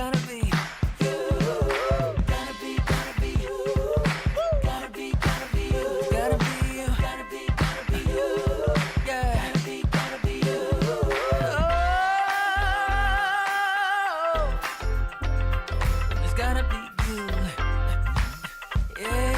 gotta be you. Gotta be you. Gotta be you. Gotta be you. Gotta be you. Yeah. Gotta be you. Oh, it's gotta be you. Yeah.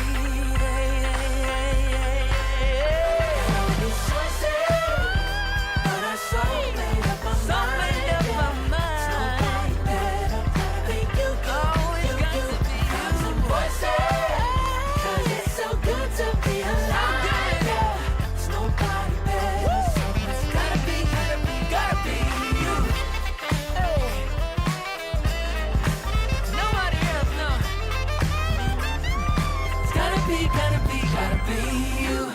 Gotta be you.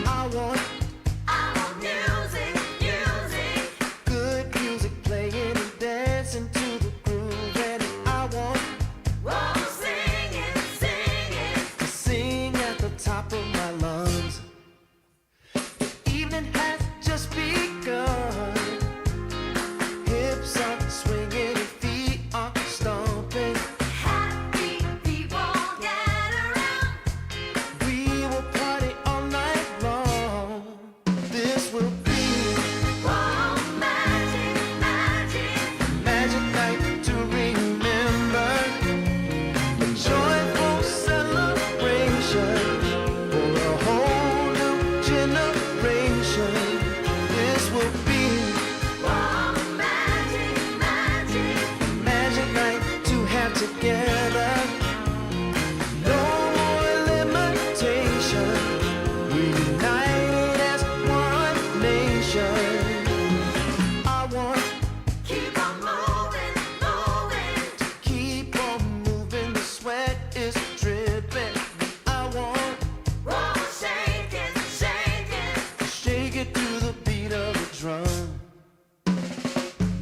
I want music, good music playing and dancing to the groove, and I want sing at the top of my lungs. The evening has just begun. Hips are swinging and feet are stomping. Happy people gather round. We will party all night long. This will be Oh, magic, magic night to remember. A joyful celebration for a whole new generation. This will be oh, magic, magic night to have together. No more limitation. We united as one nation. I want keep on moving. keep on moving. The sweat is dripping. I want Oh, shake it, shake it to the beat of the drum.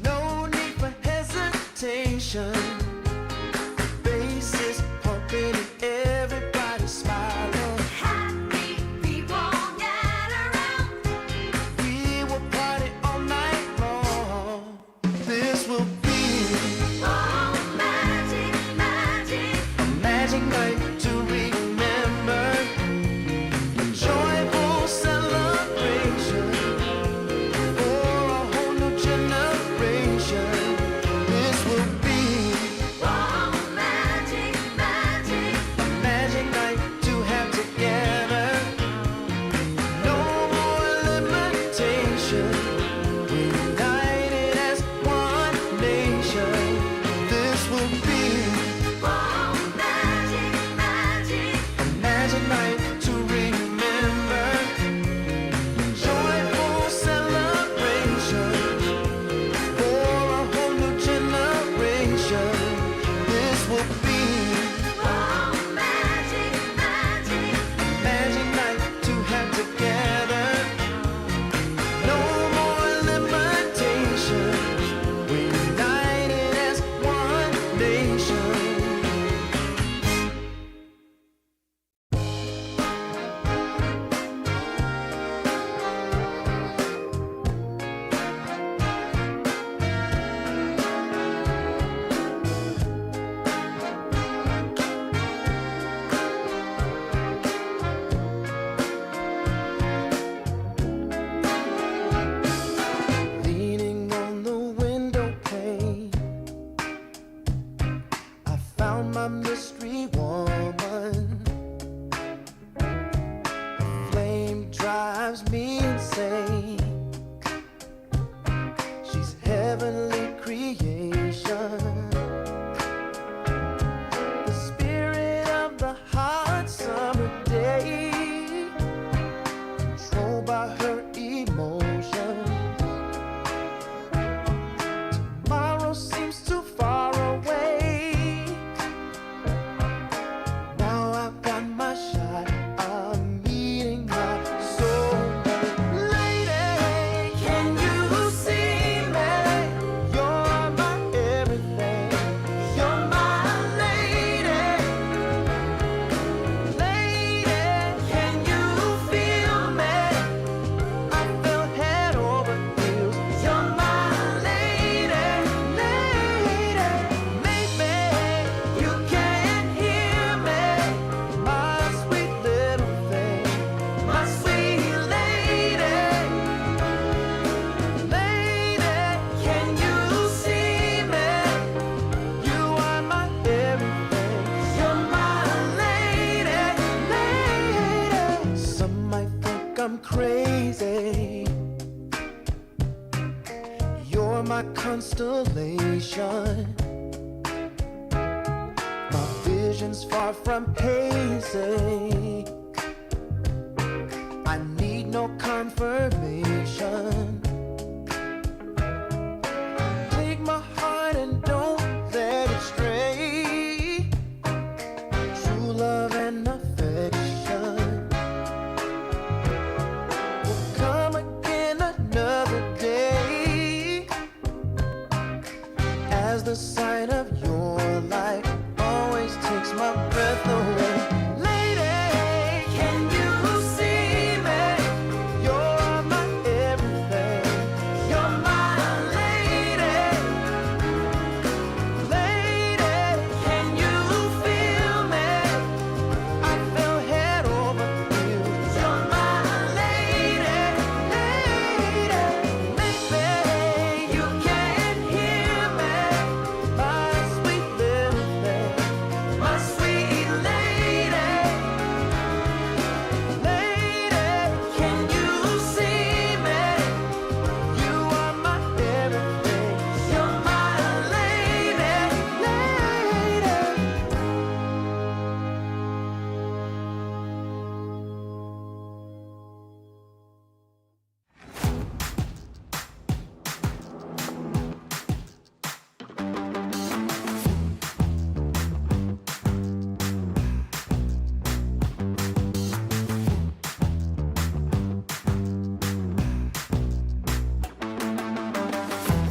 No need for hesitation. Bass is pumping and everybody smiling. happy people gather round. We will party all night long. This will be Oh, magic, a magic night to remember. A joyful celebration for a whole new generation. This will be isolation. My vision's far from hazy. I need no confirmation. Take my heart and don't let it stray. True love and affection will come again another day. As the sight of your light always takes my breath away. Lady, can you see me? You're my everything. You're my lady. Lady, can you feel me? I feel head over heels. You're my lady, lady. Maybe you can't hear me, my sweet little thing, my sweet lady. Lady, can you see me? You are my everything. You're my lady, lady.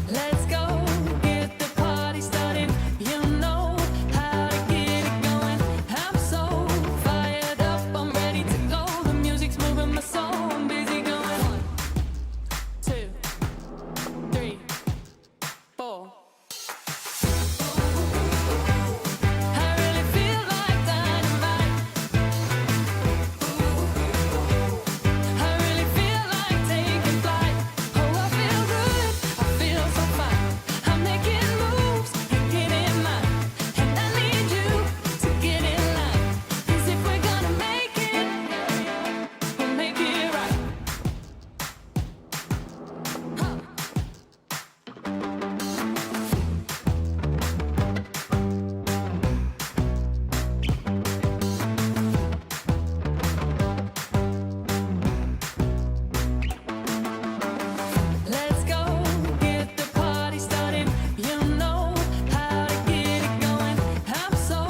Let's go get the party started. You know how to get it going. I'm so fired up, I'm ready to go. The music's moving my soul, I'm busy going. 1, 2, 3, 4. I really feel like dynamite. I really feel like taking flight. Oh, I feel good, I feel so fine. I'm making moves and getting mine. And I need you to get in line. 'Cause if we're gonna make it, we'll make it right. Let's go get the party started. You know how to get it going. I'm so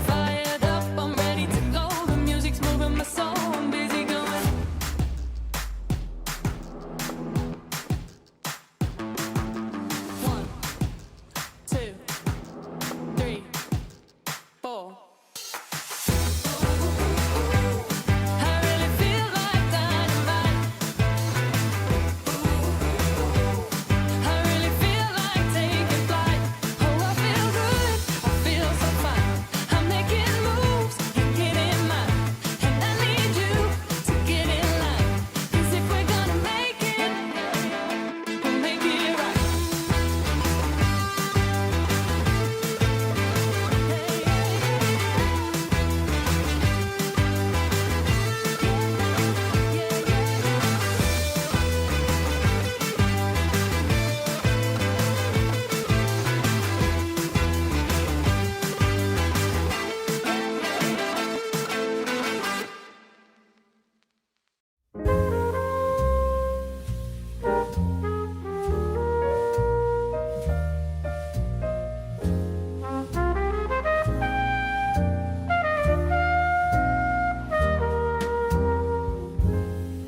fired up, I'm ready to go. The music's moving my soul, I'm busy going. 1, 2, 3, 4. I really feel like dynamite. I really feel like taking flight. Oh, I feel good, I feel so fine. I'm making moves and getting mine. And I need you to get in line. 'Cause if we're gonna make it, we'll make it right.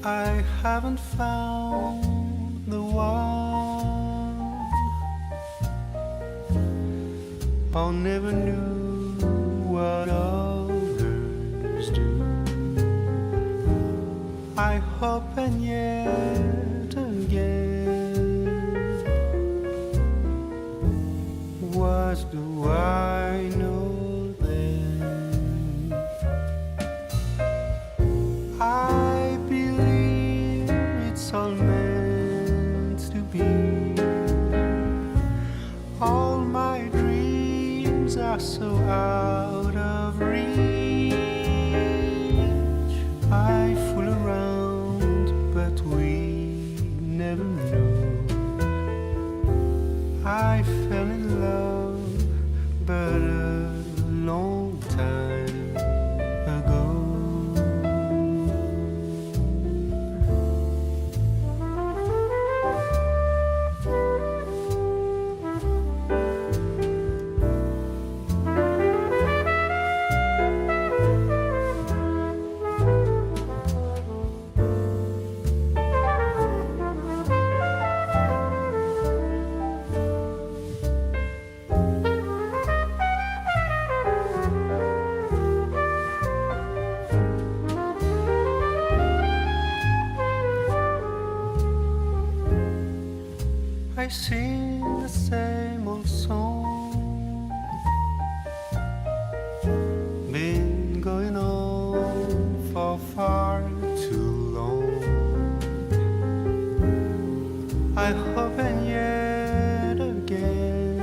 I haven't found the one. I never knew what others do. I hope and yet again, what do I know then? I believe it's all meant to be. All my dreams are so out of reach. I fool around, but we never know. I felt fell in love, but a long time ago. I sing the same old song, been going on for far too long. I hope and yet again,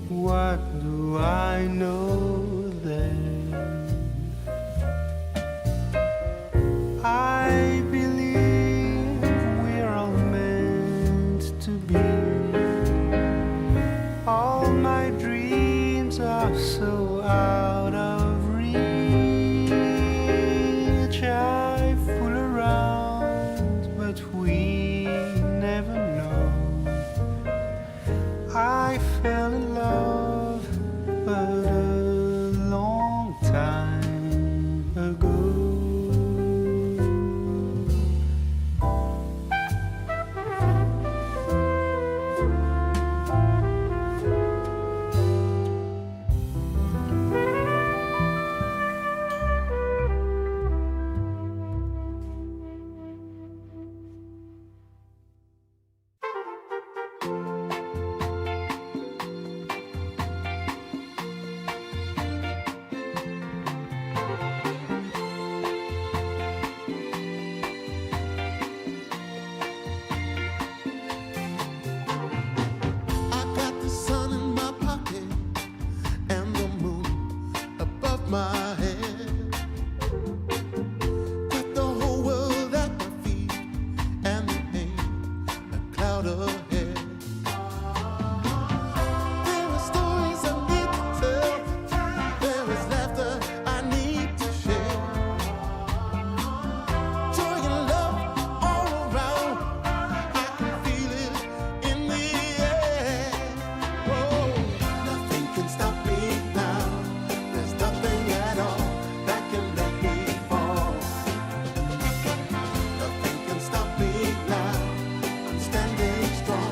what do I know then? I believe we're all meant to be. All my dreams are so out of reach. I fool around, but we never know. I fell in love, but a long time ago. I got the sun in my pocket and the moon above my head. Got the whole world at my feet and there ain't a cloud ahead. There are stories I need to tell. There is laughter I need to share. Joy and love all around. I can feel it in the air. Whoa, nothing can stop me now. There's nothing at all that can make me fall. Nothing can stop me now. I'm standing strong.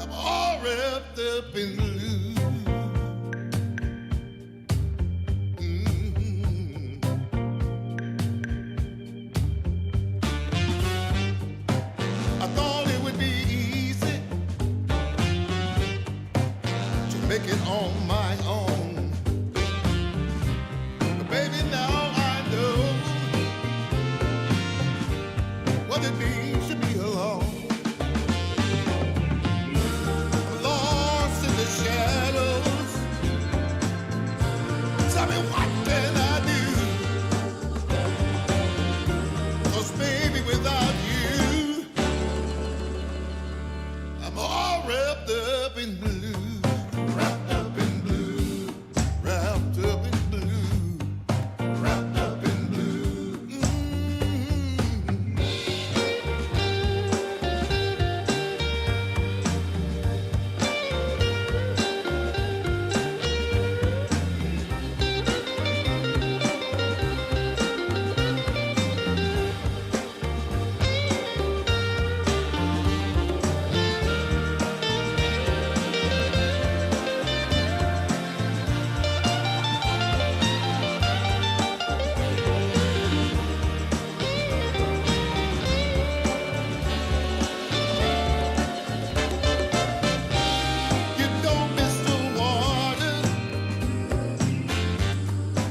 I'm all wrapped up in blue. I thought it would be easy to make it on my own. But baby, now I know what it means to be alone. I'm lost in the shadows. Tell me, what can I do? 'Cause baby, without you, I'm all wrapped up in blue. Wrapped up in blue. Wrapped up in blue. Wrapped up in blue. You don't miss the water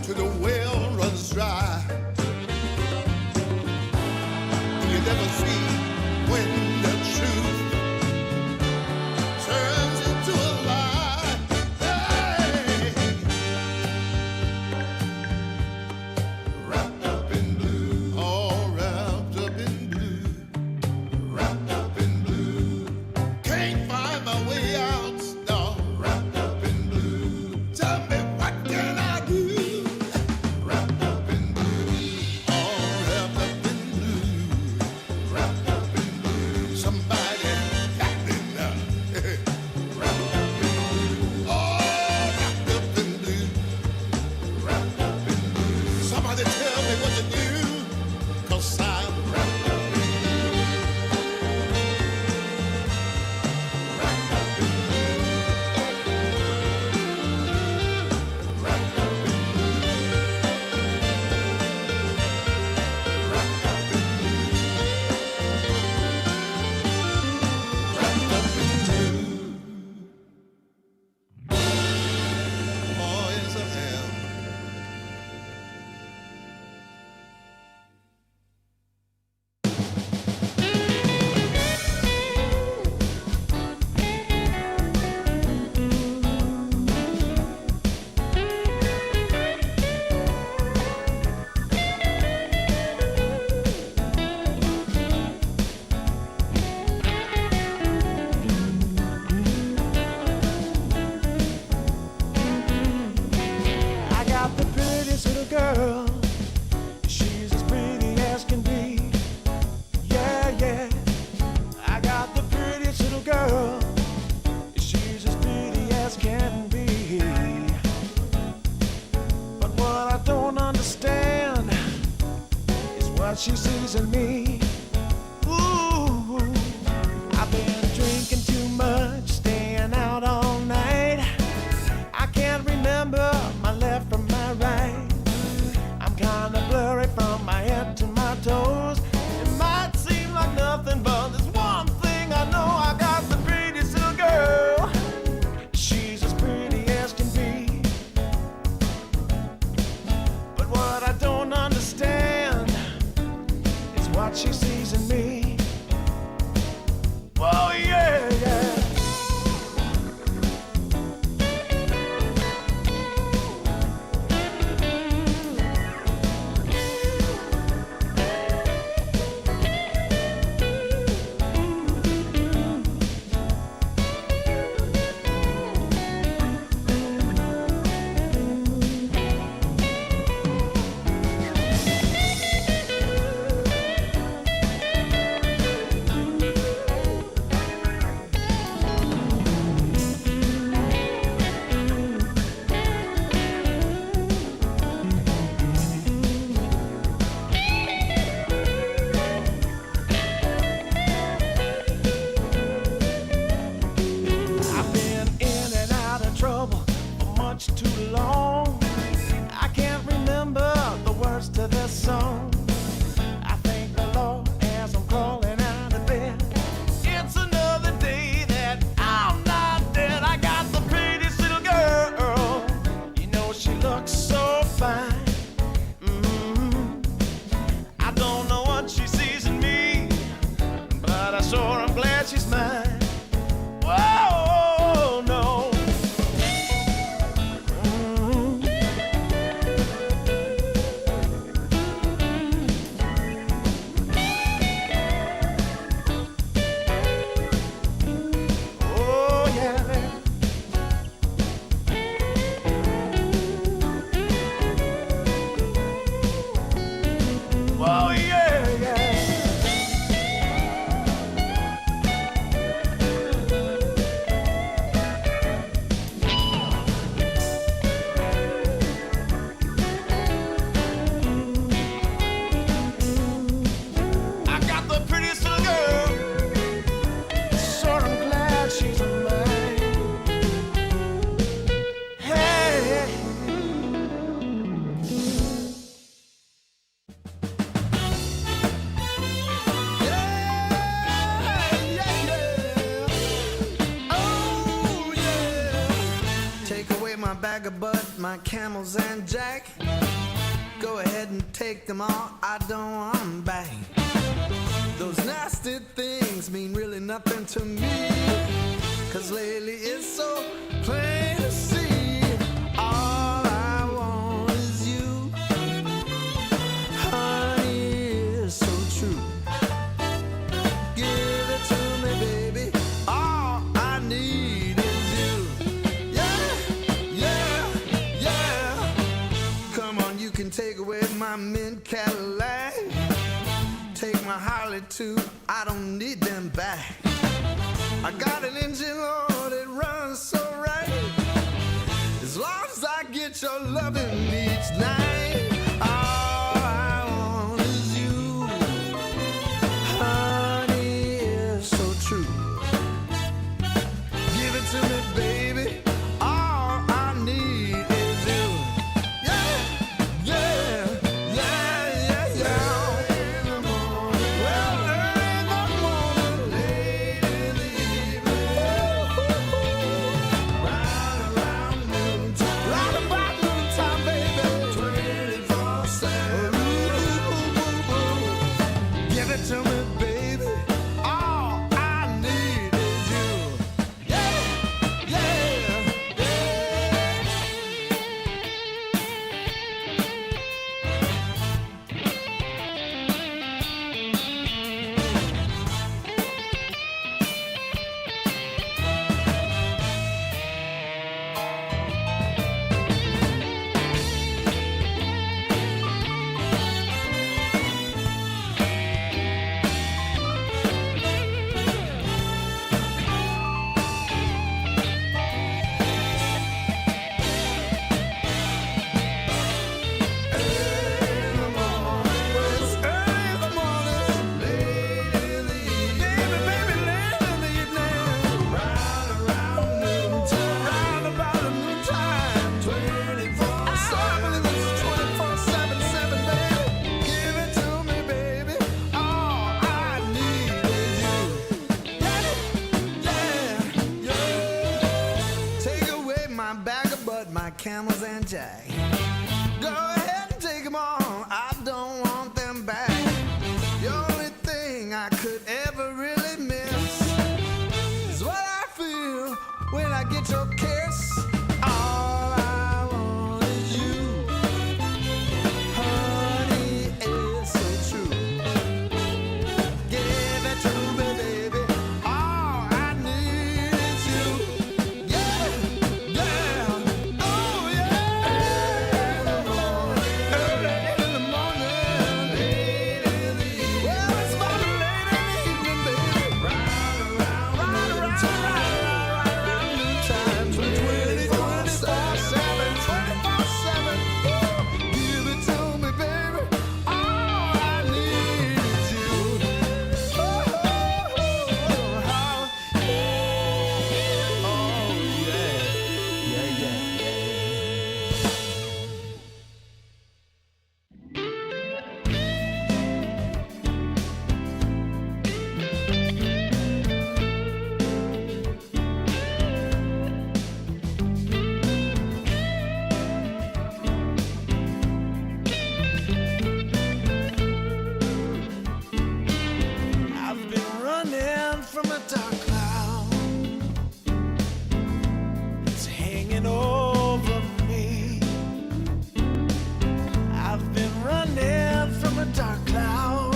till the well runs dry. And you never see when the truth turns into a lie. Hey. Wrapped up in blue, all wrapped up in blue. Wrapped up in blue. Can't find my way out, no. Wrapped up in blue. Tell me, what can I do? Wrapped up in blue. All wrapped up in blue. Wrapped up in blue. Somebody help me now. Wrapped up in blue. All wrapped up in blue. Wrapped up in blue. Somebody tell me what to do, 'cause I'm wrapped up in blue. Wrapped up in blue. Wrapped up in blue. Wrapped up in blue. Wrapped up in blue. Oh, yes, I am. I got the prettiest little girl. She's as pretty as can be. Yeah, yeah. I got the prettiest little girl. She's as pretty as can be. But what I don't understand is what she sees in me. Ooh, I've been drinking too much, staying out all night. I can't remember my left from my right. I'm kinda blurry from my head to my toes. It might seem like nothing, but there's one thing I know. I got the prettiest little girl. She's as pretty as can be. But what I don't understand is what she sees my bag of bud, my camels and jack. Go ahead and take them all, I don't want them back. Those nasty things mean really nothing to me, 'cause lately it's so plain to see. All I want is you, honey, is so true. Give it to me, baby, all I need is you. Yeah, yeah, yeah. Come on, you can take away my mint Cadillac, take my Harley too, I don't need them back. I got an engine, Lord, it runs so right. As long as I get your loving each night, all I want is you, honey, is so true. Give it to me, baby, all I need is you. Yeah, yeah, yeah, yeah, yeah. In the morning, well, early in the morning, late in the evening, right around noontime, right about noontime, baby, 24/7. Give it to me, baby, all I need is you. Yeah, yeah, yeah. My camels and jack. Go ahead and take them all, I don't want them back. The only thing I could ever really miss is what I feel when I get your kiss. All I want is you, honey, is so true. Give it to me, baby, all I need is you. Yeah, yeah. Oh yeah, early in the morning, late in the evening. Well, it's about late in the evening, baby. Right around noontime, 24/7, 24/7. Give it to me, baby. All I need is you. Oh, how, oh yeah, yeah, yeah, yeah. I've been running from a dark cloud. It's hanging over me. I've been running from a dark cloud.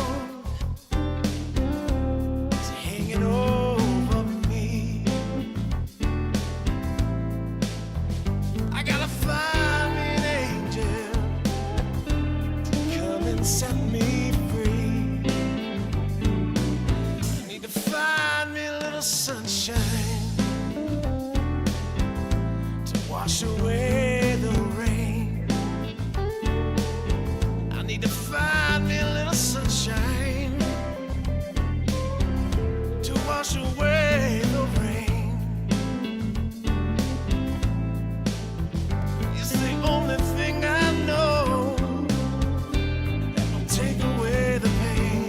It's hanging over me. I gotta find me an angel to come and set me free. Need to find me a little sunshine to wash away the rain. I need to find me a little sunshine to wash away the rain. It's the only thing I know that will take away the pain.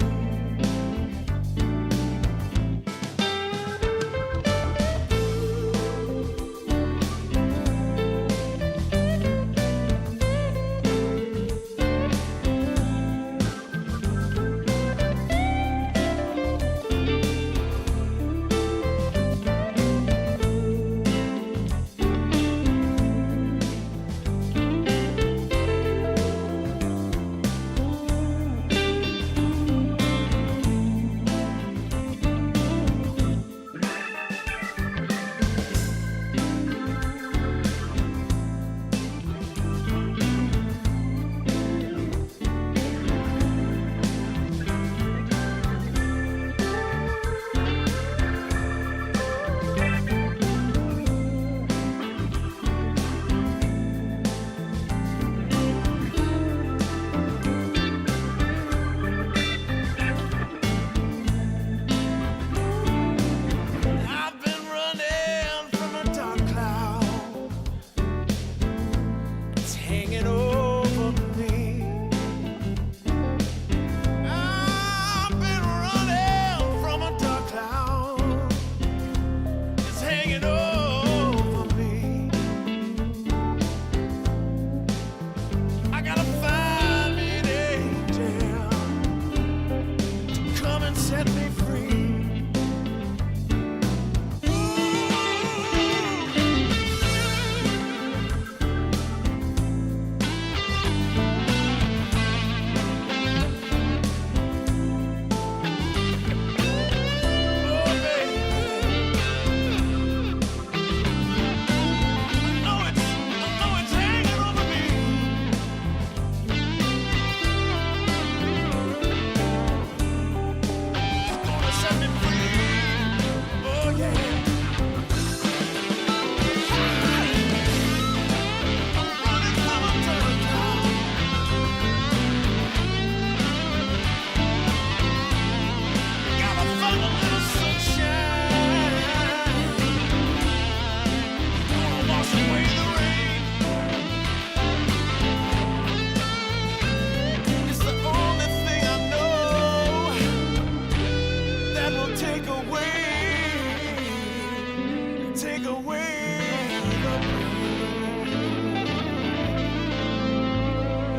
take away the pain.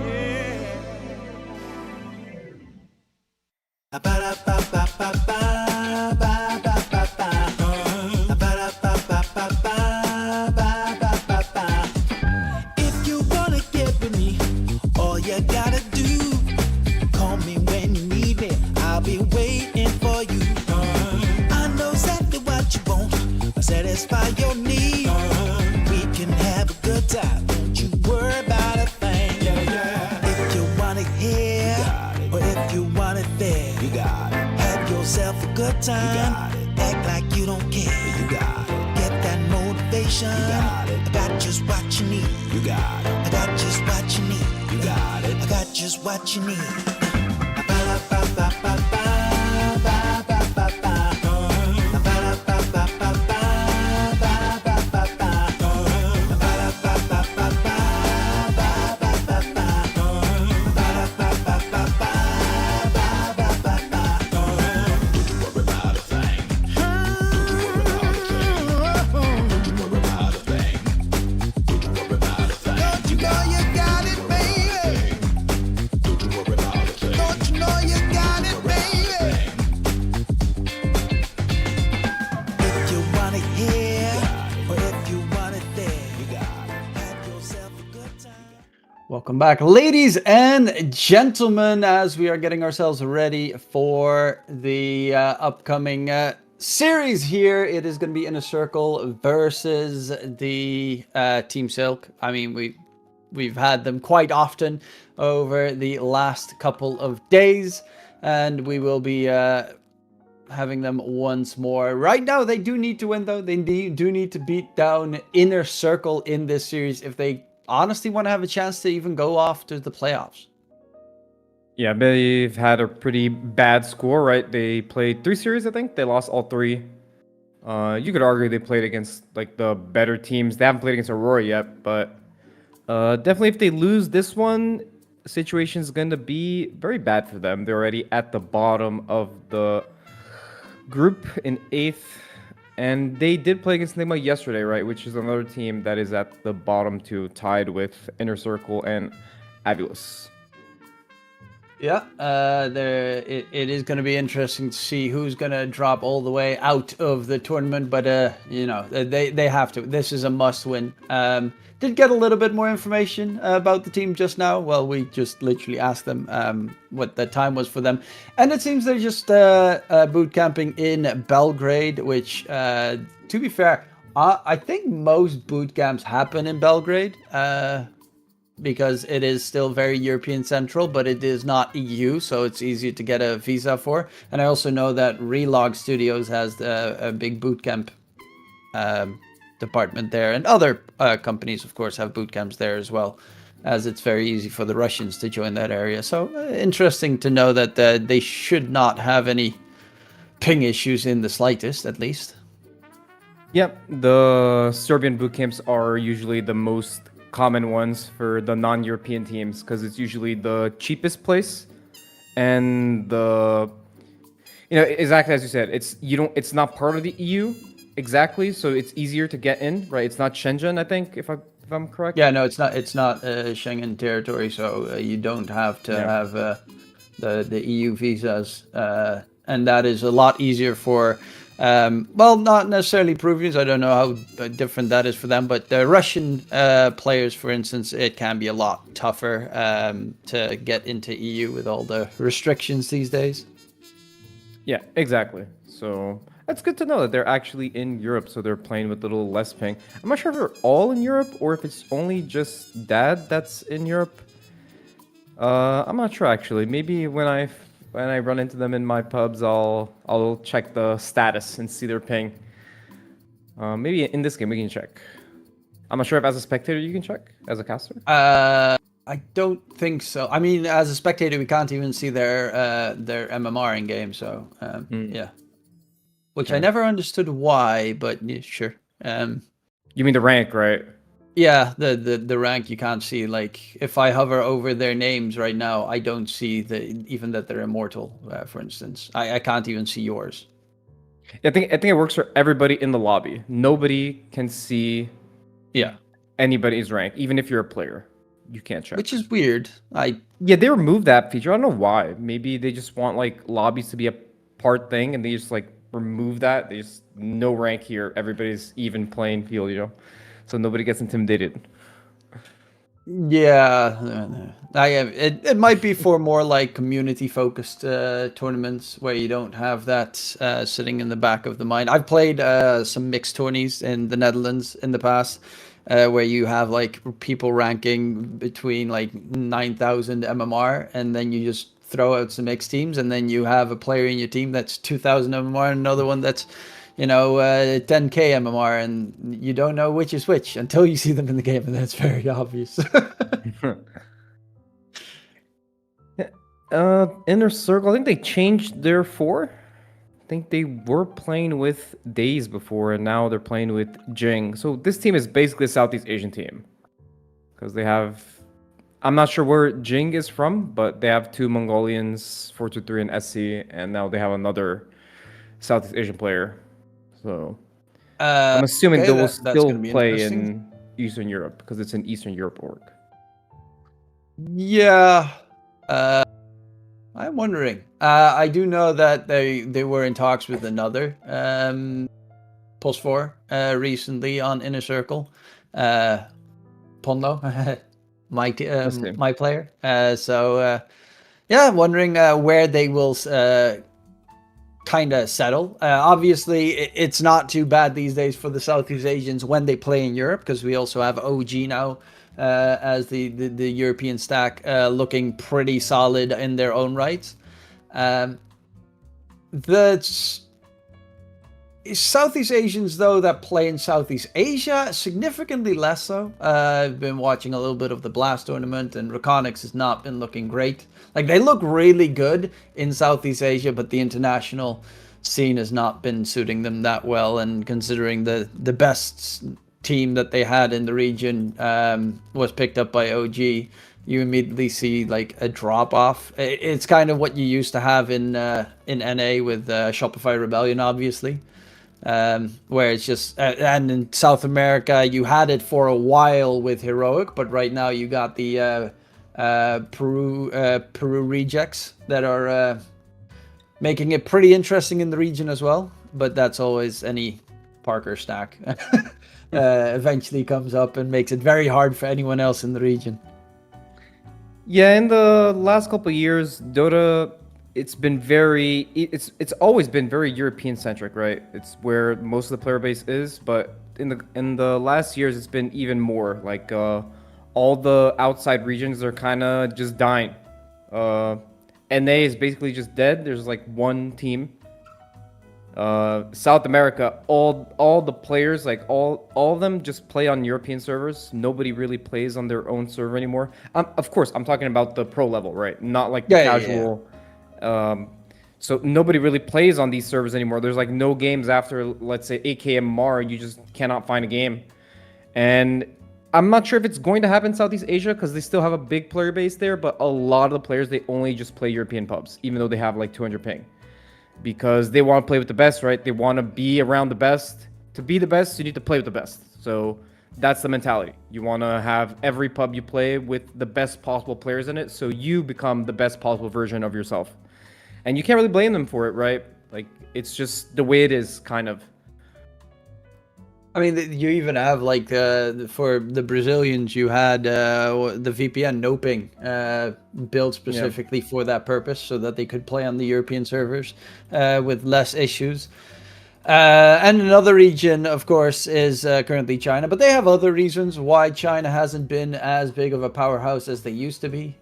Yeah. Ba-da-ba-ba-ba-ba, ba-ba-ba-ba. Ba-da-ba-ba-ba-ba, ba-ba-ba-ba. If you wanna get with me, all you gotta do, call me when you need me. I'll be waiting for you. I know exactly what you want, satisfy your need. We can have a good time, don't you worry about a thing. If you want it here, or if you want it there, you got it. Have yourself a good time, act like you don't care. You got it. Get that motivation, you got it. I got just what you need. You got it. I got just what you need. You got it. I got just what you need. Ba-da-ba-ba-ba-ba, ba-ba-ba-ba. Ba-da-ba-ba-ba-ba, ba-ba-ba-ba. Ba-da-ba-ba-ba-ba, ba-ba-ba-ba. Ba-da-ba-ba-ba-ba, ba-ba-ba-ba. Don't you worry about a thing. Don't you worry about a thing. Don't you worry about a thing. Don't you know you got it, baby? Don't you worry about a thing. Don't you know you got it, baby? If you want it here, or if you want it there, you got it. Have yourself a good time. Welcome back, ladies and gentlemen, as we are getting ourselves ready for the upcoming series here. It is going to be Inner Circle versus the Team Silk. I mean, we've had them quite often over the last couple of days, and we will be having them once more. Right now, they do need to win, though. They do need to beat down Inner Circle in this series if they honestly want to have a chance to even go off to the playoffs. Yeah, they've had a pretty bad score, right? They played 3 series, I think. They lost all 3. You could argue they played against like the better teams. They haven't played against Aurora yet, but definitely if they lose this one, the situation's going to be very bad for them. They're already at the bottom of the group in 8th. And they did play against Nigma yesterday, right? Which is another team that is at the bottom 2, tied with Inner Circle and Avulus. Yeah, it is going to be interesting to see who's going to drop all the way out of the tournament, but you know, they have to. This is a must-win. Did get a little bit more information about the team just now. Well, we just literally asked them what the time was for them, and it seems they're just boot camping in Belgrade, which, to be fair, I think most boot camps happen in Belgrade. Because it is still very European central, but it is not EU, so it's easy to get a visa for. And I also know that Relog Studios has a big bootcamp department there, and other companies, of course, have bootcamps there as well, as it's very easy for the Russians to join that area. So interesting to know that they should not have any ping issues in the slightest, at least. Yep, the Serbian boot camps are usually the most common ones for the non-European teams because it's usually the cheapest place, and exactly as you said, it's not part of the EU exactly, so it's easier to get in, right? It's not Shenzhen, I think, if I'm correct. Yeah, no, it's not Schengen territory, so you don't have to have the EU visas, and that is a lot easier for. Well, not necessarily Peruvians. I don't know how different that is for them, but the Russian players, for instance, it can be a lot tougher to get into EU with all the restrictions these days. Yeah, exactly. So that's good to know that they're actually in Europe, so they're playing with a little less ping. I'm not sure if they're all in Europe or if it's only just Dad that's in Europe. I'm not sure actually. Maybe when I run into them in my pubs, I'll check the status and see their ping. Maybe in this game we can check. I'm not sure if as a spectator you can check as a caster. I don't think so. I mean, as a spectator, we can't even see their MMR in game. So yeah, which I never understood why, but yeah, sure. You mean the rank, right? Yeah, the rank you can't see. Like if I hover over their names right now, I don't see even that they're immortal. For instance, I can't even see yours. I think it works for everybody in the lobby. Nobody can see Yeah, anybody's rank, even if you're a player. You can't check. which is weird. Yeah, they removed that feature. I don't know why. Maybe they just want like lobbies to be a part thing, and they just like remove that. They just no rank here. Everybody's even playing field, so nobody gets intimidated. Yeah, I am. It might be for more like community focused tournaments where you don't have that sitting in the back of the mind. I've played some mixed tourneys in the Netherlands in the past, where you have like people ranking between like 9,000 MMR, and then you just throw out some mixed teams, and then you have a player in your team that's 2,000 MMR, and another one that's 10k MMR, and you don't know which is which until you see them in the game, and that's very obvious. Inner Circle. I think they changed their four. I think they were playing with Days before, and now they're playing with Jing. So this team is basically a Southeast Asian team because they have. I'm not sure where Jing is from, but they have two Mongolians, 423 and SC, and now they have another Southeast Asian player. So I'm assuming okay, they will that's still gonna be play interesting. in Eastern Europe because it's an Eastern Europe org. Yeah, I'm wondering. I do know that they were in talks with another Pulse 4 recently on Inner Circle. Ponlo, see. my player. Yeah, I'm wondering where they will kind of settle. Obviously, it's not too bad these days for the Southeast Asians when they play in Europe, because we also have OG now as the European stack looking pretty solid in their own rights. The Southeast Asians, though, that play in Southeast Asia, significantly less so. I've been watching a little bit of the Blast tournament, and Reconics has not been looking great. Like, they look really good in Southeast Asia, but the international scene has not been suiting them that well, and considering the best team that they had in the region was picked up by OG, you immediately see like a drop off. It's kind of what you used to have in NA with Shopify Rebellion, obviously, where it's just and in South America you had it for a while with Heroic, but right now you got the Peru rejects that are making it pretty interesting in the region as well. But that's always any Parker stack. Eventually comes up and makes it very hard for anyone else in the region. Yeah, in the last couple of years, Dota, it's always been very European centric, right? It's where most of the player base is, but in the last years, it's been even more. Like all the outside regions are kind of just dying. NA is basically just dead. There's like one team. South America, all the players, like all of them just play on European servers. Nobody really plays on their own server anymore. Of course, I'm talking about the pro level, right? Not like the casual. So nobody really plays on these servers anymore. There's like no games after, let's say, 8 KMR. You just cannot find a game. And I'm not sure if it's going to happen in Southeast Asia because they still have a big player base there. But a lot of the players, they only just play European pubs, even though they have like 200 ping. Because they want to play with the best, right? They want to be around the best. To be the best, you need to play with the best. So that's the mentality. You want to have every pub you play with the best possible players in it, so you become the best possible version of yourself. And you can't really blame them for it, right? Like, it's just the way it is, kind of. I mean, you even have like for the Brazilians, you had the VPN noping built specifically for that purpose, so that they could play on the European servers with less issues. And another region, of course, is currently China, but they have other reasons why China hasn't been as big of a powerhouse as they used to be.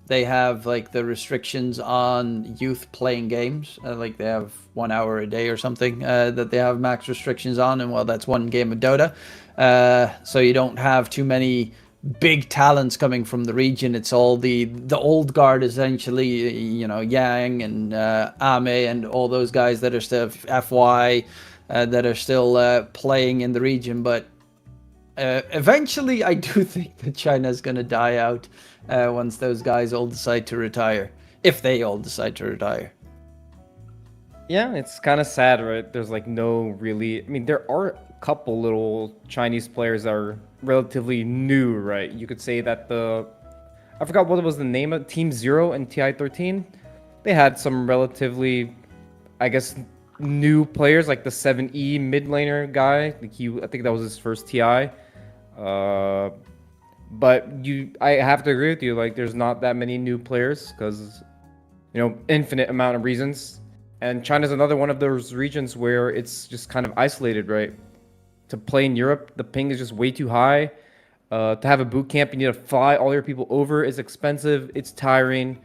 They have like the restrictions on youth playing games, like they have 1 hour a day or something that they have max restrictions on, and well, that's one game of Dota. So you don't have too many big talents coming from the region. It's all the old guard, essentially, Yang and Ame and all those guys that are still FY that are still playing in the region. But eventually I do think that China's going to die out once those guys all decide to retire, if they all decide to retire. Yeah, it's kind of sad, right? There's like no really. I mean, there are a couple little Chinese players that are relatively new, right? You could say that I forgot what was the name of Team Zero and TI13. They had some relatively, I guess, new players like the 7E mid laner guy. Like I think that was his first TI. Uh, but I have to agree with you. Like, there's not that many new players because, infinite amount of reasons. And China's another one of those regions where it's just kind of isolated, right? To play in Europe, the ping is just way too high. To have a boot camp, you need to fly all your people over. It's expensive. It's tiring.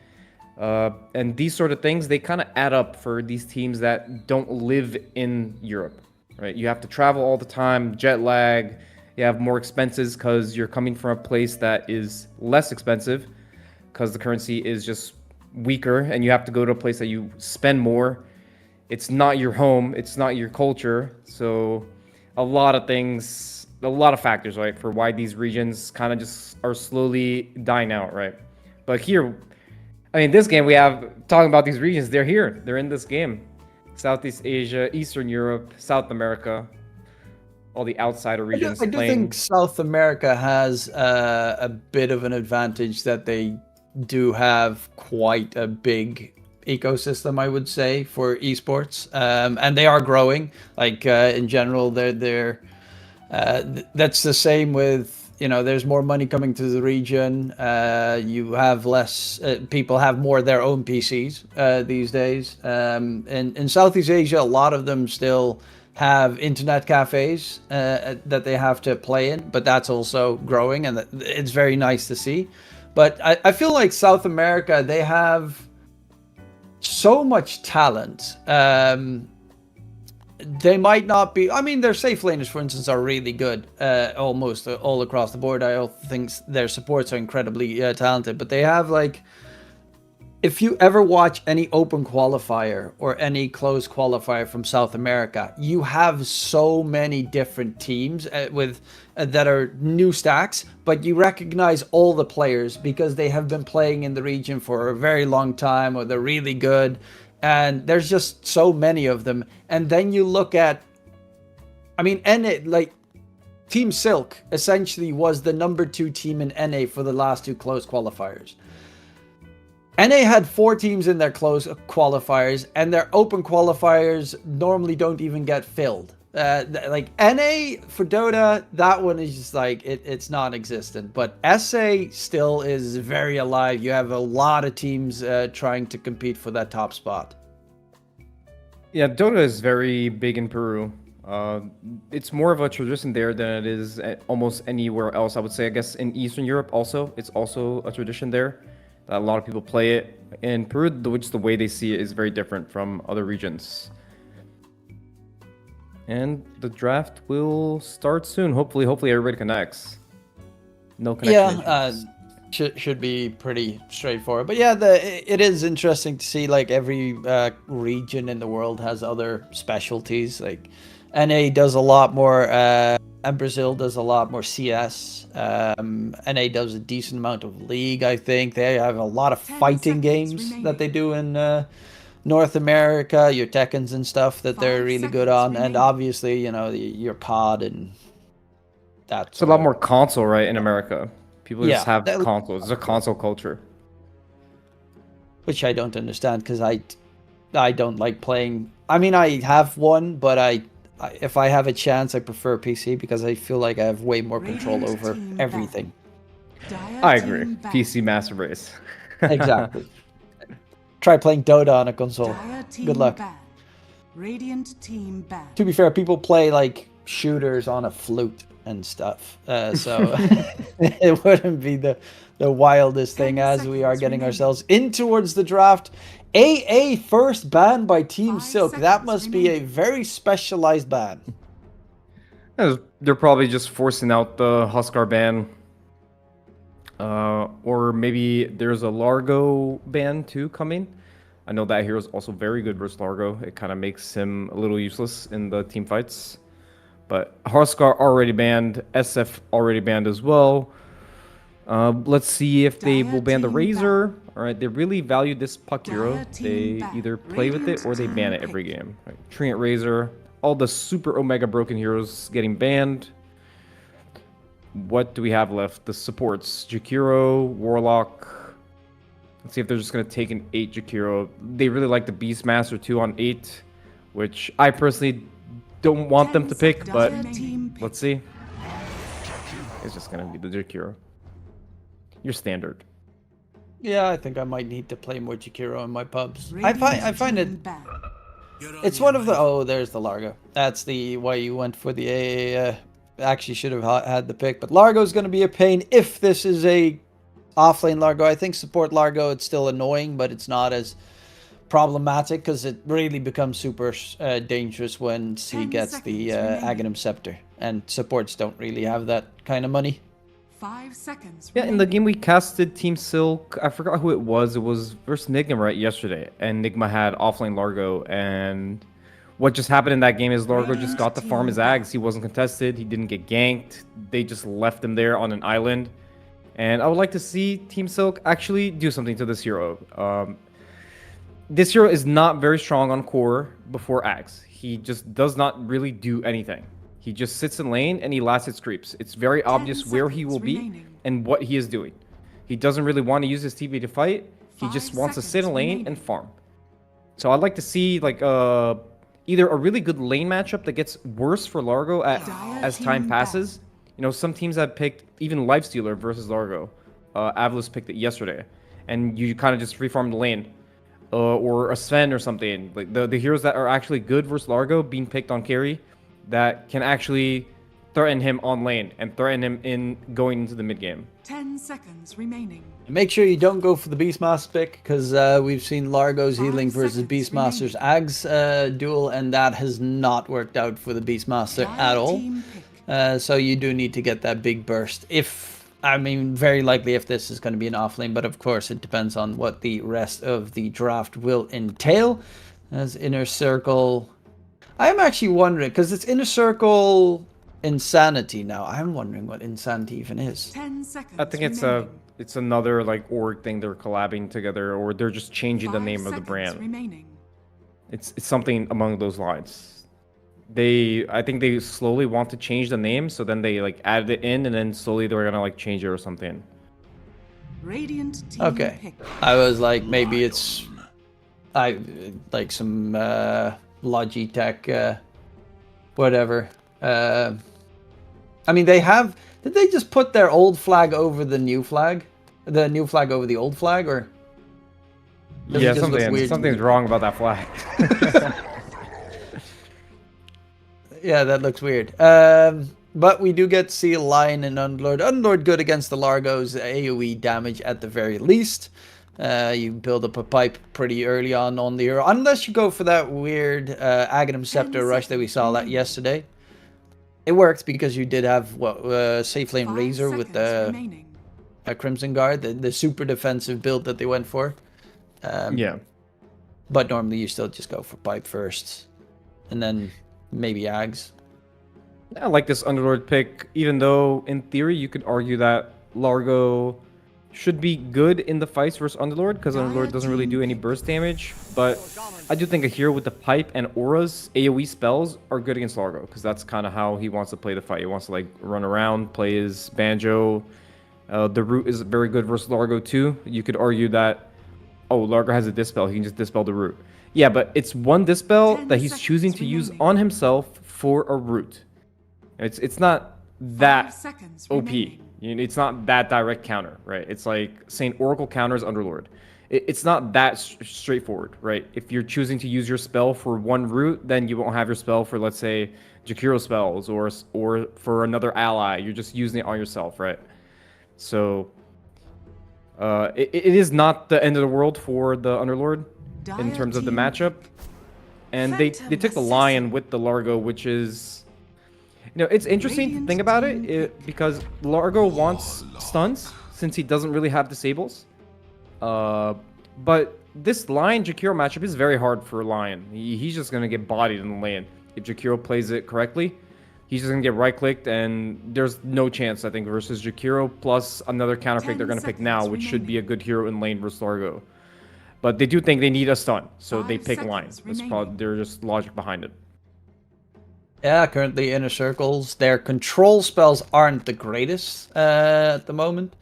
And these sort of things, they kind of add up for these teams that don't live in Europe, right? You have to travel all the time, jet lag. You have more expenses because you're coming from a place that is less expensive because the currency is just weaker, and you have to go to a place that you spend more. It's not your home. It's not your culture. So a lot of things, a lot of factors, right, for why these regions kind of just are slowly dying out, right? But here, I mean, this game we have talking about these regions. They're here. They're in this game. Southeast Asia, Eastern Europe, South America, all the outsider regions I do playing. think South America has a bit of an advantage that they do have quite a big ecosystem, I would say, for esports, and they are growing. Like in general, that's the same with. There's more money coming to the region. You have less people have more of their own PCs these days. In Southeast Asia, a lot of them still have internet cafes that they have to play in, but that's also growing, and it's very nice to see. But I feel like South America, they have so much talent. They might not be. I mean, their safe laners, for instance, are really good, almost all across the board. I also think their supports are incredibly talented. But they have, like, if you ever watch any open qualifier or any closed qualifier from South America, you have so many different teams that are new stacks, but you recognize all the players because they have been playing in the region for a very long time, or they're really good. And there's just so many of them. And then you look at, I mean, Team Silk essentially was the number 2 team in NA for the last 2 closed qualifiers. NA had 4 teams in their closed qualifiers, and their open qualifiers normally don't even get filled. Like NA for Dota, that one is just like it's non-existent. But SA still is very alive. You have a lot of teams trying to compete for that top spot. Yeah, Dota is very big in Peru. It's more of a tradition there than it is almost anywhere else. I would say, I guess, in Eastern Europe also, it's also a tradition there. A lot of people play it. In Peru, which the way they see it is very different from other regions. And the draft will start soon. Hopefully everybody connects. No connection. Yeah, should be pretty straightforward. But yeah, it is interesting to see, like, every region in the world has other specialties. Like NA does a lot more, and Brazil does a lot more CS. NA does a decent amount of League, I think. They have a lot of fighting games that they do in North America, your Tekkens and stuff that they're really good on. And obviously, your COD and that. It's a lot more console, right, in America. People just have that- consoles. It's a console culture. Which I don't understand, because I don't like playing. I mean, I have one, but if I have a chance, I prefer PC because I feel like I have way more control over everything. I agree. PC master race. Exactly. Try playing Dota on a console. Good luck. Radiant team back. To be fair, people play like shooters on a flute and stuff, so it wouldn't be the wildest thing as we are getting ourselves in towards the draft. AA first ban by Team Silk. That must be a very specialized ban. They're probably just forcing out the Huskar ban. Or maybe there's a Largo ban too coming. I know that hero is also very good versus Largo. It kind of makes him a little useless in the team fights. But Huskar already banned. SF already banned as well. Let's see if they will ban the Razor. All right, they really value this puck hero. Dire team They back. either play with it or they ban it every game. Right? Treant Razor, all the super Omega broken heroes getting banned. What do we have left? The supports: Jakiro, Warlock. Let's see if they're just gonna take an 8 Jakiro. They really like the Beastmaster 2 on 8, which I personally don't want them to pick, but let's see. It's just gonna be the Jakiro. Your standard. Yeah, I think I might need to play more Jakiro in my pubs. I Radiant find it. team ban. It's one of the. Oh, there's the Largo. That's the why you went for the AA. Actually, should have had the pick, but Largo's going to be a pain if this is a offlane Largo. I think support Largo. It's still annoying, but it's not as problematic because it really becomes super dangerous when he 10 gets the seconds remaining. Aghanim Scepter, and supports don't really have that kind of money. 5 seconds. Yeah, in the game we casted Team Silk, I forgot who it was. It was versus Nigma right yesterday, and Nigma had offlane Largo, and what just happened in that game is Largo just got to farm his Ags. He wasn't contested. He didn't get ganked. They just left him there on an island. And I would like to see Team Silk actually do something to this hero. This hero is not very strong on core before Ags. He just does not really do anything. He just sits in lane and he last hit creeps. It's very obvious where he will be remaining. and what he is doing. He doesn't really want to use his TP to fight. He 5 just wants to sit in seconds lane remaining. and farm. So I'd like to see like either a really good lane matchup that gets worse for Largo as time team passes. You know, some teams have picked even Lifestealer versus Largo. Avalos picked it yesterday, and you kind of just free farm the lane, or a Sven or something. Like the heroes that are actually good versus Largo being picked on carry, that can actually threaten him on lane and threaten him in going into the mid game. 10 seconds remaining. Make sure you don't go for the Beastmaster pick, because we've seen Largo's 5 healing versus seconds Beastmaster's Ags duel, and that has not worked out for the Beastmaster at all. Team pick. So you do need to get that big burst. Very likely if this is going to be an offlane, but of course it depends on what the rest of the draft will entail. As Inner Circle, I'm actually wondering, because it's Inner Circle Insanity now. I'm wondering what Insanity even is. 10 seconds. I think remaining. it's another like org thing they're collabing together, or they're just changing the 5 name of the seconds brand. remaining. It's something among those lines. I think they slowly want to change the name, so then they like added it in, and then slowly they're gonna like change it or something. Radiant team Okay. pick. I was like, maybe it's like some Logitech whatever. I mean, did they just put their old flag over the new flag? The new flag over the old flag, or does it Yeah, just look weird to me? something's wrong about that flag. Yeah, that looks weird. But we do get to see Lion and Underlord. Underlord good against the Largos, AoE damage at the very least. You build up a pipe pretty early on the hero, unless you go for that weird Aghanim Scepter rush that we saw that yesterday. It worked because you did have Safe Flame 5 Razor with seconds the remaining. Crimson Guard, the super defensive build that they went for. Yeah. But normally you still just go for pipe first, and then maybe Ags. I like this Underlord pick, even though in theory you could argue that Largo should be good in the fights versus Underlord, because Underlord doesn't really do any burst damage. But I do think a hero with the pipe and auras, AoE spells, are good against Largo, because that's kind of how he wants to play the fight. He wants to like run around, play his banjo. The root is very good versus Largo too. You could argue that, oh, Largo has a dispel, he can just dispel the root. Yeah, but it's one dispel 10 that he's seconds choosing to use remaining. on himself for a root. It's not that 5 seconds OP. remaining. It's not that direct counter, right? It's like saying Oracle counters Underlord. It's not that straightforward, right? If you're choosing to use your spell for one root, then you won't have your spell for, let's say, Jakiro spells or for another ally. You're just using it on yourself, right? So it is not the end of the world for the Underlord in terms of the matchup. And they took the Lion with the Largo, which is, you know, it's interesting to think about it, because Largo wants stuns since he doesn't really have disables. But this Lion Jakiro matchup is very hard for Lion. He's just gonna get bodied in the lane if Jakiro plays it correctly. He's just gonna get right-clicked, and there's no chance, I think, versus Jakiro plus another counter pick they're 10 gonna pick now, seconds which should be a remaining. good hero in lane versus Largo. But they do think they need a stun, so they 5 pick line. seconds That's remaining. probably their just logic behind it. Yeah, currently inner circles. Their control spells aren't the greatest at the moment.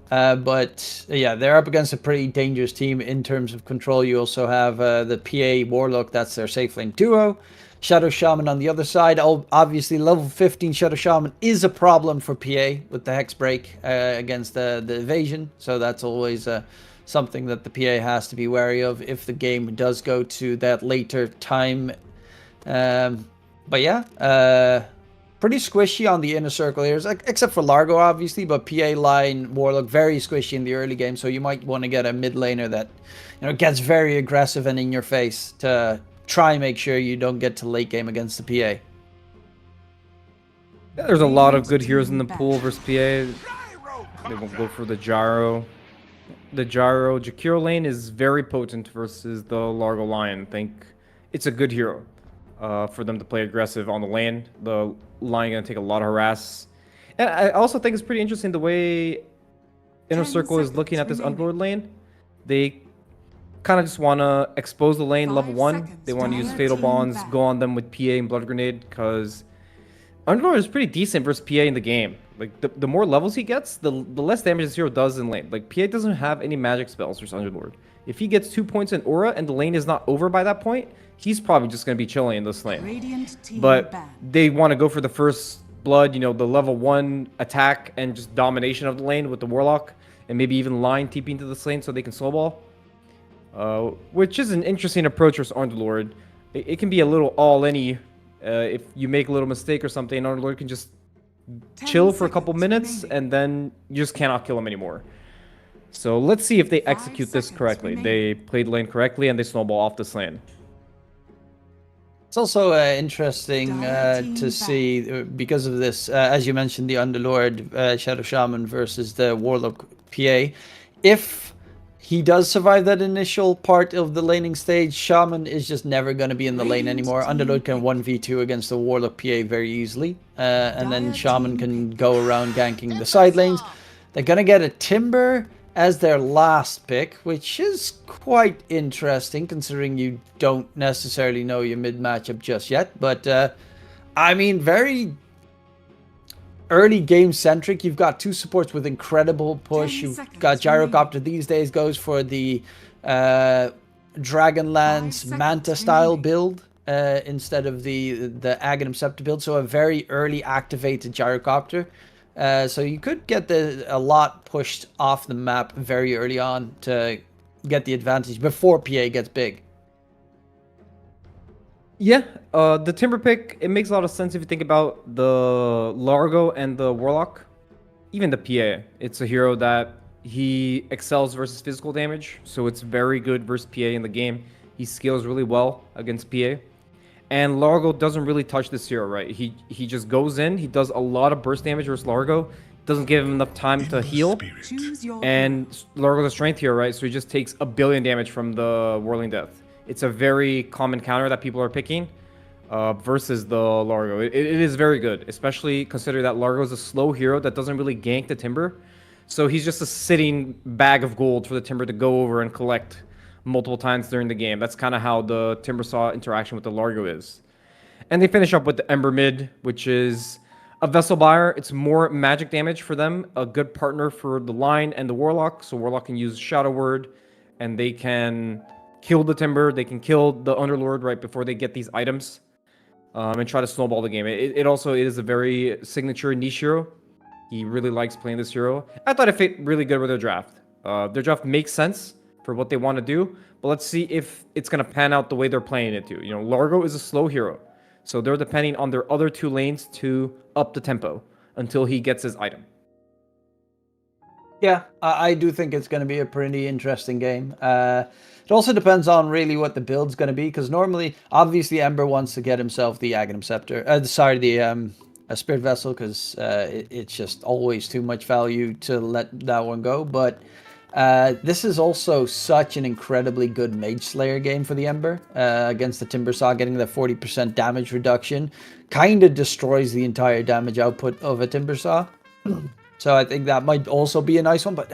But yeah, they're up against a pretty dangerous team in terms of control. You also have the PA Warlock, that's their safe lane duo. Shadow Shaman on the other side. Obviously, level 15 Shadow Shaman is a problem for PA with the Hex Break against the evasion. So that's always something that the PA has to be wary of if the game does go to that later time. But yeah, pretty squishy on the inner circle here, except for Largo, obviously. But PA line Warlock very squishy in the early game, so you might want to get a mid laner that gets very aggressive and in your face to try and make sure you don't get to late game against the PA. Yeah, there's a lot of good heroes in the pool versus PA. They won't go for the gyro. The gyro Jakiro lane is very potent versus the Largo Lion. I think it's a good hero for them to play aggressive on the lane. The Lion gonna take a lot of harass. And I also think it's pretty interesting the way Inner 10 Circle is looking at this seconds Underlord lane. They kind of just want to expose the lane level 5 1. seconds They want to to use your Fatal team Bonds, back. go on them with PA and Blood Grenade, because Underlord is pretty decent versus PA in the game. Like, the more levels he gets, the less damage this hero does in lane. Like, PA doesn't have any magic spells versus Underlord. If he gets 2 points in Aura and the lane is not over by that point, he's probably just going to be chilling in this lane. Radiant team But banned. they want to go for the first blood, the level 1 attack and just domination of the lane with the Warlock, and maybe even line TP into this lane so they can snowball. Which is an interesting approach versus Underlord. It can be a little all-any. If you make a little mistake or something, Underlord can just 10 chill for a couple seconds minutes, remaining. and then you just cannot kill him anymore. So let's see if they 5 execute this seconds correctly. remaining. They played lane correctly, and they snowball off this lane. It's also interesting Dominating to back. see because of this, as you mentioned, the Underlord Shadow Shaman versus the Warlock PA. If he does survive that initial part of the laning stage, Shaman is just never going to be in the lane Radiant anymore. team Underlord can pick. 1v2 against the Warlock PA very easily. And then Dire Shaman team can pick. go around ganking the side lanes. They're going to get a Timber as their last pick, which is quite interesting considering you don't necessarily know your mid matchup just yet. But I mean, very early game centric. You've got 2 supports with incredible push. 10 You've seconds got remaining. Gyrocopter these days goes for the Dragonlance seconds Manta style remaining. build instead of the Aghanim Scepter build. So a very early activated Gyrocopter. So you could get a lot pushed off the map very early on to get the advantage before PA gets big. Yeah, the Timber pick, it makes a lot of sense if you think about the Largo and the Warlock. Even the PA, it's a hero that he excels versus physical damage, so it's very good versus PA in the game. He scales really well against PA. And Largo doesn't really touch this hero, right? He just goes in, he does a lot of burst damage versus Largo, doesn't give him enough time to heal. Choose your And Largo's a strength hero, right? So he just takes 1 billion damage from the Whirling Death. It's a very common counter that people are picking versus the Largo. It is very good, especially considering that Largo is a slow hero that doesn't really gank the Timber. So he's just a sitting bag of gold for the Timber to go over and collect multiple times during the game. That's kind of how the Timbersaw interaction with the Largo is. And they finish up with the Ember mid, which is a Vessel Buyer. It's more magic damage for them, a good partner for the Line and the Warlock. So Warlock can use Shadow Word, and they can kill the Timber. They can kill the Underlord right before they get these items and try to snowball the game. It also is a very signature niche hero. He really likes playing this hero. I thought it fit really good with their draft. Their draft makes sense for what they want to do, but let's see if it's going to pan out the way they're playing it to. Largo is a slow hero, so they're depending on their other 2 lanes to up the tempo until he gets his item. Yeah, I do think it's going to be a pretty interesting game. It also depends on really what the build's going to be, because normally, obviously, Ember wants to get himself the Aghanim Scepter. A Spirit Vessel, because it's just always too much value to let that one go. But This is also such an incredibly good Mage Slayer game for the Ember against the Timbersaw, getting the 40% damage reduction. Kind of destroys the entire damage output of a Timbersaw. So I think that might also be a nice one, but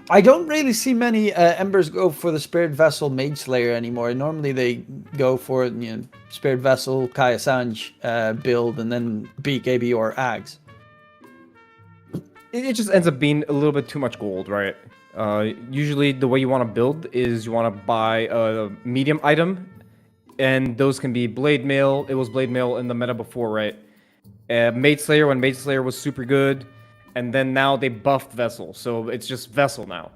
I don't really see many Embers go for the Spirit Vessel Mage Slayer anymore. Normally they go for Spirit Vessel, Kaya Sanj build, and then BKB or Ags. It just ends up being a little bit too much gold, right? Usually the way you want to build is you want to buy a medium item, and those can be Blade Mail. It was Blade Mail in the meta before, right? Mage Slayer, when Mage Slayer was super good, and then now they buffed Vessel, so it's just Vessel now.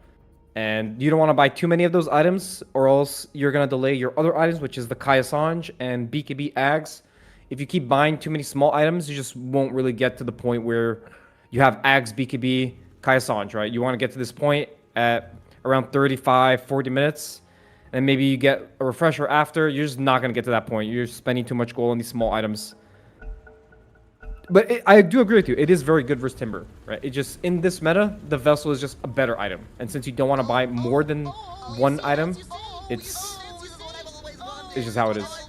And you don't want to buy too many of those items, or else you're going to delay your other items, which is the Kaya Sanj and BKB Ags. If you keep buying too many small items, you just won't really get to the point where you have Ags, BKB, Kaya Sanj, right? You want to get to this point at around 35, 40 minutes, and maybe you get a refresher after. You're just not going to get to that point. You're spending too much gold on these small items. But I do agree with you. It is very good versus Timber, right? It just, in this meta, the Vessel is just a better item. And since you don't want to buy more than one item, it's just how it is.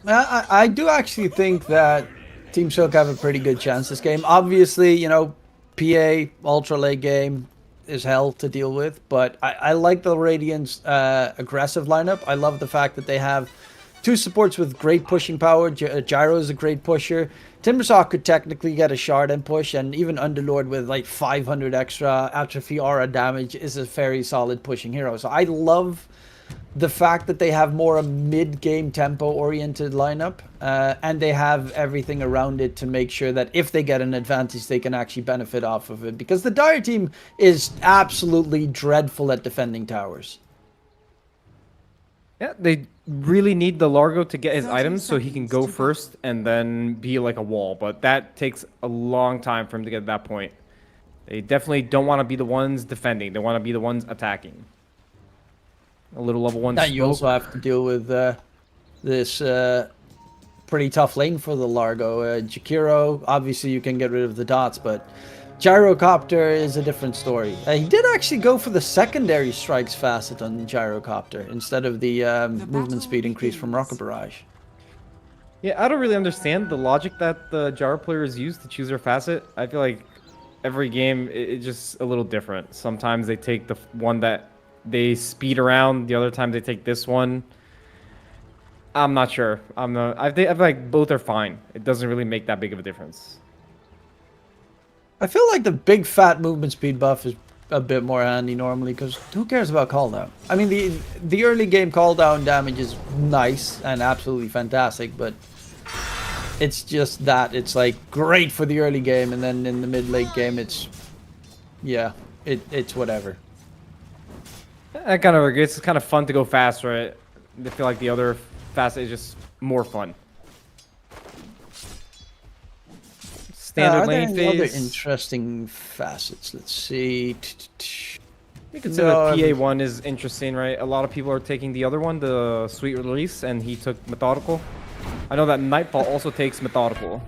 I do actually think that Team Silk have a pretty good chance this game. Obviously, PA, ultra late game is hell to deal with, but I like the Radiant's aggressive lineup. I love the fact that they have two supports with great pushing power. Gyro is a great pusher. Timbersaw could technically get a shard and push, and even Underlord with like 500 extra atrophy aura damage is a very solid pushing hero. So I love the fact that they have more a mid-game tempo-oriented lineup, and they have everything around it to make sure that if they get an advantage, they can actually benefit off of it. Because the Dire team is absolutely dreadful at defending towers. Yeah, they really need the Largo to get his items so he can go first and then be like a wall. But that takes a long time for him to get to that point. They definitely don't want to be the ones defending. They want to be the ones attacking. A little level 1 And you also have to deal with this pretty tough lane for the Largo. Jakiro, obviously you can get rid of the dots, but Gyrocopter is a different story. He did actually go for the secondary strikes facet on Gyrocopter instead of the movement speed increase from Rocket Barrage. Yeah, I don't really understand the logic that the Gyro players use to choose their facet. I feel like every game it's just a little different. Sometimes they take the one that they speed around, the other time they take this one. I'm not sure. I feel like both are fine. It doesn't really make that big of a difference. I feel like the big fat movement speed buff is a bit more handy normally, because who cares about cooldown? I mean, the early game cooldown damage is nice and absolutely fantastic, but it's just that it's like great for the early game, and then in the mid-late game it's whatever. I kind of agree. It's kind of fun to go fast, right? I feel like the other facet is just more fun. Standard lane there any other phase. interesting facets? Let's see. You could say that PA1 is interesting, right? A lot of people are taking the other one, the Sweet Release, and he took Methodical. I know that Nightfall also takes Methodical.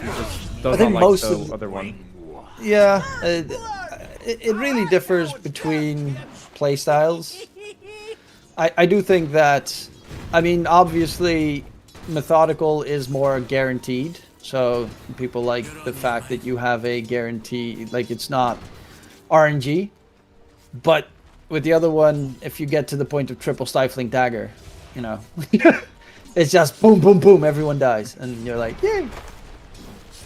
He just does not like the other one. Yeah, it really differs between playstyles. I do think that, I mean, obviously, Methodical is more guaranteed. So people like the fact that you have a guarantee, like it's not RNG. But with the other one, if you get to the point of triple stifling dagger, it's just boom, boom, boom, everyone dies, and you're like, yay!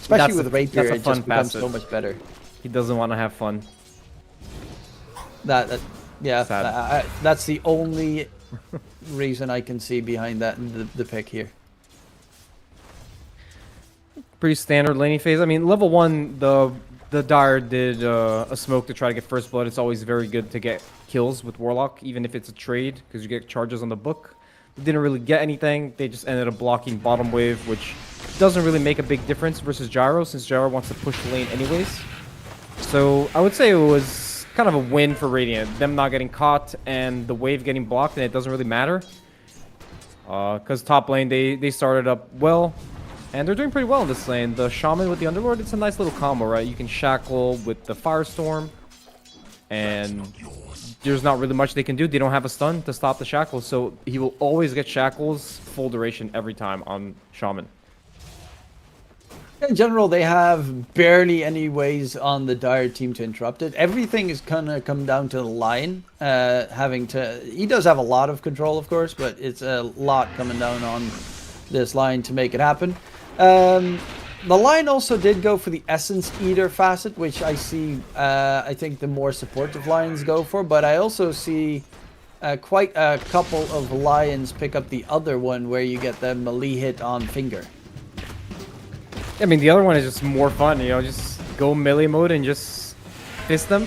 Especially with Rapier, it just becomes so much better. He doesn't want to have fun. That's the only reason I can see behind that the pick here. Pretty standard laning phase. I mean, level 1, the Dire did a smoke to try to get first blood. It's always very good to get kills with Warlock, even if it's a trade, because you get charges on the book. They didn't really get anything. They just ended up blocking bottom wave, which doesn't really make a big difference versus Gyro, since Gyro wants to push the lane anyways. So I would say it was kind of a win for Radiant. Them not getting caught and the wave getting blocked, and it doesn't really matter. Because top lane, they started up well. And they're doing pretty well in this lane. The Shaman with the Underlord, it's a nice little combo, right? You can Shackle with the Firestorm. and there's not really much they can do. They don't have a stun to stop the shackles, so he will always get shackles full duration every time on Shaman. In general, they have barely any ways on the Dire team to interrupt it. Everything is gonna come down to the Lion having to. He does have a lot of control, of course, but it's a lot coming down on this Lion to make it happen. The Lion also did go for the Essence Eater facet, which I see. I think the more supportive Lions go for, but I also see quite a couple of Lions pick up the other one, where you get the melee hit on finger. I mean, the other one is just more fun, you know, just go melee mode and just fist them.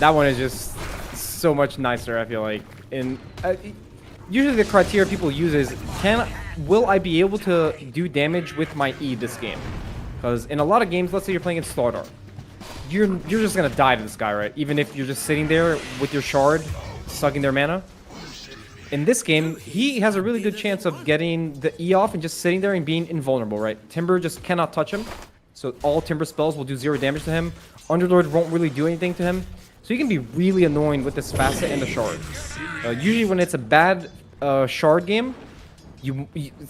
That one is just so much nicer, I feel like. And usually the criteria people use is, will I be able to do damage with my E this game? Because in a lot of games, let's say you're playing in Starter, you're just gonna die to this guy, right? Even if you're just sitting there with your shard, sucking their mana. In this game, he has a really good chance of getting the E off and just sitting there and being invulnerable, right? Timber just cannot touch him, so all Timber spells will do 0 damage to him. Underlord won't really do anything to him, so you can be really annoying with this facet and the shard. Usually when it's a bad shard game,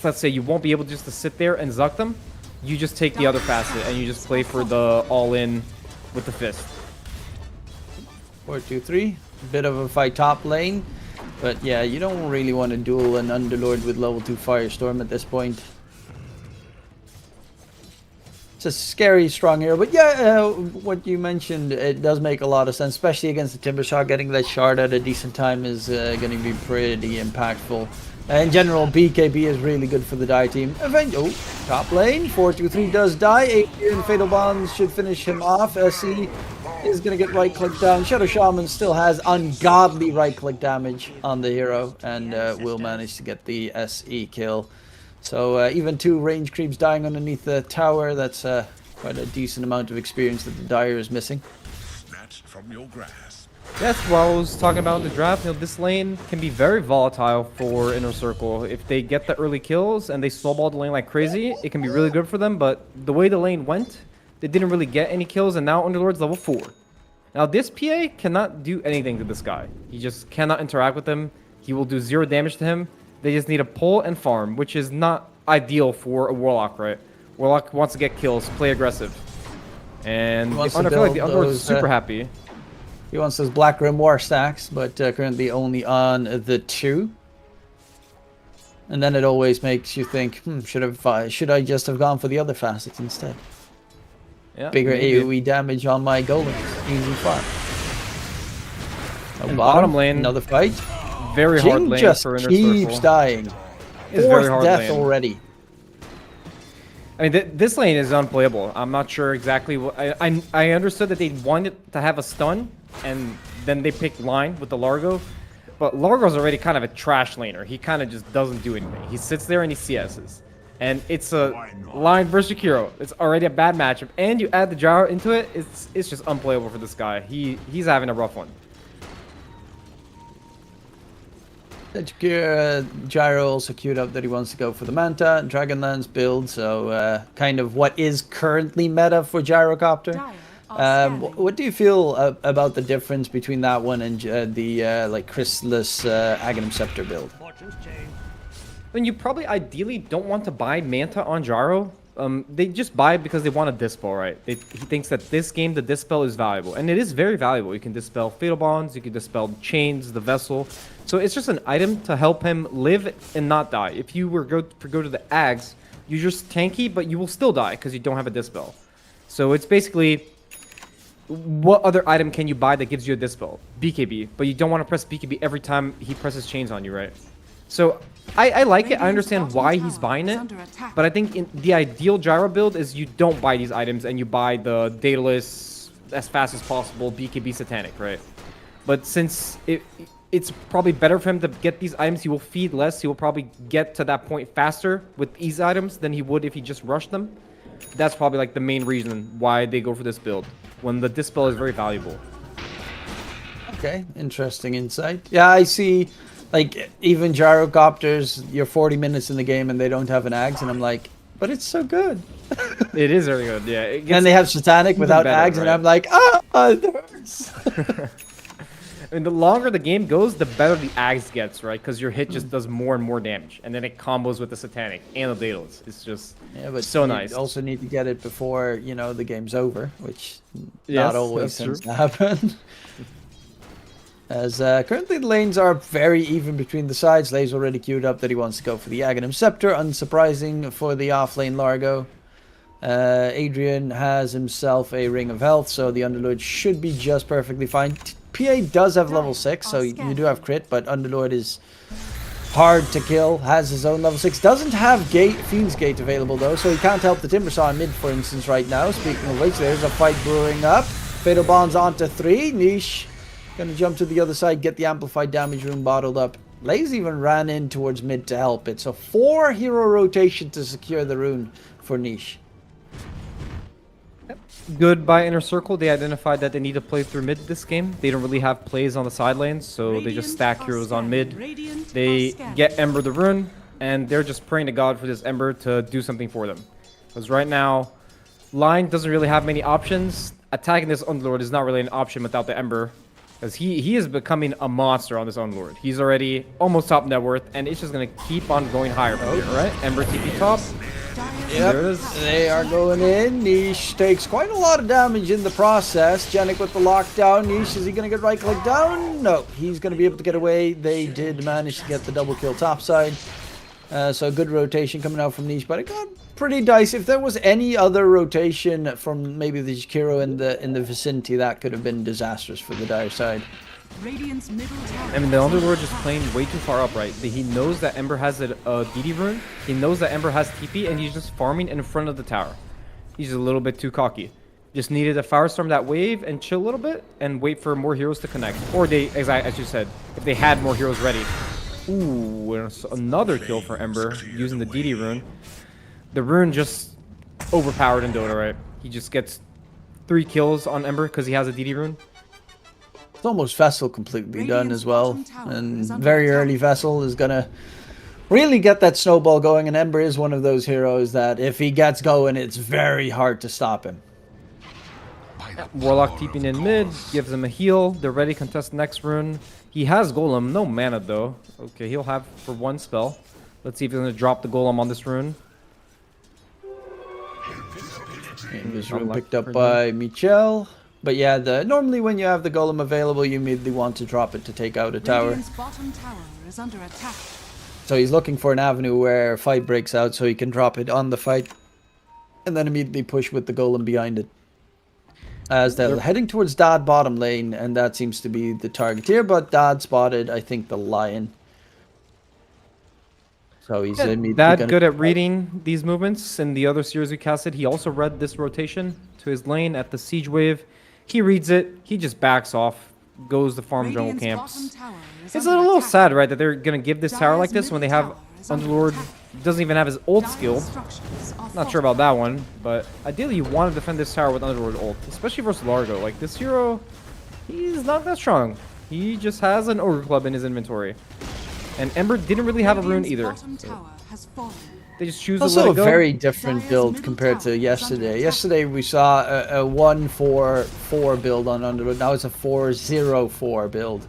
let's say you won't be able just to sit there and zuck them, you just take the other facet and you just play for the all-in with the fist. 4-2-3, bit of a fight top lane. But yeah, you don't really want to duel an Underlord with level 2 Firestorm at this point. It's a scary, strong hero. But yeah, what you mentioned, it does make a lot of sense, especially against the Timber Shot. Getting that shard at a decent time is going to be pretty impactful. In general, BKB is really good for the Dire team. Top lane, 4-2-3 does die. Adrian Fatal Bonds should finish him off. SC is going to get right-click down. Shadow Shaman still has ungodly right-click damage on the hero and will manage to get the SE kill. So even 2 range creeps dying underneath the tower, that's quite a decent amount of experience that the Dire is missing. Snatched from your grasp. That's what I was talking about in the draft. You know, this lane can be very volatile for Inner Circle. If they get the early kills and they snowball the lane like crazy, it can be really good for them. But the way the lane went, they didn't really get any kills, and now Underlord's level 4. Now this PA cannot do anything to this guy. He just cannot interact with him. He will do 0 damage to him. They just need to pull and farm, which is not ideal for a Warlock, right? Warlock wants to get kills, play aggressive. And I feel like the Underlord's super happy. He wants those Black Rim War stacks, but currently only on the 2. And then it always makes you think, should I just have gone for the other facets instead? Yeah, Bigger maybe. AoE damage on my golems. Easy fun. And bottom lane, another fight. Very hard Jing lane just for Inner keeps Circle. dying. It's 4th very hard death lane. already. I mean, this lane is unplayable. I'm not sure exactly what... I understood that they wanted to have a stun, and then they picked line with the Largo. But Largo's already kind of a trash laner. He kind of just doesn't do anything. He sits there and he CS's. And it's a line versus Kiro. It's already a bad matchup. And you add the Gyro into it, it's just unplayable for this guy. He's having a rough one. Gyro also queued up that he wants to go for the Manta and Dragonlance build, so kind of what is currently meta for Gyrocopter. What do you feel about the difference between that one and the like Chrysalis Aghanim Scepter build? I mean, you probably ideally don't want to buy Manta on Gyro. They just buy it because they want a Dispel, right? He thinks that this game, the Dispel is valuable. And it is very valuable. You can Dispel Fatal Bonds, you can Dispel Chains, the Vessel. So it's just an item to help him live and not die. If you were go to the Ags, you're just tanky, but you will still die because you don't have a Dispel. So it's basically, what other item can you buy that gives you a Dispel? BKB. But you don't want to press BKB every time he presses Chains on you, right? So I like it. I understand why he's buying it. But I think in the ideal Gyro build is you don't buy these items and you buy the Daedalus as fast as possible, BKB Satanic, right? But since it's probably better for him to get these items, he will feed less. He will probably get to that point faster with these items than he would if he just rushed them. That's probably like the main reason why they go for this build, when the Dispel is very valuable. Okay, interesting insight. Yeah, I see. Like, even Gyrocopters, you're 40 minutes in the game and they don't have an Ags, and I'm like, but it's so good. It is very good, yeah. And they have Satanic without better, Ags, and right? I'm like, it hurts. is. I mean, the longer the game goes, the better the Axe gets, right? Because your hit just does more and more damage, and then it combos with the Satanic and the Daedalus. It's just Yeah, but so you nice. also need to get it before, you know, the game's over, which Yes, not always that's tends to happen. As currently the lanes are very even between the sides. Lay's already queued up that he wants to go for the Aghanim Scepter. Unsurprising for the off-lane Largo. Adrian has himself a Ring of Health, so the Underlord should be just perfectly fine. PA does have level 6, so you do have crit, but Underlord is hard to kill, has his own level 6. Doesn't have Fiend's Gate available though, so he can't help the Timbersaw in mid, for instance, right now. Speaking of which, there's a fight brewing up. Fatal Bonds onto 3. Niche gonna jump to the other side, get the amplified damage rune bottled up. Lays even ran in towards mid to help it. So 4 hero rotation to secure the rune for Niche. Good by Inner Circle. They identified that they need to play through mid this game. They don't really have plays on the side lanes, so they just stack heroes on mid. They get Ember the rune, and they're just praying to God for this Ember to do something for them. Because right now, line doesn't really have many options. Attacking this Underlord is not really an option without the Ember. Because he is becoming a monster on this Underlord. He's already almost top net worth, and it's just going to keep on going higher from here, right? Ember TP top. Yep, There it is. they are going in. Niche takes quite a lot of damage in the process. Janik with the lockdown. Niche, is he going to get right click down? No, he's going to be able to get away. They did manage to get the double kill topside. So good rotation coming out from Niche, but it got pretty dicey. If there was any other rotation from maybe the Jakiro in the vicinity, that could have been disastrous for the dire side. Radiant's middle tower. I mean, the Underlord is playing way too far up, right? He knows that Ember has a DD rune. He knows that Ember has TP, and he's just farming in front of the tower. He's a little bit too cocky. Just needed to Firestorm that wave and chill a little bit and wait for more heroes to connect. Or they, as you said, if they had more heroes ready. Ooh, and another kill for Ember using the DD rune. The rune just overpowered in Dota, right? He just gets 3 kills on Ember because he has a DD rune. It's almost Vessel completely done as well. And very early Vessel is going to really get that snowball going. And Ember is one of those heroes that if he gets going, it's very hard to stop him. Warlock TPing in mid, gives him a heal. They're ready to contest the next rune. He has Golem, no mana though. Okay, he'll have for 1 spell. Let's see if he's going to drop the Golem on this rune. And this rune picked up by Michel. But yeah, normally when you have the Golem available, you immediately want to drop it to take out a tower. Radiant's bottom tower is under attack. So he's looking for an avenue where a fight breaks out so he can drop it on the fight. And then immediately push with the Golem behind it. As they're heading towards Dad bottom lane, and that seems to be the target here. But Dad spotted, I think, the Lion. So he's immediately That good at reading these movements. In the other series we casted, he also read this rotation to his lane at the siege wave. He reads it. He just backs off, goes to farm jungle Radiant's camps. bottom tower is It's a under little attack. sad, right, that they're gonna give this tower like Dire's this when they middle have tower is under Underlord attack. doesn't even have his ult Dire's skilled. structures are Not sure about that one, but ideally you want to defend this tower with Underlord ult, especially versus Largo. Like this hero, he's not that strong. He just has an Ogre Club in his inventory. And Ember didn't really have a rune Radiant's either. bottom tower has fallen. They just choose to Also let a it go. very different Dire's build middle compared tower to is yesterday. under Yesterday we saw a 1-4-4 build on Underlord. Now it's a 4-0-4 build.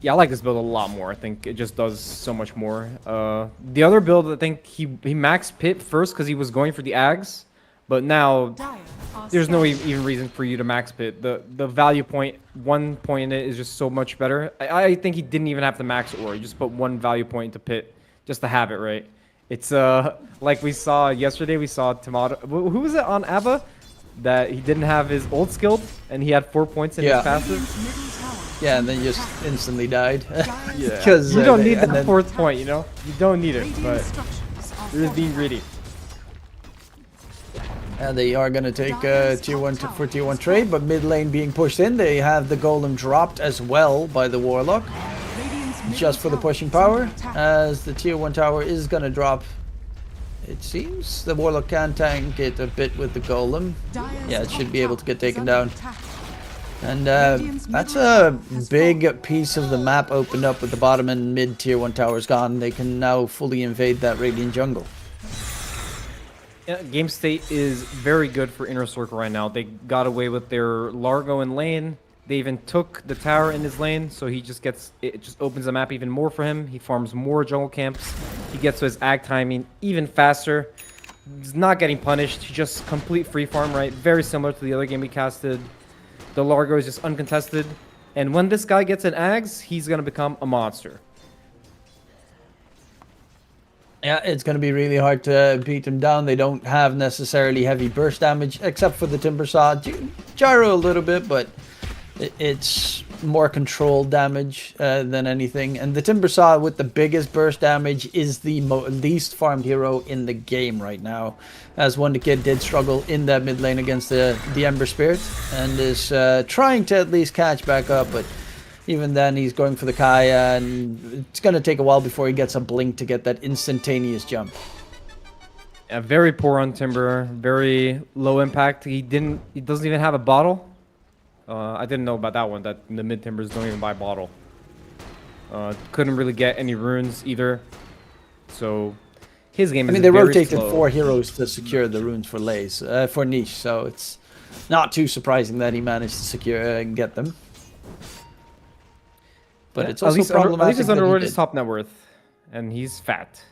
Yeah, I like this build a lot more. I think it just does so much more. The other build, I think he maxed Pit first because he was going for the Ags. But now, Dire are there's no scattered. even reason for you to max Pit. The value point, 1 point in it is just so much better. I think he didn't even have to max Aura. He just put 1 value point into Pit just to have it, right? It's like we saw yesterday, we saw Tomato. Who was it on Abba? That he didn't have his ult skilled and he had 4 points in Yeah. his passive. Radiant's middle tower is Yeah, and then under just attack. instantly died. Yeah. Because You don't need and that then- 4th point, you know? You don't need it, Radiant but structures are you're just being falling. greedy. And they are going to take tier 1 for tier 1 trade, but mid lane being pushed in. They have the Golem dropped as well by the Warlock, Radiant's middle just for the tower pushing is under power, attack. as the tier 1 tower is going to drop. It seems the Warlock can tank it a bit with the Golem. Dire's Yeah, it should top be able to get tower is taken under down. attack. And Radiant's that's middle a tower has big piece of the map opened up with the bottom and mid tier 1 towers gone. They can now fully invade that Radiant jungle. Yeah, game state is very good for Inner Circle right now. They got away with their Largo in lane. They even took the tower in his lane, so he just gets it just opens the map even more for him. He farms more jungle camps. He gets to his ag timing even faster. He's not getting punished. He just complete free farm, right? Very similar to the other game we casted. The Largo is just uncontested. And when this guy gets an ags, he's gonna become a monster. Yeah, it's going to be really hard to beat them down. They don't have necessarily heavy burst damage, except for the Timber Saw. Gyro a little bit, but it's more controlled damage than anything. And the Timber Saw with the biggest burst damage is the least farmed hero in the game right now. As Wonder Kid did struggle in that mid lane against the Ember Spirit, and is trying to at least catch back up, but even then, he's going for the Kaya, and it's going to take a while before he gets a blink to get that instantaneous jump. Yeah, very poor on Timber, very low impact. He doesn't even have a bottle. I didn't know about that one, that the mid Timbers don't even buy bottle. Couldn't really get any runes either. So his game is they very rotated slow. 4 heroes to secure the runes for Lays, for Niche, so it's not too surprising that he managed to secure and get them. But it's also problematic. At least his that he Underlord is did. top net worth, and he's fat.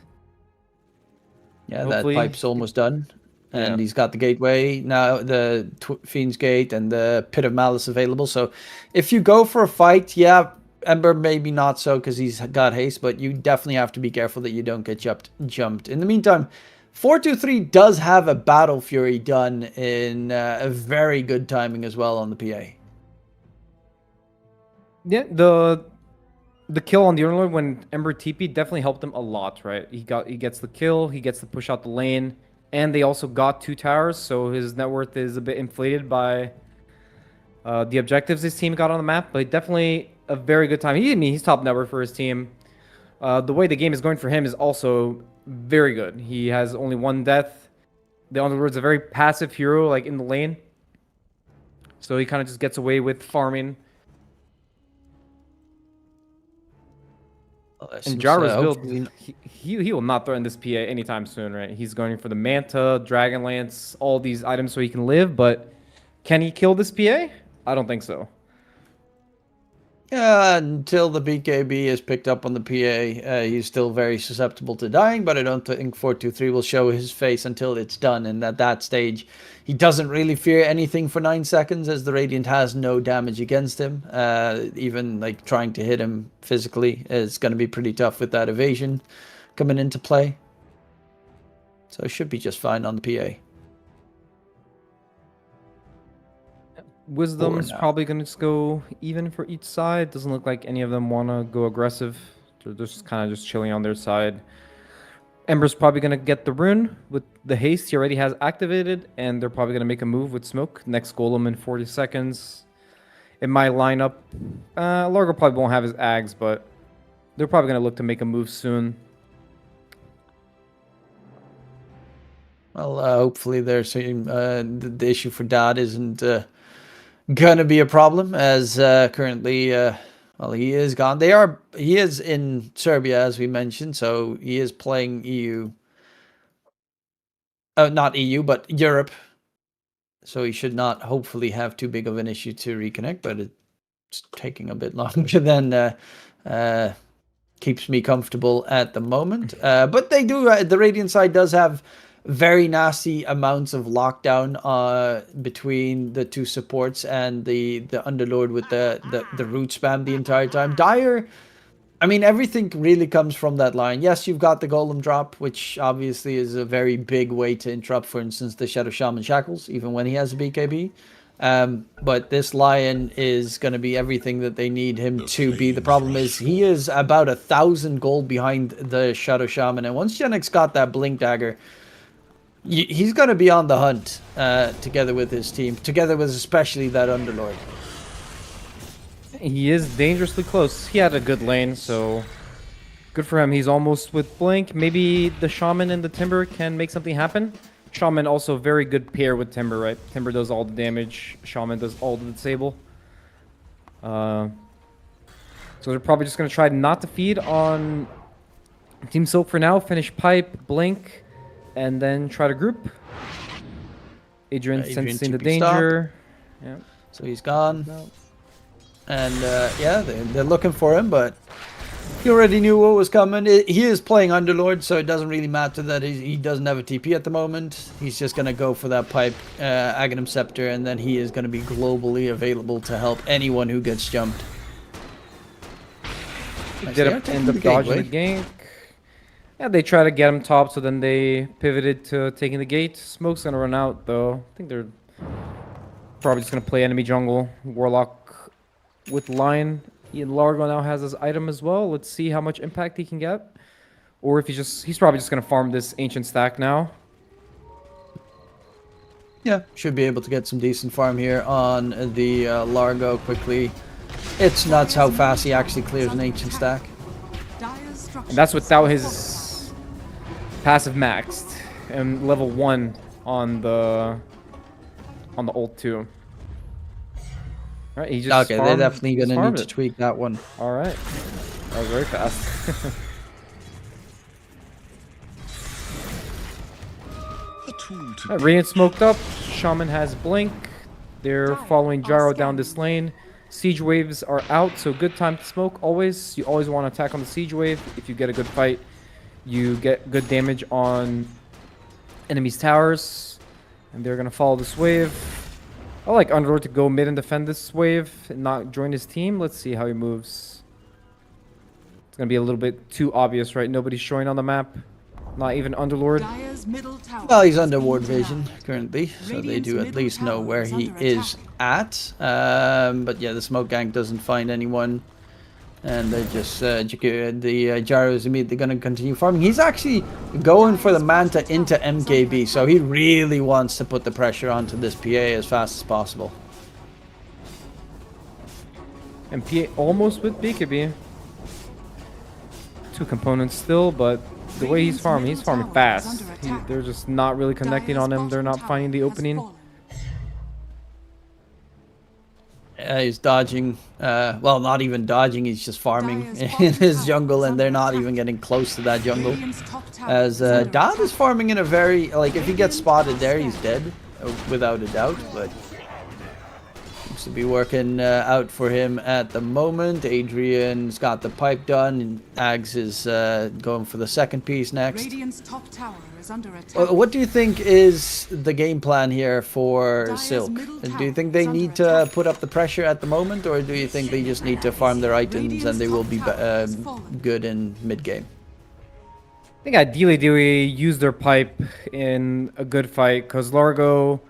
Yeah, Hopefully- that pipe's almost done. And Yeah. he's got the gateway now, the Fiend's Gate and the Pit of Malice available. So if you go for a fight, yeah, Ember maybe not so because he's got haste, but you definitely have to be careful that you don't get jumped. In the meantime, 423 does have a Battle Fury done in a very good timing as well on the PA. Yeah, the kill on the Underlord when Ember TP definitely helped him a lot, right? He gets the kill, he gets to push out the lane, and they also got 2 towers, so his net worth is a bit inflated by the objectives his team got on the map. But definitely a very good time. He's top net worth for his team. The way the game is going for him is also very good. He has only 1 death. The Underlord's a very passive hero, like in the lane, so he kind of just gets away with farming. And Jara's build, he will not threaten this PA anytime soon, right? He's going for the Manta, Dragonlance, all these items so he can live, but can he kill this PA? I don't think so. Yeah, until the BKB is picked up on the PA, he's still very susceptible to dying, but I don't think 423 will show his face until it's done. And at that stage, he doesn't really fear anything for 9 seconds, as the Radiant has no damage against him. Even like trying to hit him physically is going to be pretty tough with that evasion coming into play. So it should be just fine on the PA. Wisdom's now. probably going to just go even for each side. Doesn't look like any of them want to go aggressive. They're just kind of just chilling on their side. Ember's probably going to get the rune with the haste he already has activated, and they're probably going to make a move with smoke. Next golem in 40 seconds. It might line up. Largo probably won't have his ags, but they're probably going to look to make a move soon. Well, hopefully there's the issue for Dad isn't gonna be a problem, as currently well, he is gone. He is in Serbia, as we mentioned, so he is playing EU. Not EU, but Europe. So he should not hopefully have too big of an issue to reconnect, but it's taking a bit longer than keeps me comfortable at the moment. But they do, the Radiant side does have very nasty amounts of lockdown between the 2 supports and the Underlord with the root spam the entire time. Dire, I mean, everything really comes from that line. Yes, you've got the Golem drop, which obviously is a very big way to interrupt, for instance, the Shadow Shaman Shackles, even when he has a BKB. But this Lion is going to be everything that they need him to be. The problem is he is about 1,000 gold behind the Shadow Shaman, and once Genix got that Blink Dagger, he's going to be on the hunt together with his team, together with especially that Underlord. He is dangerously close. He had a good lane, so good for him. He's almost with Blink. Maybe the Shaman and the Timber can make something happen. Shaman also very good pair with Timber, right? Timber does all the damage. Shaman does all the disable. So they're probably just going to try not to feed on Team Silk for now. Finish Pipe, Blink. and then try to group. Adrian Adrian sensing the TP stop. danger. Yeah. So he's gone. No. And yeah, they're looking for him, but he already knew what was coming. He is playing Underlord, so it doesn't really matter that he doesn't have a TP at the moment. He's just going to go for that pipe, Aghanim Scepter, and then he is going to be globally available to help anyone who gets jumped. Nice, Did they are end taking up the dodging the gateway. gank. Yeah, they try to get him top, so then they pivoted to taking the gate. Smoke's gonna run out, though. I think they're probably just gonna play enemy jungle. Warlock with line. Ian Largo now has his item as well. Let's see how much impact he can get. Or if he's probably just gonna farm this ancient stack now. Yeah, should be able to get some decent farm here on the Largo quickly. It's nuts how fast he actually clears an ancient stack. Dire's And structures that's without his passive maxed and level 1 on the ult too. Alright, he just Okay, they're farmed- definitely just going to farmed need to it. tweak that one. Alright. That was very fast. Radiant smoked up. Shaman has blink. They're following Gyro down this lane. Siege waves are out, so good time to smoke always. You always want to attack on the siege wave. If you get a good fight, you get good damage on enemies' towers. And they're going to follow this wave. I like Underlord to go mid and defend this wave and not join his team. Let's see how he moves. It's going to be a little bit too obvious, right? Nobody's showing on the map. Not even Underlord. Dire's middle tower Well, he's has under been ward denied. vision currently, so they Radiant's do at middle least know tower where is he under is attack. at. But yeah, the smoke gank doesn't find anyone, and they're just the Gyro is immediately going to continue farming. He's actually going for the Manta into MKB, so he really wants to put the pressure onto this PA as fast as possible. And PA almost with BKB. 2 components still, but the way he's farming fast. They're just not really connecting on him. They're not finding the opening. He's dodging, well, not even dodging, he's just farming in his jungle, and they're not even getting close to that jungle. As Dad is farming in a very, like, if he gets spotted there, he's dead, without a doubt, but seems to be working out for him at the moment. Adrian's got the pipe done, and Ags is going for the second piece next. Radiant's top tower is under attack. What do you think is the game plan here for Dire's Silk? middle Do you think tower they is need under to attack. put up the pressure at the moment, or do you think they just need to farm their items and they will be good in mid game? I think ideally they use their pipe in a good fight, because Largo,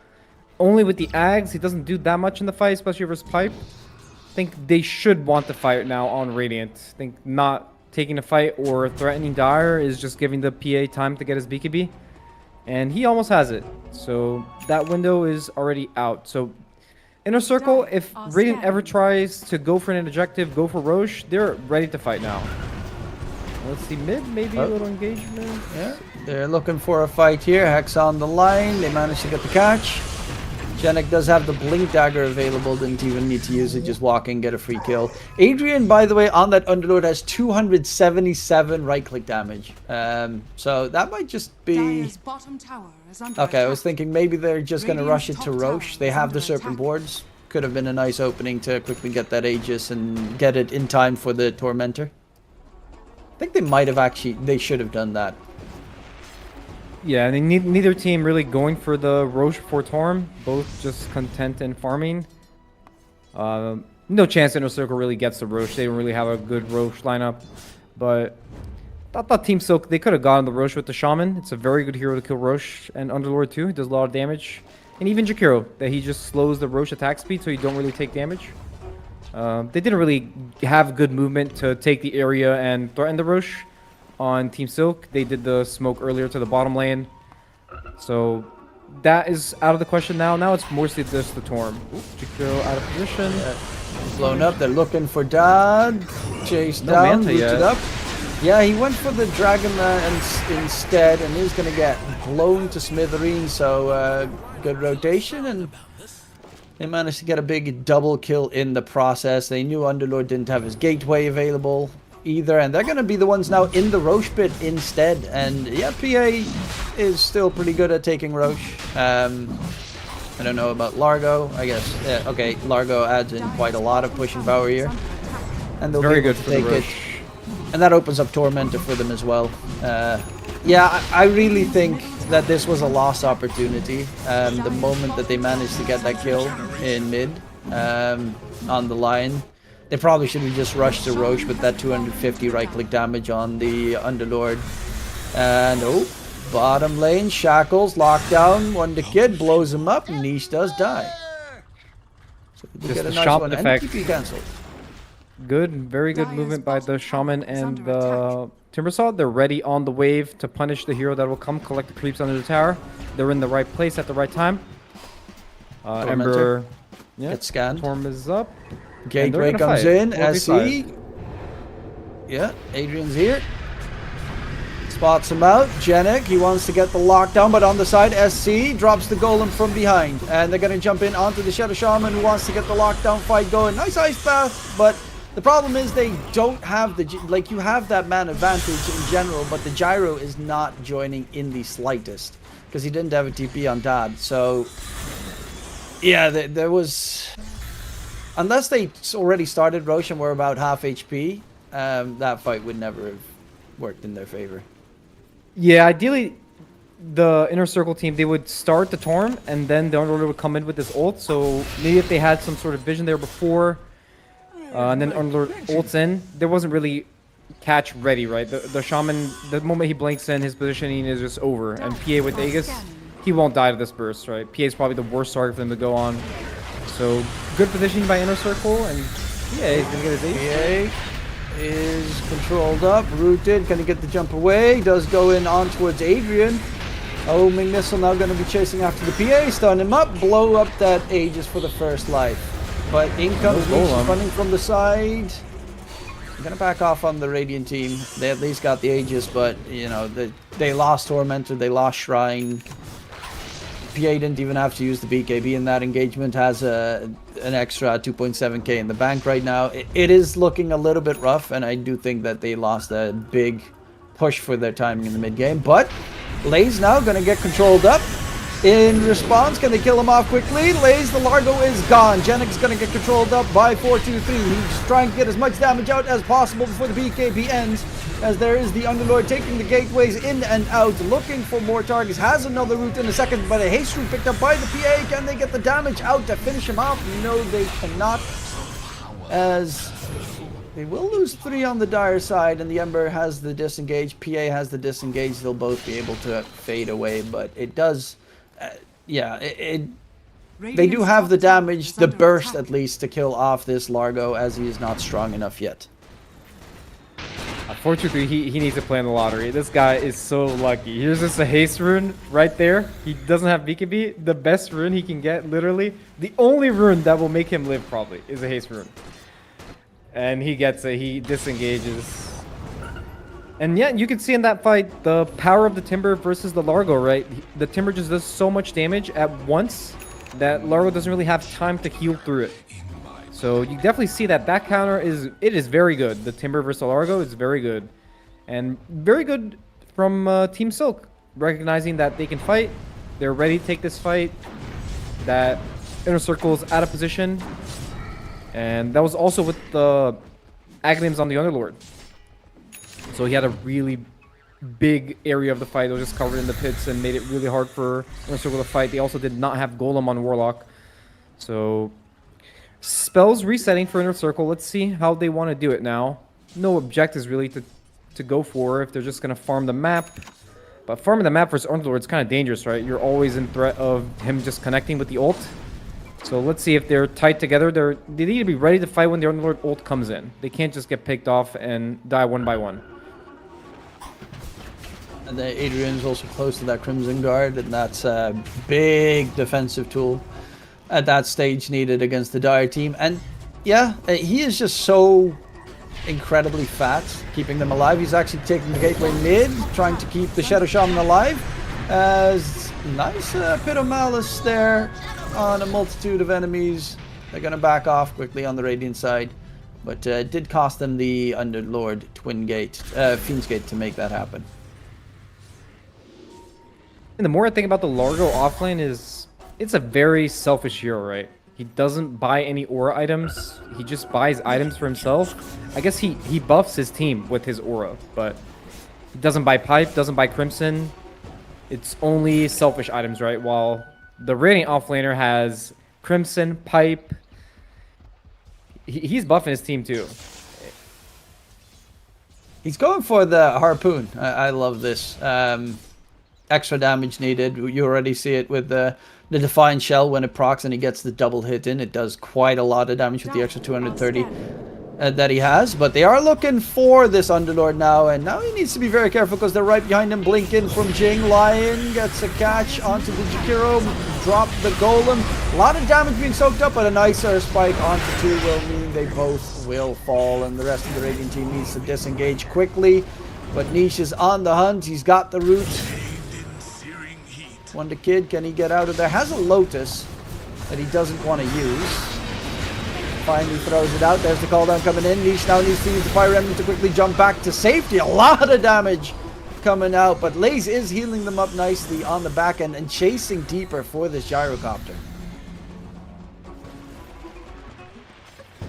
only with the Ags, he doesn't do that much in the fight, especially versus pipe. I think they should want the fight now on Radiant. I think not taking a fight or threatening Dire is just giving the PA time to get his BKB. And he almost has it. So that window is already out. So Inner Circle, if Radiant ever tries to go for an objective, go for Roche, they're ready to fight now. Let's see mid, maybe a little engagement. Yeah, they're looking for a fight here. Hex on the line. They managed to get the catch. Janek does have the blink dagger available, didn't even need to use it, just walk in, get a free kill. Adrian, by the way, on that Underlord has 277 right click damage. So that might just be... Dire's bottom tower is under Okay, I attack. was thinking maybe they're just going to rush it to Radiant's top Roche. tower They is have the under Serpent attack. boards. Could have been a nice opening to quickly get that Aegis and get it in time for the Tormentor. I think they might have actually... They should have done that. Yeah, and neither team really going for the Roche for Torm. Both just content in farming. No chance Inner Circle really gets the Roche. They don't really have a good Roche lineup. But I thought Team Silk, they could have gotten the Roche with the Shaman. It's a very good hero to kill Roche and Underlord too. He does a lot of damage. And even Jakiro, that he just slows the Roche attack speed so you don't really take damage. They didn't really have good movement to take the area and threaten the Roche. On Team Silk, they did the smoke earlier to the bottom lane. So that is out of the question now. Now it's mostly just the Torm. Jakiro out of position. Blown up. They're looking for Dad. Chased No down, Manta rooted yet. up. Yeah, he went for the Dragon instead, and he's going to get blown to smithereens. So good rotation, and they managed to get a big double kill in the process. They knew Underlord didn't have his gateway available. either, and they're going to be the ones now in the Roche pit instead. And yeah, PA is still pretty good at taking Roche. I don't know about Largo. I guess okay, Largo adds in quite a lot of pushing power here, and they'll Very be able good to for the take it. Roche. And that opens up Tormentor for them as well. Yeah, I really think that this was a lost opportunity. The moment that they managed to get that kill in mid on the line, they probably should have just rushed to Roche with that 250 right-click damage on the Underlord. And oh, bottom lane, Shackles, lockdown, Wonder Kid blows him up, Niche does die. So we Just get a the nice shop one, and effect. TP cancelled. Good, very good movement by the Shaman and the Timbersaw. They're ready on the wave to punish the hero that will come collect the creeps under the tower. They're in the right place at the right time. Ember, yeah, Gets scanned. Torm is up. Gateway And they're gonna comes fight. in, 4v5. SC. Yeah, Adrian's here. Spots him out. Janik, he wants to get the lockdown, but on the side, SC drops the golem from behind. And they're going to jump in onto the Shadow Shaman, who wants to get the lockdown fight going. Nice ice bath, but the problem is they don't have the... Like, you have that man advantage in general, but the Gyro is not joining in the slightest. Because he didn't have a TP on Dad, so... Yeah, there was... Unless they already started Roche and were about half HP, that fight would never have worked in their favor. Yeah, ideally, the Inner Circle team, they would start the Torm, and then the Underlord would come in with this ult. So maybe if they had some sort of vision there before, and then Underlord ults in, there wasn't really catch ready, right? The Shaman, the moment he blinks in, his positioning is just over. And PA with Aegis, he won't die to this burst, right? PA is probably the worst target for them to go on. So good positioning by Inner Circle, and yeah, he's gonna get his ace. PA is controlled up, rooted, gonna get the jump away, does go in on towards Adrian. Homing missile now gonna be chasing after the PA, stun him up, blow up that Aegis for the first life. But in comes No Leech golem. running from the side. I'm gonna back off on the Radiant team. They at least got the Aegis, but you know, they lost Tormentor, they lost Shrine. PA didn't even have to use the BKB in that engagement, has an extra 2.7k in the bank right now. It is looking a little bit rough, and I do think that they lost a big push for their timing in the mid game. But Lay's now going to get controlled up. In response, can they kill him off quickly? Lays, the Largo is gone. Janik's going to get controlled up by 423. He's trying to get as much damage out as possible before the BKB ends, as there is the Underlord taking the gateways in and out, looking for more targets. Has another route in a second, but a haste route picked up by the PA. Can they get the damage out to finish him off? No, they cannot, as they will lose 3 on the Dire side, and the Ember has the disengage. PA has the disengage. They'll both be able to fade away, but it does... yeah, they do have the damage, the burst at least, to kill off this Largo, as he is not strong enough yet. Unfortunately, he needs to play in the lottery. This guy is so lucky. Here's just a haste rune right there. He doesn't have BKB. The best rune he can get, literally. The only rune that will make him live, probably, is a haste rune. And he gets it. He disengages. And yeah, you can see in that fight the power of the Timber versus the Largo, right? The Timber just does so much damage at once that Largo doesn't really have time to heal through it. So you definitely see that back counter is very good. The Timber versus Largo is very good. And very good from Team Silk, recognizing that they can fight. They're ready to take this fight. That Inner Circle is out of position. And that was also with the Aghanims on the Underlord. So he had a really big area of the fight that was just covered in the pits and made it really hard for Inner Circle to fight. They also did not have Golem on Warlock. So spells resetting for Inner Circle. Let's see how they want to do it now. No objectives really to go for if they're just going to farm the map. But farming the map versus Underlord is kind of dangerous, right? You're always in threat of him just connecting with the ult. So let's see if they're tight together. They need to be ready to fight when the Underlord ult comes in. They can't just get picked off and die one by one. And then Adrian's also close to that Crimson Guard, and that's a big defensive tool at that stage needed against the Dire team. And yeah, he is just so incredibly fast, keeping them alive. He's actually taking the gateway mid, trying to keep the Shadow Shaman alive. As nice bit of malice there on a multitude of enemies. They're going to back off quickly on the Radiant side. But it did cost them the Underlord Twin Gate, Fiend's Gate to make that happen. And the more I think about the Largo offlane is, it's a very selfish hero, right? He doesn't buy any aura items. He just buys items for himself. I guess he buffs his team with his aura, but he doesn't buy pipe, doesn't buy crimson. It's only selfish items, right? While the Radiant offlaner has crimson, pipe. He's buffing his team too. He's going for the harpoon. I love this. Extra damage needed. You already see it with the Defiant Shell when it procs and he gets the double hit in. It does quite a lot of damage with the extra 230 that he has. But they are looking for this Underlord now, and now he needs to be very careful because they're right behind him. Blinking from Jing. Lion gets a catch onto the Jakiro. Drop the Golem. A lot of damage being soaked up, but a nicer spike onto 2 will mean they both will fall, and the rest of the Radiant team needs to disengage quickly. But Niche is on the hunt. He's got the root. Wonder Kid, can he get out of there? Has a Lotus that he doesn't want to use. Finally throws it out. There's the call down coming in. Niche now needs to use the Fire Remnant to quickly jump back to safety. A lot of damage coming out, but Laze is healing them up nicely on the back end and chasing deeper for this Gyrocopter.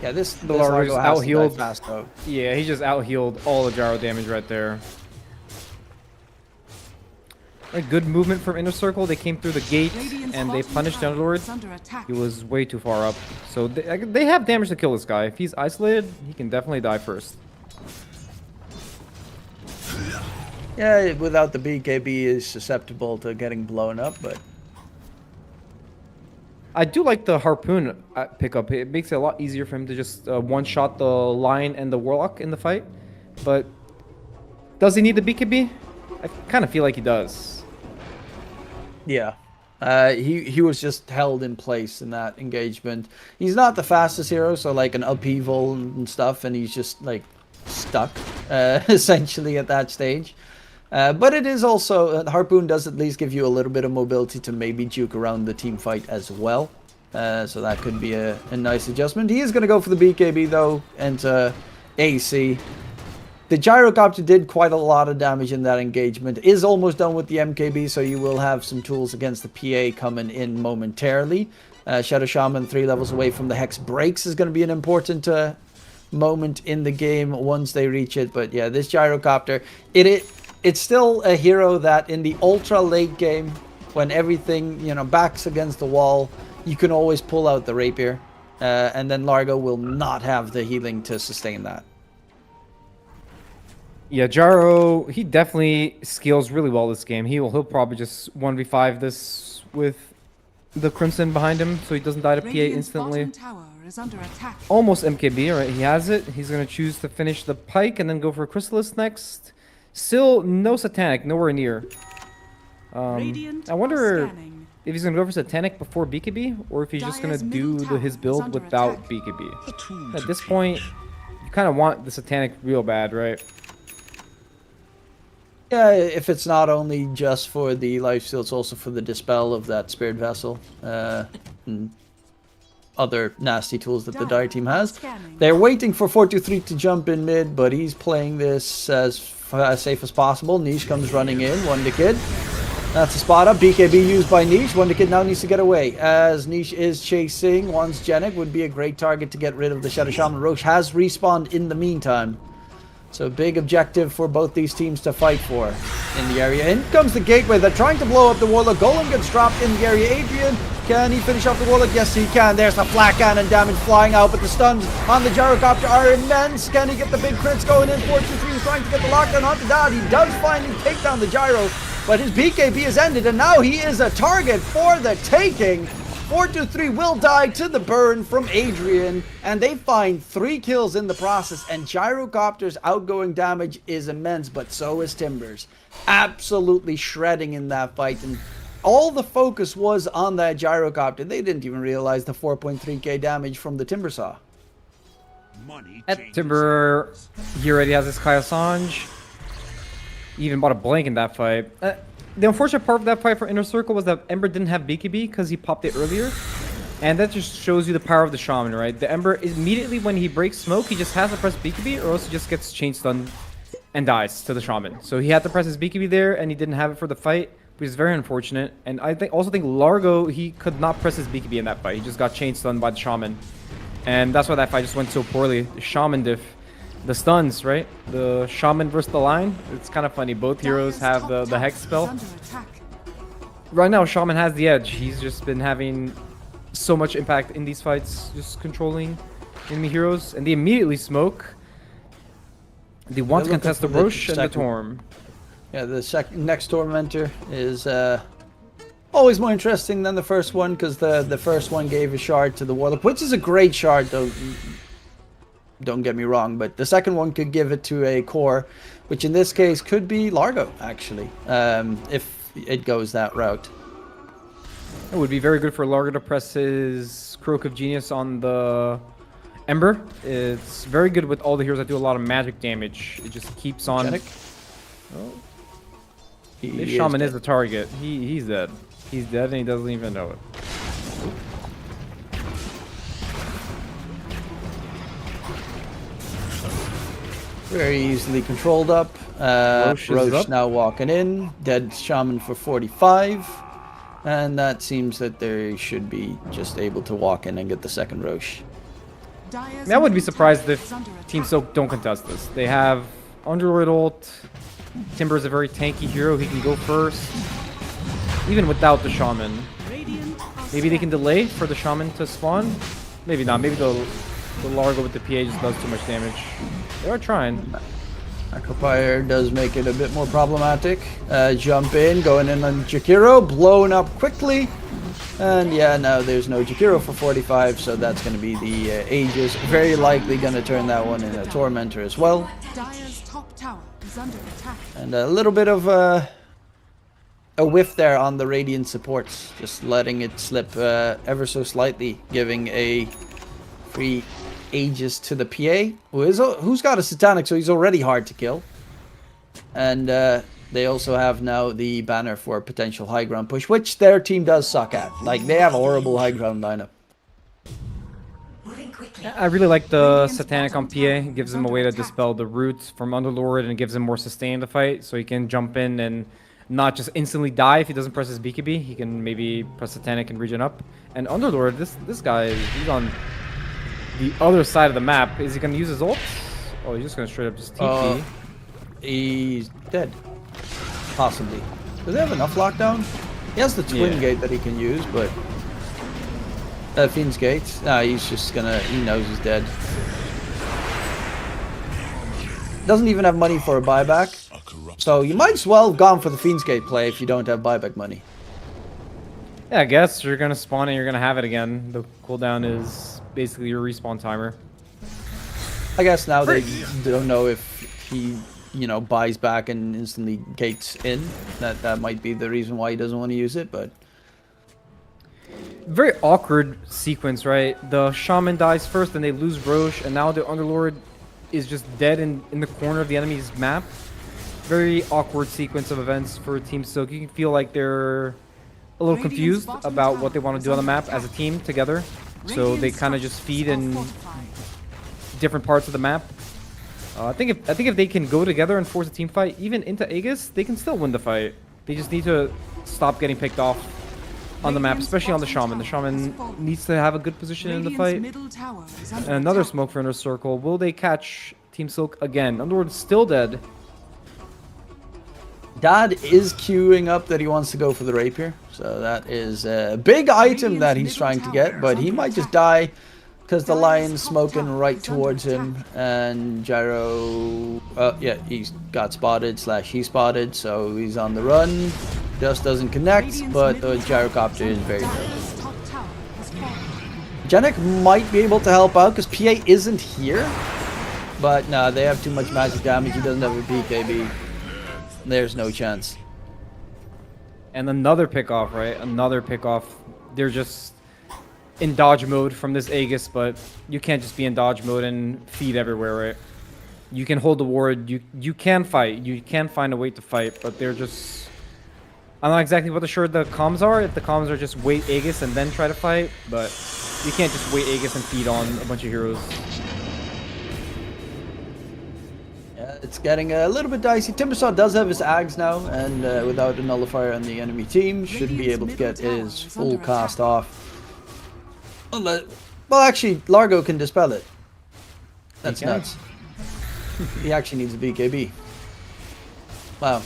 Yeah, this Largo's Largo has to die out-healed. fast though. Yeah, he just out-healed all the gyro damage right there. A good movement from Inner Circle. They came through the gate Radiant's and they bottom punished tower Underlord. is under attack. He was way too far up. So they have damage to kill this guy. If he's isolated, he can definitely die first. Yeah, without the BKB is susceptible to getting blown up, but I do like the Harpoon pickup. It makes it a lot easier for him to just one-shot the Lion and the Warlock in the fight. But does he need the BKB? I kind of feel like he does. yeah. He was just held in place in that engagement. He's not the fastest hero, so like an upheaval and stuff, and he's just like stuck essentially at that stage. But it is also, Harpoon does at least give you a little bit of mobility to maybe juke around the team fight as well. So that could be a nice adjustment. He is going to go for the BKB though, and AC. The Gyrocopter did quite a lot of damage in that engagement. Is almost done with the MKB, so you will have some tools against the PA coming in momentarily. Shadow Shaman 3 levels away from the Hex Breaks is going to be an important moment in the game once they reach it. But yeah, this Gyrocopter, it's still a hero that in the ultra late game, when everything, you know, backs against the wall, you can always pull out the Rapier. And then Largo will not have the healing to sustain that. Yeah, Gyro, he definitely scales really well this game. He'll probably just 1v5 this with the Crimson behind him, so he doesn't die to PA Radiant's instantly. bottom tower is under attack. Almost MKB, right? He has it. He's going to choose to finish the Pike and then go for a Chrysalis next. Still no Satanic, nowhere near. Radiant I wonder are scanning. if he's going to go for Satanic before BKB, or if he's just going to Dire's do middle his tower is build under without attack. BKB. At this point, you kind of want the Satanic real bad, right? Yeah, if it's not only just for the lifesteal, it's also for the dispel of that Spirit Vessel. And other nasty tools that the Dire team has. They're waiting for 423 to jump in mid, but he's playing this as safe as possible. Niche comes running in, Wonder Kid. That's a spot up. BKB used by Niche. Wonder Kid now needs to get away. As Niche is chasing, once Genic would be a great target to get rid of the Shadow Shaman. Roche has respawned in the meantime. So big objective for both these teams to fight for in the area. In comes the Gateway. They're trying to blow up the Warlock. Golem gets dropped in the area. Adrian, can he finish off the Warlock? Yes, he can. There's the Flak Cannon damage flying out, but the stuns on the Gyrocopter are immense. Can he get the big crits going in? 423 is trying to get the lockdown onto Dad. He does finally take down the Gyro, but his BKB is ended, and now he is a target for the taking. 423 will die to the burn from Adrian, and they find 3 kills in the process, and Gyrocopter's outgoing damage is immense, but so is Timbers. Absolutely shredding in that fight, and all the focus was on that Gyrocopter. They didn't even realize the 4.3k damage from the Timber Saw. At Timber, he already has his Kai Assange. He even bought a blank in that fight. The unfortunate part of that fight for Inner Circle was that Ember didn't have BKB because he popped it earlier. And that just shows you the power of the Shaman, right? The Ember, immediately when he breaks smoke, he just has to press BKB, or else he just gets chain stunned and dies to the Shaman. So he had to press his BKB there, and he didn't have it for the fight, which is very unfortunate. And I also think Largo, he could not press his BKB in that fight. He just got chain stunned by the Shaman. And that's why that fight just went so poorly. The Shaman diff. The stuns, right? The Shaman versus the Lion. It's kind of funny. Both heroes have the Hex spell. Under attack. Right now, Shaman has the edge. He's just been having so much impact in these fights, just controlling enemy heroes. And they immediately smoke. They want to They're contest the looking for the Roche and the second- Torm. Yeah, the next Tormentor is always more interesting than the first one, because the first one gave a shard to the Warlock, which is a great shard, though. Don't get me wrong, but the second one could give it to a core, which in this case could be Largo, actually, if it goes that route. It would be very good for Largo to press his Croak of Genius on the Ember. It's very good with all the heroes that do a lot of magic damage. It just keeps on. Jenik? This Shaman is the target. He's dead. He's dead and he doesn't even know it. Very easily controlled up. Roche is up. Now walking in. Dead Shaman for 45. And that seems that they should be just able to walk in and get the second Roche. Dire's I would be middle surprised tower if is under Team attack. Silk don't contest this. They have Underlord ult. Timber is a very tanky hero. He can go first. Even without the Shaman. Radiant are Maybe they can scared. delay for the Shaman to spawn. Maybe not. Maybe the Largo with the PA just does too much damage. They are trying. Acropire does make it a bit more problematic. Jump in, going in on Jakiro, blowing up quickly. And yeah, now there's no Jakiro for 45, so that's going to be the Aegis. Very likely going to turn that one in a Tormentor as well. Dire's top tower is under attack. And a little bit of a whiff there on the Radiant supports. Just letting it slip ever so slightly, giving a free Aegis to the PA, who's got a Satanic, so he's already hard to kill. And they also have now the banner for a potential high ground push, which their team does suck at. Like, they have a horrible high ground lineup. I really like the Satanic on PA. It gives him a way to dispel the roots from Underlord and gives him more sustain in the fight, so he can jump in and not just instantly die if he doesn't press his BKB. He can maybe press Satanic and regen up. And Underlord, this guy, he's on the other side of the map. Is he going to use his ult? Oh, he's just going to straight up just TP. He's dead. Possibly. Does he have enough lockdown? He has the twin Yeah. gate that he can use, but Fiend's Gate. Nah, he's just gonna. He knows he's dead. Doesn't even have money for a buyback. So you might as well have gone for the Fiend's Gate play if you don't have buyback money. Yeah, I guess you're going to spawn and you're going to have it again. The cooldown is basically your respawn timer. I guess now they don't know if he, buys back and instantly gates in. That might be the reason why he doesn't want to use it, but Very awkward sequence, right? The Shaman dies first and they lose Roche, and now the Underlord is just dead in the corner of the enemy's map. Very awkward sequence of events for Team Silk. You can feel like they're a little confused about what they want to do on the map as a team together. So they kind of just feed in different parts of the map. I think if they can go together and force a team fight, even into Aegis, they can still win the fight. They just need to stop getting picked off on the map, especially on the Shaman. The Shaman needs to have a good position in the fight. And another smoke for Inner Circle. Will they catch Team Silk again? Underlord's still dead. Dad is queuing up that he wants to go for the rapier. So that is a big item that he's trying to get, but he might just die because the lion's smoking right towards him. And Gyro, yeah, he's got spotted / he spotted, so he's on the run. Just doesn't connect, but the gyrocopter is very good. Jenik might be able to help out because PA isn't here. But no, they have too much magic damage. He doesn't have a BKB. There's no chance. And another pickoff, right? Another pickoff. They're just in dodge mode from this Aegis, but you can't just be in dodge mode and feed everywhere, right? You can hold the ward. You can fight. You can find a way to fight, but they're just I'm not exactly what sure the comms are. If the comms are just wait Aegis and then try to fight, but you can't just wait Aegis and feed on a bunch of heroes. Yeah, it's getting a little bit dicey. Timbersaw does have his Ags now, and without a nullifier on the enemy team, should be able to get his full cast off. Well, actually, Largo can dispel it. That's He can. nuts. He actually needs a BKB. Wow.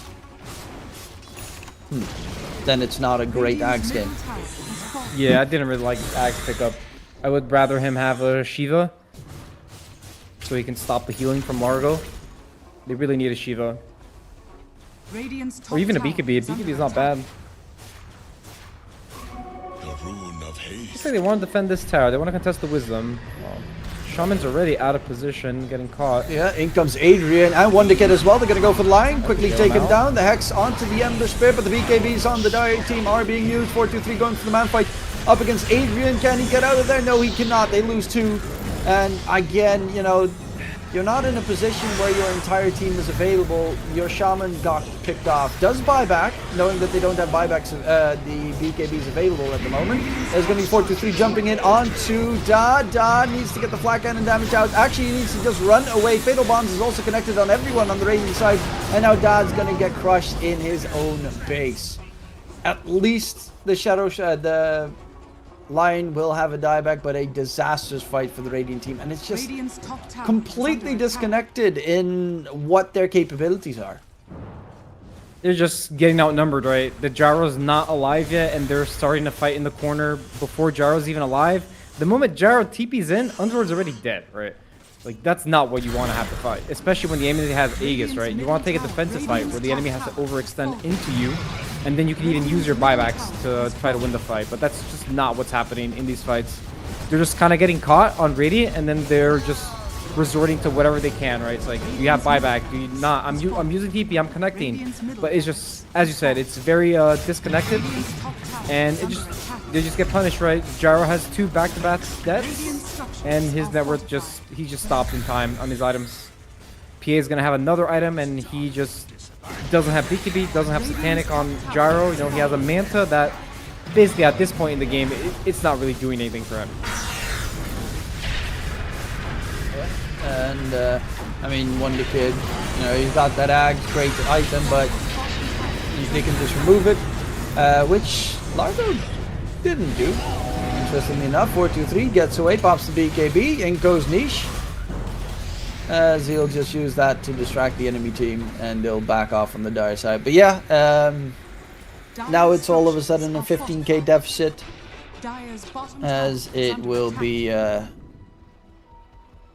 Then it's not a great Ags game. Yeah, I didn't really like Axe pickup. I would rather him have a Shiva, so he can stop the healing from Largo. They really need a Shiva. Or even a BKB. A BKB is not bad. Looks like they want to defend this tower. They want to contest the Wisdom. Well, Shaman's already out of position, getting caught. Yeah, in comes Adrian and Wonder Kid as well. They're going to go for the line, quickly take him down. The Hex onto the Ember Spirit, but the BKBs on the Dire team are being used. 4-2-3 going for the man fight up against Adrian. Can he get out of there? No, he cannot. They lose 2. And again, you know, you're not in a position where your entire team is available. Your Shaman got picked off. Does buyback, knowing that they don't have buybacks, the BKBs available at the moment. There's going to be 4-2-3 jumping in onto Da. Da needs to get the flat cannon damage out. Actually, he needs to just run away. Fatal Bombs is also connected on everyone on the Radiant side. And now Da's going to get crushed in his own base. At least the the Lion will have a dieback, but a disastrous fight for the Radiant team. And it's just completely disconnected in what their capabilities are. They're just getting outnumbered, right? The Gyro's not alive yet, and they're starting to fight in the corner before Gyro's even alive. The moment Gyro TP's in, Underlord's already dead, right? Like, that's not what you want to have to fight, especially when the enemy has Aegis, right? You want to take a defensive fight where the enemy has to overextend into you, and then you can even use your buybacks to try to win the fight. But that's just not what's happening in these fights. They're just kind of getting caught on Radiant, and then they're just resorting to whatever they can, right? It's like, you have buyback, do you not? I'm using TP, I'm connecting, but it's just, as you said, it's very disconnected, and they just get punished, right? Gyro has 2 back-to-back deaths, and his net worth he just stopped in time on his items. PA is gonna have another item, and he just doesn't have BKB, doesn't have Satanic on Gyro. You know, he has a Manta that basically at this point in the game, it's not really doing anything for him. And I mean, Wonder Kid, you know, he's got that Ags, great item, but they can just remove it, which Largo didn't do. Interestingly enough, 4-2-3 gets away, pops the BKB, in goes Niche, as he'll just use that to distract the enemy team, and they'll back off on the Dire side. But yeah, now it's all of a sudden a 15k deficit, as it will be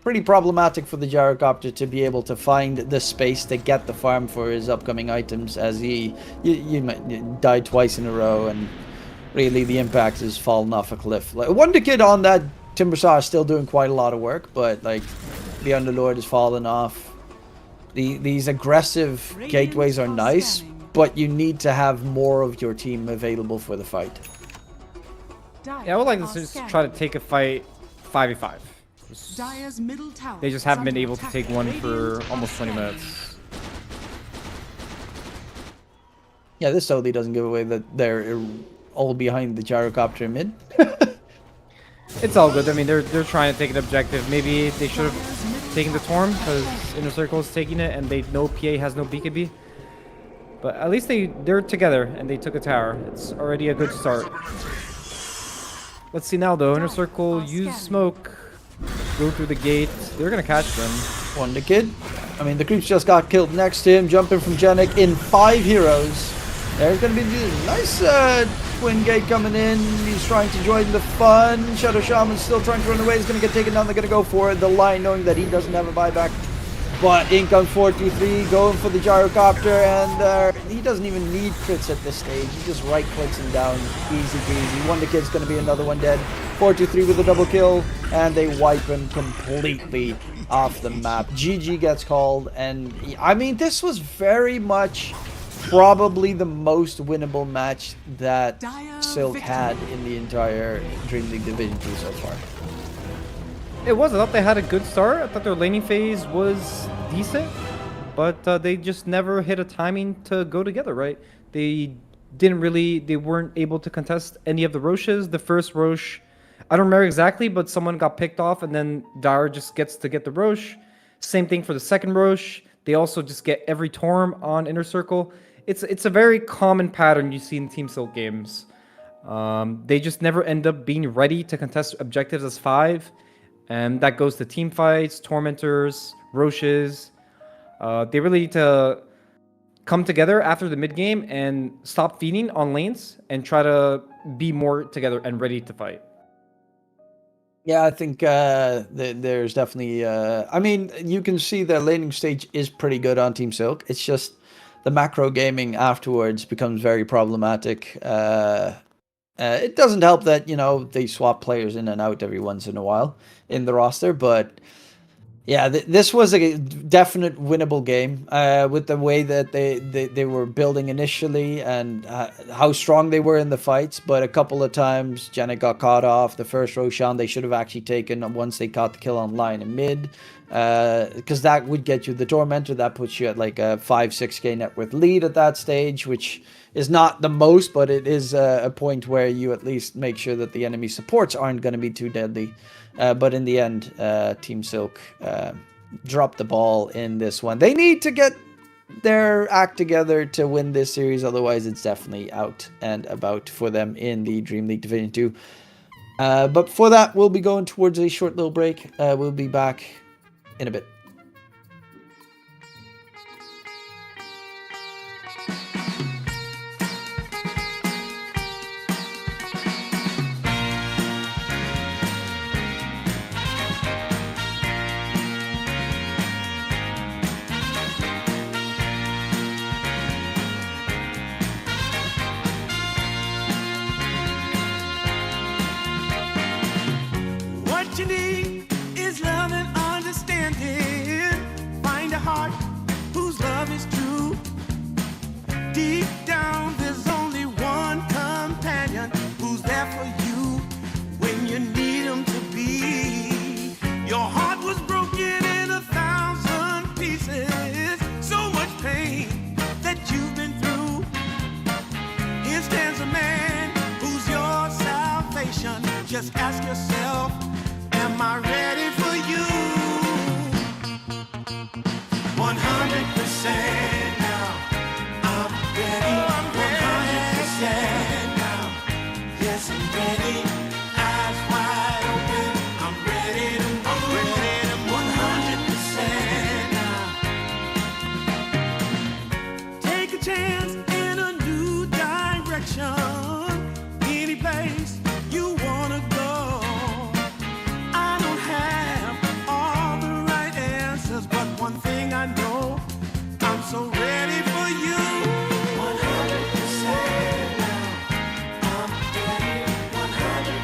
pretty problematic for the Gyrocopter to be able to find the space to get the farm for his upcoming items, as he died twice in a row, and really the impact has fallen off a cliff. Like, Wonder Kid on that Timbersaw is still doing quite a lot of work, but like the Underlord has fallen off. These aggressive gateways are nice, but you need to have more of your team available for the fight. Yeah, I would like to just try to take a fight 5v5. They just haven't been able to take one for almost 20 minutes. Yeah, this totally doesn't give away that they're all behind the Gyrocopter mid. It's all good. I mean, they're trying to take an objective. Maybe they should have taken the Torm, because Inner Circle is taking it, and they know PA has no BKB. But at least they're together, and they took a tower. It's already a good start. Let's see now, though. Inner Circle, use smoke. Go through the gate. They're gonna catch them. Wonder Kid. I mean, the creeps just got killed next to him, jumping from Genic in 5 heroes. There's going to be a nice twin gate coming in. He's trying to join the fun. Shadow Shaman's still trying to run away. He's going to get taken down. They're going to go for the line, knowing that he doesn't have a buyback. But in comes 4-2-3, going for the Gyrocopter, and he doesn't even need crits at this stage. He just right-clicks him down. Easy peasy. Wonder Kid's going to be another one dead. 4-2-3 with a double kill, and they wipe him completely off the map. GG gets called, and I mean, this was very much probably the most winnable match that Silk had in the entire DreamLeague Division 2 so far. It was. I thought they had a good start. I thought their laning phase was decent, but they just never hit a timing to go together, right? They they weren't able to contest any of the Roches. The first Roche, I don't remember exactly, but someone got picked off, and then Dire just gets to get the Roche. Same thing for the second Roche. They also just get every Torm on Inner Circle. It's a very common pattern you see in Team Silk games. They just never end up being ready to contest objectives as 5, and that goes to team fights, Tormentors, Roches. They really need to come together after the mid game and stop feeding on lanes and try to be more together and ready to fight. Yeah, I think there's definitely. I mean, you can see the laning stage is pretty good on Team Silk. It's just the macro gaming afterwards becomes very problematic. It doesn't help that they swap players in and out every once in a while in the roster, but yeah, this was a definite winnable game with the way that they were building initially and how strong they were in the fights. But a couple of times, Janet got caught off. The first Roshan they should have actually taken once they caught the kill on line and mid, because that would get you the Tormentor. That puts you at like a 5-6k net worth lead at that stage, which is not the most, but it is a point where you at least make sure that the enemy supports aren't going to be too deadly. But in the end, Team Silk dropped the ball in this one. They need to get their act together to win this series. Otherwise, it's definitely out and about for them in the Dream League Division 2. But for that, we'll be going towards a short little break. We'll be back in a bit. What you need is love and understanding. Find a heart whose love is true. Deep down, there's only one companion who's there for you when you need him to be. Your heart was broken in 1,000 pieces. So much pain that you've been through. Here stands a man who's your salvation. Just ask yourself, am I ready for you? 100% now. I'm ready. 100% now. Yes, I'm ready. Eyes wide open. I'm ready to move. 100% now. Take a chance in a new direction. Any place you wanna go. I don't have all the right answers, but one thing I know, I'm so ready for you. 100% now. I'm ready. 100%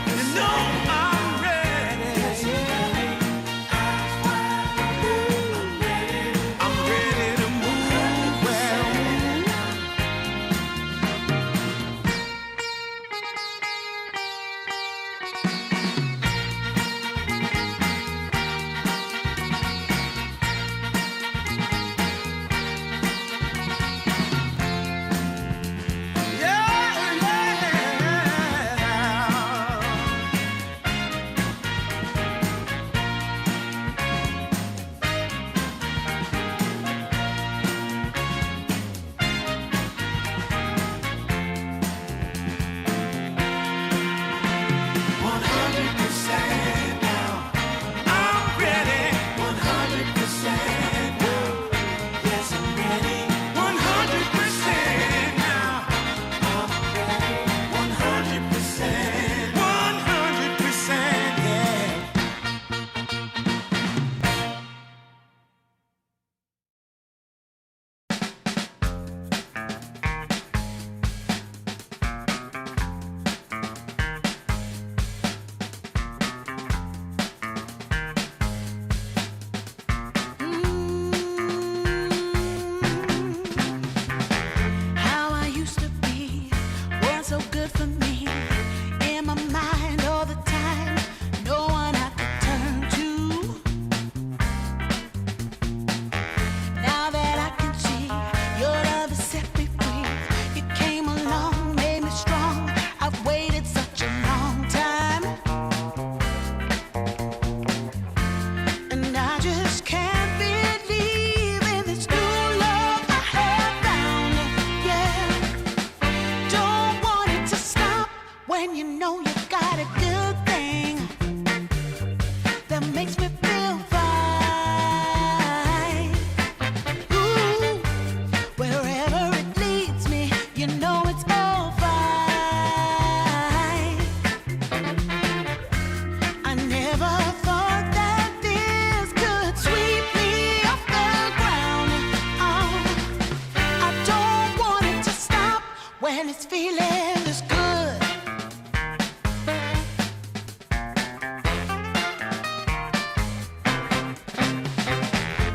when it's feeling this good.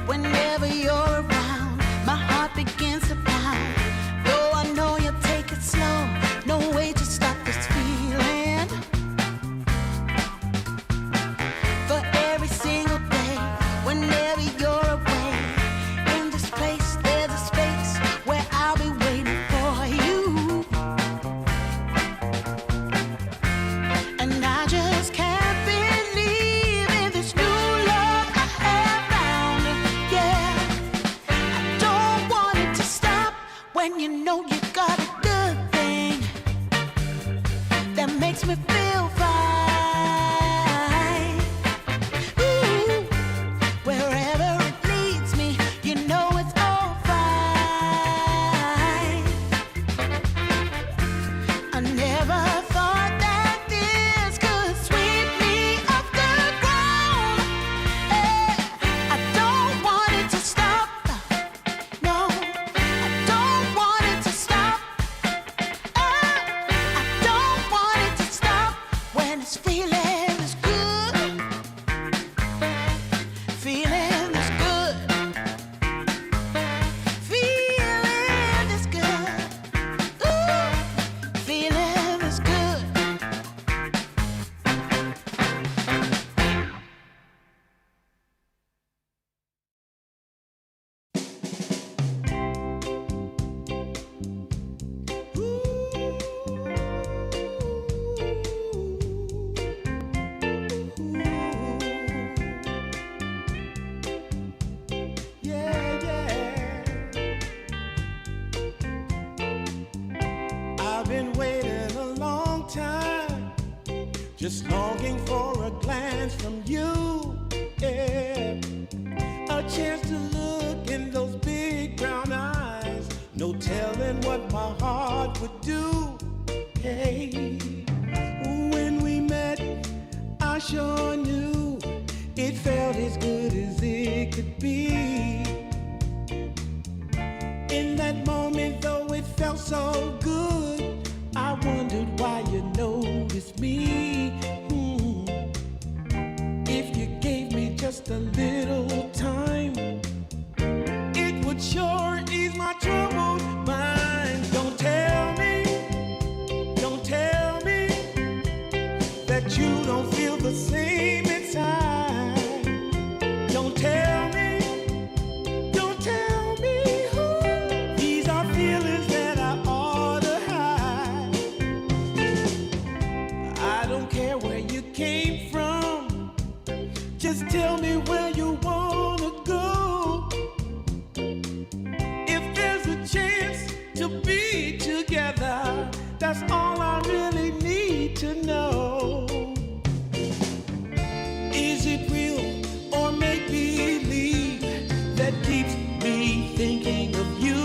Whenever you're around, my heart begins to pound. Though I know you'll take it slow, no way to stop this feeling. For every single day, whenever you're away, in this place there's a space where I'll be waiting for you. And I just can't believe in this new love I have found. Yeah, I don't want it to stop when you know you got a good thing that makes me feel fine. Ooh, wherever it leads me, you know it's all fine. I never thought that this could sweep me off the ground. I don't want it to stop. No, I don't want it to stop. I don't want it to stop when it's feeling this good. Feeling this good. Feeling this good. Ooh, feeling this good. Yeah, yeah. I've been waiting a long time, just longing for a glance from you. Yeah, a chance to look in those big brown eyes. No telling what my heart would do. Hey, when we met, I sure knew it felt as good as it could be. In that moment, though it felt so good, I wondered why you noticed me. If you gave me just a little time, it would sure ease my troubled mind. Don't tell me that you don't feel the same inside. Don't tell me who. These are feelings that I ought to hide. I don't care where you came from, just tell me where you wanna go. If there's a chance to be together, that's all I really need to know. Is it real or make believe that keeps me thinking of you?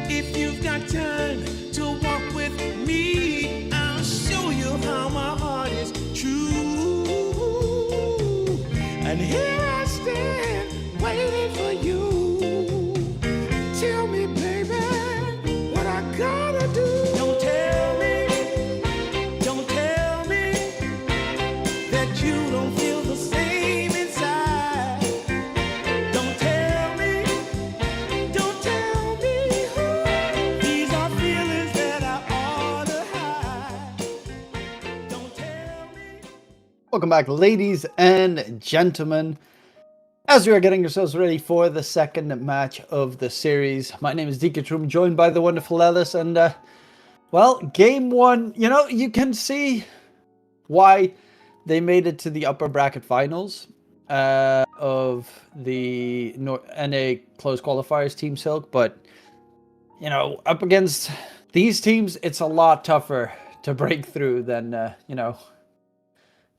If you've got time to walk with me, I'll show you how my heart is true. And here I stand waiting for you. Tell me, baby, what I gotta do. Don't tell me that you don't feel the same inside. Don't tell me who. These are feelings that I ought to hide. Don't tell me. Welcome back, ladies and gentlemen. As we are getting ourselves ready for the second match of the series, my name is Dikatrum, joined by the wonderful Ellis, and well, game one, you know, you can see why they made it to the upper bracket finals of the NA close qualifiers, Team Silk, but you know, up against these teams, it's a lot tougher to break through than you know,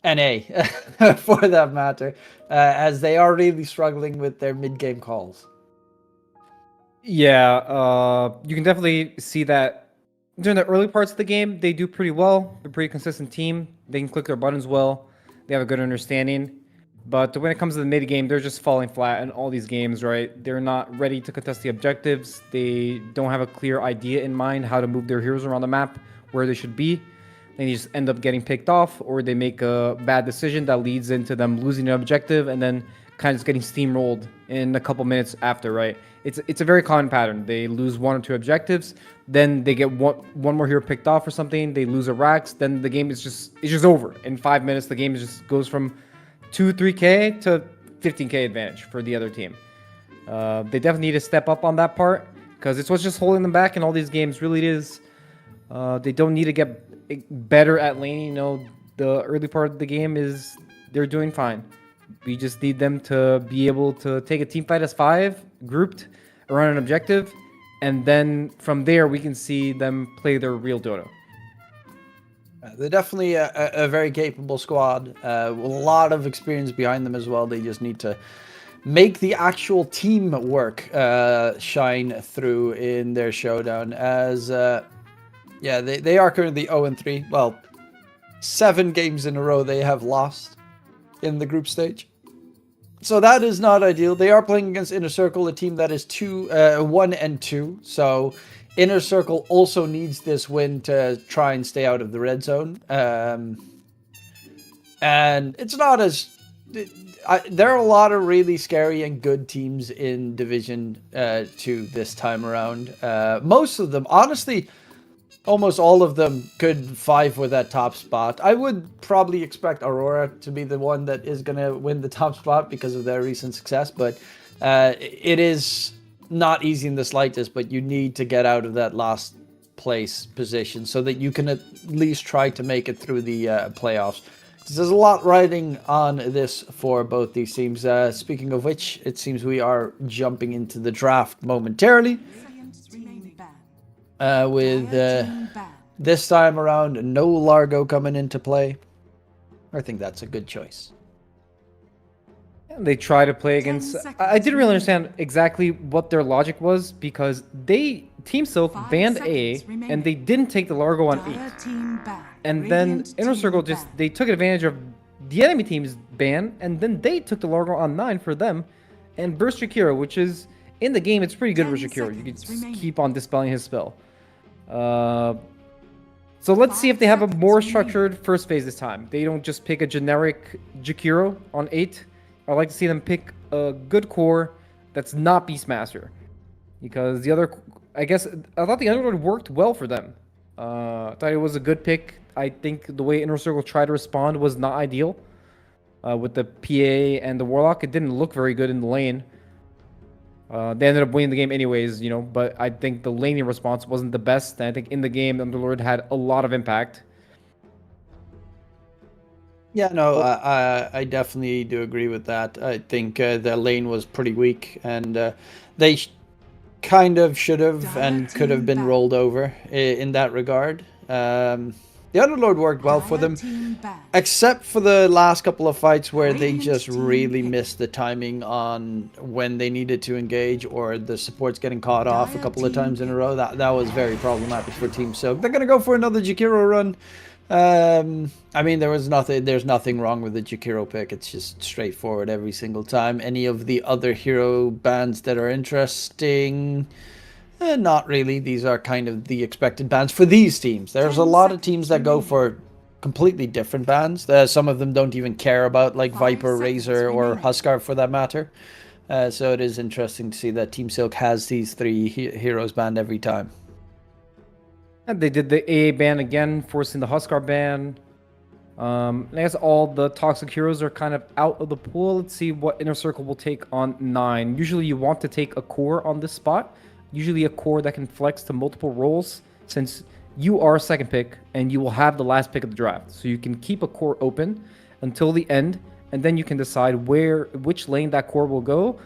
NA for that matter, as they are really struggling with their mid-game calls. Yeah, you can definitely see that during the early parts of the game, they do pretty well. They're a pretty consistent team. They can click their buttons well. They have a good understanding. But when it comes to the mid game, they're just falling flat in all these games, right? They're not ready to contest the objectives. They don't have a clear idea in mind how to move their heroes around the map where they should be. They just end up getting picked off, or they make a bad decision that leads into them losing an objective and then kind of just getting steamrolled in a couple minutes after, right? It's a very common pattern. They lose 1 or 2 objectives, then they get one more hero picked off or something. They lose a Rax, then the game is just over. In 5 minutes, the game just goes from 2-3k to 15k advantage for the other team. They definitely need to step up on that part because it's what's just holding them back in all these games. Really, it is. They don't need to get better at laning. You know, the early part of the game is they're doing fine. We just need them to be able to take a team fight as 5 grouped around an objective, and then from there we can see them play their real Dota. They're definitely a very capable squad. A lot of experience behind them as well. They just need to make the actual teamwork shine through in their showdown. As they are currently 0-3. Well, 7 games in a row they have lost in the group stage. So that is not ideal. They are playing against Inner Circle, a team that is 1-2. So Inner Circle also needs this win to try and stay out of the red zone. And it's not as... there are a lot of really scary and good teams in Division 2 this time around. Most of them, honestly, almost all of them could vie for that top spot. I would probably expect Aurora to be the one that is going to win the top spot because of their recent success. But it is not easy in the slightest, but you need to get out of that last place position so that you can at least try to make it through the playoffs. There's a lot riding on this for both these teams. Speaking of which, it seems we are jumping into the draft momentarily. Seconds remain banned. With Team banned. this time around, no Largo coming into play. I think that's a good choice. They try to play against... I didn't really understand exactly what their logic was because Team Silk 5 banned A seconds remaining. and they didn't take the Largo on Dire 8. team banned. And then Radiant Inner team Circle just banned. they took advantage of the enemy team's ban, and then they took the Largo on 9 for them, and burst Jakiro, which is in the game it's pretty good 10 for Jakiro. You can seconds just remaining. keep on dispelling his spell. So let's see if they have a 5 more seconds structured first phase this time. They don't just pick a generic Jakiro on 8. I like to see them pick a good core that's not Beastmaster, because the other, I thought the Underlord worked well for them. I thought it was a good pick. I think the way Inner Circle tried to respond was not ideal. With the PA and the Warlock, it didn't look very good in the lane. They ended up winning the game anyways, you know, but I think the laning response wasn't the best. And I think in the game, Underlord had a lot of impact. Yeah, no, I definitely do agree with that. I think the lane was pretty weak, and they kind of should have and could have been rolled over in that regard. The Underlord worked well for Dire them, team banned. except for the last couple of fights where they Radiant just team really hit. missed the timing on when they needed to engage, or the supports getting caught off a Dire couple of team times in a hit. row. That was very problematic for Team Silk. They're gonna go for another Jakiro run. I mean, there's nothing wrong with the Jakiro pick. It's just straightforward every single time. Any of the other hero bans that are interesting? Not really. These are kind of the expected bans for these teams. There's a 10 lot of teams that go seconds for completely different bans. Some of them don't even care about like 5 Viper, seconds Razor, or remaining. Huskar for that matter. So it is interesting to see that Team Silk has these 3 heroes banned every time. And they did the AA ban again, forcing the Huskar ban. I guess all the toxic heroes are kind of out of the pool. Let's see what Inner Circle will take on 9. Usually you want to take a core on this spot. Usually a core that can flex to multiple roles, since you are second pick and you will have the last pick of the draft. So you can keep a core open until the end, and then you can decide which lane that core will go,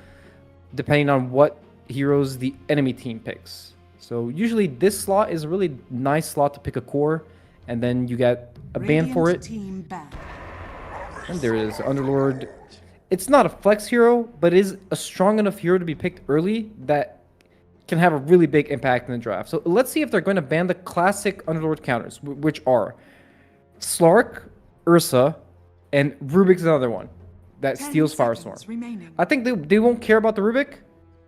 depending on what heroes the enemy team picks. So usually this slot is a really nice slot to pick a core, and then you get a ban for Radiant it. team banned. And there it is, Underlord. It's not a flex hero, but it is a strong enough hero to be picked early that can have a really big impact in the draft. So let's see if they're going to ban the classic Underlord counters, which are Slark, Ursa, and Rubik's another one. that 10 steals seconds Firestorm. remaining. I think they won't care about the Rubik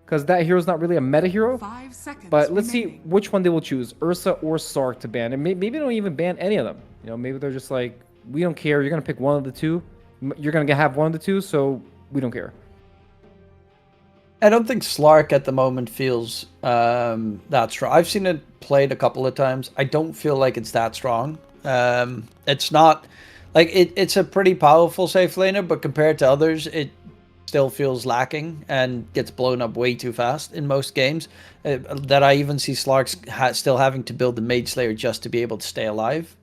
because that hero's not really a meta hero. 5 seconds But let's see remaining. which one they will choose, Ursa or Sark to ban. And maybe they don't even ban any of them. You know, maybe they're just like, we don't care. You're going to pick one of the two. You're going to have one of the two, so we don't care. I don't think Slark at the moment feels that strong. I've seen it played a couple of times. I don't feel like it's that strong. It's not like it's a pretty powerful safe laner, but compared to others, it still feels lacking and gets blown up way too fast in most games. That I even see Slark still having to build the Mage Slayer just to be able to stay alive.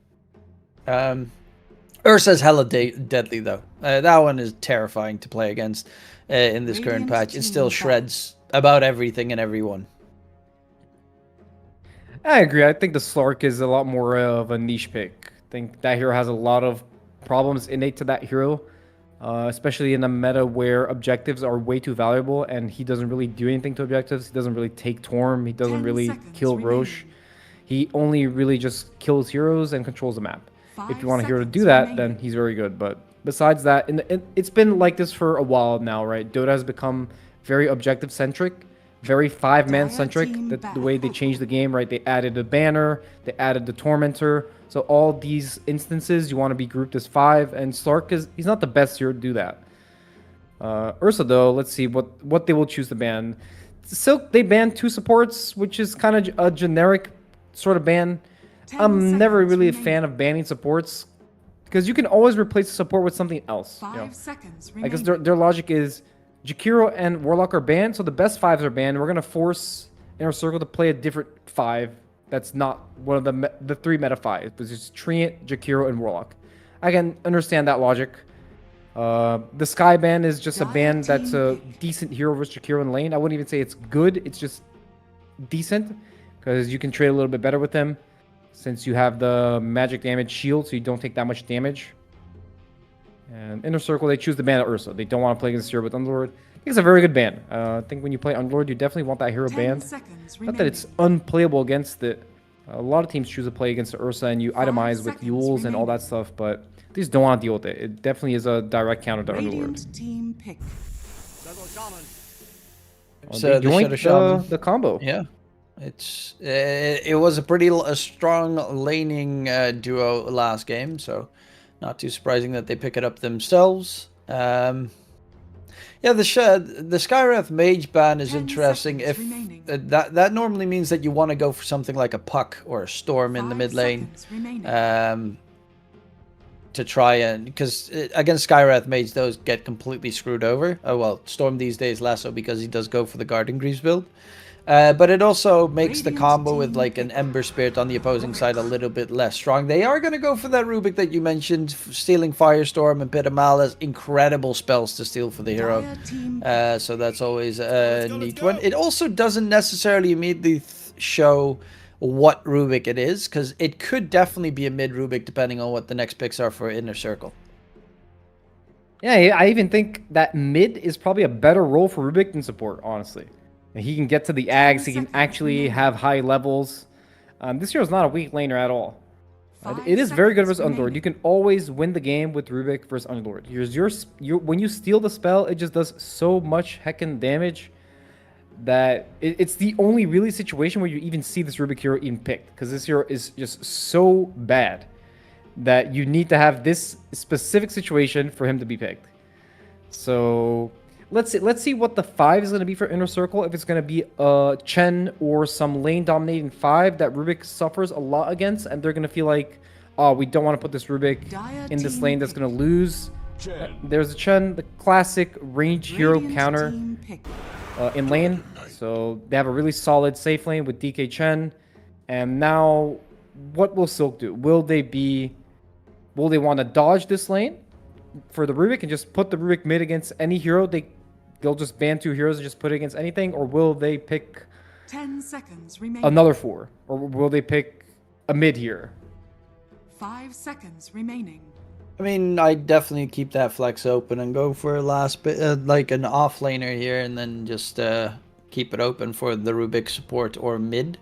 Ursa's hella deadly though. That one is terrifying to play against in this current patch. It still shreds about everything and everyone. I agree. I think the Slark is a lot more of a niche pick. I think that hero has a lot of problems innate to that hero, especially in a meta where objectives are way too valuable and he doesn't really do anything to objectives. He doesn't really take Torm. He doesn't 10 really seconds kill remaining. Roche. He only really just kills heroes and controls the map. If 5 you want a hero to do seconds that, remaining. then he's very good. But besides that, it's been like this for a while now, right? Dota has become very objective-centric, very five-man-centric. Dire team The way they changed the game, right? They added the banner, they added the Tormentor. So all these instances, you want to be grouped as 5, and Slark he's not the best hero to do that. Ursa, though, let's see what they will choose to ban. Silk, they banned 2 supports, which is kind of a generic sort of ban. 10 I'm never seconds really a remaining. fan of banning supports because you can always replace a support with something else. 5 You know? seconds I remaining. guess their logic is Jakiro and Warlock are banned, so the best 5s are banned. We're gonna force Inner Circle to play a different 5 that's not one of the 3 meta 5s. Which is Treant, Jakiro, and Warlock. I can understand that logic. The Sky ban is just a Dire ban that's a team pick. decent hero versus Jakiro in lane. I wouldn't even say it's good. It's just decent because you can trade a little bit better with them since you have the magic damage shield, so you don't take that much damage. And Inner Circle, they choose the ban of Ursa. They don't want to play against hero with Underlord. I think it's a very good ban. I think when you play Underlord, you definitely want that hero 10 banned. seconds Not that it's remaining. unplayable against it. A lot of teams choose to play against the Ursa, and you 5 itemize with seconds Yules and all that remaining. stuff, but they just don't want to deal with it. It definitely is a direct counter to Underlord. Radiant team pick. So They the joined Shadow Shaman. the combo. Yeah, it was a pretty strong laning duo last game, so not too surprising that they pick it up themselves. Yeah, the Skywrath Mage ban is 10 interesting. seconds If remaining. that normally means that you want to go for something like a Puck or a Storm in the 5 mid lane. seconds remaining. To try and because against Skywrath Mage those get completely screwed over. Oh well, Storm these days less so because he does go for the Guardian Greaves build. But it also makes the Radiant combo with team like an pick. Ember Spirit on the opposing side a little bit less strong. They are going to go for that Rubik that you mentioned, stealing Firestorm and Pit of Malice. Incredible spells to steal for the hero. Dire team So that's always a neat one. It also doesn't necessarily immediately show what Rubik it is, because it could definitely be a mid Rubik depending on what the next picks are for Inner Circle. Yeah, I even think that mid is probably a better role for Rubik than support, honestly. And he can get to the Ags, he can seconds actually remaining. have high levels. This hero's not a weak laner at all. 5 It is very good seconds versus Underlord. remaining. You can always win the game with Rubik versus Underlord. When you steal the spell, it just does so much heckin' damage that it's the only really situation where you even see this Rubik hero even picked. Because this hero is just so bad that you need to have this specific situation for him to be picked. So let's see what the 5 is going to be for Inner Circle. If it's going to be a Chen or some lane dominating 5 that Rubik suffers a lot against, and they're going to feel like, oh, we don't want to put this Rubik Dire in this team lane that's pick. going to lose. There's a Chen, the classic range hero Radiant counter team pick. in lane. So they have a really solid safe lane with DK Chen. And now, what will Silk do? Will they want to dodge this lane for the Rubik and just put the Rubik mid against any hero? They'll just ban 2 heroes and just put it against anything? Or will they pick 10 seconds remaining. another 4? Or will they pick a mid here? 5 seconds remaining. I mean, I definitely keep that flex open and go for a last bit, like an off laner here, and then just keep it open for the Rubik support or mid,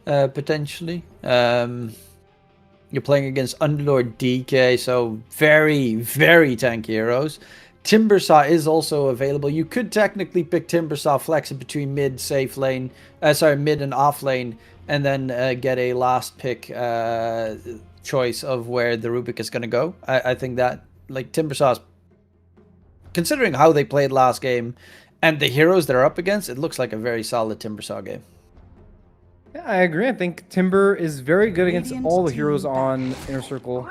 potentially. You're playing against Underlord DK, so very, very tanky heroes. Timbersaw is also available. You could technically pick Timbersaw, flex it between mid, safe lane, mid and off lane, and then get a last pick choice of where the Rubik is going to go. I think that, like, Timbersaw's, considering how they played last game and the heroes they're up against, it looks like a very solid Timbersaw game. Yeah, I agree. I think Timber is very good against Radiant all the team heroes on Inner Circle.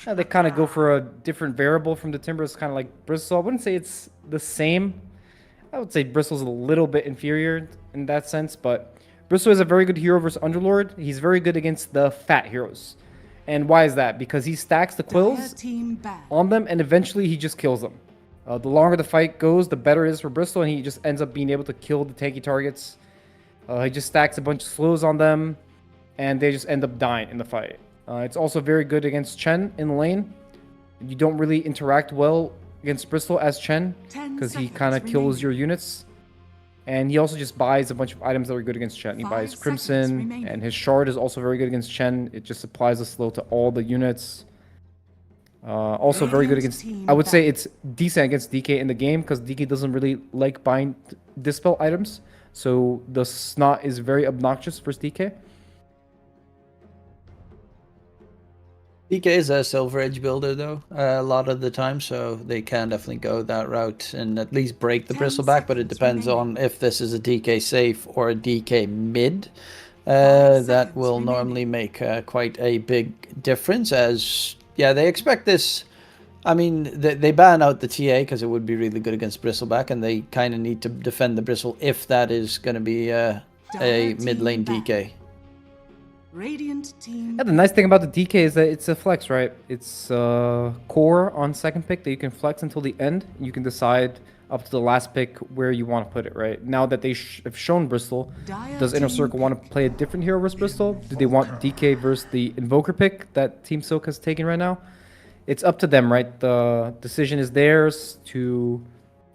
Yeah, they kind of go for a different variable from the Timber. It's kind of like Bristle. I wouldn't say it's the same. I would say Bristle's a little bit inferior in that sense, but Bristle is a very good hero versus Underlord. He's very good against the fat heroes. And why is that? Because he stacks the Dire quills team ban. on them, and eventually he just kills them. The longer the fight goes, the better it is for Bristol, and he just ends up being able to kill the tanky targets. He just stacks a bunch of slows on them, and they just end up dying in the fight. It's also very good against Chen in the lane. You don't really interact well against Bristol as Chen, 10 because he seconds kind of kills remaining. your units. And he also just buys a bunch of items that are good against Chen. He 5 buys seconds Crimson, remaining. and his Shard is also very good against Chen. It just applies a slow to all the units. Also very good Radiant against... team I would say back. it's decent against DK in the game, because DK doesn't really like buying Dispel items. So the Snot is very obnoxious versus DK. DK is a Silver Edge builder, though, a lot of the time, so they can definitely go that route and at least break the 10 Bristleback, but it seconds depends remaining. on if this is a DK safe or a DK mid. 5 That seconds will remaining. normally make quite a big difference, as, yeah, they expect this. I mean, they ban out the TA because it would be really good against Bristleback, and they kind of need to defend the Bristle if that is going to be a Dire mid lane team DK. Radiant team. Yeah, the nice thing about the DK is that it's a flex, right? It's core on second pick that you can flex until the end. You can decide up to the last pick where you want to put it, right? Now that they have shown Bristol, Dire does Inner team Circle want to play a different hero versus Bristol? Do they want DK versus the Invoker pick that Team Silk has taken right now? It's up to them, right? The decision is theirs to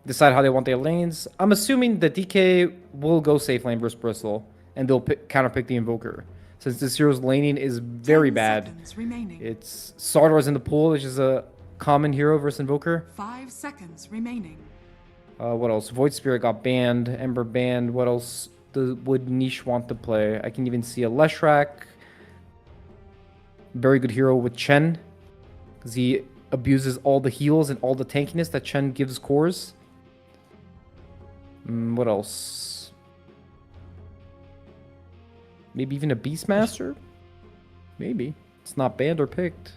decide how they want their lanes. I'm assuming the DK will go safe lane versus Bristol, and they'll counter pick the Invoker. Since this hero's laning is very 10 bad. seconds remaining. It's Sardor's in the pool, which is a common hero versus Invoker. 5 seconds remaining. What else? Void Spirit got banned. Ember banned. What else would Niche want to play? I can even see a Leshrac. Very good hero with Chen, because he abuses all the heals and all the tankiness that Chen gives cores. What else? Maybe even a Beastmaster? Maybe. It's not banned or picked.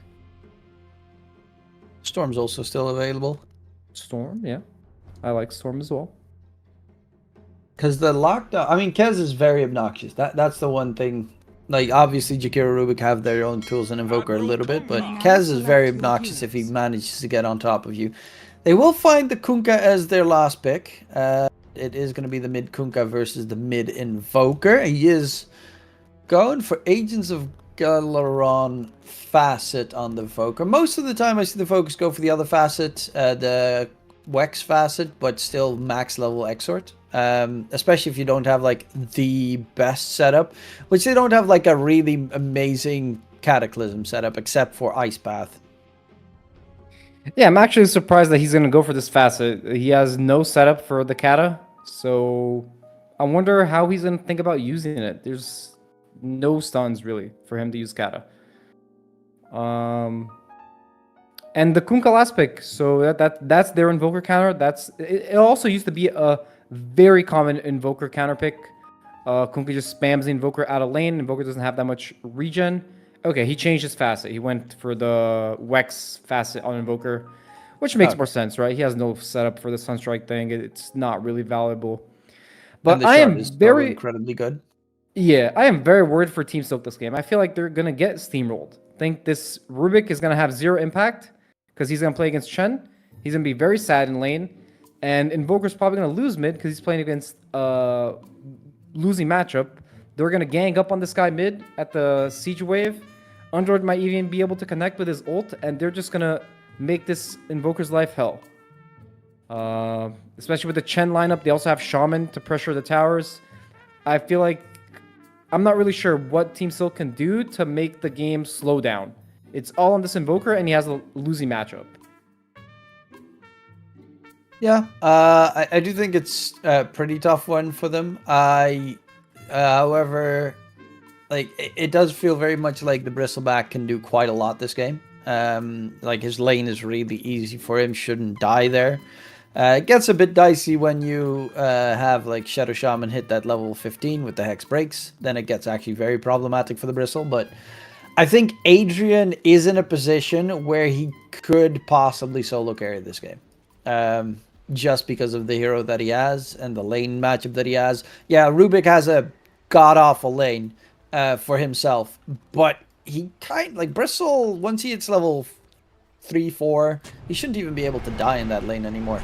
Storm's also still available. Storm, yeah. I like Storm as well. Because the lockdown, I mean, Kez is very obnoxious. That's the one thing. Like, obviously, Jakiro Rubik have their own tools and Invoker a little bit, but Kez is very obnoxious if he manages to get on top of you. They will find the Kunkka as their last pick. It is going to be the mid Kunkka versus the mid Invoker. He is going for Agents of Galaron facet on the Invoker. Most of the time, I see the focus go for the other facet, the Wex facet, but still max level Exort. Especially if you don't have like the best setup, which they don't have like a really amazing Cataclysm setup except for Ice Path. Yeah, I'm actually surprised that he's going to go for this facet. He has no setup for the Kata, so I wonder how he's going to think about using it. There's no stuns really for him to use Kata. And the Kunkka last pick, so that's their Invoker counter. It also used to be a very common Invoker counter pick. Kunkka just spams the Invoker out of lane. Invoker doesn't have that much regen. Okay, he changed his facet. He went for the Wex facet on Invoker, which makes more sense, right? He has no setup for the Sunstrike thing. It's not really valuable. But And the I shard am is probably very... incredibly good. Yeah, I am very worried for Team Silk this game. I feel like they're going to get steamrolled. I think this Rubik is going to have 0 impact because he's going to play against Chen. He's going to be very sad in lane. And Invoker's probably going to lose mid because he's playing against losing matchup. They're going to gang up on this guy mid at the Siege Wave. Underlord might even be able to connect with his ult, and they're just going to make this Invoker's life hell. Especially with the Chen lineup. They also have Shaman to pressure the towers. I feel like I'm not really sure what Team Silk can do to make the game slow down. It's all on this Invoker, and he has a losing matchup. Yeah, I do think it's a pretty tough one for them. However, like it does feel very much like the Bristleback can do quite a lot this game. Like his lane is really easy for him, shouldn't die there. It gets a bit dicey when you have like Shadow Shaman hit that level 15 with the Hex Breaks. Then it gets actually very problematic for the Bristle. But I think Adrian is in a position where he could possibly solo carry this game. Just because of the hero that he has and the lane matchup that he has. Yeah, Rubik has a god-awful lane for himself. But he like Bristle, once he hits level 3, 4, he shouldn't even be able to die in that lane anymore.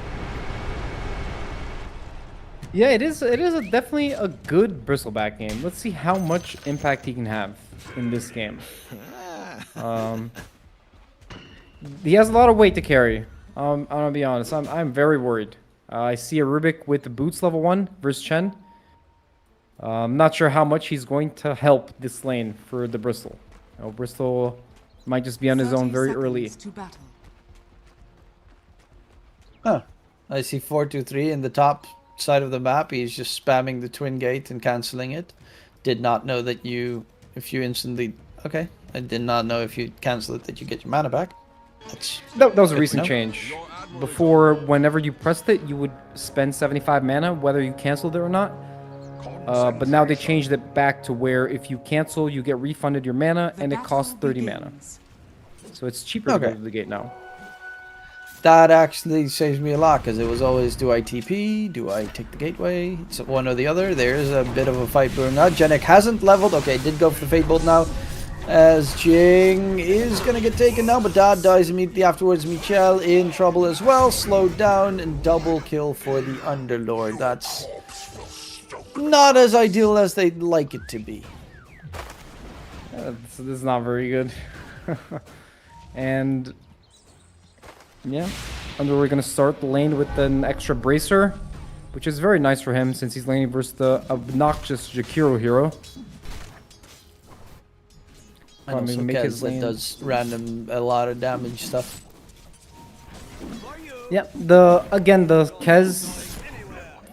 Yeah, it is definitely a good Bristleback game. Let's see how much impact he can have in this game. He has a lot of weight to carry. I'm gonna be honest. I'm very worried. I see a Rubik with the boots level 1 versus Chen. I'm not sure how much he's going to help this lane for the Bristle. Bristol might just be on his own 30 very early. seconds to battle. Huh. I see 4-2-3 in the top side of the map. He's just spamming the twin gate and cancelling it. Did not know that if you instantly... Okay. I did not know if you cancel it that you get your mana back. That was a Good to recent know. change. Before, whenever you pressed it, you would spend 75 mana, whether you canceled it or not. But now they changed it back to where if you cancel, you get refunded your mana, The and it costs battle 30 mana. begins. So it's cheaper to go Okay. to the gate now. That actually saves me a lot because it was always, do I TP? Do I take the gateway? It's one or the other. There's a bit of a fight brewing out. Genek hasn't leveled. Okay, did go for the Fate Bolt now. As Jing is going to get taken now, but Dad dies immediately afterwards. Michel in trouble as well. Slowed down and double kill for the Underlord. That's not as ideal as they'd like it to be. This is not very good. And yeah, we're gonna start the lane with an extra bracer, which is very nice for him since he's laning versus the obnoxious Jakiro hero. And also make Kez his that lane- does a lot of damage stuff. Yeah, the Kez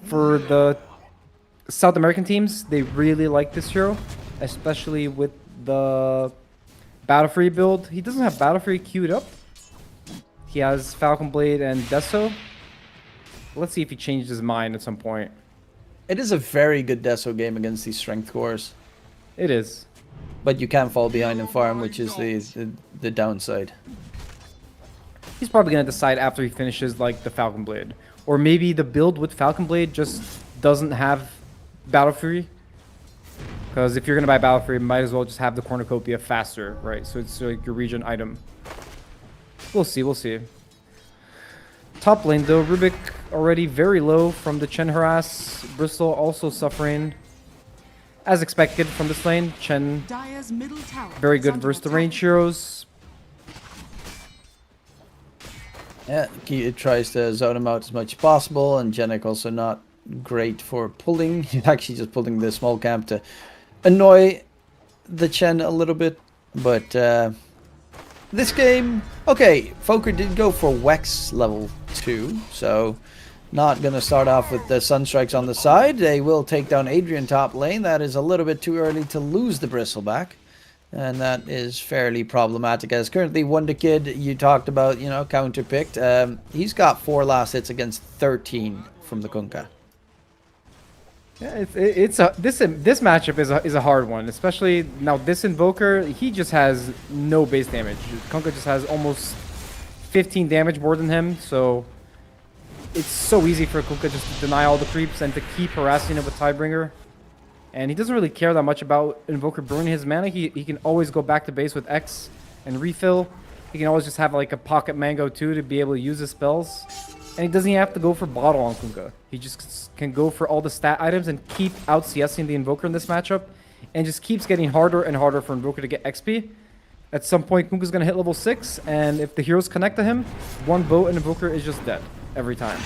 for the South American teams, they really like this hero, especially with the Battle Free build. He doesn't have Battle Free queued up. He has Falcon Blade and Deso. Let's see if he changed his mind at some point. It is a very good Deso game against these strength cores, It is. but you can fall behind in farm, which is the downside. He's probably gonna decide after he finishes like the Falcon Blade, or maybe the build with Falcon Blade just doesn't have Battle Free. Because if you're gonna buy Battle Free, might as well just have the Cornucopia faster, right? So it's like your region item. We'll see, we'll see. Top lane though, Rubik already very low from the Chen harass. Bristol also suffering. As expected from this lane, Chen Dire's middle tower very is good under versus the attack. range heroes. Yeah, he tries to zone him out as much as possible, and Genek also not great for pulling. He's actually just pulling the small camp to annoy the Chen a little bit. But this game, okay, Fokker did go for Wex level 2, so not going to start off with the Sunstrikes on the side. They will take down Adrian top lane. That is a little bit too early to lose the Bristleback. And that is fairly problematic, as currently Wonder Kid, you talked about, you know, counterpicked. He's got 4 last hits against 13 from the Kunkka. Yeah, this matchup is a hard one, especially now. This Invoker, he just has no base damage. Kunkka just has almost 15 damage more than him, so it's so easy for Kunkka just to deny all the creeps and to keep harassing it with Tidebringer. And he doesn't really care that much about Invoker burning his mana. He can always go back to base with X and refill. He can always just have like a pocket mango too to be able to use his spells. And he doesn't even have to go for bottle on Kunkka. He just can go for all the stat items and keep out CSing the Invoker in this matchup. And just keeps getting harder and harder for Invoker to get XP. At some point, Kunkka's going to hit level 6. And if the heroes connect to him, one boat and Invoker is just dead every time.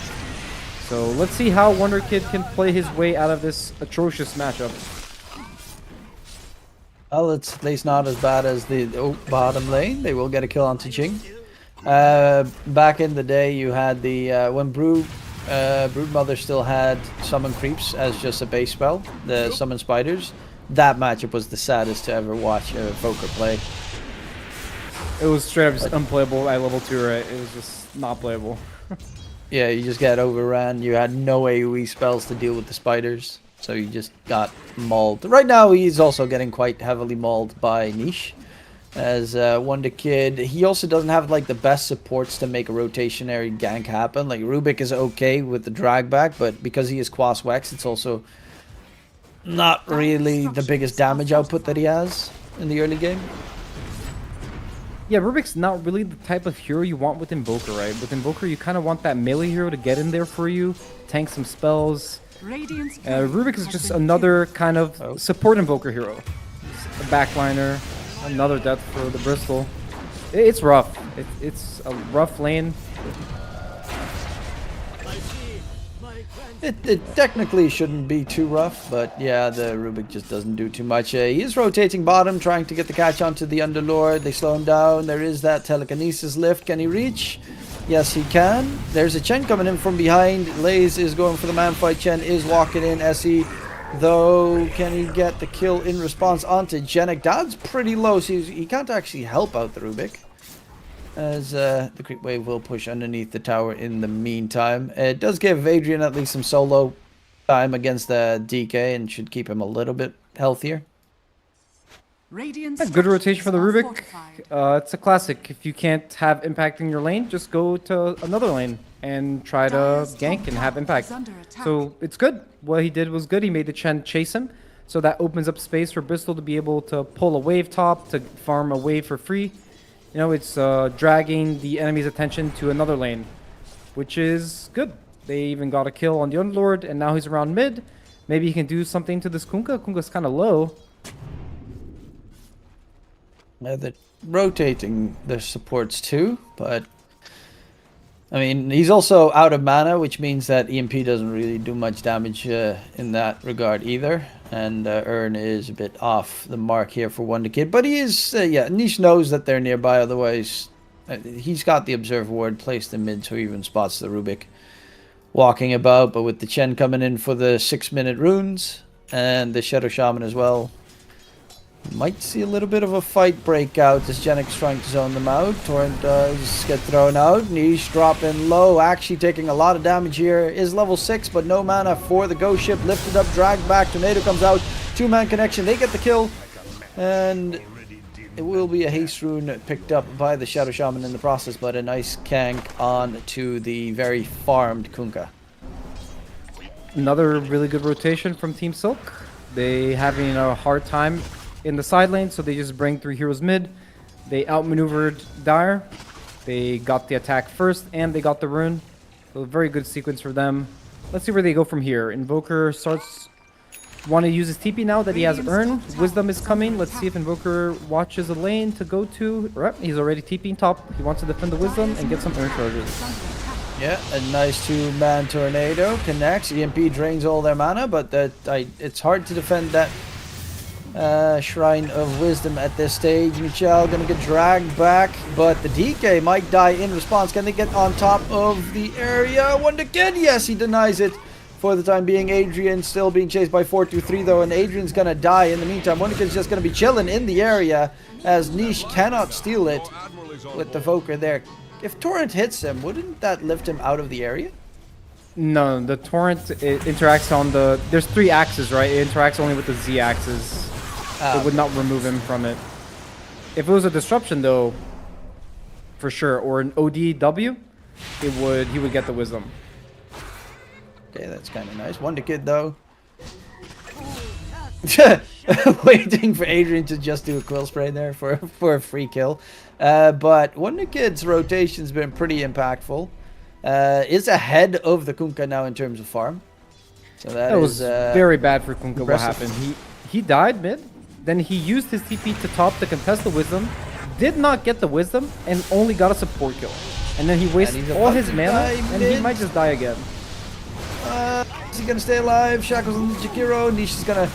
So let's see how Wonder Kid can play his way out of this atrocious matchup. Well, it's at least not as bad as the bottom lane. They will get a kill onto Jing. Back in the day, you had the when Brew Broodmother still had summon creeps as just a base spell, the summon spiders. That matchup was the saddest to ever watch a Evoker play. It was straight up just unplayable at level 2, right? It was just not playable. Yeah, you just got overran. You had no AoE spells to deal with the spiders, so you just got mauled. Right now, he's also getting quite heavily mauled by Niche. As Wonder Kid, he also doesn't have like the best supports to make a rotationary gank happen. Like Rubik is okay with the drag back, but because he is Quas Wex, it's also not really the biggest damage output that he has in the early game. Yeah, Rubik's not really the type of hero you want with Invoker, right? With Invoker, you kind of want that melee hero to get in there for you, tank some spells. Radiant's Rubik is has just been another kind of Oh. support Invoker hero. A backliner, another death for the Bristol. It's rough. It's a rough lane. It technically shouldn't be too rough, but yeah, the Rubik just doesn't do too much. He is rotating bottom, trying to get the catch onto the Underlord. They slow him down. There is that telekinesis lift. Can he reach? Yes, he can. There's a Chen coming in from behind. Laze is going for the man fight. Chen is walking in. SE, though, can he get the kill in response onto Jenik? Dad's pretty low, so he can't actually help out the Rubik. As the creep wave will push underneath the tower in the meantime. It does give Adrian at least some solo time against the DK and should keep him a little bit healthier. Radiant's A good rotation for the structures are Rubik. fortified. It's a classic. If you can't have impact in your lane, just go to another lane and try to Dire's gank top and have tower impact. is under attack. So it's good. What he did was good. He made the Chen chase him. So that opens up space for Bristol to be able to pull a wave top, to farm a wave for free. You know, it's dragging the enemy's attention to another lane, which is good. They even got a kill on the Underlord, and now he's around mid. Maybe he can do something to this Kunkka. Kunkka's kind of low. They're rotating their supports too, but I mean, he's also out of mana, which means that EMP doesn't really do much damage in that regard either. And Ern is a bit off the mark here for Wonder Kid, but he is, yeah, Niche knows that they're nearby, otherwise he's got the Observe Ward placed in mid, so he even spots the Rubik walking about, but with the Chen coming in for the 6-minute runes, and the Shadow Shaman as well, might see a little bit of a fight break out as Jenik's trying to zone them out. Torrent does get thrown out. Niche dropping low, actually taking a lot of damage here. Is level 6, but no mana for the Ghost Ship. Lifted up, dragged back. Tornado comes out. 2-man connection. They get the kill. And it will be a haste rune picked up by the Shadow Shaman in the process, but a nice gank on to the very farmed Kunkka. Another really good rotation from Team Silk. They having a hard time in the side lane, so they just bring 3 heroes mid. They outmaneuvered Dire. They got the attack first, and they got the rune. So a very good sequence for them. Let's see where they go from here. Invoker starts want to use his TP now that he has Urn. Wisdom is coming. Let's see if Invoker watches a lane to go to. Right, he's already TPing top. He wants to defend the Wisdom and get some Urn charges. Yeah, a nice 2-man tornado connects. EMP drains all their mana, but it's hard to defend that Shrine of Wisdom at this stage. Michelle gonna get dragged back, but the DK might die in response. Can they get on top of the area? Wonder Kid, yes, he denies it for the time being. Adrian still being chased by 423 though, and Adrian's gonna die in the meantime. Wonder Kid's just gonna be chilling in the area as Niche cannot steal it with the Voker there. If Torrent hits him, wouldn't that lift him out of the area? No, the Torrent, it interacts on the... There's 3 axes, right? It interacts only with the Z axis. It would not remove him from it. If it was a disruption, though, for sure, or an ODW, he would get the Wisdom. Okay, that's kind of nice. Wonder Kid, though. Waiting for Adrian to just do a quill spray there for a free kill. But Wonder Kid's rotation's been pretty impactful. Is ahead of the Kunkka now in terms of farm. So That was very bad for Kunkka what impressive. happened. He died mid, then he used his TP to top to contest the Wisdom, did not get the Wisdom, and only got a support kill. And then he wasted he's all about his to mana, die and he mid. might just die again. Is he gonna stay alive? Shackles on the Jakiro. Niche is gonna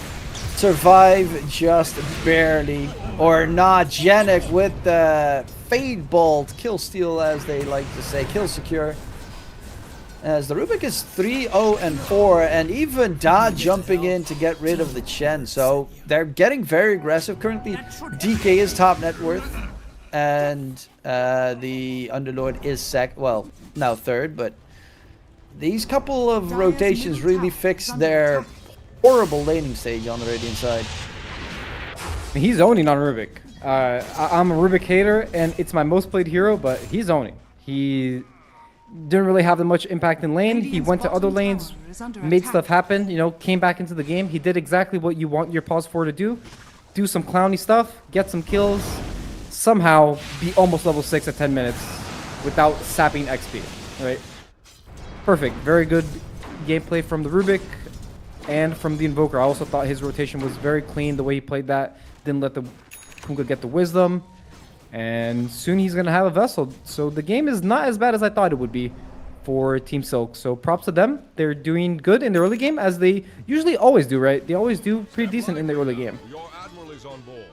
survive just barely. Or not. Jenik with the Fade Bolt. Kill steal, as they like to say. Kill secure. as the Rubik is 3-0-4, and even Da jumping in to get rid of the Chen. So they're getting very aggressive. Currently, DK is top net worth, and the Underlord is now third. But these couple of rotations really fix their horrible laning stage on the Radiant side. He's owning on Rubik. I'm a Rubik hater, and it's my most played hero, but he's owning. He didn't really have that much impact in lane. He went to other lanes, made stuff happen, you know, came back into the game. He did exactly what you want your pause 4 to do. Do some clowny stuff, get some kills, somehow be almost level 6 at 10 minutes without sapping XP, right? Perfect. Very good gameplay from the Rubik and from the Invoker. I also thought his rotation was very clean, the way he played that. Didn't let the Kunkka get the wisdom. And soon he's going to have a Vessel. So the game is not as bad as I thought it would be for Team Silk. So props to them. They're doing good in the early game, as they usually always do, right? They always do pretty decent in the early game. Your admiral is on board.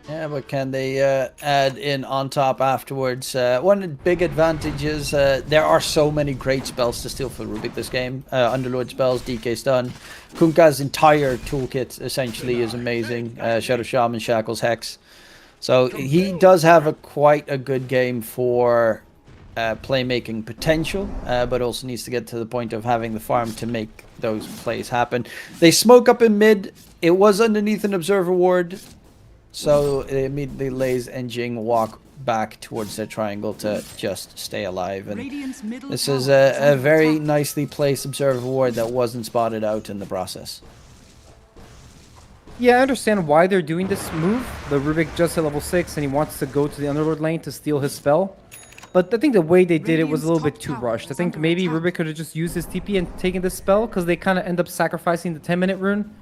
Yeah, but can they add in on top afterwards? One big advantage is there are so many great spells to steal for Rubik this game. Underlord spells, DK stun. Kunkka's entire toolkit essentially is amazing. Shadow Shaman, Shackles, Hex. So he does have quite a good game for playmaking potential, but also needs to get to the point of having the farm to make those plays happen. They smoke up in mid. It was underneath an Observer Ward, so it immediately lays and Jing walk back towards their triangle to just stay alive. And this is a very nicely placed Observer Ward that wasn't spotted out in the process. Yeah, I understand why they're doing this move. The Rubik just hit level 6 and he wants to go to the Underlord lane to steal his spell. But I think the way they did it was a little bit too rushed. I think maybe Rubik could have just used his TP and taken this spell, because they kind of end up sacrificing the 10-minute rune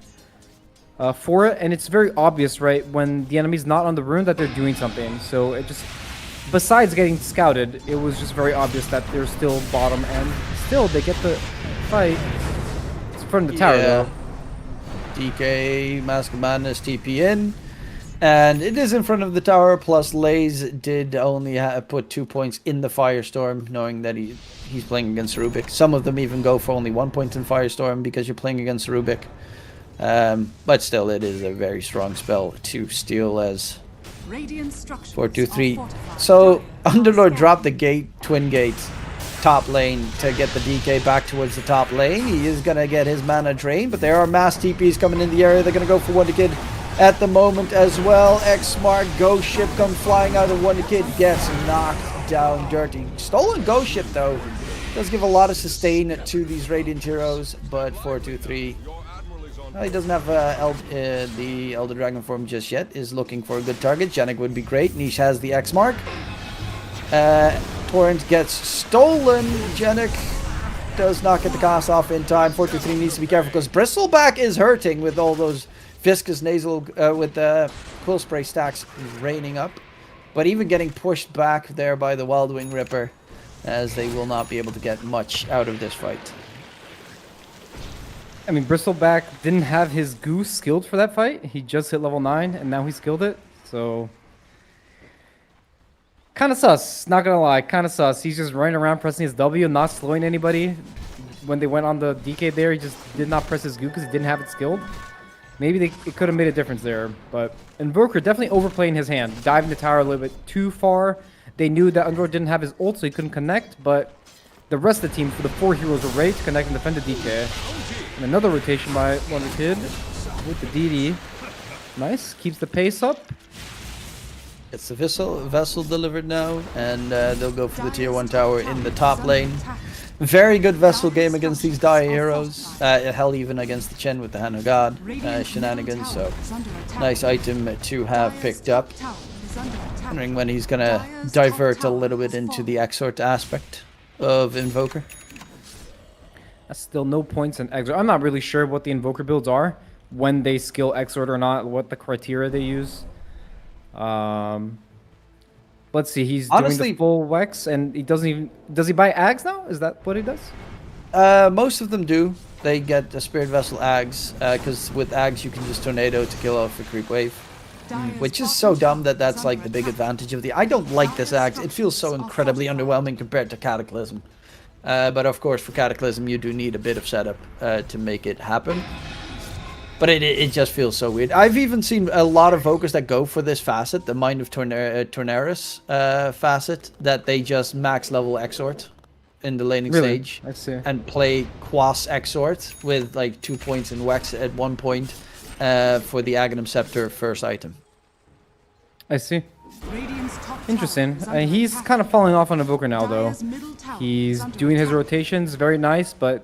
for it. And it's very obvious, right, when the enemy's not on the rune that they're doing something. So it just, besides getting scouted, it was just very obvious that they're still bottom, and still they get the fight. It's in front of the tower, though. DK, Mask of Madness, TP in. And it is in front of the tower, plus Lays did only put 2 points in the Firestorm, knowing that he's playing against Rubik. Some of them even go for only 1 point in Firestorm because you're playing against Rubik. But still, it is a very strong spell to steal as 4-2-3. So, Underlord dropped the gate, Twin Gate, top lane to get the DK back towards the top lane. He is going to get his mana drained, but there are mass TPs coming in the area. They're going to go for Wonder Kid at the moment as well. X-Smart Ghost Ship comes flying out, and Wonder Kid gets knocked down dirty. Stolen Ghost Ship, though, does give a lot of sustain to these Radiant heroes, but 4-2-3. He doesn't have the Elder Dragon form just yet. Is looking for a good target. Janik would be great. Niche has the X-Mark. Torrent gets stolen. Janik does not get the cast off in time. 4-2-3 needs to be careful because Bristleback is hurting with all those viscous nasal with the quill spray stacks raining up. But even getting pushed back there by the Wildwing Ripper, as they will not be able to get much out of this fight. I mean, Bristleback didn't have his Goose skilled for that fight. He just hit level 9, and now he skilled it. So, kind of sus. Not gonna lie, kind of sus. He's just running around pressing his W, not slowing anybody. When they went on the DK there, he just did not press his Goose because he didn't have it skilled. Maybe it could have made a difference there. But Invoker definitely overplaying his hand. Diving the tower a little bit too far. They knew that Underlord didn't have his ult, so he couldn't connect. But the rest of the team, for the 4 heroes, were ready to connect and defend the DK. And another rotation by Wonder Kid with the DD. Nice. Keeps the pace up. It's the vessel delivered now, and they'll go for the tier 1 tower in the top lane. Very good Vessel game against these Dire heroes. Hell, even against the Chen with the Hand of God shenanigans. So, nice item to have picked up. Wondering when he's going to divert a little bit into the Exort aspect of Invoker. That's still no points in Exort. I'm not really sure what the Invoker builds are, when they skill Exort or not, what the criteria they use. Let's see, he's doing the full Wex, and he doesn't even... Does he buy Ags now? Is that what he does? Most of them do. They get a Spirit Vessel Ags, because with Ags you can just Tornado to kill off a creep wave. Which is so dumb that that's like the big advantage of the... I don't like this Ags. It feels so incredibly underwhelming compared to Cataclysm. But of course, for Cataclysm, you do need a bit of setup to make it happen. But it just feels so weird. I've even seen a lot of Vokers that go for this facet, the Mind of Tornaris facet, that they just max level Exort in the laning Really? stage. I see. And play Quas Exort with like 2 points in Wex at 1 point for the Aghanim Scepter first item. I see. Radiant's top tower Interesting. is under He's attack. kind of falling off on Evoker now, though. Dire's middle tower He's is under doing his attack. rotations, very nice, but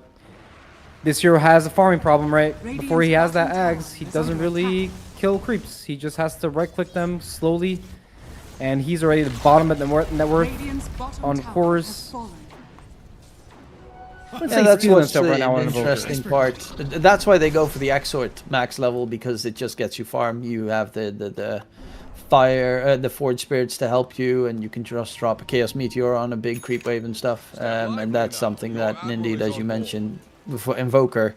this hero has a farming problem, right? Before he has that Ags, he doesn't really kill creeps. He just has to right-click them slowly, and he's already the bottom of the net worth. Radiant's bottom on tower course. has fallen. Let's Yeah, say that's stealing what's stuff the right now on Evoker. interesting part. That's why they go for the Exort max level, because it just gets you farm. You have the fire, the Forge Spirits to help you, and you can just drop a Chaos Meteor on a big creep wave and stuff. And that's something that, indeed, as you mentioned, for Invoker,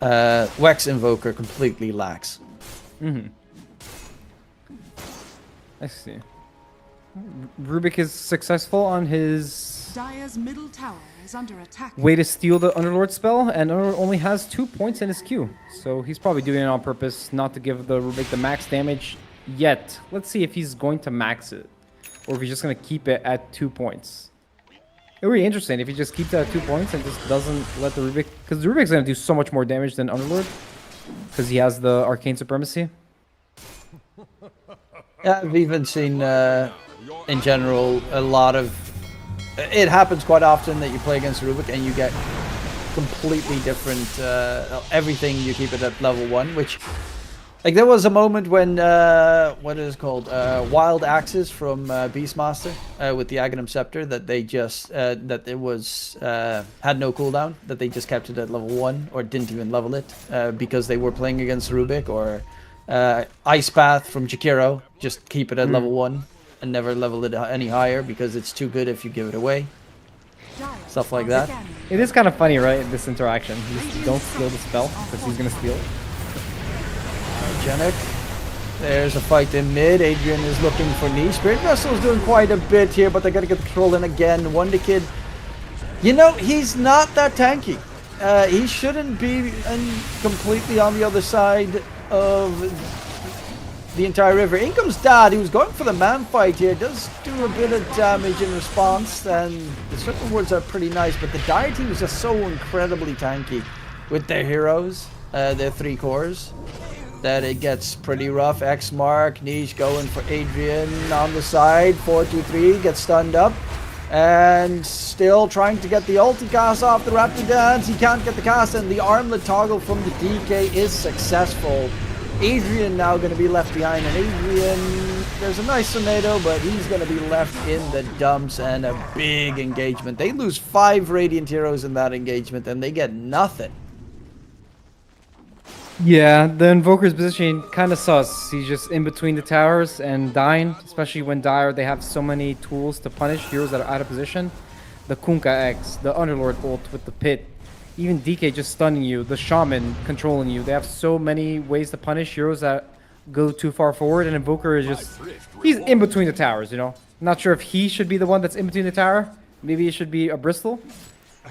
Wex Invoker completely lacks. I see. Rubik is successful on his Dire's middle tower is under attack. way to steal the Underlord spell, and Underlord only has 2 points in his queue. So he's probably doing it on purpose, not to give the Rubik the max damage yet. Let's see if he's going to max it, or if he's just going to keep it at 2 points. It would be interesting if he just keeps it at 2 points and just doesn't let the Rubik... Because the Rubik's going to do so much more damage than Underlord, because he has the Arcane Supremacy. Yeah, I've even seen, in general, a lot of... It happens quite often that you play against Rubik and you get completely different... everything you keep it at level 1, which... Like, there was a moment when, what is it called? Wild Axes from Beastmaster with the Aghanim Scepter, that they just... that it was... had no cooldown, that they just kept it at level 1, or didn't even level it, because they were playing against Rubik, or... Ice Path from Jakiro, just keep it at level 1 and never level it any higher because it's too good if you give it away. Dire Stuff like once that. again. It is kind of funny, right, this interaction. You just don't steal the spell, because he's going to steal it. Genic. There's a fight in mid. Adrian is looking for knee. Spirit Vessel is doing quite a bit here, but they got to get the control in again. Wonder Kid, you know, he's not that tanky. He shouldn't be completely on the other side of the entire river. In comes Dad. He was going for the man fight here. Does do a bit of damage in response, and the circle wards are pretty nice, but the Dire team is just so incredibly tanky with their heroes, their 3 cores, that it gets pretty rough. X Mark, Niche going for Adrian on the side. 4-2-3 gets stunned up. And still trying to get the ulti cast off the Raptor Dance. He can't get the cast, and the armlet toggle from the DK is successful. Adrian now going to be left behind, and Adrian, there's a nice tornado, but he's going to be left in the dumps, and a big engagement. They lose 5 Radiant heroes in that engagement, and they get nothing. Yeah, the Invoker's position kind of sus. He's just in between the towers and dying, especially when Dire, they have so many tools to punish heroes that are out of position. The Kunkka X, the Underlord ult with the pit, even DK just stunning you, the Shaman controlling you. They have so many ways to punish heroes that go too far forward, and Invoker is just... He's in between the towers, you know? Not sure if he should be the one that's in between the tower. Maybe it should be a Bristol.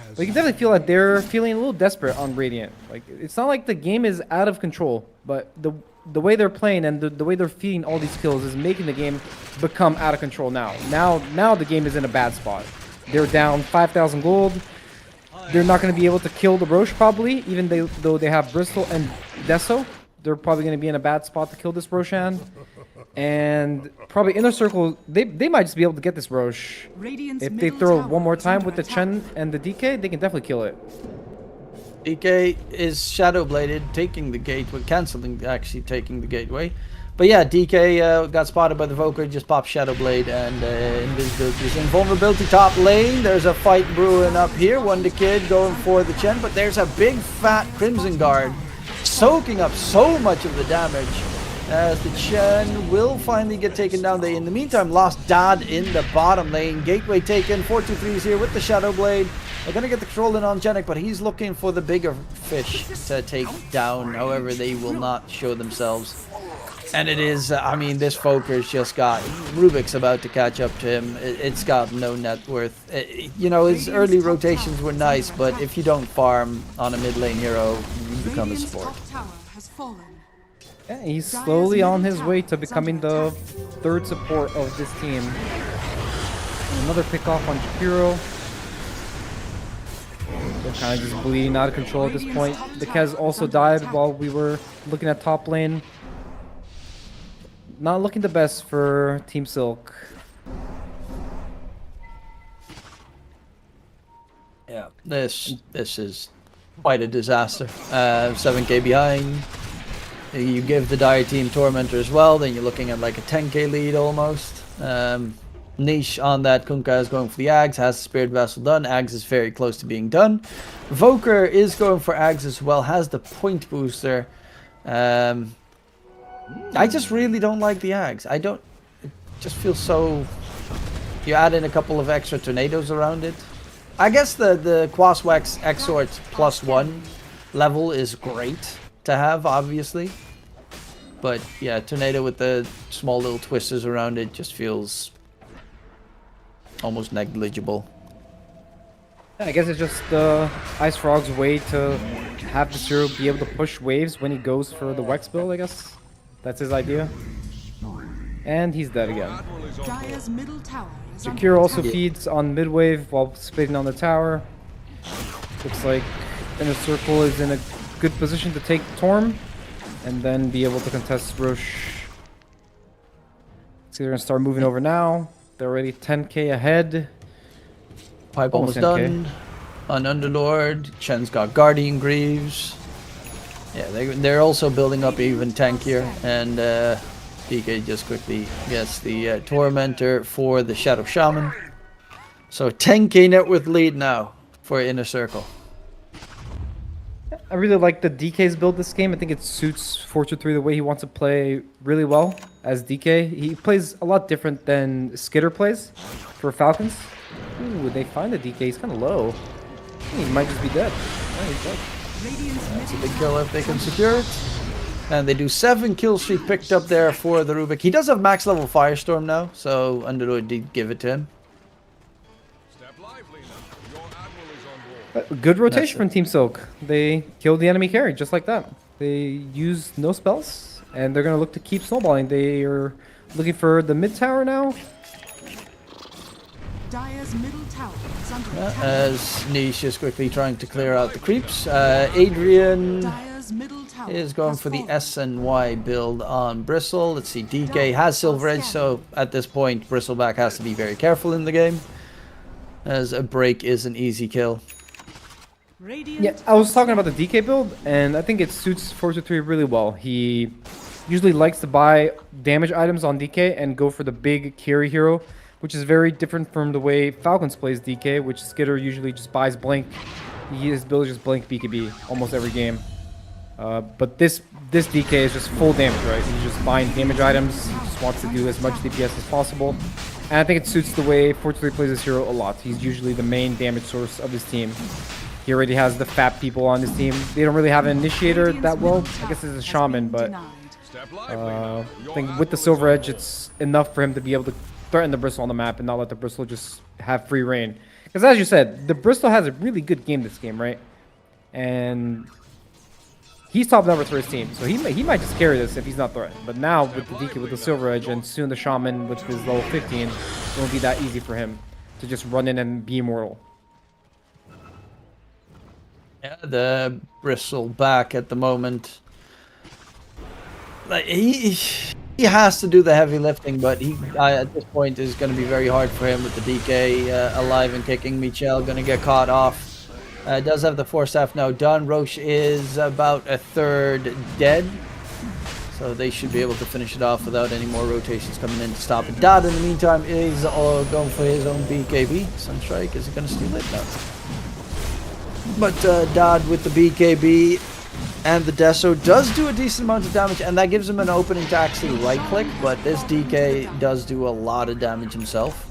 But you can definitely feel that they're feeling a little desperate on Radiant. Like, it's not like the game is out of control, but the way they're playing and the way they're feeding all these kills is making the game become out of control now. Now the game is in a bad spot. They're down 5,000 gold. They're not going to be able to kill the Roche probably, even though they have Bristol and Deso. They're probably going to be in a bad spot to kill this Roshan. And probably Inner Circle, they might just be able to get this Roche. Radiant's If they middle throw tower one more is time under with the attack. Chen and the DK, they can definitely kill it. DK is shadow bladed, taking the gateway, canceling actually taking the gateway. But yeah, DK got spotted by the Voker, just popped Shadow Blade, and Invisibility's invulnerability top lane. There's a fight brewing up here. Wonder Kid going for the Chen, but there's a big fat Crimson Guard soaking up so much of the damage. As the Chen will finally get taken down. They, in the meantime, lost Dad in the bottom lane. Gateway taken. 4-2-3 is here with the Shadow Blade. They're going to get the control in on Genic, but he's looking for the bigger fish to take down. However, they will not show themselves. And it is, I mean, this Foker's just got, Rubik's about to catch up to him. It's got no net worth. You know, his early rotations were nice, but if you don't farm on a mid lane hero, you become a Radiant's support. top tower has fallen. Yeah, he's slowly on his way to becoming the third support of this team. Another pick off on Shapiro. They're kind of just bleeding out of control at this point. The Kez also died while we were looking at top lane. Not looking the best for Team Silk. Yeah, this is quite a disaster. 7k behind. You give the Dire team Tormentor as well, then you're looking at like a 10k lead almost. Niche on that Kunkka is going for the Ags, has the Spirit Vessel done. Ags is very close to being done. Voker is going for Ags as well, has the point booster. I just really don't like the Ags. I don't, it just feels so, you add in a couple of extra tornadoes around it. I guess the Quaswex Exort +1 level is great to have, obviously. But yeah, tornado with the small little twisters around it just feels almost negligible. I guess it's just Ice Frog's way to have the Zero be able to push waves when he goes for the Wex build, I guess. That's his idea. And he's dead again. Dire's middle tower is under Shakira also attack. feeds on mid wave while splitting on the tower. Looks like Inner Circle is in a good position to take Torm and then be able to contest Roche. So they're gonna start moving over now. They're already 10k ahead. Pipe almost Almost 10K. done. On Underlord, Chen's got Guardian Greaves. Yeah, they're also building up even tankier, and DK just quickly gets the Tormentor for the Shadow Shaman. So 10k net worth lead now for Inner Circle. I really like the DK's build this game. I think it suits Fortune 3 the way he wants to play really well as DK. He plays a lot different than Skitter plays for Falcons. Ooh, they find the DK. He's kind of low. He might just be dead. Yeah, he's dead. Radiant's It's a middle big kill if they can secure it. And they do 7 kill streak picked up there for the Rubik. He does have max level Firestorm now, so Underlord did give it to him. Good rotation from Team Silk. They killed the enemy carry just like that. They use no spells, and they're gonna look to keep snowballing. They are looking for the mid tower now. Dire's middle tower is under attack. As Niche is quickly trying to clear out the creeps. Adrian Dire's middle tower is going has for the fallen. S and Y build on Bristle. Let's see, DK has Silver Edge, so at this point, Bristleback has to be very careful in the game, as a break is an easy kill. Radiant Yeah, I was talking about the DK build, and I think it suits Forza 3 really well. He usually likes to buy damage items on DK and go for the big carry hero, which is very different from the way Falcons plays DK, which Skitter usually just buys blank. His build is just blank BKB almost every game. But this DK is just full damage, right? He's just buying damage items. He just wants to do as much DPS as possible. And I think it suits the way Forza 3 plays this hero a lot. He's usually the main damage source of his team. He already has the fat people on his team. They don't really have an initiator that well. I guess it's a shaman, but I think with the Silver Edge, it's enough for him to be able to threaten the Bristle on the map and not let the Bristle just have free reign. Because as you said, the Bristle has a really good game this game, right? And he's top numbers for his team, so he might just carry this if he's not threatened. But now with the DK with the Silver Edge and soon the Shaman with his level 15, it won't be that easy for him to just run in and be immortal. Yeah, the Bristleback at the moment. Like he has to do the heavy lifting, but at this point is going to be very hard for him with the DK alive and kicking. Michel going to get caught off. Does have the 4-staff now done. Roche is about a third dead, so they should be able to finish it off without any more rotations coming in to stop it. Dad in the meantime is going for his own BKB. Sunstrike, is he going to steal it? No. But Dodd with the BKB and the Deso does do a decent amount of damage, and that gives him an opening to actually right-click, but this DK does do a lot of damage himself.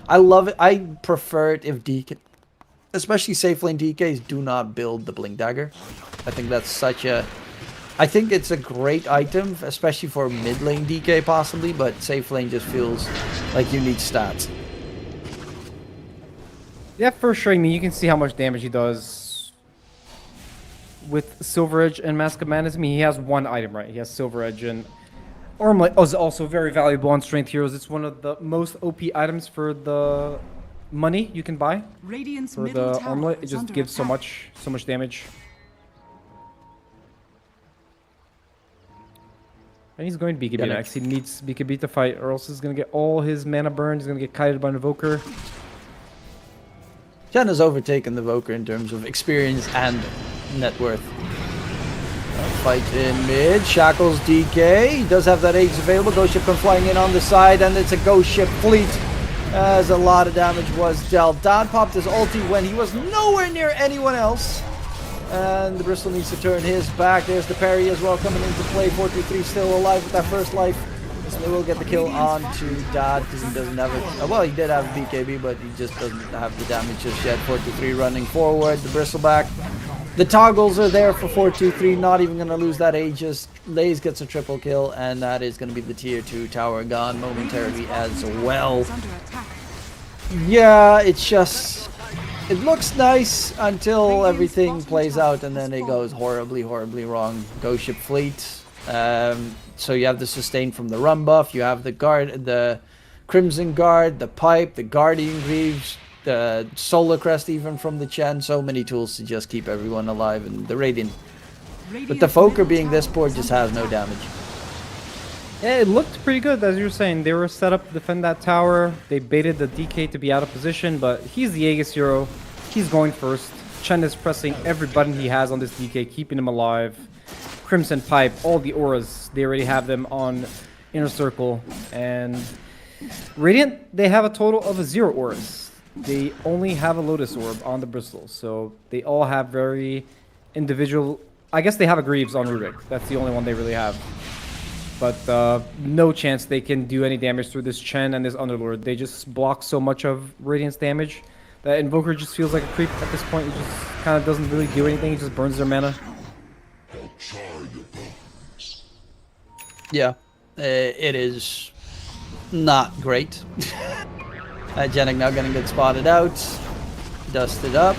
I love it. I prefer it if DK, especially safe lane DKs, do not build the Blink Dagger. I think that's such a I think it's a great item, especially for mid lane DK possibly, but safe lane just feels like you need stats. Yeah, for sure. I mean, you can see how much damage he does with Silver Edge and Mask of Madness. I mean, he has one item, right? He has Silver Edge, and Armlet is also very valuable on Strength Heroes. It's one of the most OP items for the money you can buy Radiant's for middle the tower Armlet. It is just under gives so attack. much damage. And he's going BKB Got it. next. He needs BKB to fight, or else he's gonna get all his mana burned. He's gonna get kited by an Invoker. Chen has overtaken the Voker in terms of experience and net worth. Fight in mid. Shackles DK. He does have that Aegis available. Ghost ship comes flying in on the side, and it's a Ghost ship fleet. As a lot of damage was dealt. Don popped his ulti when he was nowhere near anyone else. And the Bristol needs to turn his back. There's the parry as well coming into play. 423 still alive with that first life. So they will get the kill onto Dad because he doesn't have it. Well, he did have BKB, but he just doesn't have the damage just yet. 423 running forward. The Bristleback. The toggles are there for 423. Not even going to lose that Aegis. Lays gets a triple kill, and that is going to be the tier 2 tower gone momentarily as well. Is under attack. Yeah, it's just... It looks nice until everything plays out, and then it goes horribly, horribly wrong. Ghost ship fleet. So you have the sustain from the run buff, you have the guard, the Crimson Guard, the pipe, the Guardian Greaves, the Solar Crest even from the Chen. So many tools to just keep everyone alive, and the Radiant. But the Foker being this poor just has no damage. Yeah, it looked pretty good, as you were saying. They were set up to defend that tower. They baited the DK to be out of position, but he's the Aegis hero. He's going first. Chen is pressing every button he has on this DK, keeping him alive. Crimson Pipe, all the auras, they already have them on Inner Circle. And Radiant, they have a total of 0 auras. They only have a Lotus Orb on the Bristol, so they all have very individual... I guess they have a Greaves on Rurik. That's the only one they really have. But no chance they can do any damage through this Chen and this Underlord. They just block so much of Radiant's damage that Invoker just feels like a creep at this point. He just kind of doesn't really do anything. He just burns their mana. Yeah, it is not great. Janik now gonna get spotted out, dusted up.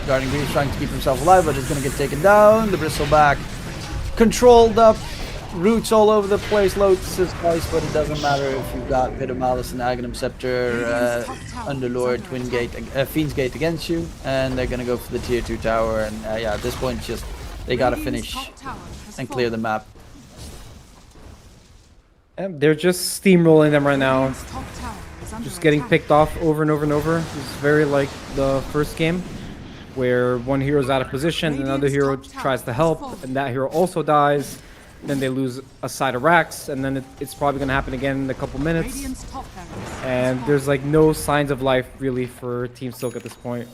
Guardian Greaves trying to keep himself alive, but is gonna get taken down. The Bristleback controlled up, roots all over the place, Lotus twice, but it doesn't matter if you've got Pit of Malice and Aghanim Scepter, Underlord, Twin Gate, Fiend's Gate against you, and they're gonna go for the tier 2 tower. And yeah, at this point, just they gotta Radiant's finish top tower has and clear the fallen. map. And they're just steamrolling them right now. Radiant's top tower is under Just getting attack. picked off over and over and over. It's very like the first game, where one hero's out of position, another hero tries to help, and that hero also dies. Then they lose a side of racks, and then it's probably going to happen again in a couple minutes. Radiant's top barracks has And fallen. there's like no signs of life really for Team Silk at this point.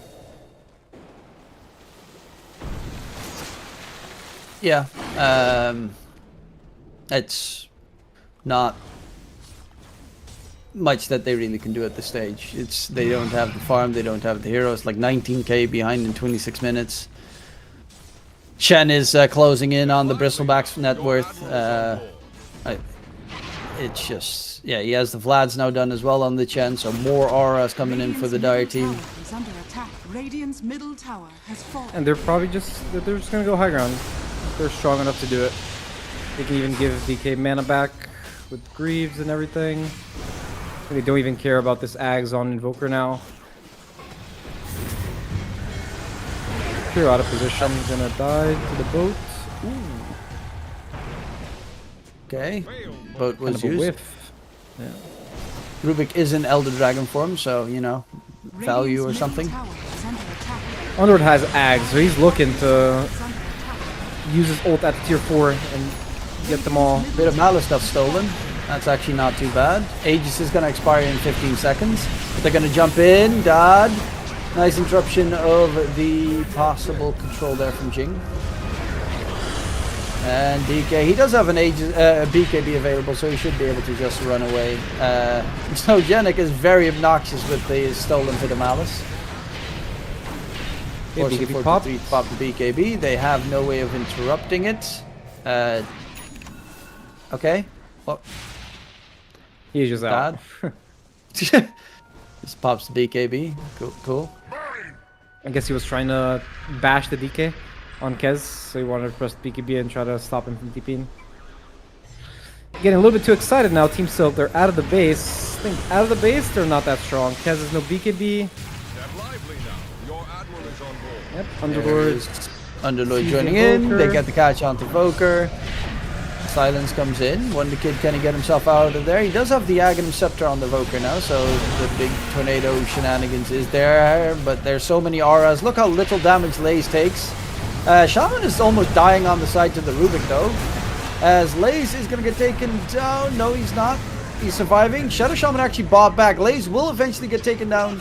Yeah, it's not much that they really can do at this stage. They don't have the farm, they don't have the heroes. Like 19k behind in 26 minutes. Chen is closing in on the Bristleback's net worth. It's just, yeah, he has the Vlads now done as well on the Chen, so more auras coming in for the Dire team. Tower is under attack. Radiant's middle tower has fallen. And they're probably just gonna go high ground. They're strong enough to do it. They can even give DK mana back with Greaves and everything. They don't even care about this Ags on Invoker now. Clear out of position, gonna die to the boat. Okay, boat Kind was of a used. whiff. Yeah. Rubik is in Elder Dragon form, so, you know, value or Radiant's something. middle tower is under attack. Underlord has Ags, so he's looking to Is under attack. use his ult at tier 4 and get them all. Bit of Malice stuff stolen. That's actually not too bad. Aegis is going to expire in 15 seconds. But they're going to jump in. Dad. Nice interruption of the possible control there from Jing. And DK, he does have an BKB available, so he should be able to just run away. So Janik is very obnoxious with the stolen Bit of Malice. Forcing BKB pop. 43 to pop the BKB. They have no way of interrupting it. Okay. Well, He's just out. bad. Just pops the BKB. Cool, cool. I guess he was trying to bash the DK on Kez, so he wanted to press BKB and try to stop him from TPing. Getting a little bit too excited now, Team Silk. They're out of the base. I think out of the base, they're not that strong. Kez has no BKB. Yep, Underlord. Underlord Seizing joining in. They Voker. get the catch onto Voker. Silence comes in. Wonder Kid can he get himself out of there? He does have the Aghanim Scepter on the Voker now, so the big tornado shenanigans is there. But there's so many auras. Look how little damage Laze takes. Shaman is almost dying on the side to the Rubik though. As Laze is going to get taken down. No, he's not. He's surviving. Shadow Shaman actually bought back. Laze will eventually get taken down.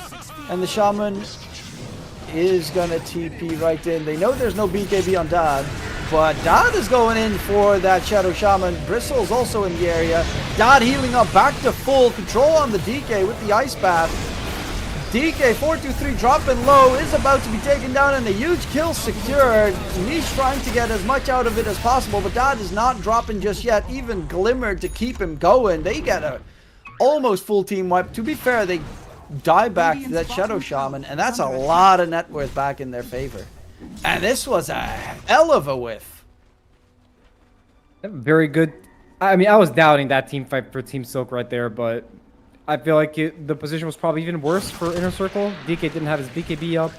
And the Shaman is going to TP right in. They know there's no BKB on Dad. But Dad is going in for that Shadow Shaman. Bristle's also in the area. Dad healing up back to full control on the DK with the Ice Bath. DK 423 dropping low is about to be taken down and a huge kill secured. He's trying to get as much out of it as possible, but Dad is not dropping just yet. Even Glimmer to keep him going. They get a almost full team wipe. To be fair, they die back to that Shadow Shaman, and that's a lot of net worth back in their favor. And this was a hell of a whiff. Very good. I mean, I was doubting that team fight for Team Silk right there, but I feel like the position was probably even worse for Inner Circle. DK didn't have his BKB up.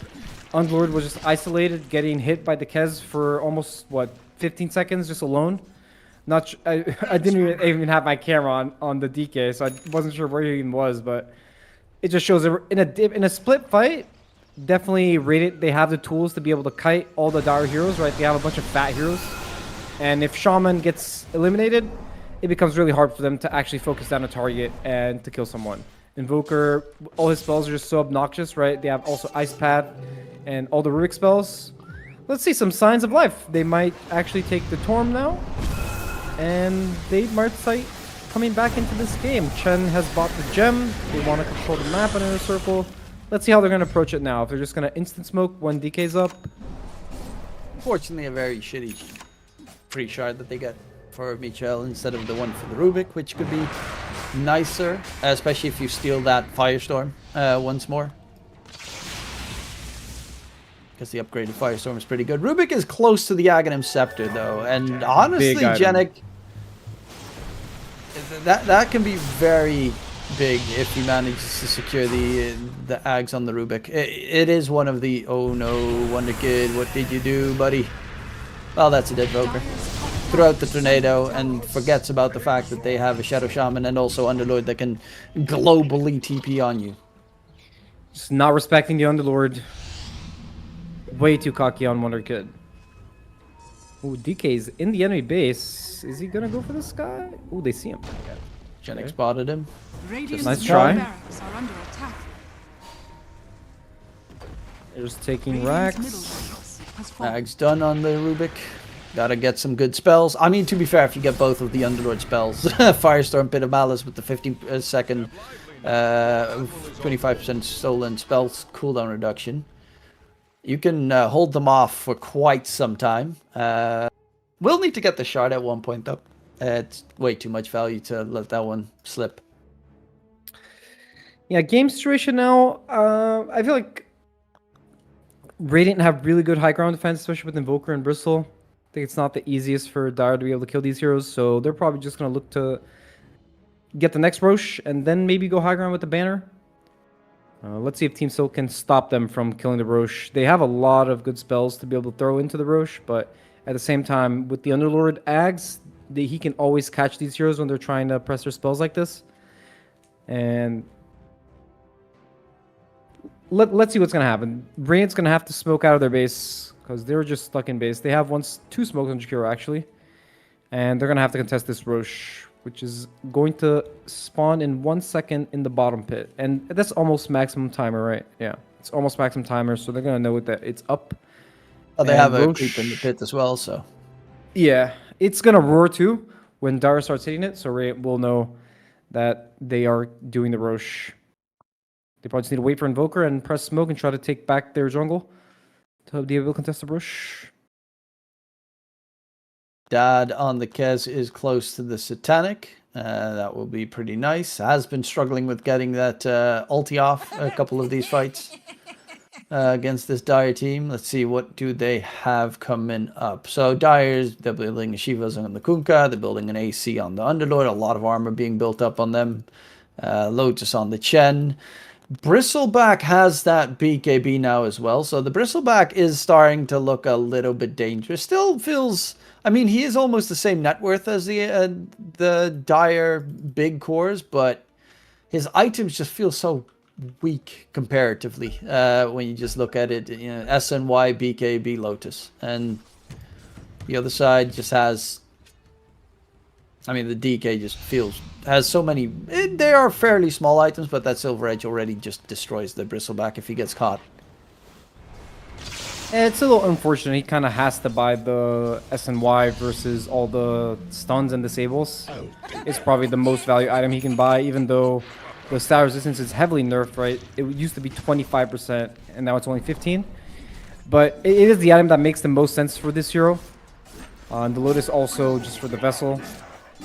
Underlord was just isolated, getting hit by the Kez for almost, what, 15 seconds just alone. I didn't even have my camera on the DK, so I wasn't sure where he even was, but it just shows that in a split fight, definitely rated. They have the tools to be able to kite all the dire heroes, right? They have a bunch of fat heroes. And if Shaman gets eliminated, it becomes really hard for them to actually focus down a target and to kill someone. Invoker, all his spells are just so obnoxious, right? They have also Ice Pad and all the Rubik spells. Let's see some signs of life. They might actually take the Torm now. And they might start coming back into this game. Chen has bought the gem. They want to control the map in Inner Circle. Let's see how they're going to approach it now. If they're just going to instant smoke when DK's up. Unfortunately, a very shitty free shard that they get for Michel instead of the one for the Rubik, which could be nicer, especially if you steal that Firestorm once more. Because the upgraded Firestorm is pretty good. Rubik is close to the Aghanim Scepter, though, and honestly, Big item. Genic, that can be very big if he manages to secure the Ags on the Rubik. It is one of the, oh no, Wonder Kid, what did you do, buddy? Well, that's a dead Voker. Throughout the tornado and forgets about the fact that they have a Shadow Shaman and also Underlord that can globally TP on you. Just not respecting the Underlord. Way too cocky on Wonder Kid. Ooh, DK's in the enemy base. Is he gonna go for this guy? Ooh, they see him. Genic spotted him. Radiant's Nice middle try. barracks are under attack. They're just taking Radiant's middle racks. barracks has fallen. Ag's done on the Rubik. Gotta get some good spells. I mean, to be fair, if you get both of the Underlord spells, Firestorm, Pit of Malice with the 15-second, 25% stolen spells cooldown reduction, you can hold them off for quite some time. We'll need to get the shard at one point, though. It's way too much value to let that one slip. Yeah, game situation now. I feel like Radiant have really good high ground defense, especially with Invoker and Bristle. I think it's not the easiest for Dire to be able to kill these heroes, so they're probably just going to look to get the next Roche and then maybe go high ground with the banner. Let's see if Team Silk can stop them from killing the Roche. They have a lot of good spells to be able to throw into the Roche, but at the same time, with the Underlord Ags, he can always catch these heroes when they're trying to press their spells like this. And let's see what's going to happen. Radiant's going to have to smoke out of their base because they're just stuck in base. They have two smokes on Jakiro, actually. And they're going to have to contest this Roche, which is going to spawn in 1 second in the bottom pit. And that's almost maximum timer, right? Yeah, it's almost maximum timer, so they're going to know that it's up. Oh, they And have a Roche- creep in the pit as well, so. Yeah, it's going to roar too when Dara starts hitting it, so Radiant will know that they are doing the Roche. They probably just need to wait for Invoker and press smoke and try to take back their jungle. to be able to contest the Rosh. Dad on the Kez is close to the Satanic. That will be pretty nice. Has been struggling with getting that ulti off a couple of these fights against this Dire team. Let's see, what do they have coming up? So Dire's, they're building Shivas on the Kunkka. They're building an AC on the Underlord. A lot of armor being built up on them. Lotus on the Chen. Bristleback has that BKB now as well. So the Bristleback is starting to look a little bit dangerous. Still feels... I mean, he is almost the same net worth as the Dire big cores, but his items just feel so weak comparatively when you just look at it. You know, SNY, BKB, Lotus. And the other side just has... I mean, the DK just has so many... They are fairly small items, but that Silver Edge already just destroys the Bristleback if he gets caught. It's a little unfortunate. He kind of has to buy the SNY versus all the stuns and disables. It's probably the most value item he can buy, even though the stat resistance is heavily nerfed, right? It used to be 25%, and now it's only 15%. But it is the item that makes the most sense for this hero. And the Lotus also just for the Vessel.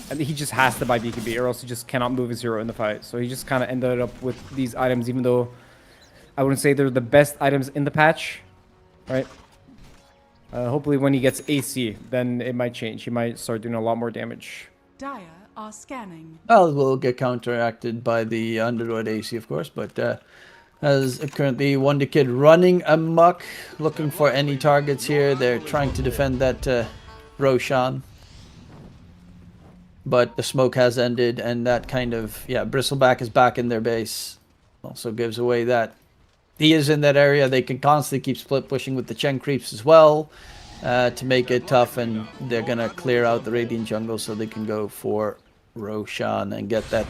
And he just has to buy BKB, or else he just cannot move his hero in the fight. So he just kind of ended up with these items, even though I wouldn't say they're the best items in the patch. Right. Hopefully when he gets AC, then it might change. He might start doing a lot more damage. Dire are scanning. Well, will get counteracted by the Underlord AC, of course, but as currently Wonder Kid running amok, looking for any targets here. They're trying to defend that Roshan. But the smoke has ended, and that kind of, yeah, Bristleback is back in their base. Also gives away that he is in that area. They can constantly keep split pushing with the Chen creeps as well to make it tough, and they're going to clear out the Radiant jungle so they can go for Roshan and get that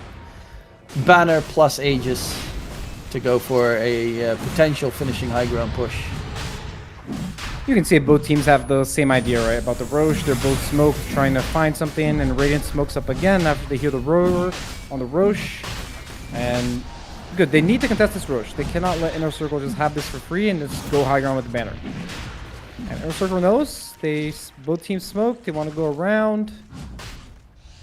banner plus Aegis to go for a potential finishing high ground push. You can see both teams have the same idea, right? About the Rosh. They're both smoked, trying to find something, and Radiant smokes up again after they hear the roar on the Rosh. And good, they need to contest this Rosh. They cannot let Inner Circle just have this for free and just go high ground with the banner. And Inner Circle knows. Both teams smoke. They want to go around.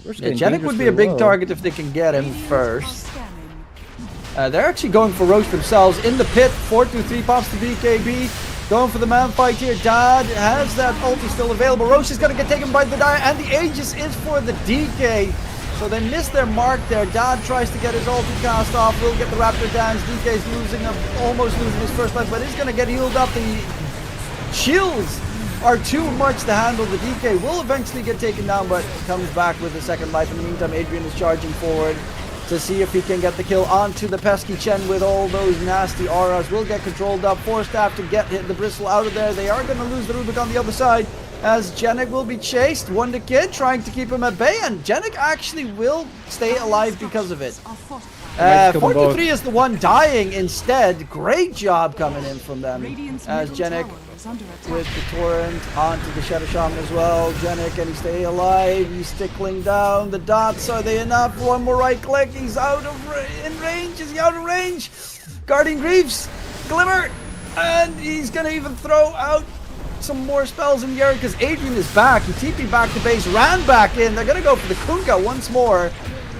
Yeah, Janik would be a big target if they can get him Radiant are first. scanning. They're actually going for Roche themselves in the pit. 4-2-3 pops the BKB. Going for the man fight here. Dad has that ulti still available. Roche is going to get taken by the Dire, and the Aegis is for the DK. So they missed their mark there. Dad tries to get his ulti cast off. Will get the Raptor dance. DK's almost losing his first life, but he's going to get healed up. The shields are too much to handle. The DK will eventually get taken down, but comes back with a second life. In the meantime, Adrian is charging forward to see if he can get the kill onto the pesky Chen with all those nasty auras. Will get controlled up. Forced staff to get the Bristle out of there. They are going to lose the Rubik on the other side, as Janik will be chased. Wonder Kid trying to keep him at bay, and Janik actually will stay alive because of it. Are fortified. 43 is the one dying instead. Great job coming in from them. Radiant's As middle Janik tower is under attack. with the Torrent onto the Shadow Shaman as well. Janik, can he stay alive? He's tickling down. The dots, are they enough? One more right click. He's out of in range. Is he out of range? Guardian Greaves, Glimmer, and he's going to even throw out some more spells in the area because Adrian is back. He TP'd back to base, ran back in. They're going to go for the Kunkka once more.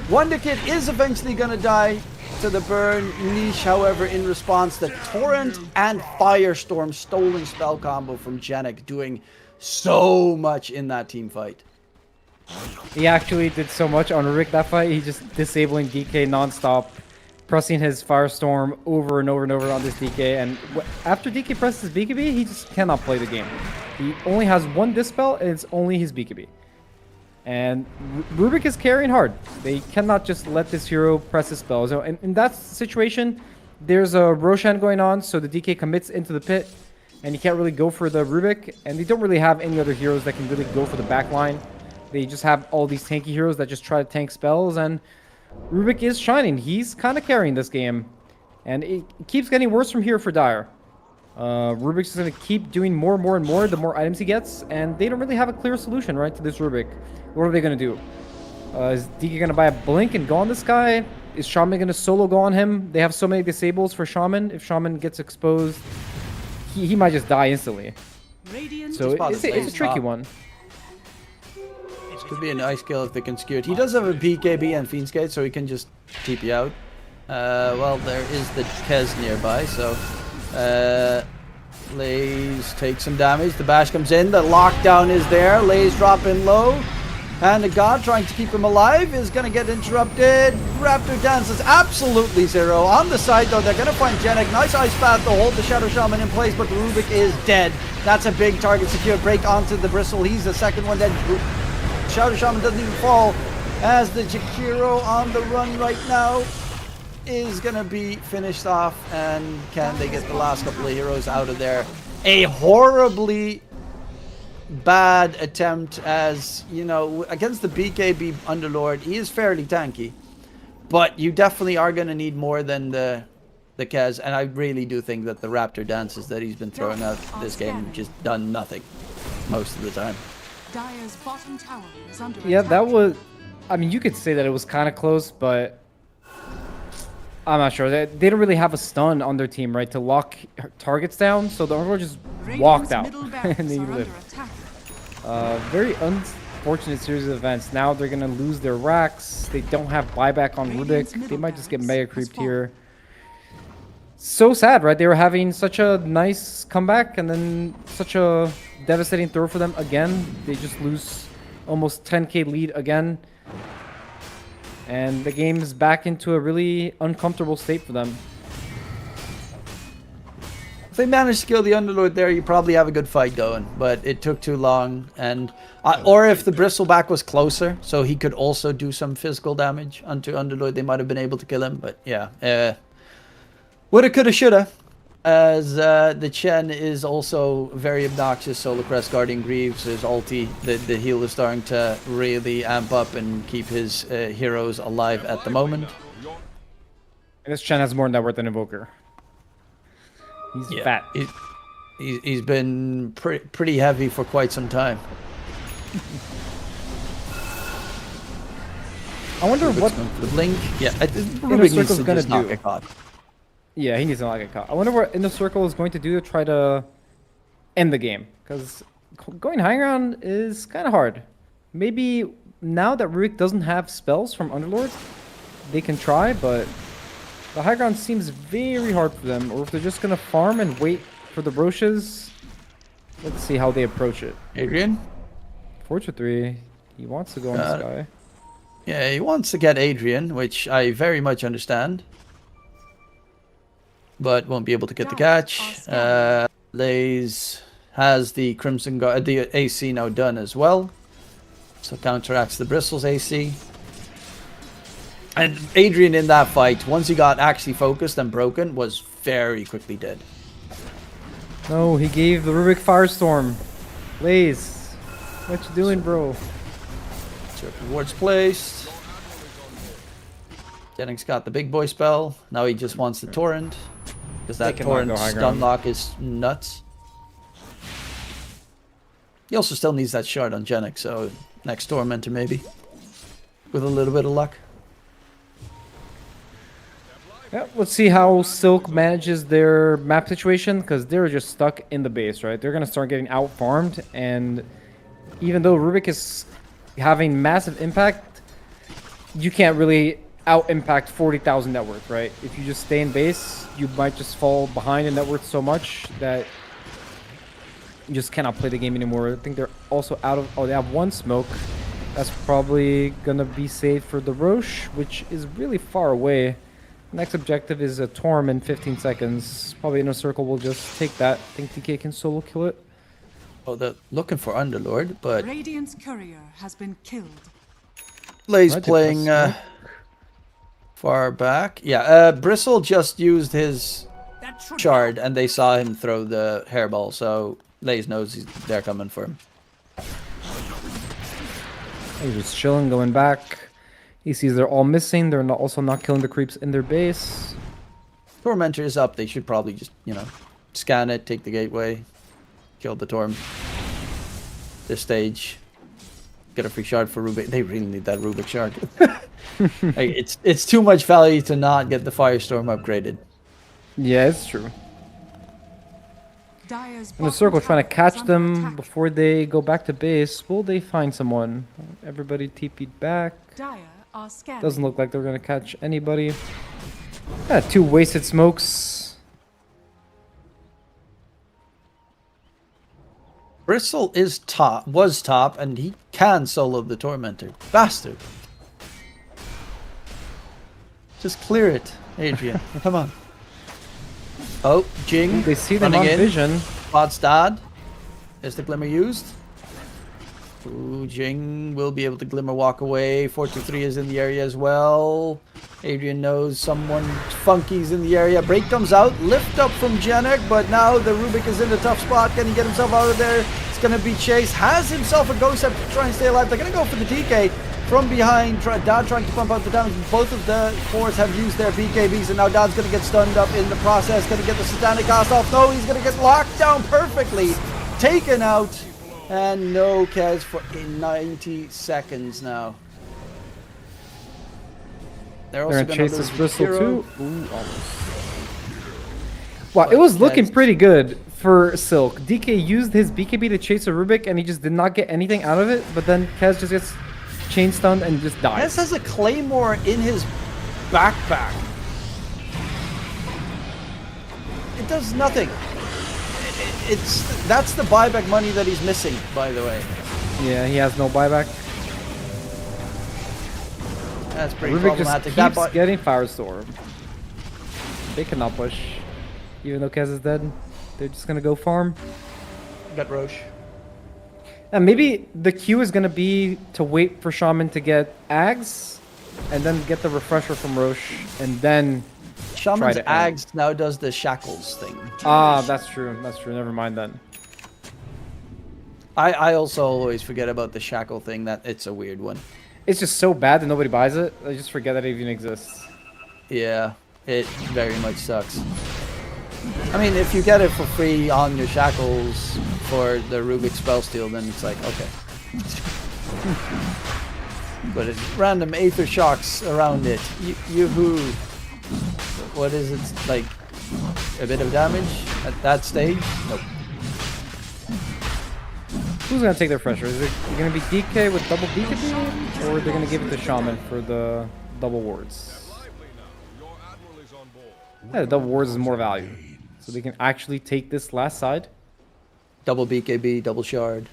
Wonder Kid is eventually going to die to the burn. Niche, however, in response, the Torrent and Firestorm stolen spell combo from Janik, doing so much in that team fight. He actually did so much on Rubik that fight. He just disabling DK nonstop, pressing his Firestorm over and over and over on this DK. And after DK presses BKB, he just cannot play the game. He only has one Dispel, and it's only his BKB. And Rubik is carrying hard. They cannot just let this hero press his spell. So in that situation, there's a Roshan going on, so the DK commits into the pit, and he can't really go for the Rubik. And they don't really have any other heroes that can really go for the back line. They just have all these tanky heroes that just try to tank spells, and Rubik is shining. He's kind of carrying this game, and it keeps getting worse from here for Dire. Rubik's just going to keep doing more and more and more the more items he gets, and they don't really have a clear solution, right, to this Rubik. What are they going to do? Is DK going to buy a Blink and go on this guy? Is Shaman going to solo go on him? They have so many disables for Shaman. If Shaman gets exposed, he might just die instantly. Radiant So Spot it's is a tricky top. one. Could be a nice kill if they can skew it. He does have a BKB and Fiend Skate, so he can just TP out. Well, there is the Kez nearby, so Lays takes some damage. The bash comes in. The lockdown is there. Lays dropping low. And the God trying to keep him alive is going to get interrupted. Raptor dances absolutely zero. On the side, though, they're going to find Genek. Nice Ice Path to hold the Shadow Shaman in place, but the Rubik is dead. That's a big target secure. Break onto the Bristle. He's the second one dead. Shadow Shaman doesn't even fall as the Jakiro on the run right now is going to be finished off. And can they get the last couple of heroes out of there? A horribly bad attempt, as you know, against the BKB Underlord. He is fairly tanky, but you definitely are going to need more than the Kez, and I really do think that the Raptor dances that he's been throwing out this game just done nothing most of the time. Dire's bottom tower is under Yeah, attack. that was. I mean, you could say that it was kind of close, but I'm not sure. They don't really have a stun on their team, right, to lock targets down. So the Overlord just walked Radiant's out, middle and barracks then you are live. under attack. Very unfortunate series of events. Now they're gonna lose their racks. They don't have buyback on Radiant's Rubik. They middle might just get barracks mega has creeped fallen. here. So sad, right? They were having such a nice comeback, and then such a devastating throw for them again. They just lose almost 10k lead again, and the game is back into a really uncomfortable state for them. If they manage to kill the Underlord there, you probably have a good fight going, but it took too long. And or if the Bristleback was closer, so he could also do some physical damage onto Underlord, they might have been able to kill him. But yeah, woulda, coulda, shoulda. As the Chen is also very obnoxious. Solar Crest guarding Greaves, his ulti, the heal is starting to really amp up and keep his heroes alive at the moment. And this Chen has more net worth than Invoker. He's fat. He's been pretty heavy for quite some time. I wonder what The blink, yeah, Inner Rubik needs Circle's to gonna just not do. get caught. Yeah, he needs to not get caught. I wonder what Inner Circle is going to do to try to end the game. Because going high ground is kind of hard. Maybe now that Rubik doesn't have spells from Underlord, they can try, but the high ground seems very hard for them. Or if they're just going to farm and wait for the Roches, let's see how they approach it. Adrian? Fortune 3, he wants to go on this guy. Yeah, he wants to get Adrian, which I very much understand. But won't be able to get the catch. Lays has the Crimson Guard, the AC now done as well. So counteracts the Bristles AC. And Adrian in that fight, once he got actually focused and broken, was very quickly dead. No, he gave the Rubik Firestorm. Lays, what you doing, bro? Rewards placed. Jennings got the big boy spell. Now he just wants the torrent. Because that cannot torrent go high stun ground. lock is nuts. He also still needs that shard on Jennings, so next Tormentor maybe. With a little bit of luck. Yeah, let's see how Silk manages their map situation, because they're just stuck in the base, right? They're going to start getting out-farmed, and even though Rubik is having massive impact, you can't really out-impact 40,000 net worth, right? If you just stay in base, you might just fall behind in net worth so much that you just cannot play the game anymore. I think they're also out of... Oh, they have one smoke. That's probably going to be saved for the Roche, which is really far away. Next objective is a Torm in 15 seconds. Probably Inner Circle will just take that. I think DK can solo kill it. Oh, they're looking for Underlord, but Radiant's courier has been killed. Lay's Right, playing smoke. far back. Yeah, Bristle just used his shard and they saw him throw the hairball, so Lay's knows they're coming for him. He's just chilling, going back. He sees they're all missing. They're also not killing the creeps in their base. Tormentor is up. They should probably just, you know, scan it, take the gateway, kill the Torm. This stage. Get a free shard for Rubik. They really need that Rubik shard. Like, it's too much value to not get the Firestorm upgraded. Yeah, it's true. Dire's In the bottom circle, trying to tower is catch under them attack. before they go back to base. Will they find someone? Everybody TP'd back. Dire are scanning. Doesn't look like they're gonna catch anybody. 2 wasted smokes. Bristle is top, was top, and he can solo the Tormentor. Bastard. Just clear it, Adrian. Come on. Oh, Jing. They see them on running in. vision. Bod's dad. Is the Glimmer used? Ooh, Jing will be able to Glimmer walk away. 423 is in the area as well. Adrian knows someone funky's in the area. Break comes out. Lift up from Janek, but now the Rubik is in a tough spot. Can he get himself out of there? It's going to be Chase. Has himself a Ghost Step to try and stay alive. They're going to go for the DK from behind. Dad trying to pump out the damage. Both of the fours have used their BKBs, and now Dad's going to get stunned up in the process. Going to get the Satanic Cast off. No, he's going to get locked down perfectly. Taken out. And no Kez for 90 seconds now. They're also They're going gonna to chase lose this Bristle Hero. too. Ooh, almost. Wow, it was looking pretty good for Silk. DK used his BKB to chase a Rubik, and he just did not get anything out of it. But then Kez just gets chain stunned and just dies. Kez has a Claymore in his backpack. It does nothing. That's the buyback money that he's missing, by the way. Yeah, he has no buyback. That's pretty Rubik just problematic. keeps getting Firestorm. They cannot push. Even though Kez is dead, they're just gonna go farm. Got Roche. And maybe the Q is gonna be to wait for Shaman to get Ags, and then get the refresher from Roche, and then Shaman's to end. Ags now does the Shackles thing. Ah, that's true. That's true. Never mind then. I also always forget about the Shackle thing. That it's a weird one. It's just so bad that nobody buys it. I just forget that it even exists. Yeah, it very much sucks. I mean, if you get it for free on your Shackles for the Rubik Spellsteal, then it's like, okay. But it's random Aether Shocks around it. Yoo-hoo. What is it? Like, a bit of damage at that stage? Nope. Who's gonna take their refresher? Is it gonna be DK with double BKB, or they're gonna give it to Shaman for the double wards? Yeah, the double wards is more value, so they can actually take this last side. Double BKB, double Shard.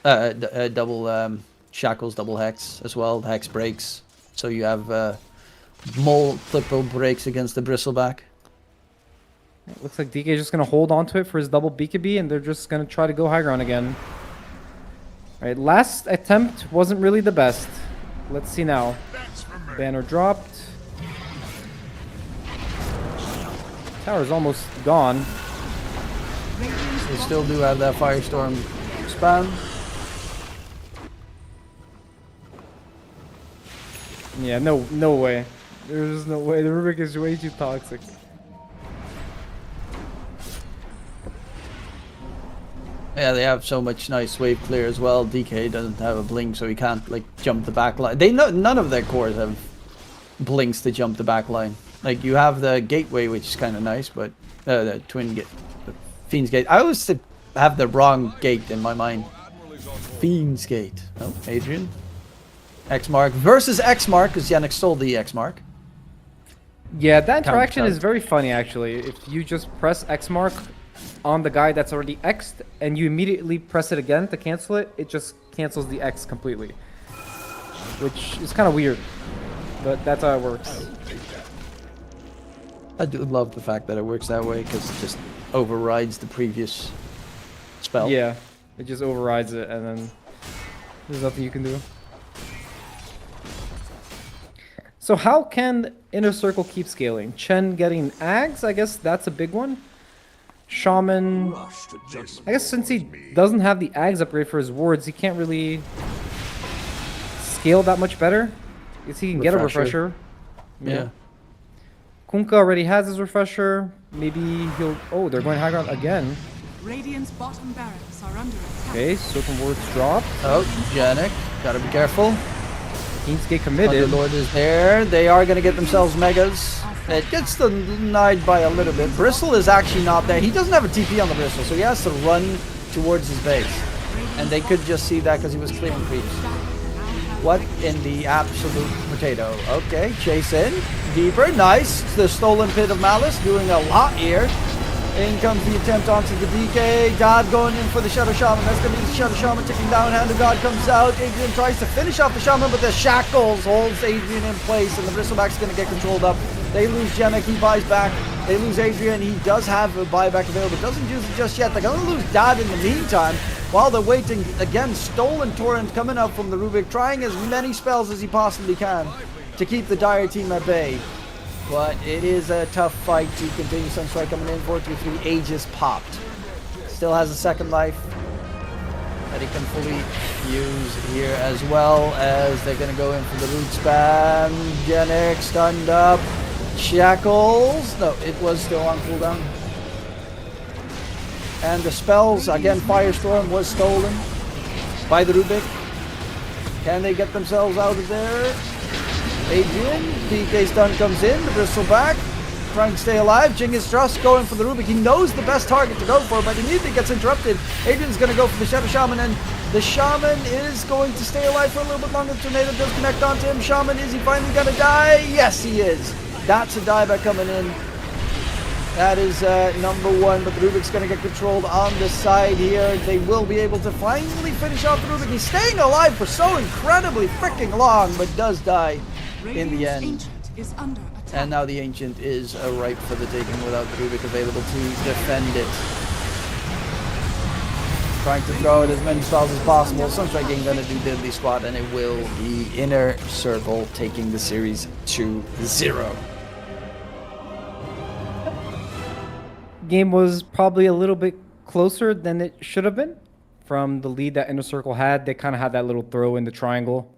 Double Shackles, double Hex as well. The Hex breaks. So you have multiple breaks against the Bristleback. It looks like DK is just gonna hold on to it for his double BKB, and they're just gonna try to go high ground again. Alright, last attempt wasn't really the best. Let's see now. Banner dropped. Tower's almost gone. They still do have that Firestorm spam. Yeah, no way. There's no way. The Rubik is way too toxic. Yeah, they have so much nice wave clear as well. DK doesn't have a blink, so he can't like jump the back line. None of their cores have blinks to jump the back line. Like you have the gateway, which is kind of nice, but the twin gate, the Fiend's Gate. I always have the wrong gate in my mind. Fiend's Gate. Oh, Adrian. X Mark versus X Mark, because Yannick stole the X Mark. Yeah, that interaction count. is very funny actually. If you just press X mark on the guy that's already X'd and you immediately press it again to cancel it, it just cancels the X completely. Which is kind of weird, but that's how it works. I do love the fact that it works that way, because it just overrides the previous spell. Yeah, it just overrides it and then there's nothing you can do. So how can Inner Circle keep scaling? Chen getting Ags, I guess that's a big one. Shaman, I guess since he doesn't have the Ags upgrade for his wards, he can't really scale that much better. I guess he can get a refresher. Yeah. Kunkka already has his refresher. Maybe he'll... Oh, they're going high ground again. Radiant's bottom barracks are under attack. Okay, Serpent wards drop. Oh, Janek, gotta be careful. Fiend's Gate committed. Underlord is there. They are gonna get themselves megas. Our It gets denied by a little bit. Bristle is actually not there. He doesn't have a TP on the Bristle, so he has to run towards his base. And they could just see that because he was clearing creeps. What in the absolute potato? Okay, chase in. Deeper, nice. The stolen pit of malice doing a lot here. In comes the attempt onto the DK. God going in for the Shadow Shaman. That's going to be the Shadow Shaman taking down. Hand of God comes out. Adrian tries to finish off the Shaman, but the Shackles holds Adrian in place, and the Bristleback's going to get controlled up. They lose Genek. He buys back. They lose Adrian. He does have a buyback available. Doesn't use it just yet. They're going to lose Dad in the meantime. While they're waiting, again, Stolen Torrent coming up from the Rubik, trying as many spells as he possibly can to keep the Dire team at bay. But it is a tough fight to continue. Sunstrike coming in, 4-3-3, Aegis popped. Still has a second life that he can fully use here, as well as they're going to go in for the root spam. Genek stunned up. Shackles. No, it was still on cooldown. And the spells, again, Firestorm was stolen by the Rubik. Can they get themselves out of there? Adrian, DK stun comes in, the Bristleback, trying to stay alive. Genghis just going for the Rubik. He knows the best target to go for, but immediately gets interrupted. Adrian's going to go for the Shadow Shaman, and the Shaman is going to stay alive for a little bit longer. The Tornado does connect onto him. Shaman, is he finally going to die? Yes, he is. That's a dieback coming in. That is number one, but the Rubik's going to get controlled on the side here. They will be able to finally finish off the Rubik. He's staying alive for so incredibly freaking long, but does die in the end. Ancient is under attack. And now the Ancient is ripe for the taking without the Rubik available to defend it. Trying to throw it as many spells as possible. Sunstrike ain't going to do diddly squat, and it will be Inner Circle taking the series 2-0. Game was probably a little bit closer than it should have been. From the lead that Inner Circle had, they kind of had that little throw in the triangle.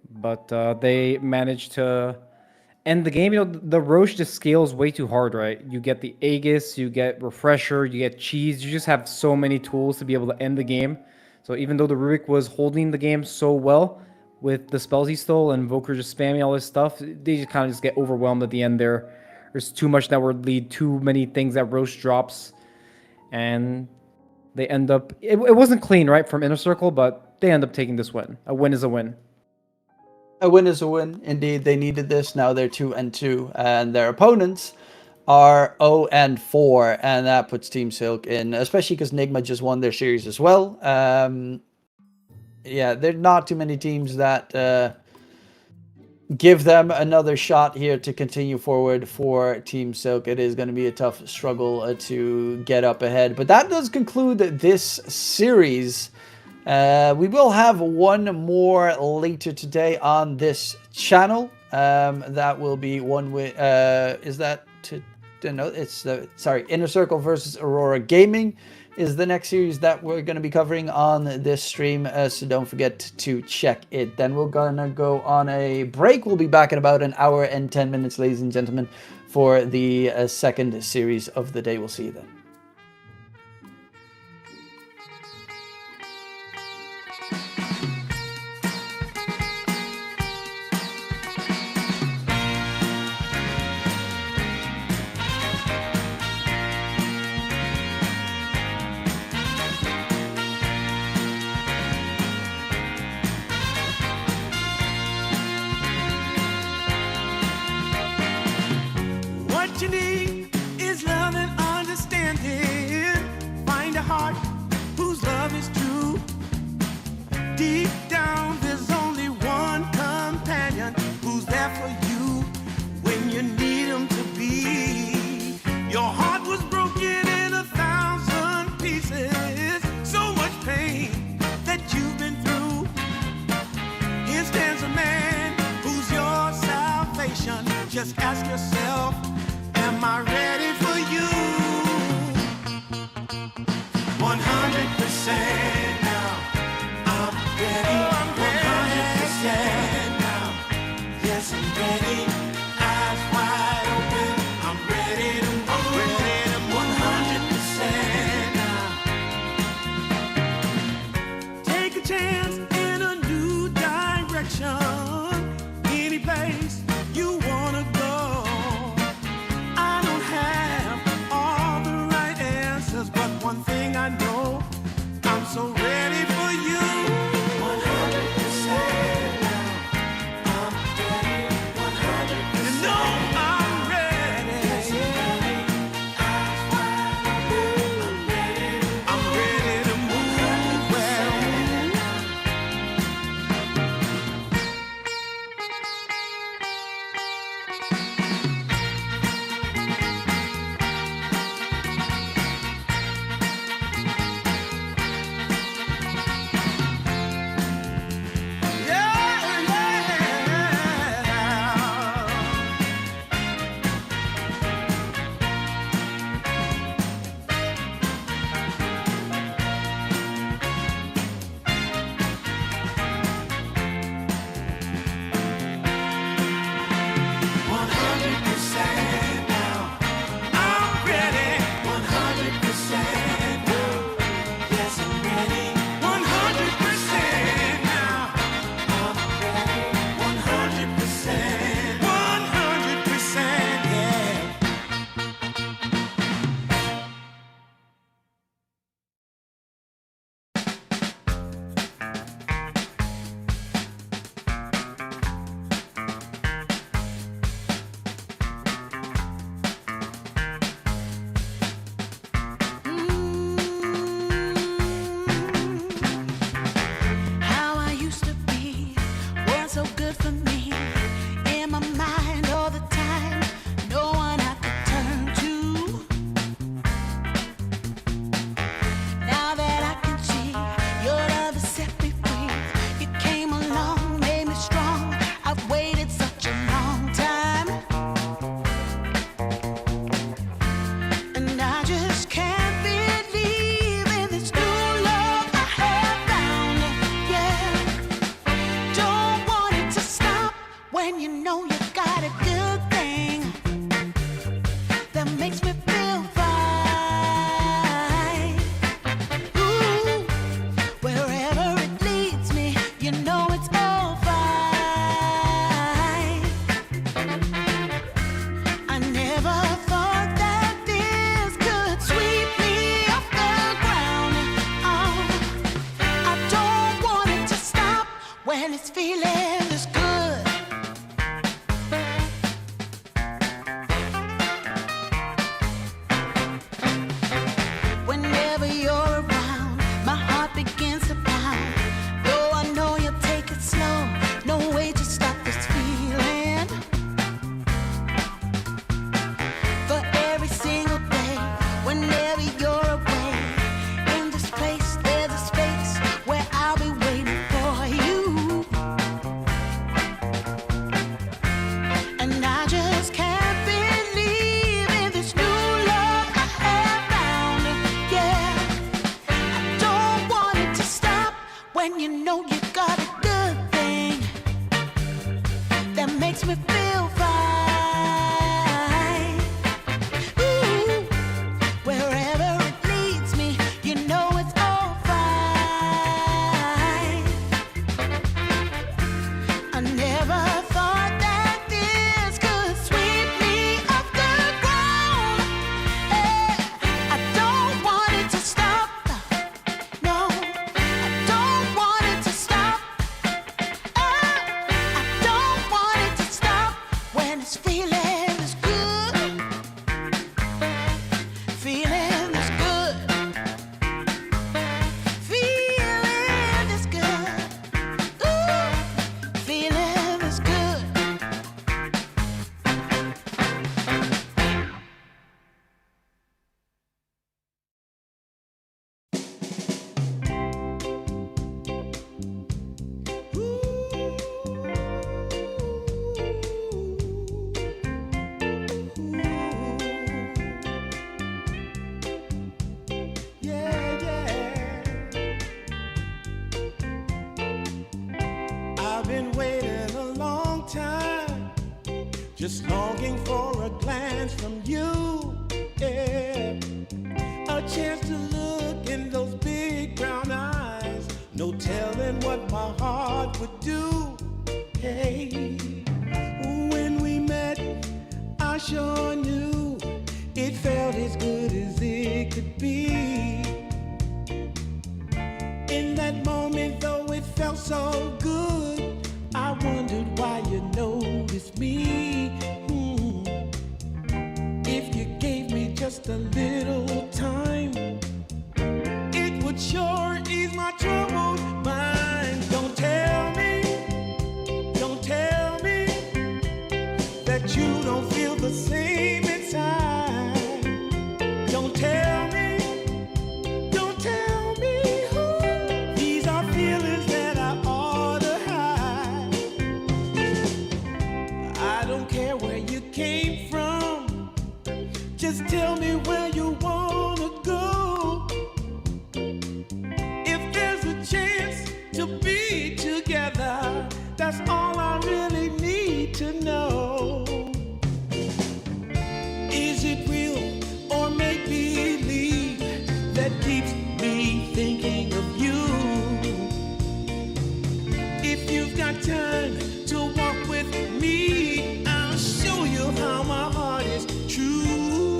But they managed to end the game. You know, the Roche just scales way too hard, right? You get the Aegis, you get Refresher, you get Cheese. You just have so many tools to be able to end the game. So even though the Rubik was holding the game so well with the spells he stole and Invoker just spamming all this stuff, they just kind of just get overwhelmed at the end there. There's too much network lead, too many things that Roche drops. And they end up... It wasn't clean, right, from Inner Circle, but they end up taking this win. A win is a win. A win is a win. Indeed, they needed this. Now they're 2-2, and their opponents are 0-4, and that puts Team Silk in, especially because Nigma just won their series as well. Yeah, there are not too many teams that give them another shot here to continue forward for Team Silk. It is going to be a tough struggle to get up ahead. But that does conclude this series. We will have one more later today on this channel. That will be one with is that to no, it's the Inner Circle versus Aurora Gaming is the next series that we're going to be covering on this stream, so don't forget to check it. Then we're gonna go on a break. We'll be back in about an hour and 10 minutes, ladies and gentlemen, for the second series of the day. We'll see you then. What you need is love and understanding. Find a heart whose love is true. Deep down, there's only one companion who's there for you when you need him to be. Your heart was broken in 1,000 pieces. So much pain that you've been through. Here stands a man who's your salvation. Just ask yourself, am I ready for you? 100% now. I'm ready. 100% now. Yes, I'm ready. Eyes wide open. I'm ready to move. 100% now. Take a chance in a new direction. Any place you wanna go. just longing for a glance from you. Yeah. A chance to look in those big brown eyes. No telling what my heart would do. Hey, when we met, I sure knew it felt as good as it could be. In that moment, though it felt so good, I wondered why you noticed me. If you gave me just a little time, it would sure ease my troubled mind. Don't tell me that you don't feel the same inside. Don't tell me these are feelings that I ought to hide. I don't care where you came from, just tell me where you wanna go. If there's a chance to be together, that's all I really need to know. Is it real or make believe that keeps me thinking of you? If you've got time to walk with me, I'll show you how my heart is true.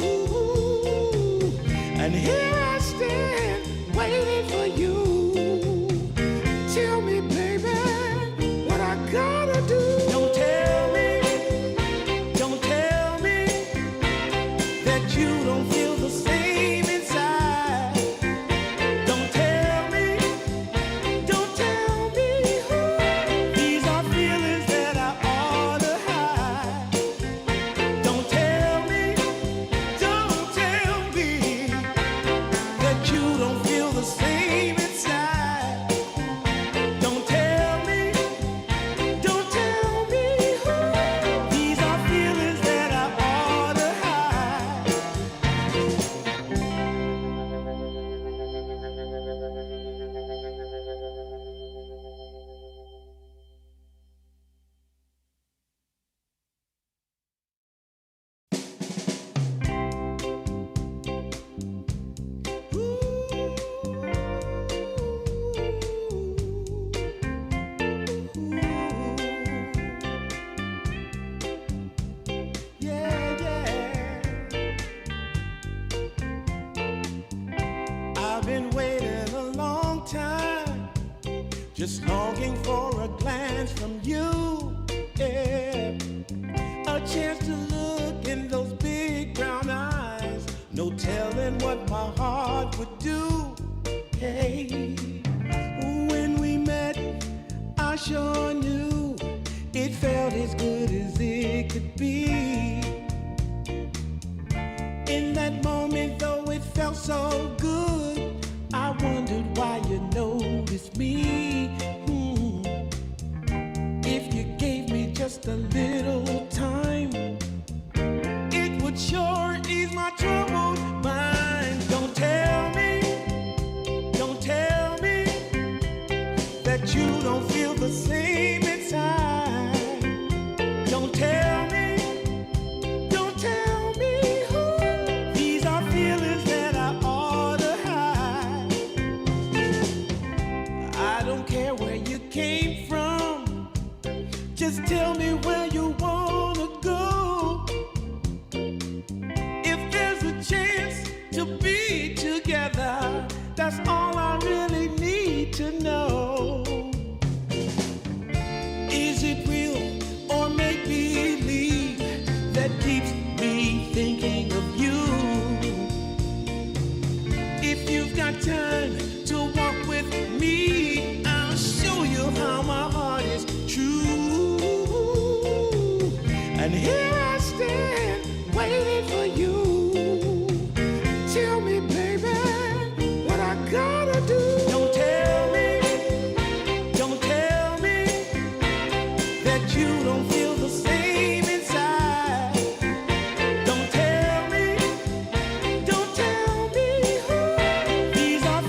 And here I stand, waiting for you. Tell me, baby, what I gotta do. Don't tell me that you don't feel the same inside. Don't tell me these are feelings that I ought to hide. Don't tell me that you don't feel the same inside. Don't tell me these are feelings that I ought to hide. Yeah, yeah. I've been waiting a long time, just longing for a glance from you. Yeah. A chance to look in those big brown eyes. No telling what my heart would do. Hey, when we met, I sure knew it felt as good as it could be. In that moment, though it felt so good, I wondered why you noticed me. If you gave me just a little time, it would sure ease my troubled mind. Don't tell me that you don't feel the same inside. Don't tell me these are feelings that I ought to hide. I don't care where you came from, just tell me where you wanna go. If there's a chance to be together, that's all I really need to know. Is it real or make believe that keeps me thinking of you? If you've got time to walk with me, I'll show you how my heart is true. And here I stand, waiting for you. Tell me, baby, what I gotta do. Don't tell me that you don't feel the same inside. Don't tell me these are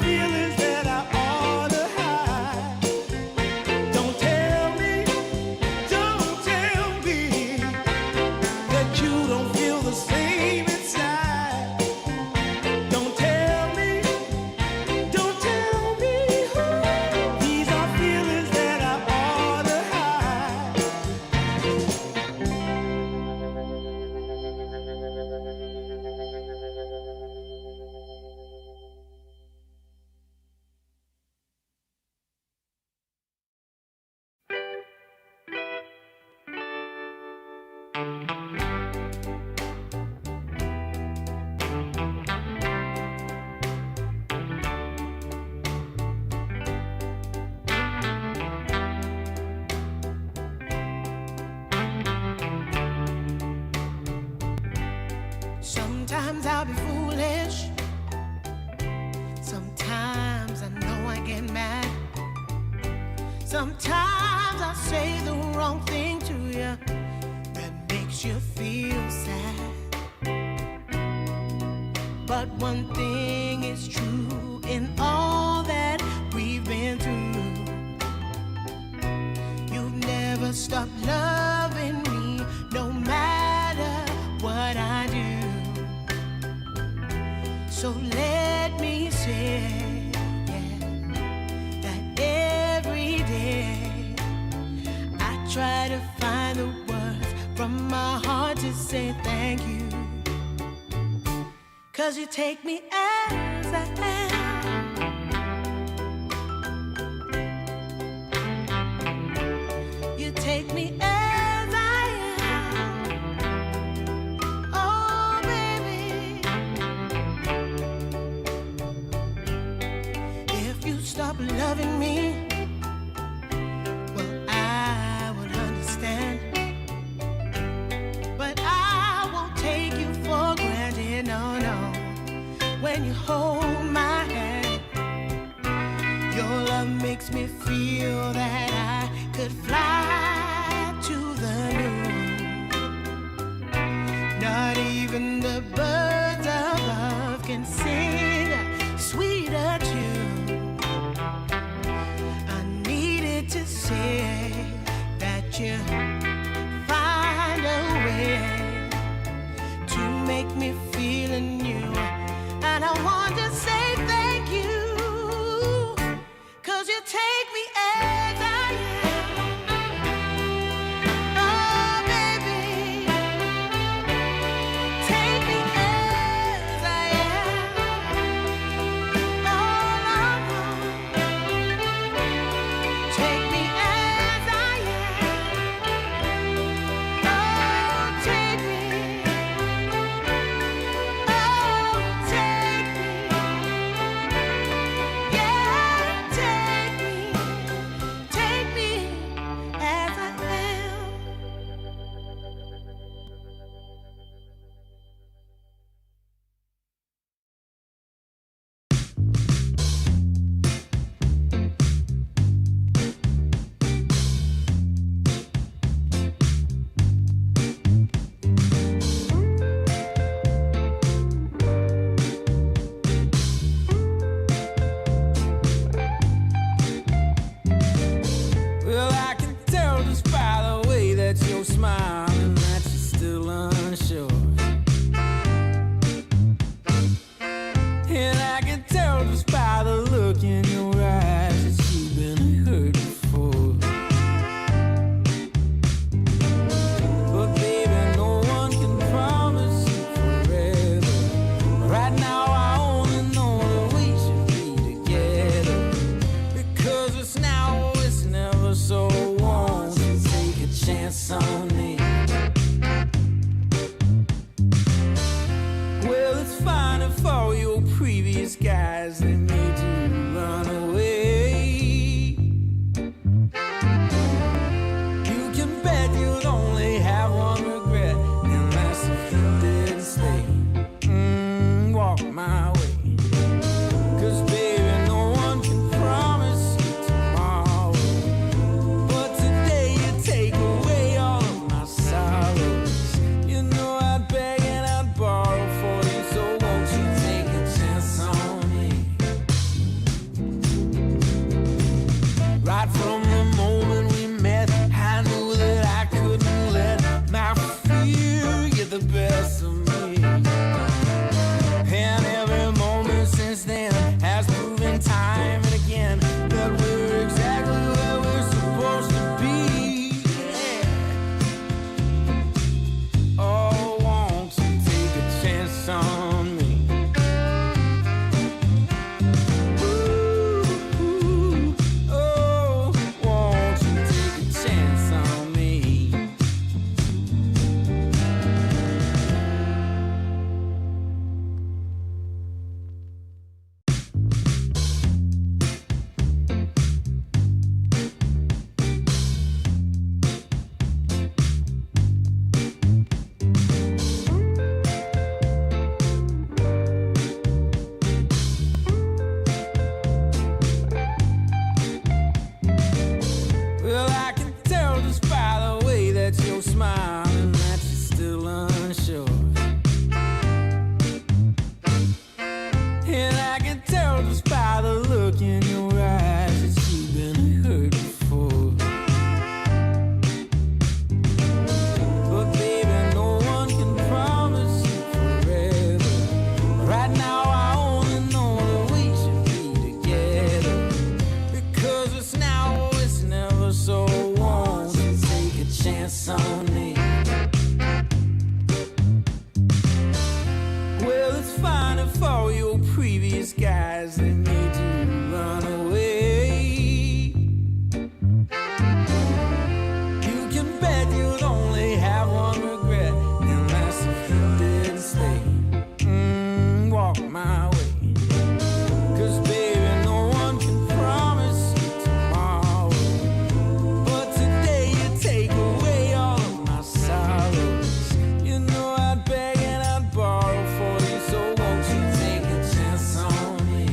Sometimes I'll be foolish. Sometimes I know I get mad. Sometimes I say the wrong thing to you that makes you feel sad. But one thing is true in all that we've been through. You've never stopped loving me, no matter what I do. So let me say, yeah, that every day I try to find the words from my heart to say thank you. 'Cause you take me as I am. You take me as I am. Oh, baby. If you stop loving me, well, I would understand. But I won't take you for granted, no, no. When you hold my hand, your love makes me feel that I could fly to the moon. Not even the birds above can sing a sweeter tune. I needed to say that you find a way to make me feel anew. And I want to say thank you, 'cause you take me as I am. eyes that need to run away. You can bet you'd only have one regret, unless you didn't stay. Walk my way. 'Cause baby, no one can promise you tomorrow. But today you take away all of my sorrows. You know I'd beg and I'd borrow for you, so won't you take a chance on me?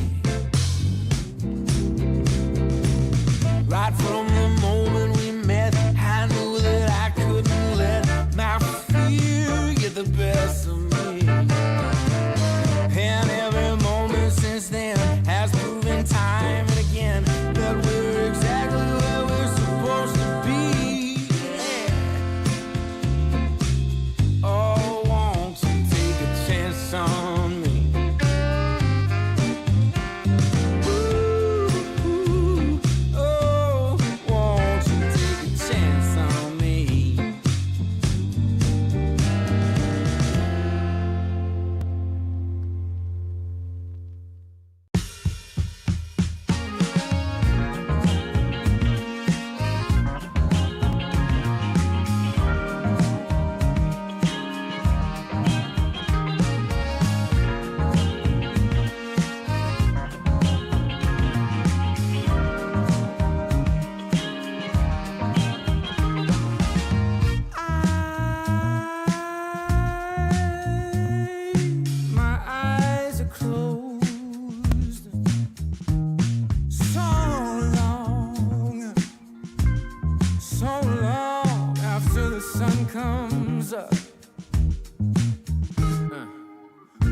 Right from the moment we met, I knew that I couldn't let my fear get the best of me. And every moment since then has proven time and again that we're exactly where we're supposed to be. Yeah. Oh, won't you take a chance on me? Ooh, oh, won't you take a chance on me? My eyes are closed so long after the sun comes up.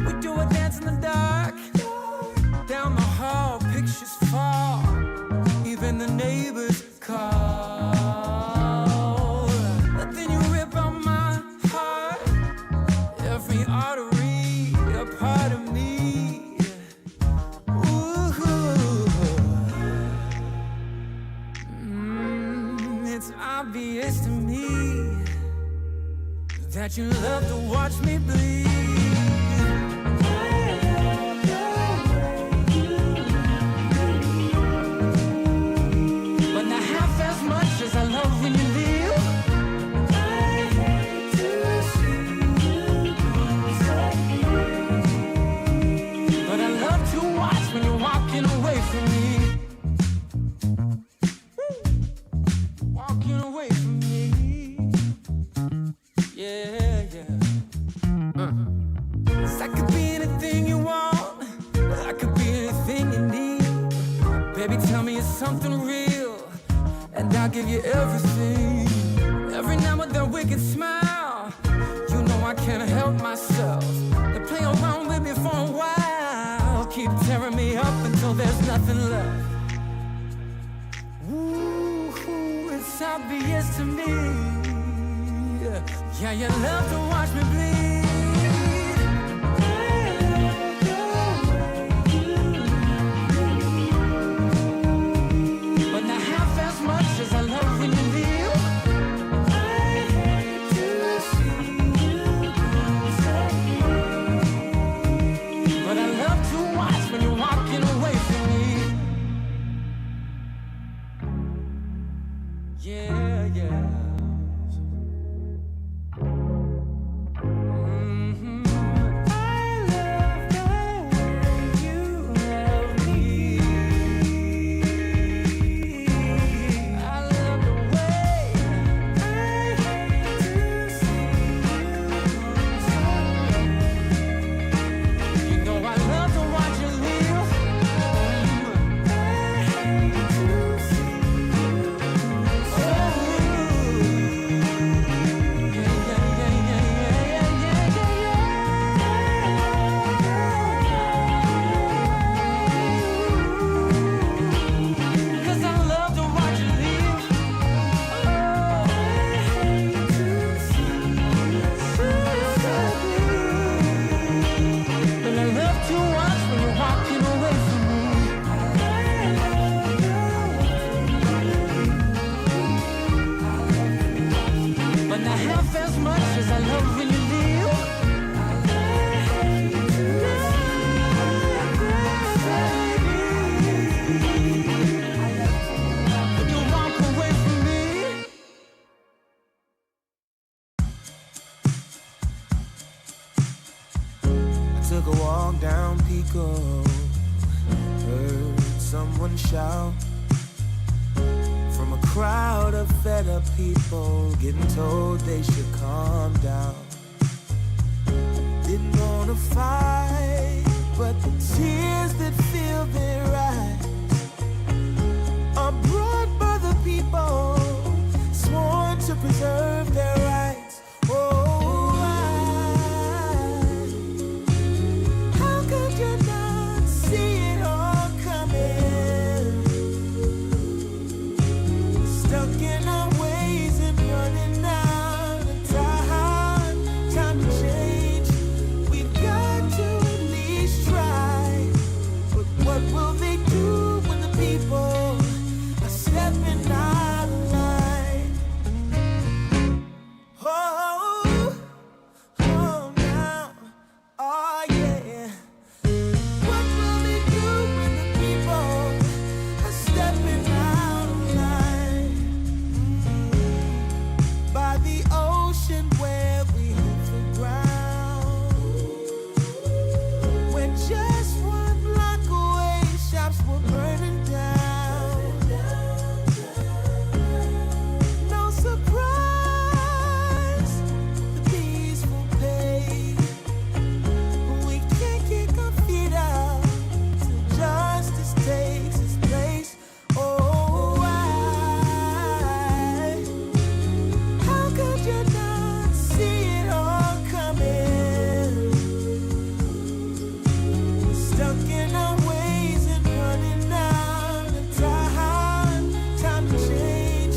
We do a dance in the dark, down the hall, pictures fall, even the neighbors call. But then you rip out my heart, every artery, a part of me. Ooh, it's obvious to me that you love to watch me bleed. But not half as much as I love when you leave. I hate to see you disappear. But I love to watch when you're walking away from me. Walking away from me. Yeah, yeah. 'Cause I could be anything you want. I could be anything you need. Baby, tell me it's something real, and I'll give you everything. Every now and then wicked smile. You know I can't help myself. They play around with me for a while, keep tearing me up until there's nothing left. Ooh, it's obvious to me. Yeah, you love to watch me bleed. But not half as much as I love when you leave. I hate to see you disappear. But I love to watch when you're walking away from me. Yeah, yeah. ago, heard someone shout from a crowd of fed up people getting told they should calm down. Didn't wanna fight, but the tears that fill their eyes are brought by the people sworn to preserve their rights. Oh, how could you not see it all coming? Stuck in our ways and running out of time. Time to change. We've got to at least try. But what will they do when the people are stepping out of line? Oh, oh now, oh yeah. What will they do when the people are stepping out of line? By the ocean where we hit the ground, when just one block away shops were burning down. No surprise, the peaceful pay. We can't kick our feet out till justice takes its place. Oh, how could you not see it all coming? Stuck in our ways and running out of time. Time to change.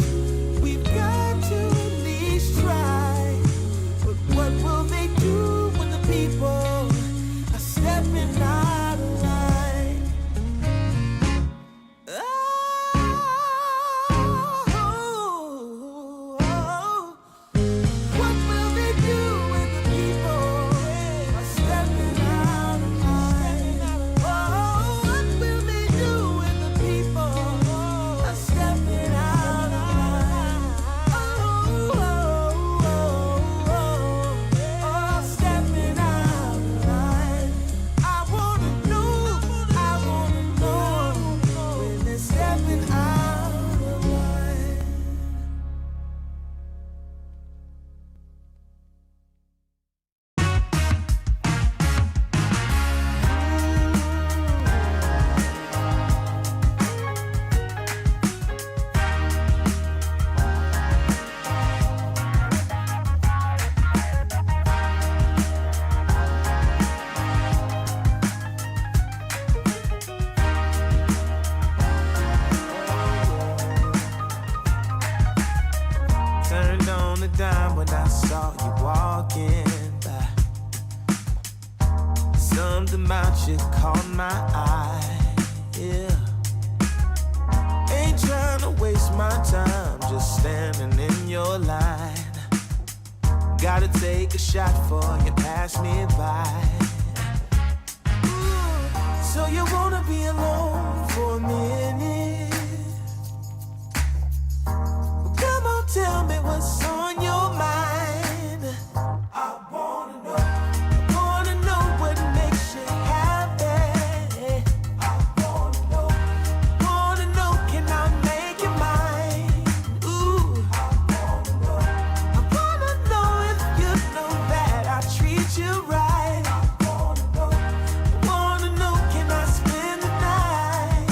We've got to at least try. But what will they do when the people are stepping out of line? Oh, what will they do when the people are stepping out of line? Oh, what will they do when the people are stepping out of line? Oh, stepping out of line. I wanna know when they're stepping out of line. Turned on the dime when I saw you walking by. Something about you caught my eye. Yeah. Ain't trying to waste my time, just standing in your line. Gotta take a shot before you pass me by. Ooh, so you wanna be alone for a minute? Come on, tell me what's on your mind. I wanna know what makes you happy. I wanna know, can I make you mine? Ooh, I wanna know if you know that I treat you right. I wanna know, can I spend the night?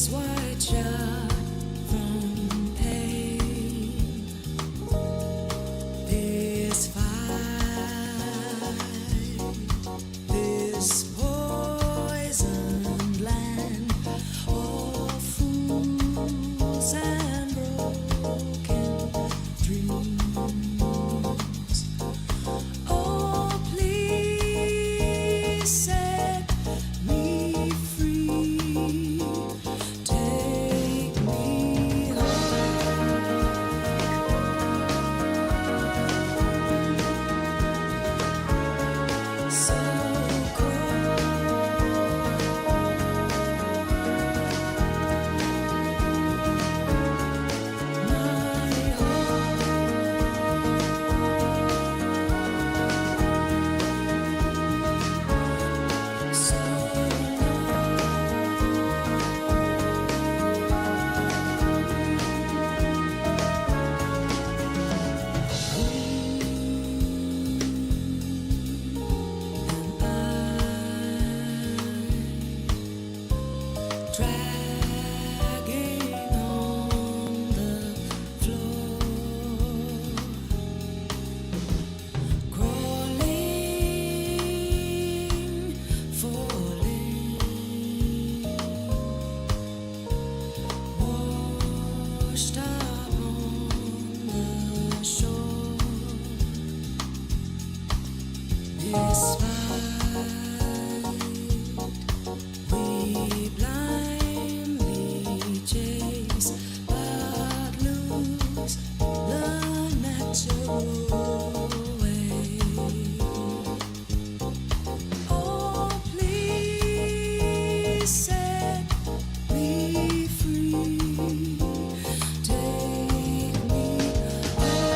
eyes wide shut from pain. This fight, this poisoned land of fools and broken dreams. Oh, please set me free. Take me home. So dragging on the floor, crawling, falling, washed up on the shore. This fight we blindly chase, but lose the natural way. Oh, please set me free. Take me home.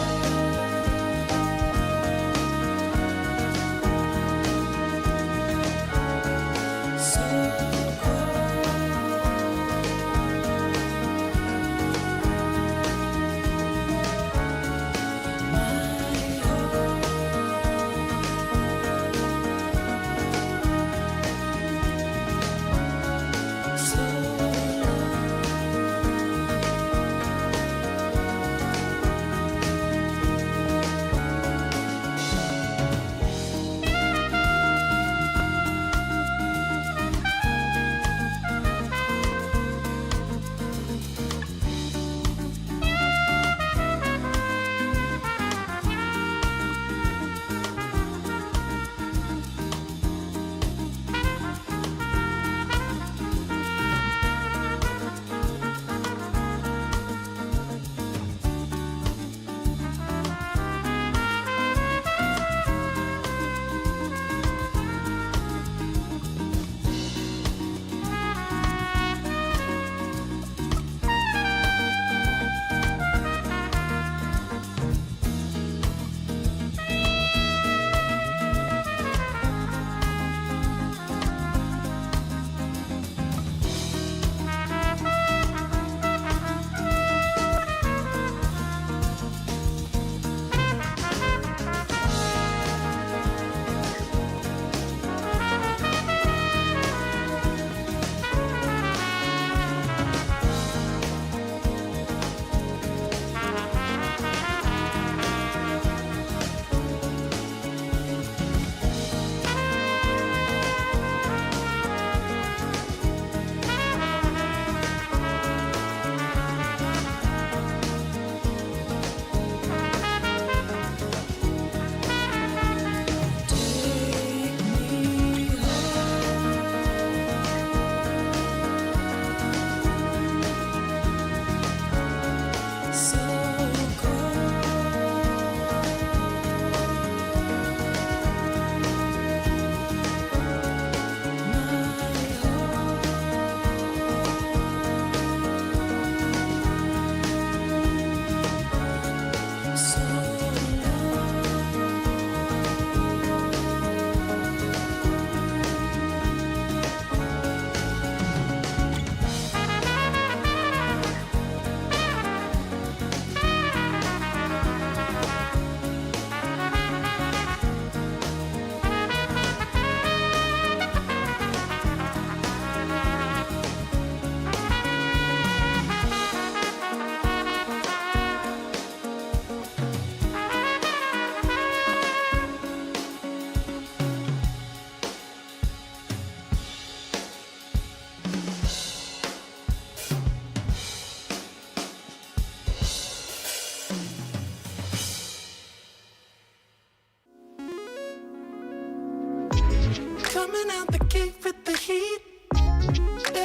So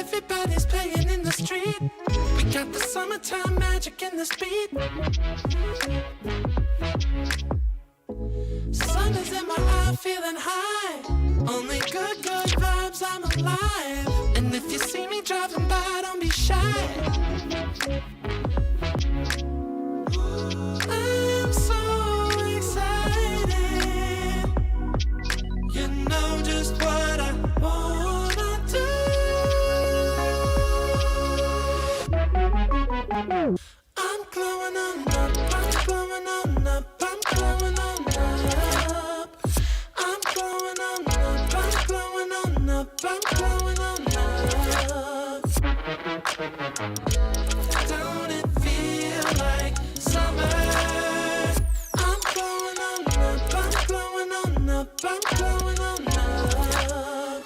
everybody's playing in the street. We got the summertime magic in this beat. Sun is in my eye, feeling high. Only good vibes, I'm alive. And if you see me driving by, don't be shy. I'm so excited. You know just what I wanna do. I'm glowing on up, I'm glowing on up, I'm glowing on up. I'm glowing on up, I'm glowing on up, I'm glowing on up. Don't it feel like summer? I'm glowing on up, I'm glowing on up, I'm glowing on up.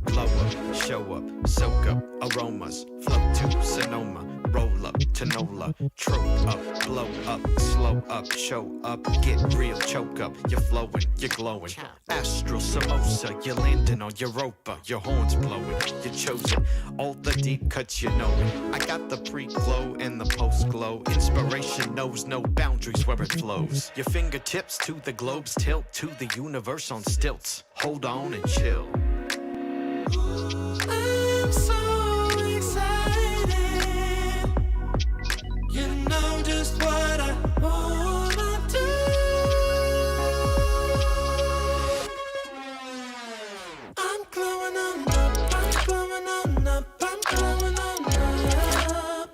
Blow up, show up, soak up aromas, float to Sonoma, roll up to Nola, trope up, blow up, slow up, show up, get real, choke up, you're flowing, you're glowing. Astral samosa, you're landing on Europa, your horns blowing, you're chosen, all the deep cuts you know. I got the pre-glow and the post-glow, inspiration knows no boundaries where it flows. Your fingertips to the globe's tilt, to the universe on stilts, hold on and chill. I'm so excited. You know just what I wanna do. I'm glowing on up, I'm glowing on up, I'm glowing on up.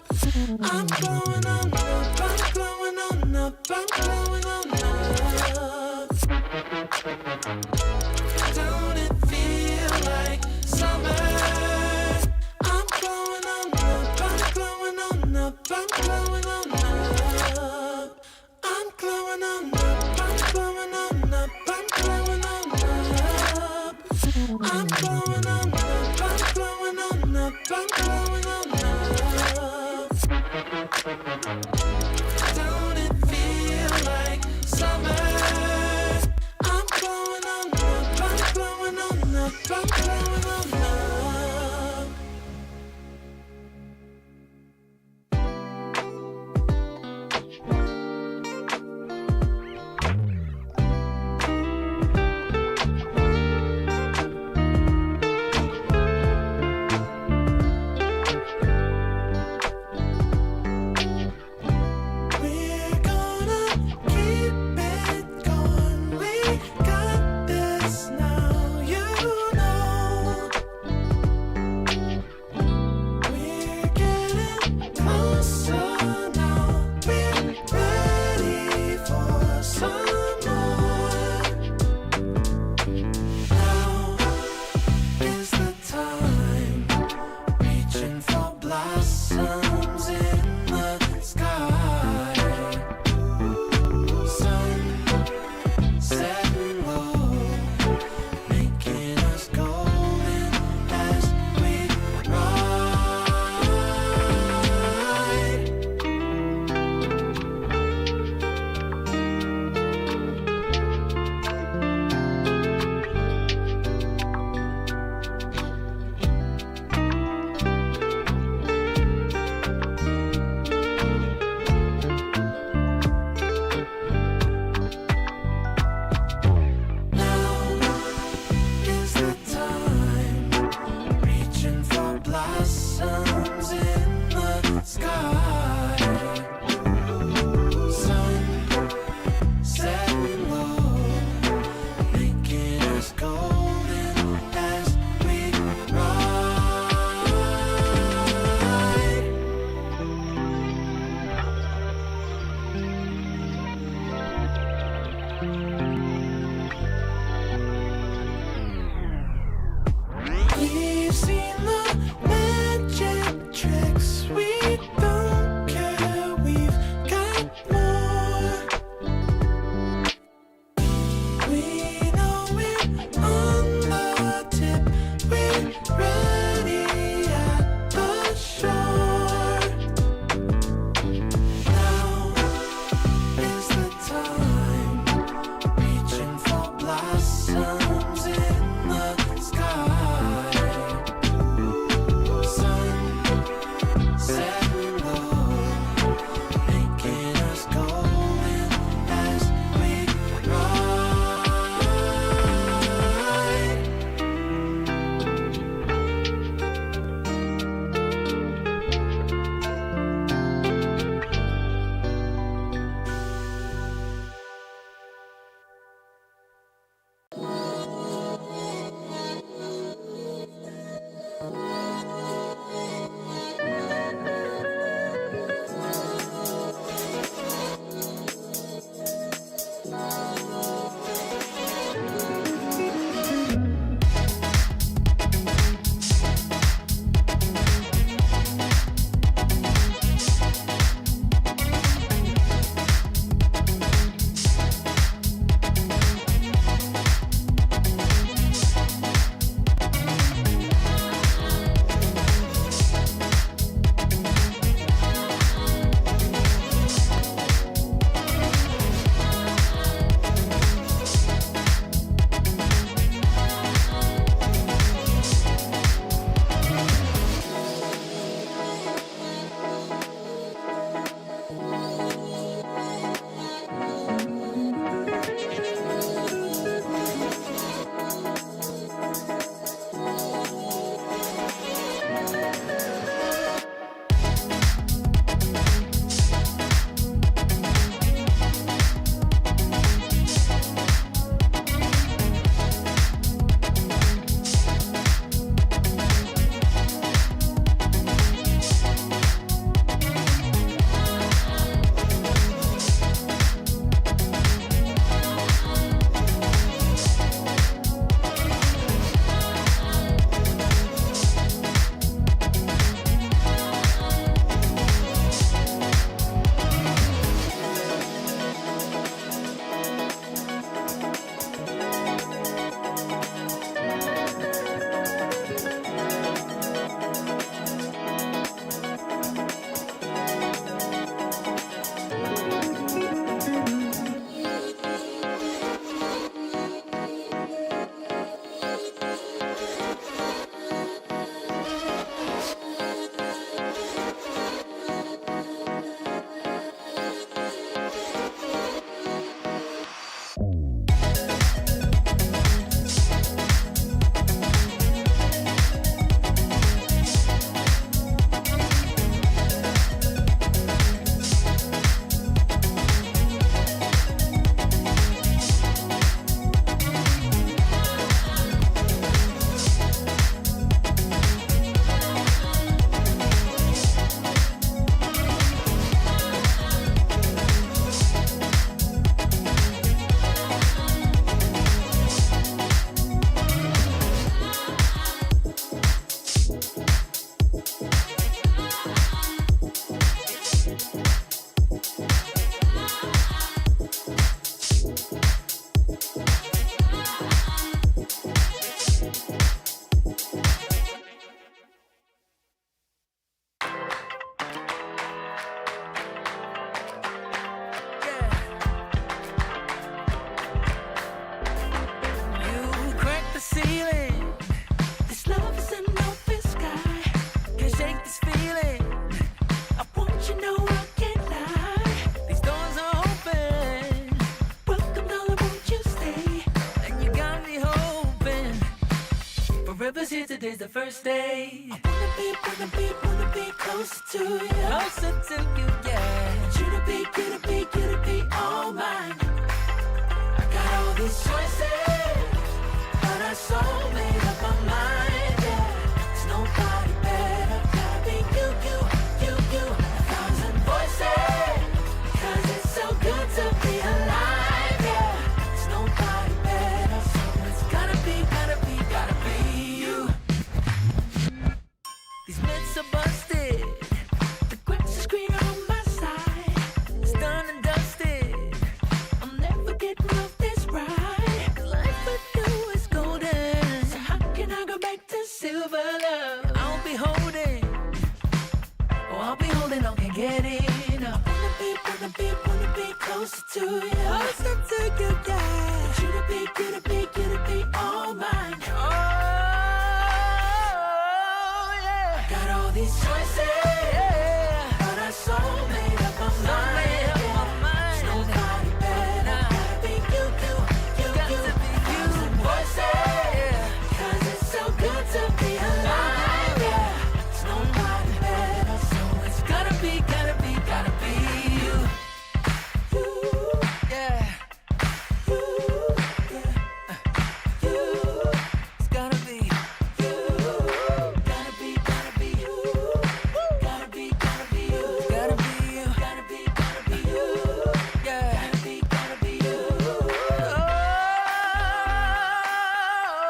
I'm glowing on up, I'm glowing on up, I'm glowing on up. Don't it feel like summer? I'm glowing on up, I'm glowing on up, I'm glowing on up. I'm glowing on up, I'm glowing on up, I'm glowing on up. I'm glowing on up, I'm glowing on up, I'm glowing on up. Don't it feel like summer? I'm glowing on up, I'm glowing on up, I'm glowing on up. We're gonna keep it going. We got this now, you know. We're getting closer now. We're ready for some more. Now is the time, reaching for blossoms in the sky. Sun setting low, making us golden as we ride. Now is the time, reaching for blossoms in the sky. Sun setting low, making us golden as we ride. We've seen the magic tricks. We don't care. We've got more. We know we're on the tip. We're ready at the shore. Now is the time, of us here, today's the first day. I wanna be closer to you. Closer to you, yeah. You to be all mine. I got all these choices, but I so made up my mind, yeah. There's nobody better, gotta be you. A thousand voices, 'cause it's so good to be alive, yeah. There's nobody better, so it's gotta be you. These myths are busted, the grass is greener on my side. It's done and dusted, I'm never getting off this ride. 'Cause life with you is golden, so how can I go back to silver love? I'll be holding on, can't get enough. Wanna be closer to you. Closer to you, yeah. You to be all mine. Oh, yeah. Got all these choices, yeah. But I so made up my mind. There's nobody better, gotta be you. Thousand voices, 'cause it's so good to be alive, yeah. There's nobody better, so it's gotta be you. Yeah. It's gotta be you. Gotta be you. Gotta be you. Gotta be you. Yeah. Gotta be you.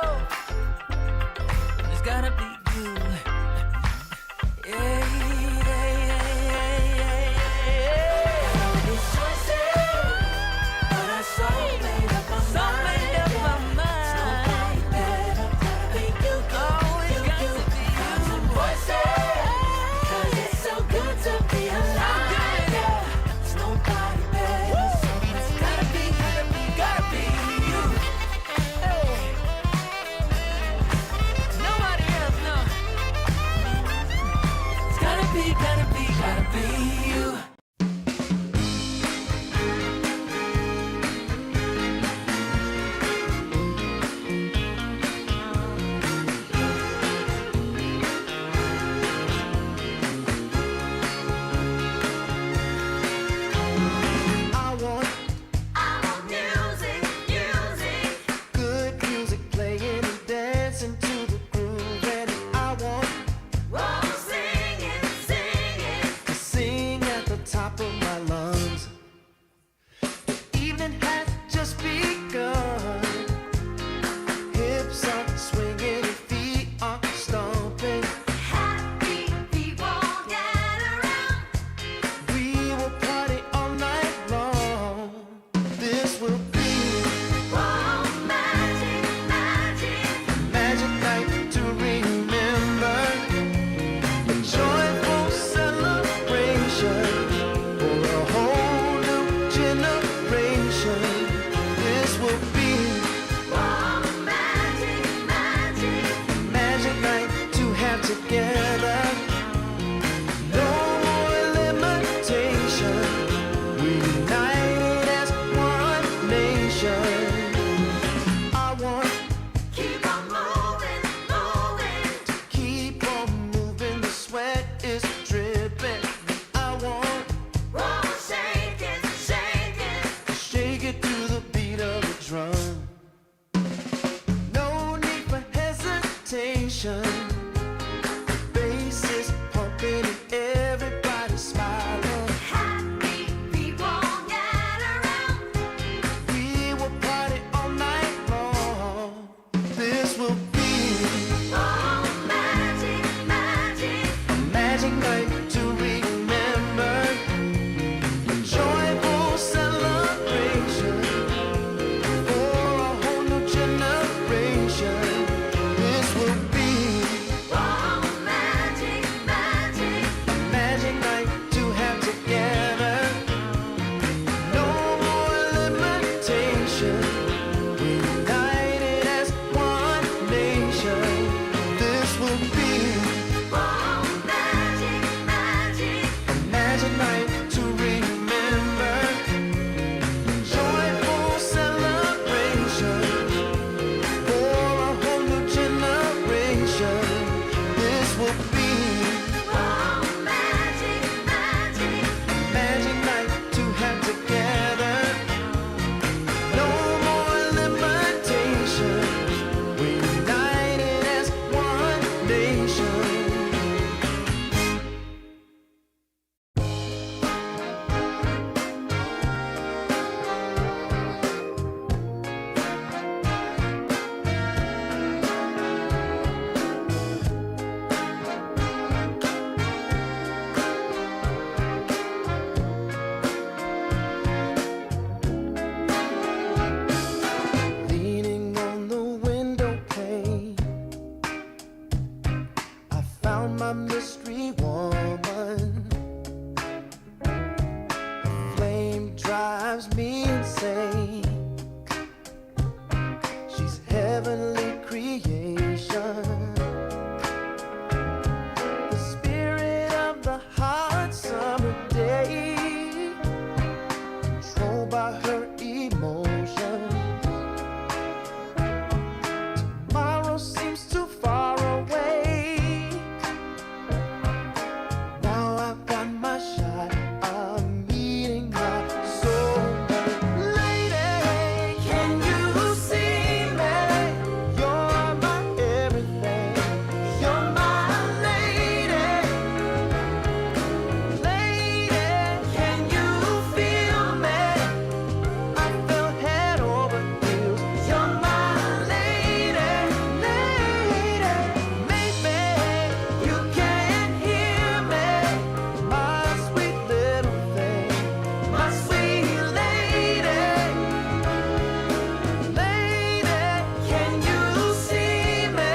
Oh. It's gotta be you. Yeah. All these choices, but I so made up my mind. It's nobody better, gotta be you. Thousand voices, 'cause it's so good to be alive, yeah. There's nobody better, so it's gotta be you. Hey. Nobody else, no. It's gotta be you. I want music. good music playing and dancing to the groove, and I want Oh, singing. to sing at the top of my lungs. The evening has just begun. Hips are swinging and feet are stomping. Happy people get around. We will party all night long. This will be Oh, magic. magic night to remember. A joyful celebration for a whole new generation. This will be Oh, magic. magic night to have together. No more limitation. We united as one nation. I want Keep on moving. keep on moving. The sweat is dripping. I want Oh, shake it. shake it to the beat of the drum. No need for hesitation. The bass is pumping and everybody's smiling. Happy people get around. We will party all night long. This will be Oh, magic. a magic night to remember. A joyful celebration for a whole new generation. This will be heavenly creation. The spirit of the hot summer day, controlled by her emotion. Tomorrow seems too far away. Now I've got my shot. I'm meeting my soulmate. Lady, can you see me? You're my everything. You're my lady. Lady, can you feel me? I feel head over heels. You're my lady, lady. Maybe you can't hear me, my sweet little thing, my sweet lady. Lady, can you see me?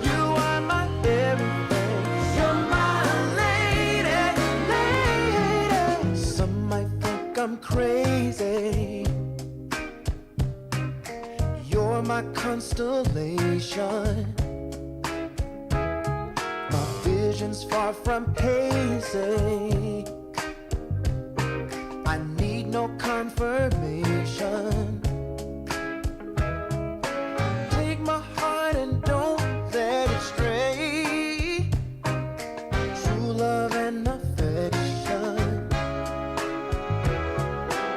You are my everything. You're my lady, lady. Some might think I'm crazy. You're my constellation. My vision's far from hazy. I need no confirmation. Take my heart and don't let it stray. True love and affection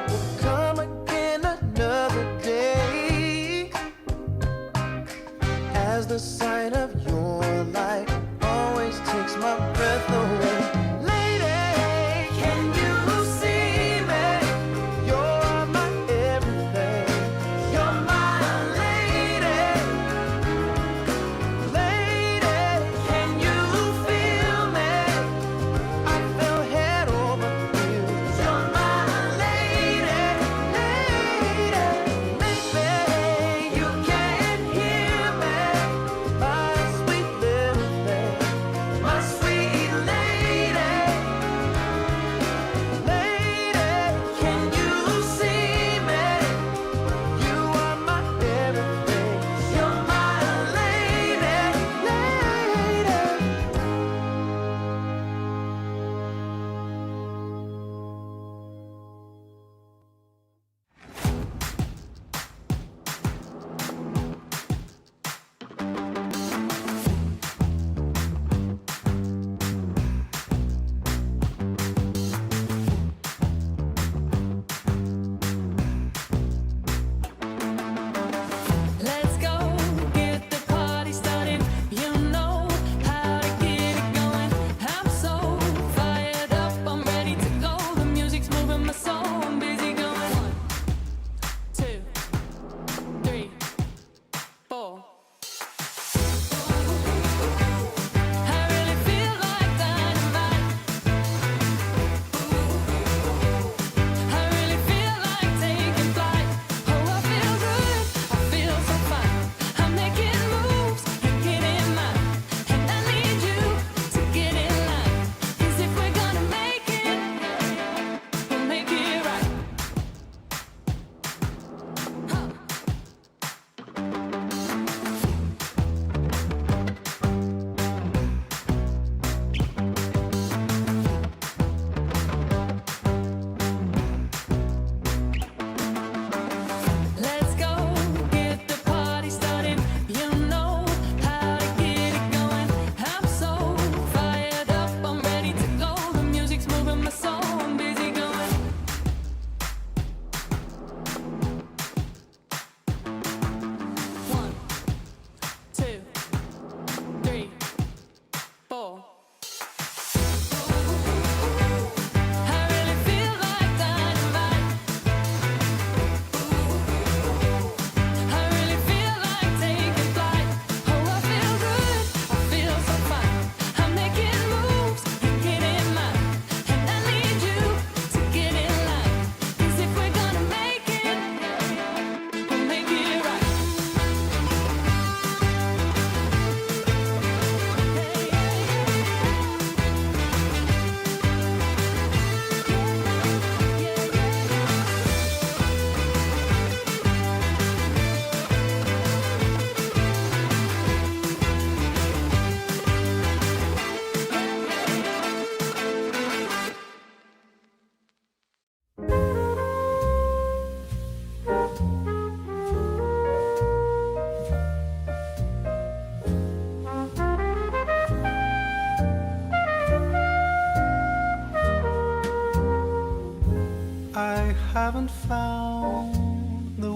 will come again another day. As the sight of your light always takes my breath away. Lady, can you see me? You're my everything. You're my lady. Lady, can you feel me? I feel head over heels. You're my lady, lady. Maybe you can't hear me, my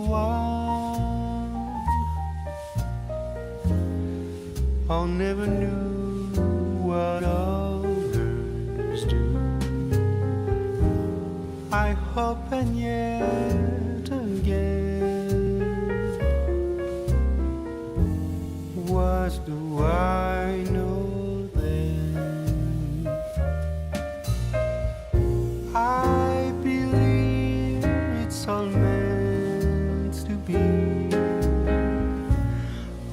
one. I never knew what others do. I hope and yet again, what do I know then? I believe it's all meant to be.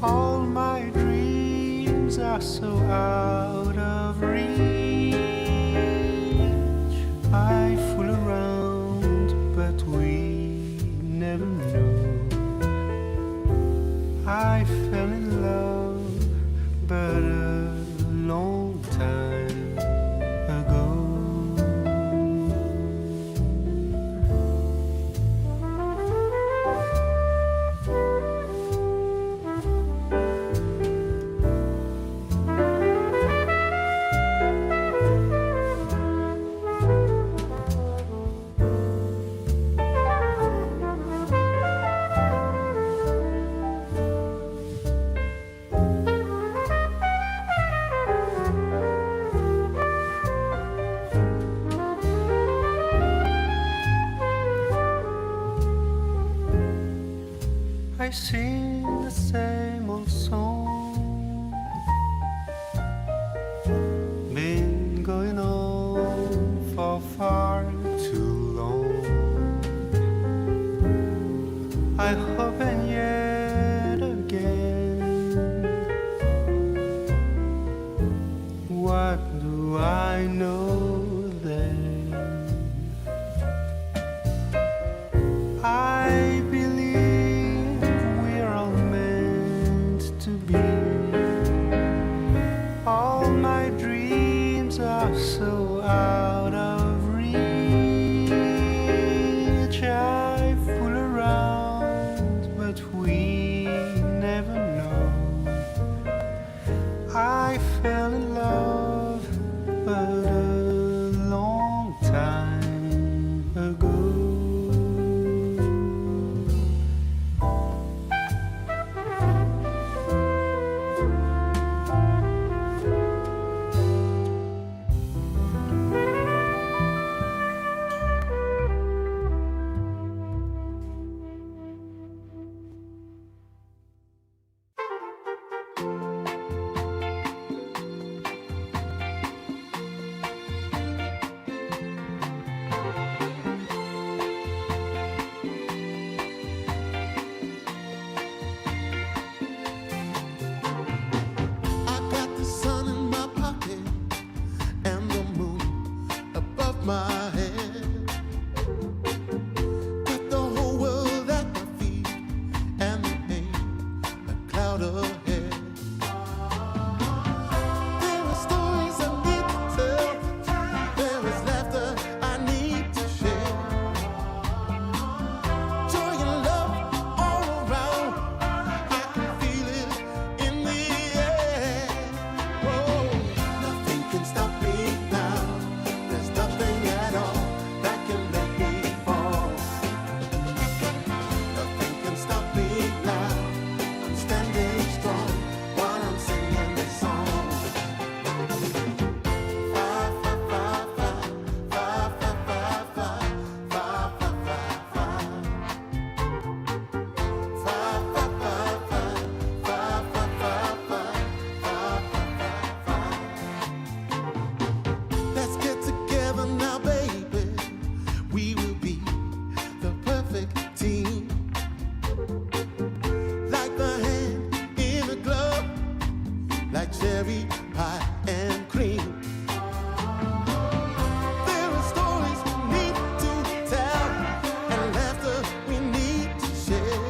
All my dreams are so out of reach. I fool around, but we never know. I fell in love, but a long time ago. I sing the same old song, been going on for far too long. I hope and yet again, what do I know then? I believe we're all meant to be. All my dreams are so out of reach. I fool around, but we never know. I fell in love, but a long time ago. I got the sun in my pocket and the moon above my head. Got the whole world at my feet and there ain't a cloud ahead. There are stories I need to tell. There is laughter I need to share. Joy and love all around. I can feel it in the air. Oh, nothing can stop me now. There's nothing at all that can make me fall. Nothing can stop me now. I'm standing strong while I'm singing this song. Fa fa fa fa fa fa fa fa fa fa fa fa. Fa fa fa fa fa fa fa fa fa. Let's get together now, baby. We will be the perfect team. Like the hand in a glove, like cherry pie and cream. There are stories we need to tell and laughter we need to share.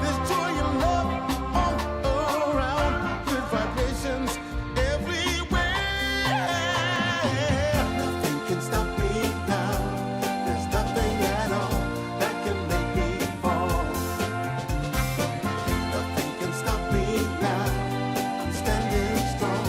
There's joy and love all around, good vibrations everywhere. Nothing can stop me now. There's nothing at all that can make me fall. Nothing can stop me now. I'm standing strong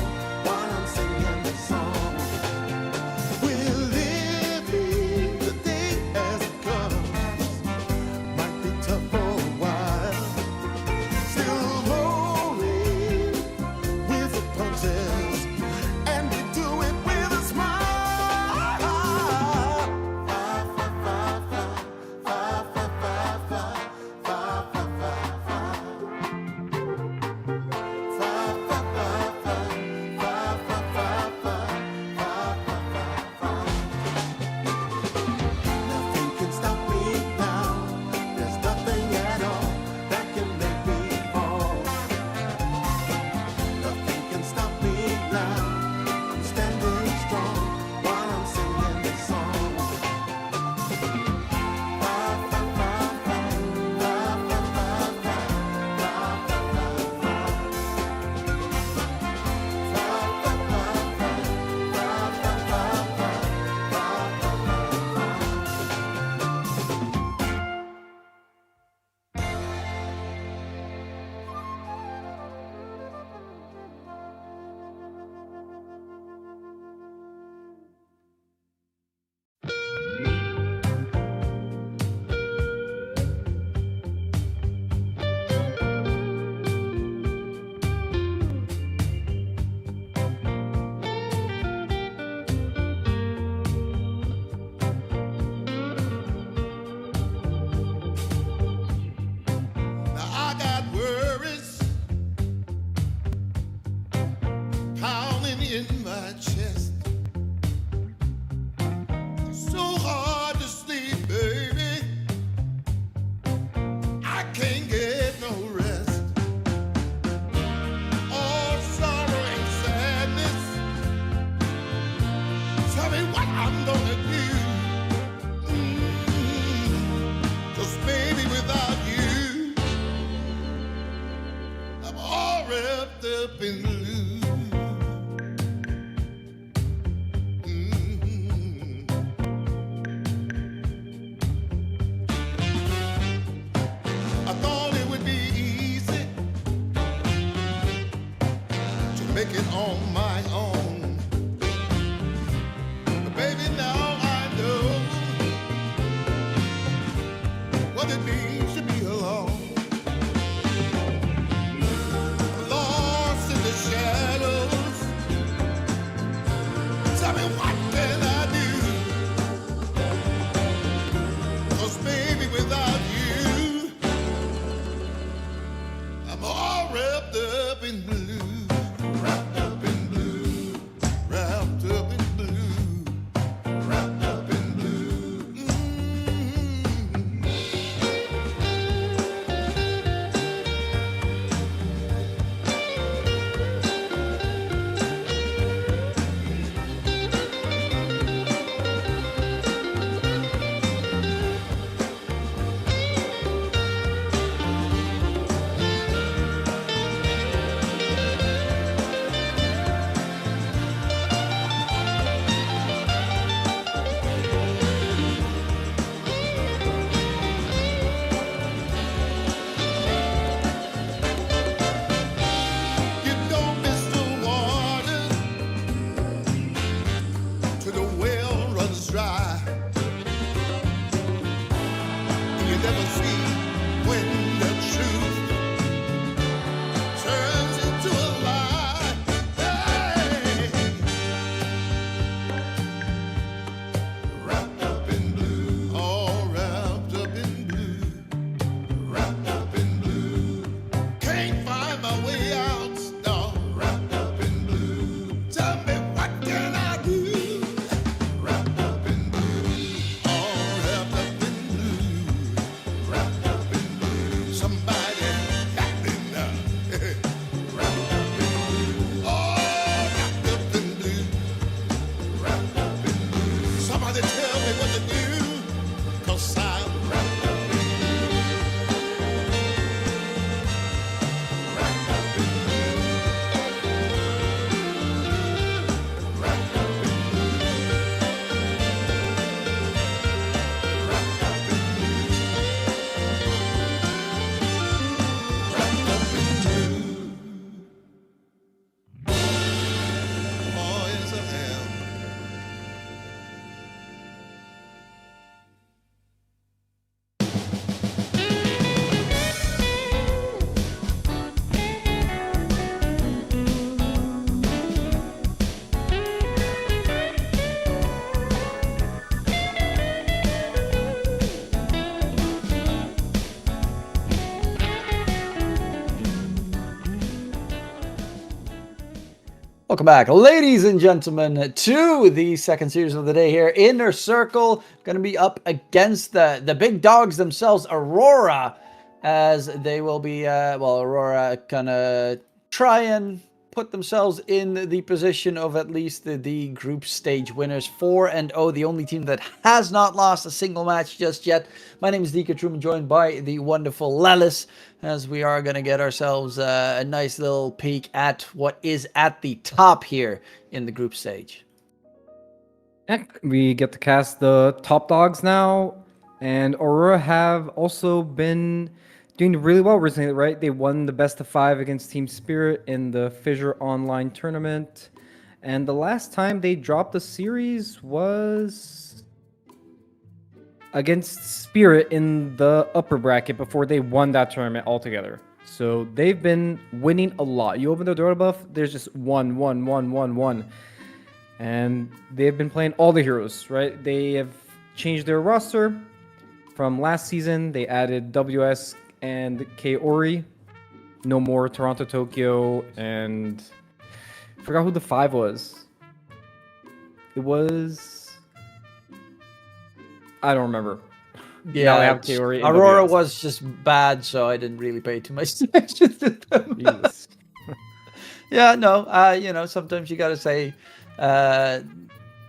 can't get no rest. All sorrow and sadness. Tell me what I'm gonna do. 'Cause baby, without you, I'm all wrapped up in blue. I thought it would be easy to make it on my own. But baby, now I know what it means to be alone. Lost in the shadows. Tell me what can I do? 'Cause baby, without you, I'm all wrapped up in blue. Wrapped up in blue. Wrapped up in blue. Wrapped up in blue. You don't miss the water till the well runs dry. And you never see when the truth turns into a lie. Hey. Wrapped up in blue, all wrapped up in blue, wrapped up in blue. Can't find my way out, no. Wrapped up in blue. Tell me what can I do? Wrapped up in blue, all wrapped up in blue, wrapped up in blue. Somebody help me now. Wrapped up in blue, all wrapped up in blue, wrapped up in blue. Somebody tell me what to do, 'cause I'm wrapped up in blue, wrapped up in blue, wrapped up in blue, wrapped up in blue, wrapped up in blue. Oh, yes, I am. Welcome back, ladies and gentlemen, to the second series of the day here. Inner Circle going to be up against the big dogs themselves, Aurora, as they will be, Aurora gonna try and put themselves in the position of at least the group stage winners. 4-0, the only team that has not lost a single match just yet. My name is Dika Truman, joined by the wonderful Lelis, as we are going to get ourselves a nice little peek at what is at the top here in the group stage. Heck, we get to cast the top dogs now, and Aurora have also been doing really well recently, right? They won the best of 5 against Team Spirit in the Fissure Online tournament, and the last time they dropped a series was against Spirit in the upper bracket before they won that tournament altogether. So they've been winning a lot. You open the Dota buff, there's just one. And they've been playing all the heroes, right? They have changed their roster from last season. They added WS and Kaori. No more Toronto, Tokyo, and I forgot who the 5 was. It was... I don't remember. Now they have it's- Kaori in Aurora WS. was just bad, so I didn't really pay too much attention to them. Jesus. Yeah, no, sometimes you gotta say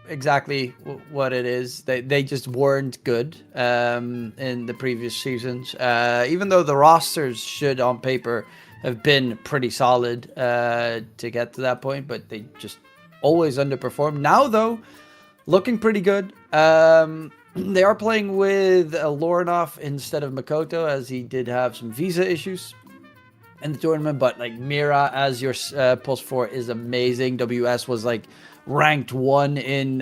exactly what it is. They just weren't good in the previous seasons. Even though the rosters should, on paper, have been pretty solid to get to that point, but they just always underperform. Now, though, looking pretty good. They are playing with Lorinov instead of Makoto, as he did have some visa issues in the tournament. But like Mira as your plus 4 is amazing. WS was like ranked 1 in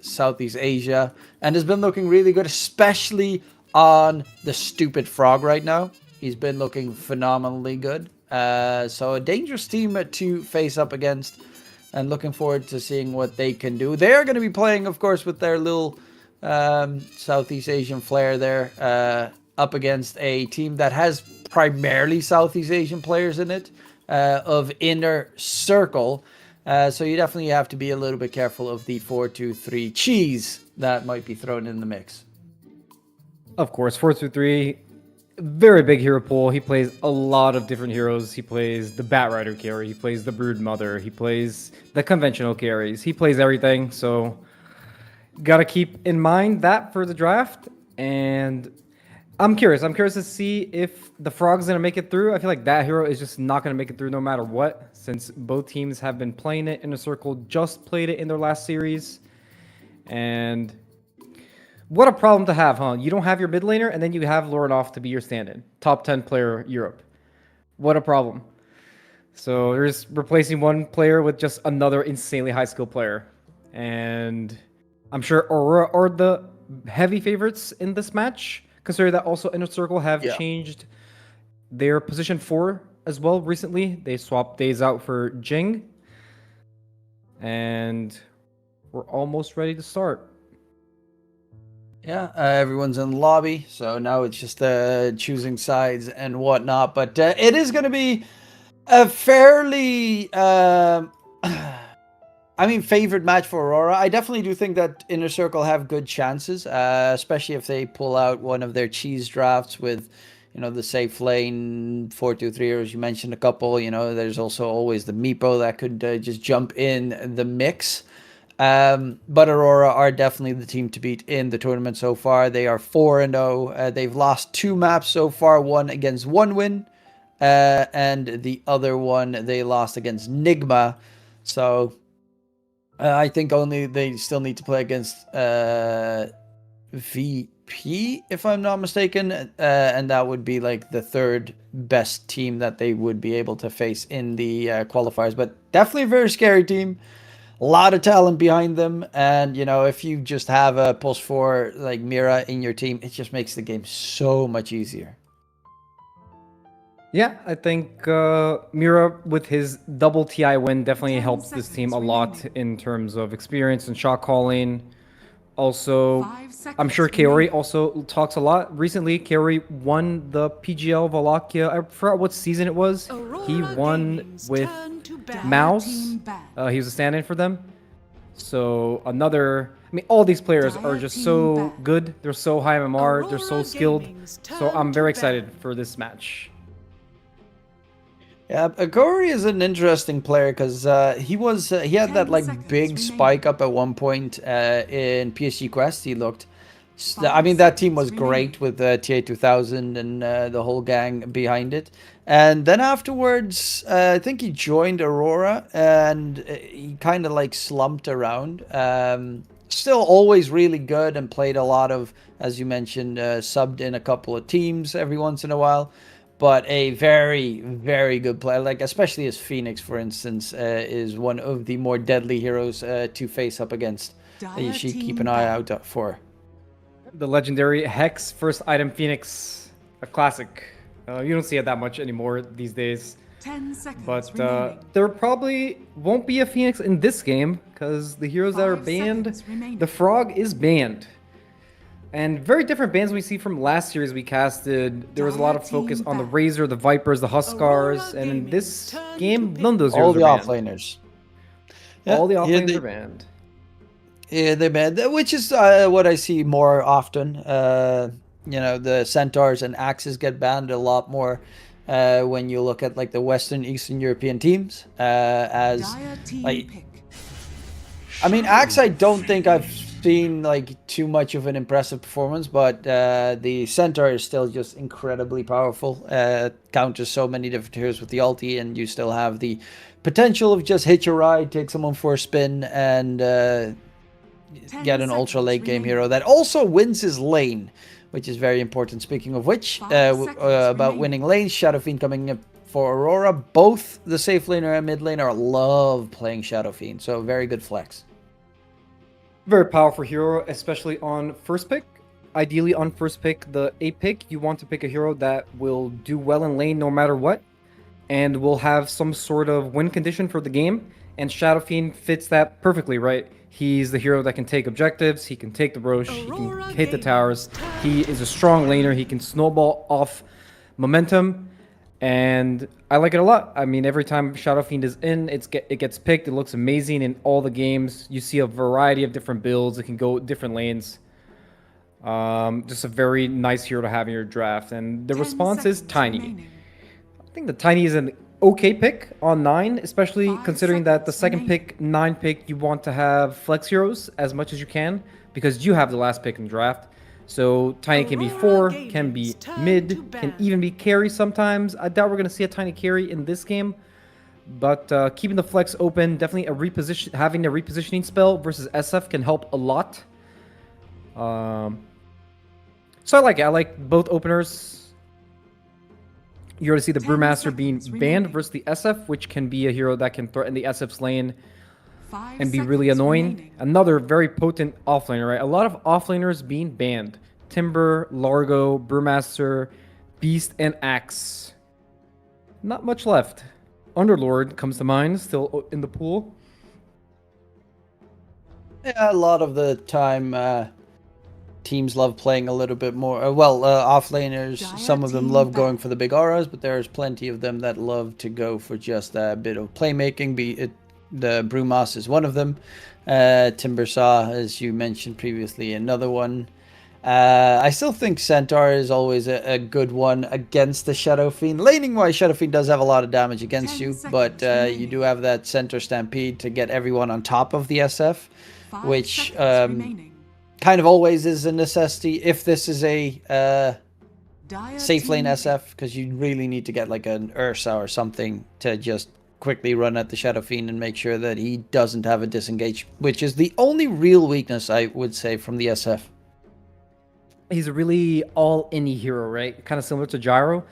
Southeast Asia and has been looking really good, especially on the stupid frog right now. He's been looking phenomenally good. So a dangerous team to face up against, and looking forward to seeing what they can do. They are going to be playing, of course, with their little Southeast Asian flair there, up against a team that has primarily Southeast Asian players in it, of Inner Circle. So you definitely have to be a little bit careful of the 4-2-3 cheese that might be thrown in the mix. Of course, 4-2-3, very big hero pool. He plays a lot of different heroes. He plays the Bat Rider carry. He plays the Brood Mother. He plays the conventional carries. He plays everything. So, gotta keep in mind that for the draft. And I'm curious. I'm curious to see if the Frog's gonna make it through. I feel like that hero is just not gonna make it through no matter what, since both teams have been playing it. Inner Circle just played it in their last series, and what a problem to have, huh? You don't have your mid laner, and then you have Lorinov to be your stand-in. Top 10 player Europe. What a problem. So they're just replacing one player with just another insanely high skill player. And I'm sure Aurora are the heavy favorites in this match, considering that also Inner Circle have changed their position 4 as well recently. They swapped Days out for Jing. And we're almost ready to start. Yeah, everyone's in the lobby, so now it's just choosing sides and whatnot. But it is going to be a fairly, favored match for Aurora. I definitely do think that Inner Circle have good chances, especially if they pull out one of their cheese drafts with, the safe lane 4-2-3, or as you mentioned a couple. There's also always the Meepo that could just jump in the mix. But Aurora are definitely the team to beat in the tournament so far. They are 4-0. They've lost 2 maps so far, one against One Win, and the other one they lost against Nigma. So I think only they still need to play against VP, if I'm not mistaken, and that would be like the third best team that they would be able to face in the qualifiers. But definitely a very scary team. A lot of talent behind them, and if you just have a plus 4 like Mira in your team, it just makes the game so much easier. Yeah, I think Mira with his double TI win definitely helps this team a lot in terms of experience and shot calling. Also, I'm sure Kaori also talks a lot. Recently, Kaori won the PGL Wallachia. I forgot what season it was. He won with Mouse. He was a stand-in for them. So all these players are just so good. They're so high MMR. They're so skilled. So I'm very excited for this match. Yeah, Agori is an interesting player because he had that like big spike up at one point in PSG Quest. He looked, that team was great with TA 2000 and the whole gang behind it. And then afterwards, I think he joined Aurora and he kind of like slumped around. Still always really good and played a lot of, as you mentioned, subbed in a couple of teams every once in a while. But a very, very good player, like especially as Phoenix, for instance, is one of the more deadly heroes to face up against. You should keep an eye out for. The legendary Hex first item Phoenix, a classic. You don't see it that much anymore these days. 10 seconds But remaining. there probably won't be a Phoenix in this game because the heroes that are 5 banned, seconds remaining. the Frog is banned. And very different bans we see from last series we casted. There was a lot of focus on the Razor, the Vipers, the Huskars, and in this game, none of those All heroes the are off banned. laners. All the Yeah, off laners are banned. Yeah, they bad, which is what I see more often. The centaurs and axes get banned a lot more when you look at like the Western, Eastern European teams. As Dire team like, pick. I mean, axe, I don't think I've seen like too much of an impressive performance, but the centaur is still just incredibly powerful. Counters so many different heroes with the ulti, and you still have the potential of just hit your ride, take someone for a spin, and get an ultra late game hero that also wins his lane, which is very important. Speaking of which, about winning lanes, Shadow Fiend coming up for Aurora. Both the safe laner and mid laner love playing Shadow Fiend, so very good flex. Very powerful hero, especially on first pick. Ideally on first pick, the 8 pick, you want to pick a hero that will do well in lane no matter what, and will have some sort of win condition for the game, and Shadow Fiend fits that perfectly, right? He's the hero that can take objectives, he can take the Roche, he can hit the towers, he is a strong laner, he can snowball off momentum, and I like it a lot. I mean, every time Shadow Fiend is in, it gets picked, it looks amazing in all the games. You see a variety of different builds, it can go different lanes. Just a very nice hero to have in your draft, and the response is Tiny. I think the Tiny is an okay pick on 9, especially considering that the second pick, 9 pick, you want to have flex heroes as much as you can because you have the last pick in the draft. So Tiny can be 4, can be mid, can even be carry sometimes. I doubt we're going to see a Tiny carry in this game, but keeping the flex open, definitely having a repositioning spell versus SF can help a lot. So I like it. I like both openers. You already see the Brewmaster being banned versus the SF, which can be a hero that can threaten the SF's lane and be really annoying. Another very potent offlaner, right? A lot of offlaners being banned. Timber, Largo, Brewmaster, Beast, and Axe. Not much left. Underlord comes to mind, still in the pool. Yeah, a lot of the time teams love playing a little bit more. Offlaners, some of them love going for the big auras, but there's plenty of them that love to go for just a bit of playmaking. The Brewmaster is one of them. Timbersaw, as you mentioned previously, another one. I still think Centaur is always a good one against the Shadow Fiend. Laning-wise, Shadow Fiend does have a lot of damage against you, but you do have that Centaur Stampede to get everyone on top of the SF, which kind of always is a necessity if this is a safe lane SF, because you really need to get like an Ursa or something to just quickly run at the Shadow Fiend and make sure that he doesn't have a disengage, which is the only real weakness, I would say, from the SF. He's a really all-any hero, right? Kind of similar to Gyro.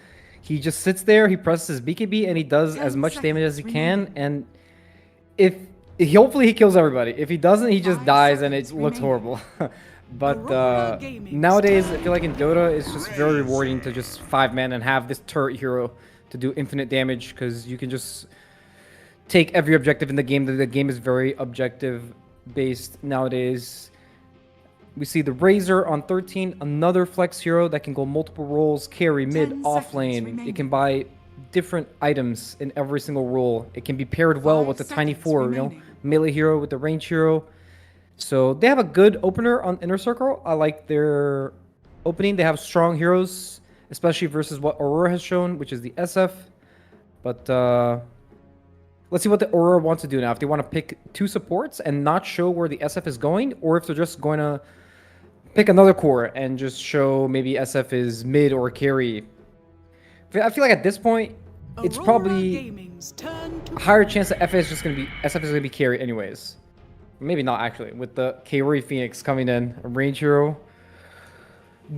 He just sits there, he presses his BKB, and he does as much damage as he can, and hopefully he kills everybody. If he doesn't, he just dies and it looks horrible. But nowadays, I feel like in Dota, it's just very rewarding to just 5-man and have this turret hero to do infinite damage, because you can just take every objective in the game. The game is very objective-based nowadays. We see the Razor on 13, another flex hero that can go multiple roles, carry, mid, off lane. It can buy different items in every single role. It can be paired well with the Tiny 4, melee hero with the range hero. So they have a good opener on Inner Circle. I like their opening. They have strong heroes, especially versus what Aurora has shown, which is the SF. But let's see what the Aurora wants to do now. If they want to pick 2 supports and not show where the SF is going, or if they're just going to pick another core and just show maybe SF is mid or carry. I feel like at this point, it's probably a higher chance that SF is going to be carry anyways. Maybe not actually, with the K-Roy Phoenix coming in, a range hero.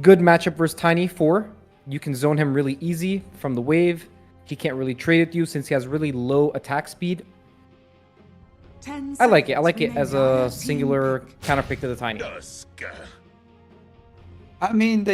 Good matchup versus Tiny 4. You can zone him really easy from the wave. He can't really trade with you since he has really low attack speed. I like it. I like it as a singular counter pick to the Tiny. I mean,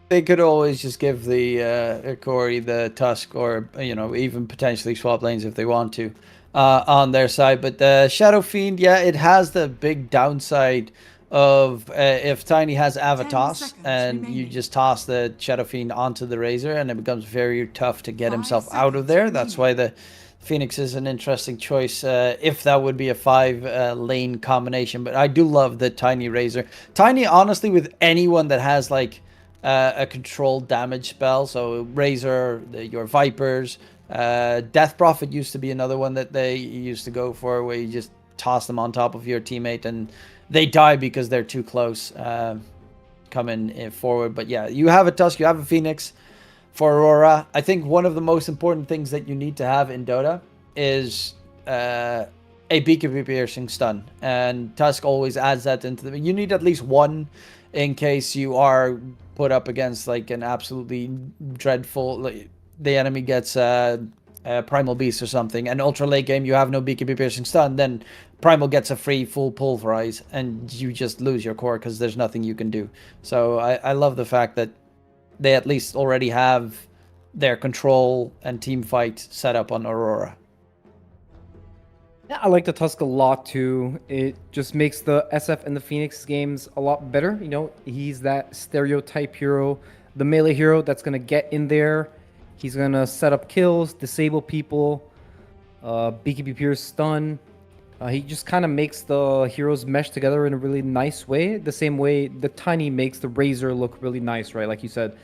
they could always just give the Corey the Tusk, or even potentially swap lanes if they want to on their side. But the Shadow Fiend, yeah, it has the big downside of if Tiny has Avatos and you just toss the Shadow Fiend onto the Razor, and it becomes very tough to get himself out of there. That's why the Phoenix is an interesting choice if that would be a 5 lane combination. But I do love the Tiny Razor. Tiny, honestly, with anyone that has like a controlled damage spell. So Razor, your Vipers, Death Prophet used to be another one that they used to go for, where you just toss them on top of your teammate and they die because they're too close coming forward. But yeah, you have a Tusk, you have a Phoenix. For Aurora, I think one of the most important things that you need to have in Dota is a Beekeeper Piercing stun. And Tusk always adds that into the... You need at least one in case you are put up against like an absolutely dreadful... Like, the enemy gets a Primal Beast or something. And ultra late game, you have no Beekeeper Piercing stun. Then Primal gets a free full Pulverize. And you just lose your core because there's nothing you can do. So I love the fact that they at least already have their control and team fight set up on Aurora. Yeah, I like the Tusk a lot too. It just makes the SF and the Phoenix games a lot better. You know, he's that stereotype hero, the melee hero that's going to get in there. He's going to set up kills, disable people, BKB Pierce stun. He just kind of makes the heroes mesh together in a really nice way. The same way the Tiny makes the Razor look really nice, right? Like you said,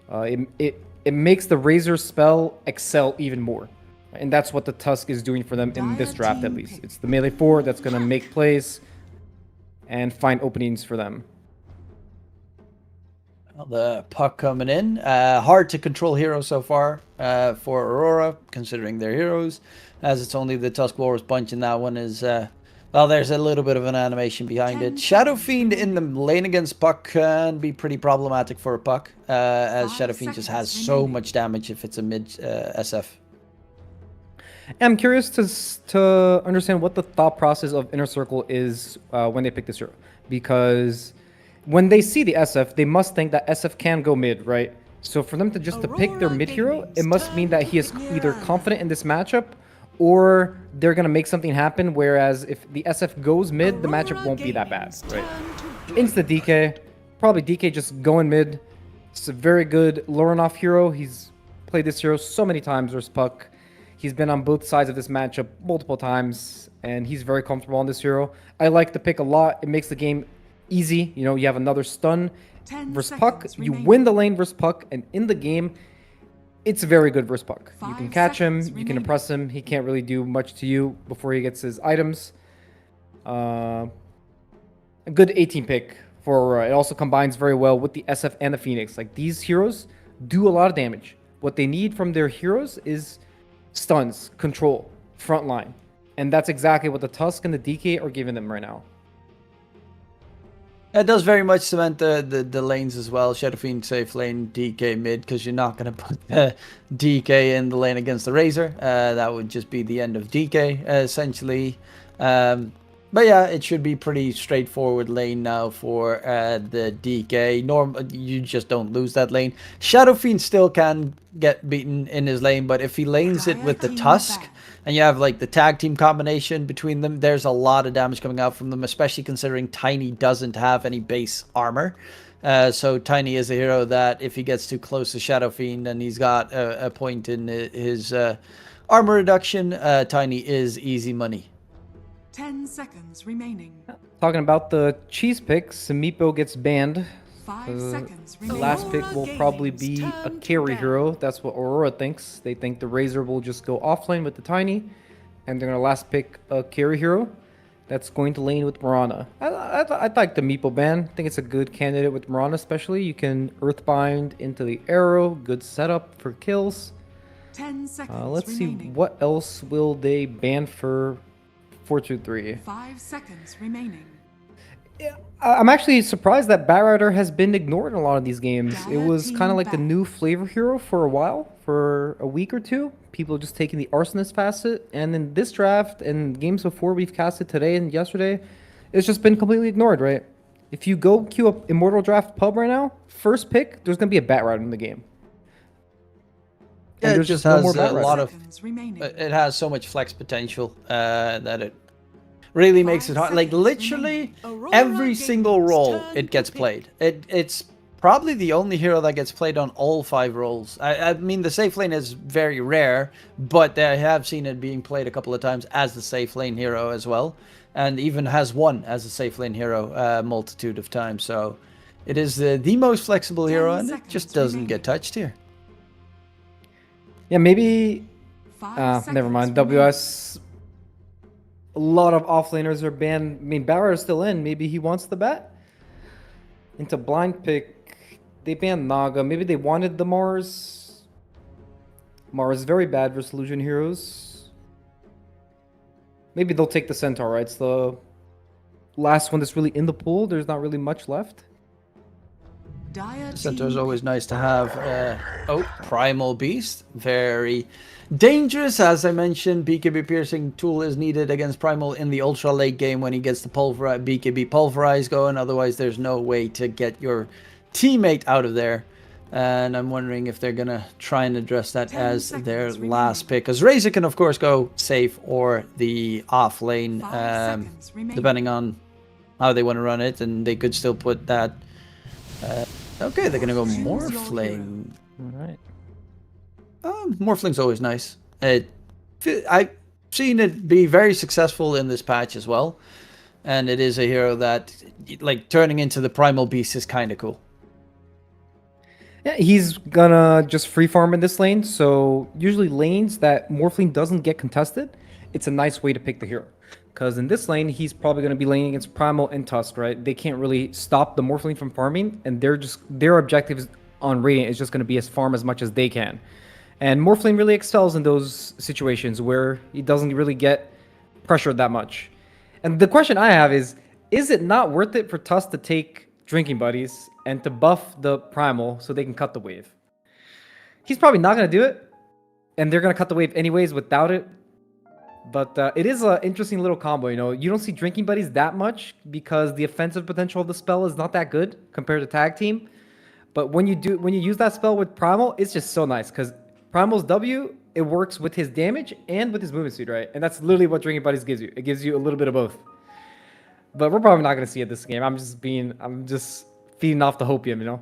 it makes the Razor spell excel even more. And that's what the Tusk is doing for them in this draft, at least. It's the melee 4 that's going to make plays and find openings for them. Well, the puck coming in. Hard to control hero so far for Aurora, considering they're heroes. As it's only the Tusk Warriors bunch, and that one is... well, there's a little bit of an animation behind it. Shadow Fiend in the lane against Puck can be pretty problematic for a Puck, as Shadow Fiend just has so much damage if it's a mid SF. I'm curious to understand what the thought process of Inner Circle is when they pick this hero. Because when they see the SF, they must think that SF can go mid, right? So for them to just to pick their mid hero, it must mean that he is either confident in this matchup or they're going to make something happen, whereas if the SF goes mid, the matchup won't be that bad, right? Insta DK, probably DK just going mid. It's a very good Lorenoff hero. He's played this hero so many times versus Puck. He's been on both sides of this matchup multiple times, and he's very comfortable on this hero. I like the pick a lot. It makes the game easy. You know, you have another stun versus Puck. You win the lane versus Puck, and in the game, it's very good versus Puck. You can catch him, you can impress him. He can't really do much to you before he gets his items. A good 18 pick for Aurora. It also combines very well with the SF and the Phoenix. Like, these heroes do a lot of damage. What they need from their heroes is stuns, control, front line. And that's exactly what the Tusk and the DK are giving them right now. It does very much cement the lanes as well. Shadow Fiend safe lane, DK mid, because you're not going to put the DK in the lane against the Razor. That would just be the end of DK, essentially. But yeah, it should be pretty straightforward lane now for the DK. You just don't lose that lane. Shadow Fiend still can get beaten in his lane, but if he lanes it with the Tusk, and you have like the tag team combination between them, there's a lot of damage coming out from them, especially considering Tiny doesn't have any base armor. So Tiny is a hero that if he gets too close to Shadow Fiend and he's got a point in his armor reduction, Tiny is easy money. 10 seconds remaining. Talking about the cheese pick, Samipo gets banned. 5 seconds The remaining. last pick will probably be a carry hero. That's what Aurora thinks. They think the Razor will just go offlane with the Tiny, and they're going to last pick a carry hero that's going to lane with Mirana. I like the Meepo ban. I think it's a good candidate with Mirana, especially. You can Earthbind into the arrow. Good setup for kills. 10 seconds Let's see, remaining. what else will they ban for 423? 5 seconds remaining. I'm actually surprised that Batrider has been ignored in a lot of these games. It was kind of like the new flavor hero for a while, for a week or two. People just taking the Arsonist facet, and in this draft and games before we've casted today and yesterday, it's just been completely ignored, right? If you go queue up Immortal Draft Pub right now, first pick, there's going to be a Batrider in the game. Yeah, And it there's just no has more a Batrider. lot of... Seconds remaining. It has so much flex potential that it really makes it hard. Like, literally, every single role it gets played. It's probably the only hero that gets played on all 5 roles. I mean, the safe lane is very rare, but I have seen it being played a couple of times as the safe lane hero as well, and even has won as a safe lane hero a multitude of times. So it is the most flexible hero, and it just doesn't get touched here. Yeah, maybe. 5 Never mind. seconds remaining. WS. A lot of offlaners are banned. I mean, Barra is still in. Maybe he wants the bet. Into blind pick. They banned Naga. Maybe they wanted the Mars. Mars is very bad versus Illusion Heroes. Maybe they'll take the Centaur, right? It's the last one that's really in the pool. There's not really much left. Dire Centaur's team always nice to have. Oh, Primal Beast. Very dangerous. As I mentioned, BKB Piercing tool is needed against Primal in the ultra late game when he gets the BKB Pulverize going. Otherwise, there's no way to get your teammate out of there. And I'm wondering if they're going to try and address that 10 as seconds their remaining. last pick. Because Razor can, of course, go safe or the off lane, 5 seconds remaining. depending on how they want to run it. And they could still put that... okay, they're going to go Choose your Morphling. All right. Morphling's always nice. I've seen it be very successful in this patch as well. And it is a hero that, like, turning into the Primal Beast is kind of cool. Yeah, he's gonna just free farm in this lane. So usually lanes that Morphling doesn't get contested, it's a nice way to pick the hero. Because in this lane, he's probably gonna be laning against Primal and Tusk, right? They can't really stop the Morphling from farming, and their objective on Radiant is just gonna be as farm as much as they can. And Morphling really excels in those situations where he doesn't really get pressured that much. And the question I have is it not worth it for Tusk to take Drinking Buddies and to buff the Primal so they can cut the wave? He's probably not going to do it, and they're going to cut the wave anyways without it. But it is an interesting little combo, you know. You don't see Drinking Buddies that much because the offensive potential of the spell is not that good compared to Tag Team. But when you use that spell with Primal, it's just so nice because Primal's W, it works with his damage and with his movement speed, right? And that's literally what Drinking Buddies gives you. It gives you a little bit of both. But we're probably not going to see it this game. I'm just feeding off the hopium, you know?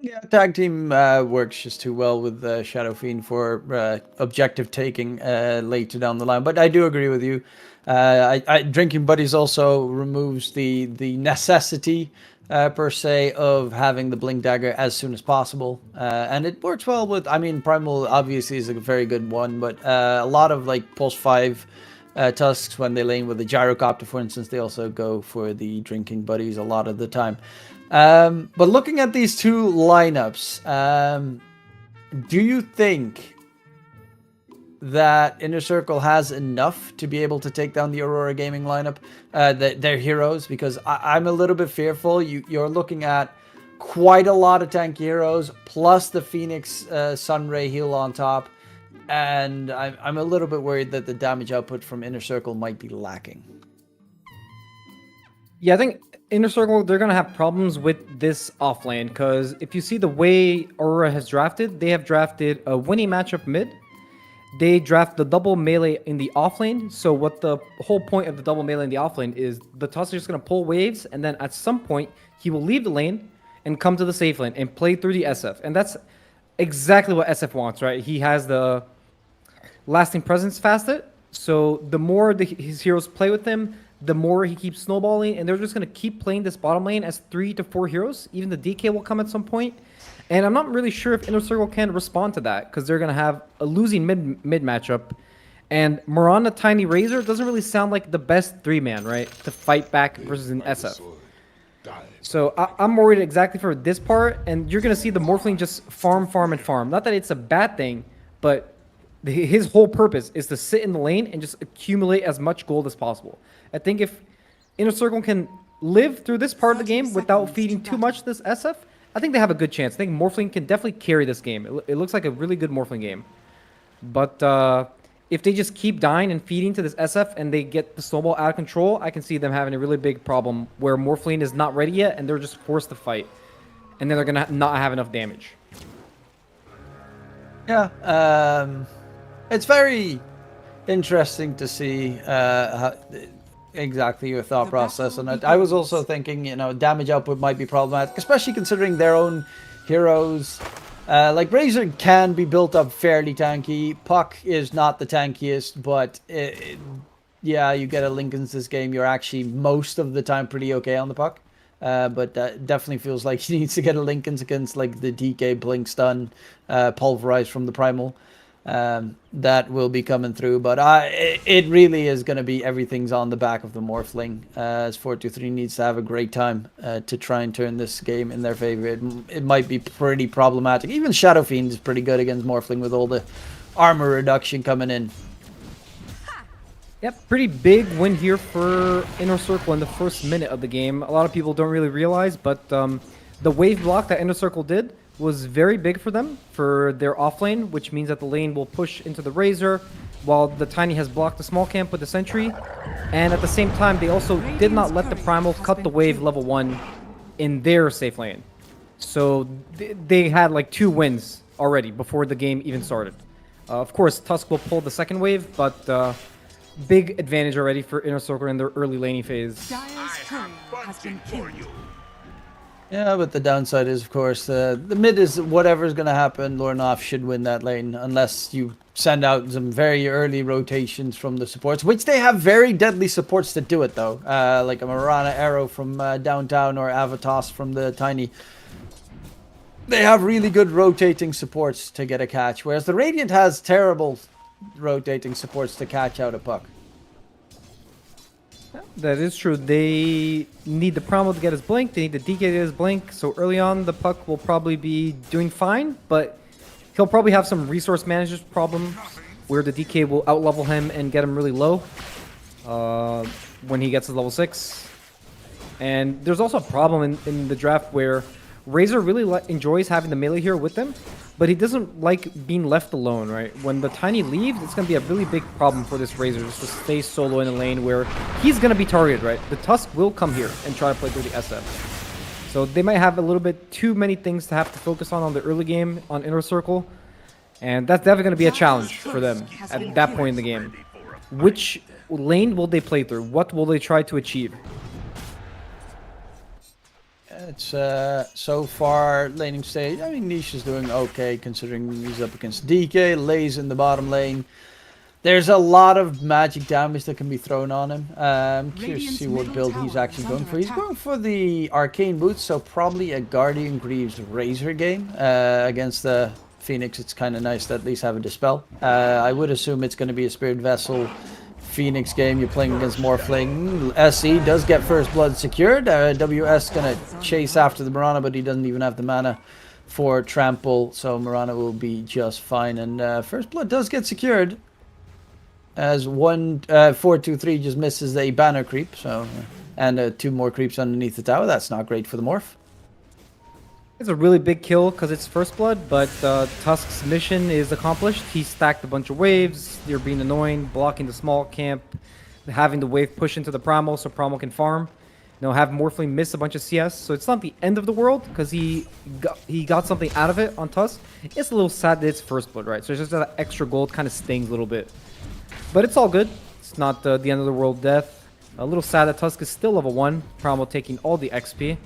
Yeah, tag team works just too well with Shadow Fiend for objective taking later down the line. But I do agree with you. Drinking Buddies also removes the necessity per se of having the Blink Dagger as soon as possible. And it works well with, I mean, Primal obviously is a very good one, but a lot of like Pulse 5 Tusks, when they lane with the Gyrocopter, for instance, they also go for the Drinking Buddies a lot of the time. But looking at these two lineups, do you think that Inner Circle has enough to be able to take down the Aurora Gaming lineup, their heroes? Because I'm a little bit fearful. You're looking at quite a lot of tanky heroes, plus the Phoenix Sunray heal on top. And I'm a little bit worried that the damage output from Inner Circle might be lacking. Yeah, I think Inner Circle, they're going to have problems with this offlane, because if you see the way Aurora has drafted, they have drafted a winning matchup mid. They draft the double melee in the offlane. So what the whole point of the double melee in the offlane is, the Tusk is just going to pull waves, and then at some point, he will leave the lane and come to the safe lane and play through the SF. And that's exactly what SF wants, right? He has the lasting presence facet. So the more his heroes play with him, the more he keeps snowballing, and they're just going to keep playing this bottom lane as 3 to 4 heroes. Even the DK will come at some point. And I'm not really sure if Inner Circle can respond to that, because they're going to have a losing mid matchup. And Miranda Tiny Razor doesn't really sound like the best 3-man, right, to fight back versus an SF. So I'm worried exactly for this part, and you're going to see the Morphling just farm. Not that it's a bad thing, but his whole purpose is to sit in the lane and just accumulate as much gold as possible. I think if Inner Circle can live through this part of the game without feeding too much to this SF, I think they have a good chance. I think Morphling can definitely carry this game. It looks like a really good Morphling game. But if they just keep dying and feeding to this SF and they get the snowball out of control, I can see them having a really big problem where Morphling is not ready yet and they're just forced to fight. And then they're going to not have enough damage. Yeah, it's very interesting to see how exactly your thought process on it. I was also thinking, you know, damage output might be problematic, especially considering their own heroes. Like Razor can be built up fairly tanky. Puck is not the tankiest, but yeah, you get a Lincoln's this game, you're actually most of the time pretty okay on the Puck. But definitely feels like he needs to get a Lincoln's against like the DK Blink Stun, Pulverize from the Primal. That will be coming through, but it really is going to be everything's on the back of the Morphling, as 423 needs to have a great time to try and turn this game in their favor. It might be pretty problematic. Even Shadow Fiend is pretty good against Morphling with all the armor reduction coming in. Yep, pretty big win here for Inner Circle in the first minute of the game. A lot of people don't really realize, but the wave block that Inner Circle did was very big for them, for their offlane, which means that the lane will push into the Razor, while the Tiny has blocked the small camp with the Sentry. And at the same time, they also did not let the Primal cut the wave level 1 in their safe lane. So they had like 2 wins already before the game even started. Of course, Tusk will pull the second wave, but big advantage already for Inner Circle in their early laning phase. Dire's courier has been killed. Yeah, but the downside is, of course, the mid is whatever's going to happen. Lornoff should win that lane unless you send out some very early rotations from the supports, which they have very deadly supports to do it, though. Like a Marana Arrow from downtown or Avatos from the Tiny. They have really good rotating supports to get a catch, whereas the Radiant has terrible rotating supports to catch out a Puck. That is true. They need the Primal to get his blink. They need the DK to get his blink. So early on, the Puck will probably be doing fine, but he'll probably have some resource management problems where the DK will outlevel him and get him really low when he gets to level 6. And there's also a problem in the draft where Razor really enjoys having the melee hero with them, but he doesn't like being left alone, right? When the Tiny leaves, it's going to be a really big problem for this Razor just to stay solo in a lane where he's going to be targeted, right? The Tusk will come here and try to play through the SF. So they might have a little bit too many things to have to focus on the early game on Inner Circle. And that's definitely going to be a challenge for them at that point in the game. Which lane will they play through? What will they try to achieve? It's so far laning stage. I mean, Niche is doing okay considering he's up against DK. Lays in the bottom lane. There's a lot of magic damage that can be thrown on him. I'm curious to see what build he's actually going for. He's going for the Arcane Boots, so probably a Guardian Greaves Razor game against the Phoenix. It's kind of nice to at least have a Dispel. I would assume it's going to be a Spirit Vessel Phoenix game. You're playing against Morphling. SE does get first blood secured. WS gonna chase after the Marana, but he doesn't even have the mana for trample, so Marana will be just fine. And first blood does get secured as 423 just misses a banner creep. So and 2 more creeps underneath the tower. That's not great for the Morph. It's a really big kill because it's first blood, but Tusk's mission is accomplished. He stacked a bunch of waves. They're being annoying, blocking the small camp, having the wave push into the Primal so Primal can farm. You know, have Morphling miss a bunch of CS. So it's not the end of the world because he got something out of it on Tusk. It's a little sad that it's first blood, right? So it's just that extra gold kind of stings a little bit. But it's all good. It's not the end of the world death. A little sad that Tusk is still level 1. Primal taking all the XP.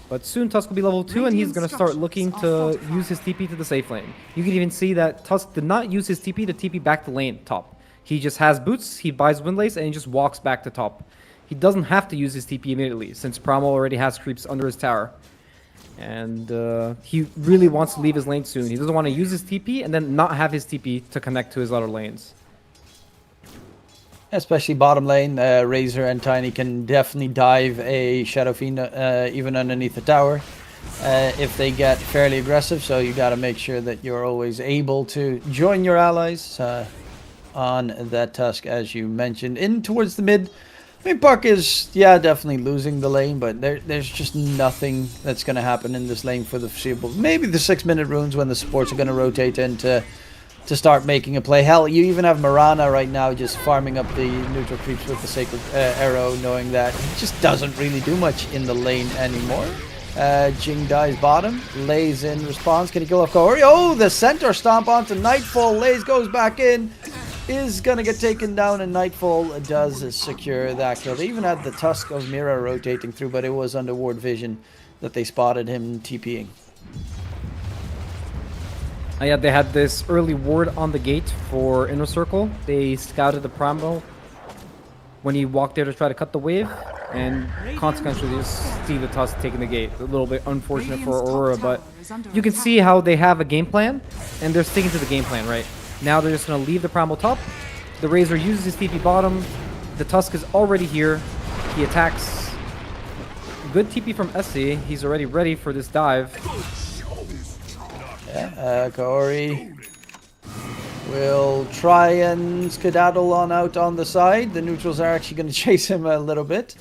But soon Tusk will be level 2 and he's going to start looking to use his TP to the safe lane. You can even see that Tusk did not use his TP to TP back to lane top. He just has boots, he buys Windlace, and he just walks back to top. He doesn't have to use his TP immediately since Primal already has creeps under his tower. And he really wants to leave his lane soon. He doesn't want to use his TP and then not have his TP to connect to his other lanes. Especially bottom lane, Razor and Tiny can definitely dive a Shadow Fiend even underneath the tower if they get fairly aggressive. So you got to make sure that you're always able to join your allies on that Tusk, as you mentioned. In towards the mid, I mean, Puck is, yeah, definitely losing the lane, but there's just nothing that's going to happen in this lane for the foreseeable. Maybe the 6-minute runes when the supports are going to rotate in to start making a play. Hell, you even have Marana right now just farming up the neutral creeps with the Sacred Arrow, knowing that he just doesn't really do much in the lane anymore. Jing dies bottom. Lays in response. Can he kill off Kaori? Oh, the center stomp onto Nightfall. Lays goes back in. is gonna get taken down, and Nightfall does secure that kill. They even had the Tusk of Mira rotating through, but it was under ward vision that they spotted him TPing. Yeah, they had this early ward on the gate for Inner Circle. They scouted the Primal when he walked there to try to cut the wave, and consequently just see the Tusk taking the gate. A little bit unfortunate for Aurora, but you can see how they have a game plan, and they're sticking to the game plan, right? Now they're just going to leave the Primal top. The Razor uses his TP bottom. The Tusk is already here. He attacks. Good TP from SC. He's already ready for this dive. Yeah, Kaori will try and skedaddle on out on the side. The neutrals are actually going to chase him a little bit,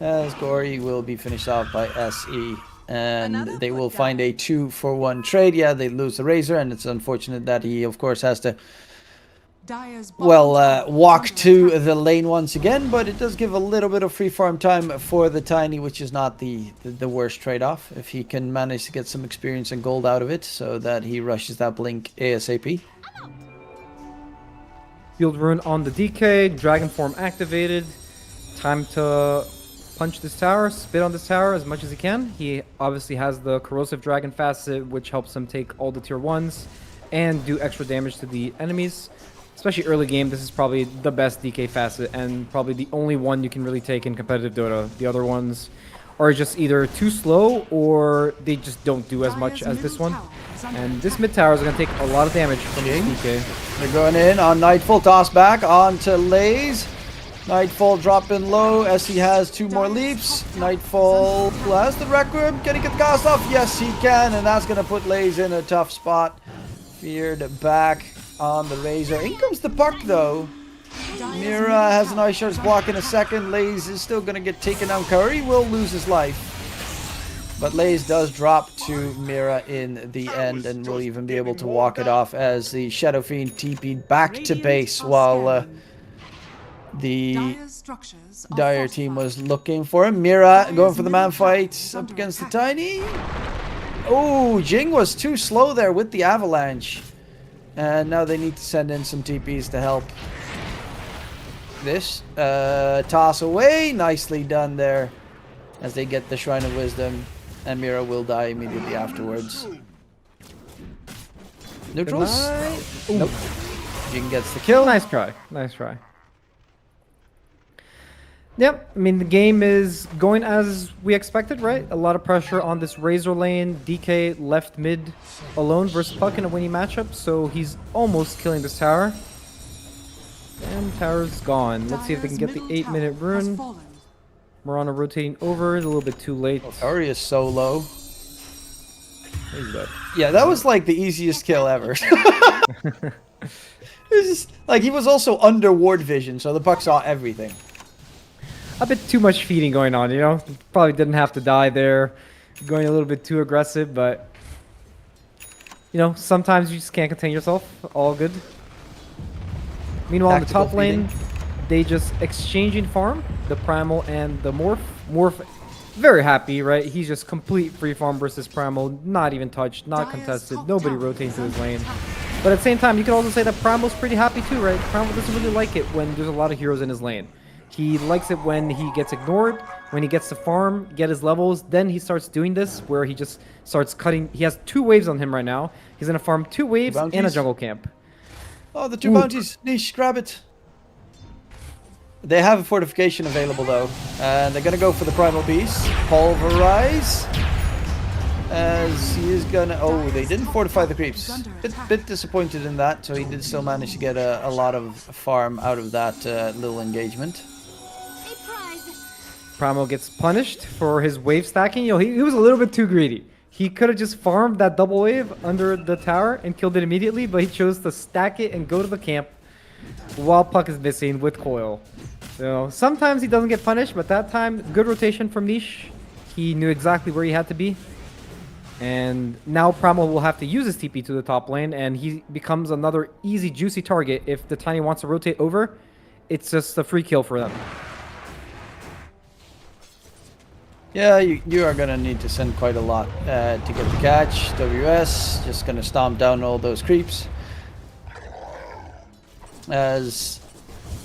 as Kaori will be finished off by SE. And they will find a 2-for-1 trade. Yeah, they lose the Razor, and it's unfortunate that he, of course, has to, well, walk to the lane once again. But it does give a little bit of free farm time for the Tiny, which is not the worst trade-off. If he can manage to get some experience and gold out of it, so that he rushes that blink ASAP. Field Rune on the DK, Dragon Form activated. Time to punch this tower, spit on this tower as much as he can. He obviously has the Corrosive Dragon facet, which helps him take all the tier 1s and do extra damage to the enemies. Especially early game, this is probably the best DK facet and probably the only one you can really take in competitive Dota. The other ones are just either too slow or they just don't do as much as this one. And this mid tower is going to take a lot of damage from this DK. They're going in on Nightfall, toss back onto Lays. Nightfall dropping low as he has 2 more leaps. Nightfall has the Requiem. Can he get the cast off? Yes, he can, and that's going to put Lays in a tough spot. Feared back on the Razor. In comes the puck, though. Mira has an ice shard's block in a second. Lays is still going to get taken down. Curry will lose his life. But Lays does drop to Mira in the end, and will even be able to walk it off as the Shadow Fiend TP'd back to base while the Dire team was looking for him. Mira going for the man fight up against the Tiny. Oh, Jing was too slow there with the avalanche. And now they need to send in some TPs to help. This toss away. Nicely done there as they get the Shrine of Wisdom. And Mira will die immediately afterwards. Neutrals? Nope. Jing gets the kill. Nice try. Nice try. Yep, I mean, the game is going as we expected, right? A lot of pressure on this Razor lane. DK left mid alone versus Puck in a winning matchup, so he's almost killing this tower. And tower's gone. Let's see if they can get the 8-minute rune. Marana rotating over, a little bit too late. Curry is so low. He's dead. Yeah, that was like the easiest kill ever. It was just, like, he was also under ward vision, so the Puck saw everything. A bit too much feeding going on, you know? Probably didn't have to die there. Going a little bit too aggressive, but... You know, sometimes you just can't contain yourself. All good. Meanwhile, on the top lane, they just exchanging farm. The Primal and the Morph. Morph, very happy, right? He's just complete free farm versus Primal. Not even touched, not contested. Nobody rotating to his lane. But at the same time, you can also say that Primal's pretty happy too, right? Primal doesn't really like it when there's a lot of heroes in his lane. He likes it when he gets ignored, when he gets to farm, get his levels. Then he starts doing this where he just starts cutting. He has 2 waves on him right now. He's going to farm 2 waves and a jungle camp. Oh, the 2 bounties. Niche, grab it. They have a fortification available, though. And they're going to go for the Primal Beast. Pulverize. As he is going to... Oh, they didn't fortify the creeps. Bit disappointed in that. So he did still manage to get a lot of farm out of that little engagement. Primal gets punished for his wave stacking. You know, he was a little bit too greedy. He could have just farmed that double wave under the tower and killed it immediately, but he chose to stack it and go to the camp while Puck is missing with Coil. So sometimes he doesn't get punished, but that time, good rotation from Niche. He knew exactly where he had to be. And now Primal will have to use his TP to the top lane, and he becomes another easy, juicy target. If the Tiny wants to rotate over, it's just a free kill for them. Yeah, you are going to need to send quite a lot to get the catch. WS just going to stomp down all those creeps. as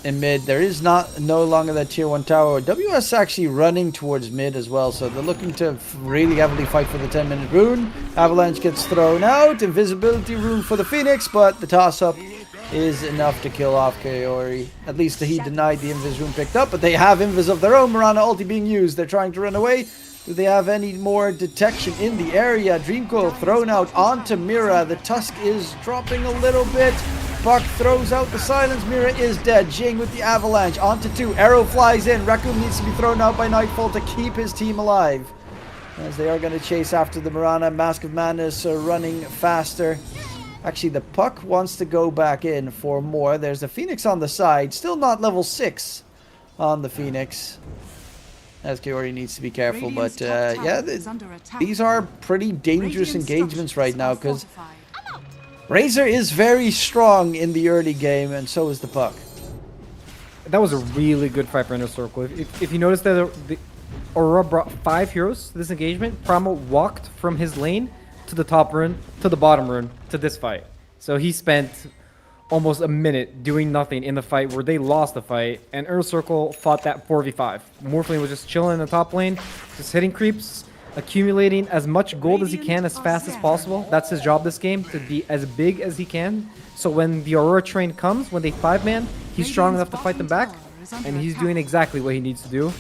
in mid. There is no longer that tier 1 tower. WS actually running towards mid as well, so they're looking to really heavily fight for the 10-minute rune. Avalanche gets thrown out. Invisibility rune for the Phoenix, but the toss-up is enough to kill off Kaori. At least he denied the invis rune picked up, but they have invis of their own. Mirana ulti being used. They're trying to run away. Do they have any more detection in the area? Dreamcoil thrown out onto Mira. The Tusk is dropping a little bit. Buck throws out the silence. Mira is dead. Jing with the avalanche. Onto 2. Arrow flies in. Raccoon needs to be thrown out by Nightfall to keep his team alive, as they are going to chase after the Mirana. Mask of Madness running faster. Actually, the Puck wants to go back in for more. There's the Phoenix on the side. Still not level 6 on the Phoenix, as Kaori needs to be careful. But yeah, these are pretty dangerous engagements right now, because Razor is very strong in the early game, and so is the Puck. That was a really good fight for Inner Circle. If you notice that the Aurora brought 5 heroes to this engagement, Primal walked from his lane to the top rune, to the bottom rune, to this fight. So he spent almost a minute doing nothing in the fight where they lost the fight, and Inner Circle fought that 4v5. Morphling was just chilling in the top lane, just hitting creeps, accumulating as much gold as he can as fast as possible. That's his job this game, to be as big as he can. So when the Aurora train comes, when they 5-man, he's strong enough to fight them back, and he's doing exactly what he needs to do.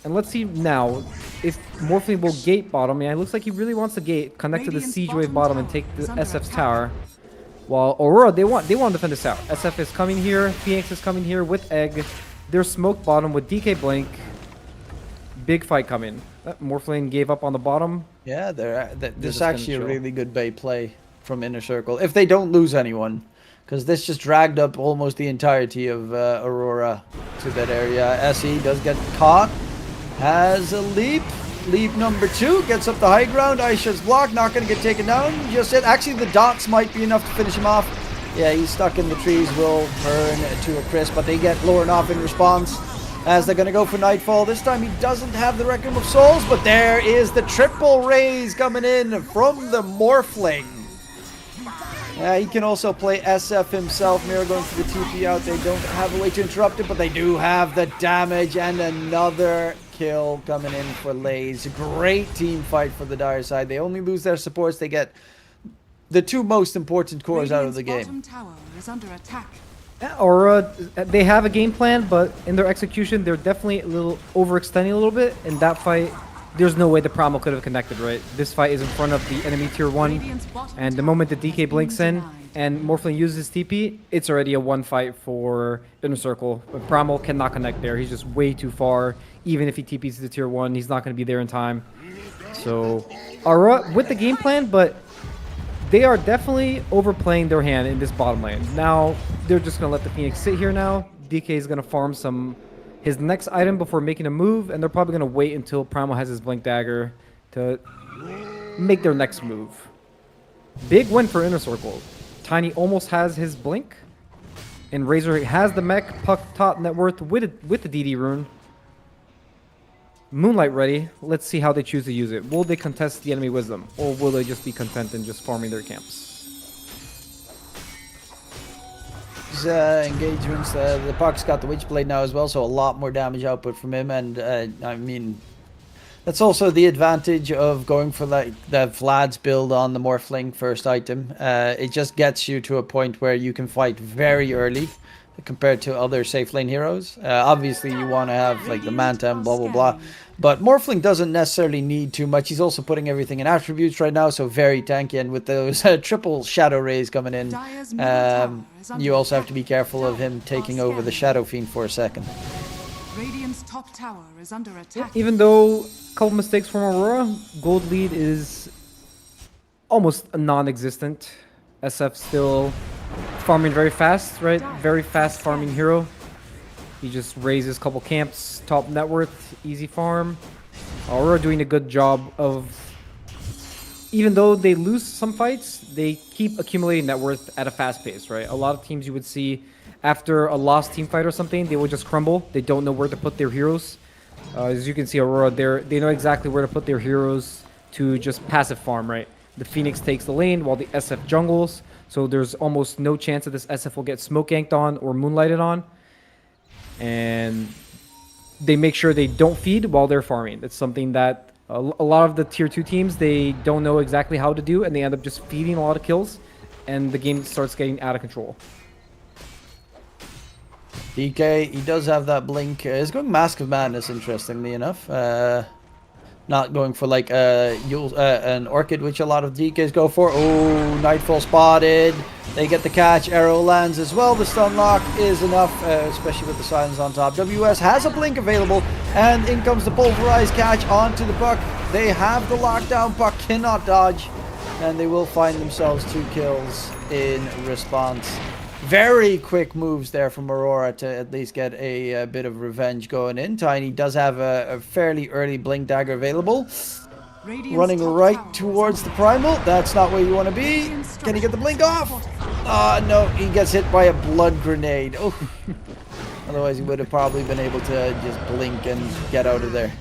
And let's see now if Morphling will gate bottom. Yeah, it looks like he really wants to gate, connect to the siege wave bottom and take the SF's tower. While Aurora, they want to defend this tower. SF is coming here, Phoenix is coming here with Egg. They're smoke bottom with DK Blink. Big fight coming. Morphling gave up on the bottom. Yeah, this is actually a really good bait play from Inner Circle, if they don't lose anyone, because this just dragged up almost the entirety of Aurora to that area. SE does get caught, has a leap. Leap number 2 gets up the high ground. Aisha's blocked, not going to get taken down just yet. Actually, the dots might be enough to finish him off. Yeah, he's stuck in the trees, will burn to a crisp, but they get Lauren off in response, as they're going to go for Nightfall. This time he doesn't have the Requiem of Souls, but there is the triple raise coming in from the Morphling. He can also play SF himself. Mira going for the TP out. They don't have a way to interrupt it, but they do have the damage, and another kill coming in for Lays. Great team fight for the Dire side. They only lose their supports. They get the 2 most important cores out of the game. Aurora, they have a game plan, but in their execution, they're definitely a little overextending a little bit. In that fight, there's no way the Primal could have connected, right? This fight is in front of the enemy tier 1, and the moment the DK blinks in and Morphling uses TP, it's already a 1 fight for Inner Circle. But Primal cannot connect there. He's just way too far. Even if he TPs to the tier 1, he's not going to be there in time. So, Aurora with the game plan, but they are definitely overplaying their hand in this bottom lane. Now, they're just going to let the Phoenix sit here now. DK is going to farm his next item before making a move, and they're probably going to wait until Primal has his Blink Dagger to make their next move. Big win for Inner Circle. Tiny almost has his Blink, and Razor has the mech, Puck top net worth with the DD rune. Moonlight ready. Let's see how they choose to use it. Will they contest the enemy wisdom, or will they just be content in just farming their camps? These engagements, the Puck's got the Witchblade now as well, so a lot more damage output from him, and I mean, that's also the advantage of going for like the Vlad's build on the Morphling first item. It just gets you to a point where you can fight very early compared to other safe lane heroes. Obviously you want to have like the Manta and blah blah blah, but Morphling doesn't necessarily need too much. He's also putting everything in attributes right now, so very tanky, and with those triple Shadow Rays coming in, you also have to be careful of him taking over the Shadow Fiend for a second. Radiant's top tower is under attack. Even though a couple mistakes from Aurora, gold lead is almost non-existent. SF still farming very fast, right? Very fast farming hero. He just raises a couple camps, top net worth, easy farm. Aurora doing a good job of, even though they lose some fights, they keep accumulating net worth at a fast pace, right? A lot of teams you would see after a lost team fight or something, they will just crumble. They don't know where to put their heroes. As you can see, Aurora, they know exactly where to put their heroes to just passive farm, right? The Phoenix takes the lane while the SF jungles. So there's almost no chance that this SF will get smoke ganked on or moonlighted on. And they make sure they don't feed while they're farming. That's something that a lot of the tier 2 teams, they don't know exactly how to do, and they end up just feeding a lot of kills, and the game starts getting out of control. DK, he does have that blink. He's going Mask of Madness, interestingly enough. Not going for like an Orchid, which a lot of DKs go for. Oh, Nightfall spotted. They get the catch. Arrow lands as well. The stun lock is enough, especially with the silence on top. WS has a blink available, and in comes the pulverized catch onto the Puck. They have the lockdown. Puck cannot dodge, and they will find themselves 2 kills in response. Very quick moves there from Aurora to at least get a bit of revenge going in. Tiny does have a fairly early Blink Dagger available. Radiant's Running top right tower towards the Primal. That's not where you want to be. Can he get the blink off? Ah, no, he gets hit by a blood grenade. Oh, otherwise he would have probably been able to just blink and get out of there.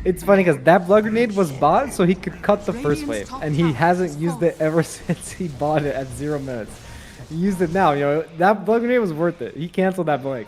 It's funny because that blood grenade was bought so he could cut the first wave, and he hasn't used it ever since he bought it at 0 minutes. He used it now, you know, that blood grenade was worth it. He canceled that blink.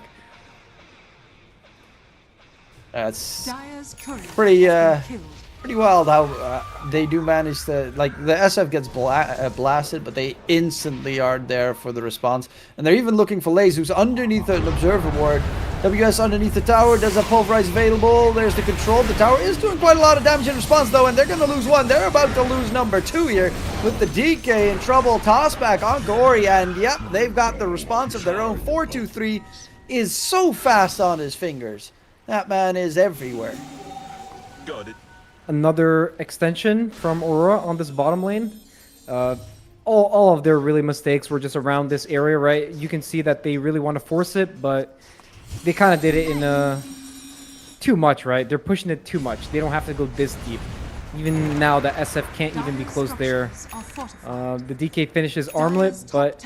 That's Dire's courier pretty has been killed. pretty wild how they do manage to, like, the SF gets blasted, but they instantly are there for the response. And they're even looking for Laze, who's underneath an observer ward. WS underneath the tower, does have pulverize available. There's the control. The tower is doing quite a lot of damage in response, though, and they're going to lose 1. They're about to lose number 2 here with the DK in trouble. Toss back on Gory, and yep, they've got the response of their own. 4-2-3 is so fast on his fingers. That man is everywhere. Got it. Another extension from Aurora on this bottom lane. All of their really mistakes were just around this area, right? You can see that they really want to force it, but they kind of did it in too much, right? They're pushing it too much. They don't have to go this deep. Even now, the SF can't even be close there. The DK finishes Armlet, but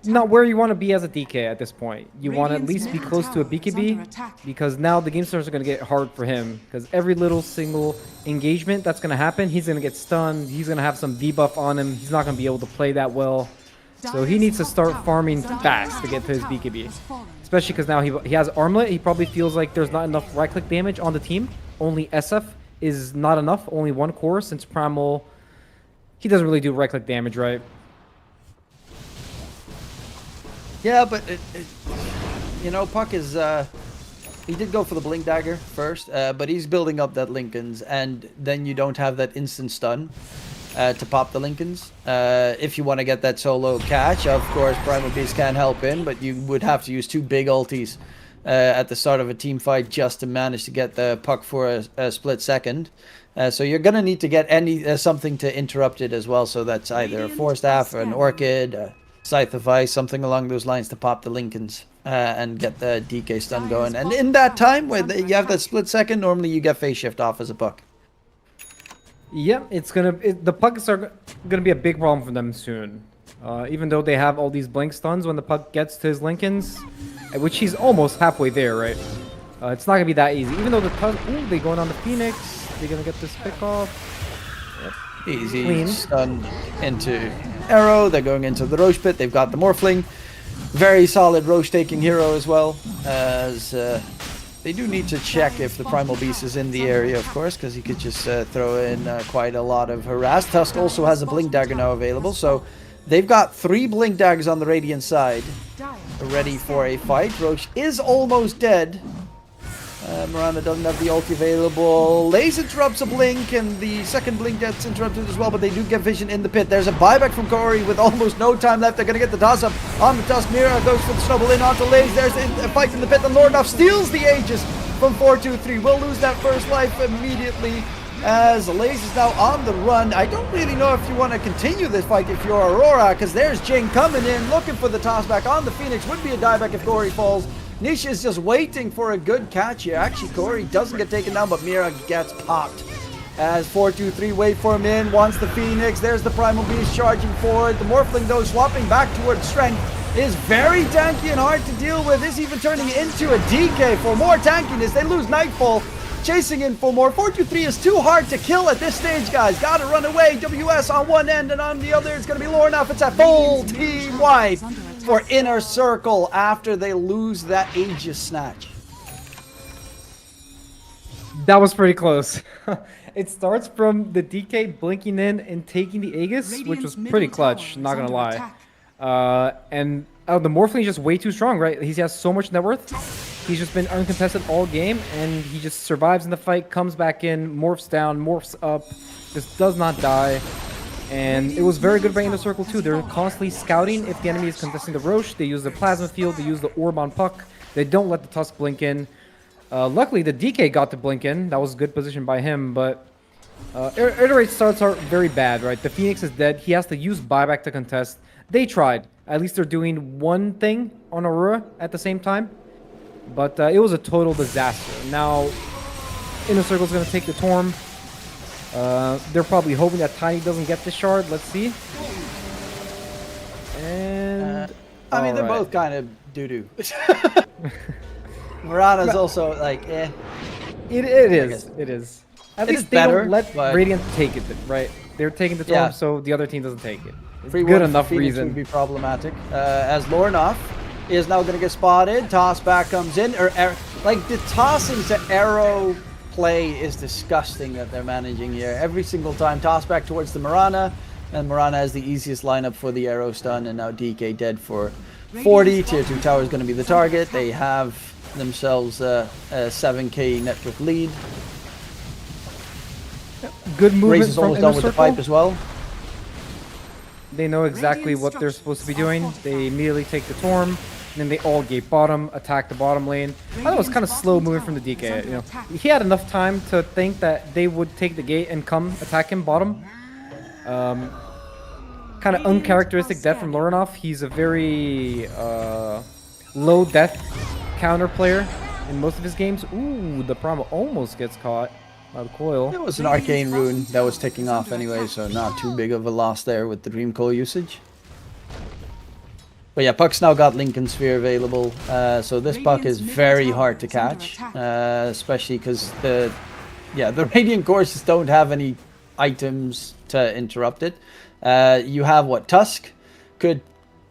not where you want to be as a DK at this point. You want to at least be close to a BKB, because now the game starts are going to get hard for him, because every little single engagement that's going to happen, he's going to get stunned, he's going to have some debuff on him, he's not going to be able to play that well. So he needs to start farming fast to get to his BKB. Especially because now he has Armlet, he probably feels like there's not enough right-click damage on the team. Only SF is not enough, only 1 core, since Primal, he doesn't really do right-click damage, right? Yeah, but you know, Puck is he did go for the Blink Dagger first, but he's building up that Lincolns, and then you don't have that instant stun to pop the Lincolns. If you want to get that solo catch, of course, Primal Beast can help in, but you would have to use 2 big ultis at the start of a team fight just to manage to get the Puck for a split second. So you're gonna need to get something to interrupt it as well. So that's either a Force Staff or an Orchid. Scythe of Ice, something along those lines to pop the Lincolns and get the DK stun going. And in that time, where you have that split second, normally you get phase shift off as a Puck. Yeah, the Pucks are gonna be a big problem for them soon. Even though they have all these blink stuns when the Puck gets to his Lincolns, which he's almost halfway there, right? It's not gonna be that easy. Even though they're going on the Phoenix, they're gonna get this pick off. Yep. Easy Clean. stun into Arrow. They're going into the Roche Pit. They've got the Morphling. Very solid Roche taking hero as well, as they do need to check if the Primal Beast is in the area, of course, because he could just throw in quite a lot of harass. Tusk also has a Blink Dagger now available, so they've got 3 Blink Daggers on the Radiant side ready for a fight. Roche is almost dead. Miranda doesn't have the ulti available. Laze interrupts a blink, and the second blink gets interrupted as well, but they do get vision in the pit. There's a buyback from Corey with almost no time left. They're going to get the toss up on the Tusk. Mira goes for the snowball in onto Laze. There's a fight in the pit, and Lordov steals the Aegis from 4-2-3. Will lose that first life immediately, as Laze is now on the run. I don't really know if you want to continue this fight if you're Aurora, because there's Jing coming in, looking for the toss back on the Phoenix. Would be a dieback if Corey falls. Nisha is just waiting for a good catch here. Actually, Corey doesn't get taken down, but Mira gets popped. As 4-2-3 wait for him in, wants the Phoenix. There's the Primal Beast charging forward. The Morphling, though, swapping back towards Strength, is very tanky and hard to deal with. Is even turning into a DK for more tankiness. They lose Nightfall chasing in for more. 423 is too hard to kill at this stage, guys. Gotta run away. WS on one end, and on the other it's gonna be Lornoff. It's a full team wipe for Inner Circle after they lose that Aegis snatch. That was pretty close. It starts from the DK blinking in and taking the Aegis, which was pretty clutch, not gonna lie. And the Morphling is just way too strong, right? He has so much net worth. He's just been uncontested all game, and he just survives in the fight, comes back in, morphs down, morphs up, just does not die. And it was very good by Inner Circle too. They're constantly scouting if the enemy is contesting the Roche. They use the Plasma Field, they use the Orb on Puck. They don't let the Tusk blink in. Luckily, the DK got to blink in. That was a good position by him, but Iterate starts are very bad, right? The Phoenix is dead. He has to use buyback to contest. They tried. At least they're doing one thing on Aurora at the same time. But it was a total disaster. Now, Inner Circle's going to take the Torm. They're probably hoping that Tiny doesn't get the shard. Let's see. And... I mean, they're both kind of doo-doo. Murata's also like, eh. It is. It is. At It least is they better, don't let but- Radiant take it, right? They're taking the Torm, Yeah. so the other team doesn't take it. It's Free good one enough for Phoenix reason. would be problematic. As Lornoff is now going to get spotted. Toss back comes in. Like, the tossing to arrow play is disgusting that they're managing here. Every single time, toss back towards the Mirana. And Mirana has the easiest lineup for the arrow stun. And now DK dead for 40. Tier 2 tower is going to be the target. They have themselves a 7k network lead. Good movement Race is from almost Inner done with the Circle. pipe as well. They know exactly what they're supposed to be doing. They immediately take the Torm, and then they all gate bottom, attack the bottom lane. I thought it was kind of slow moving from the DK. You know, he had enough time to think that they would take the gate and come attack him bottom. Kind of uncharacteristic death from Lornoff. He's a very low death counter player in most of his games. Ooh, the Primal almost gets caught by the coil. It was an arcane rune that was ticking off anyway, so not too big of a loss there with the Dream Coil usage. But yeah, Puck's now got Lincoln Sphere available, so this Puck is very hard to catch, especially because the Radiant Courses don't have any items to interrupt it. You have what, Tusk could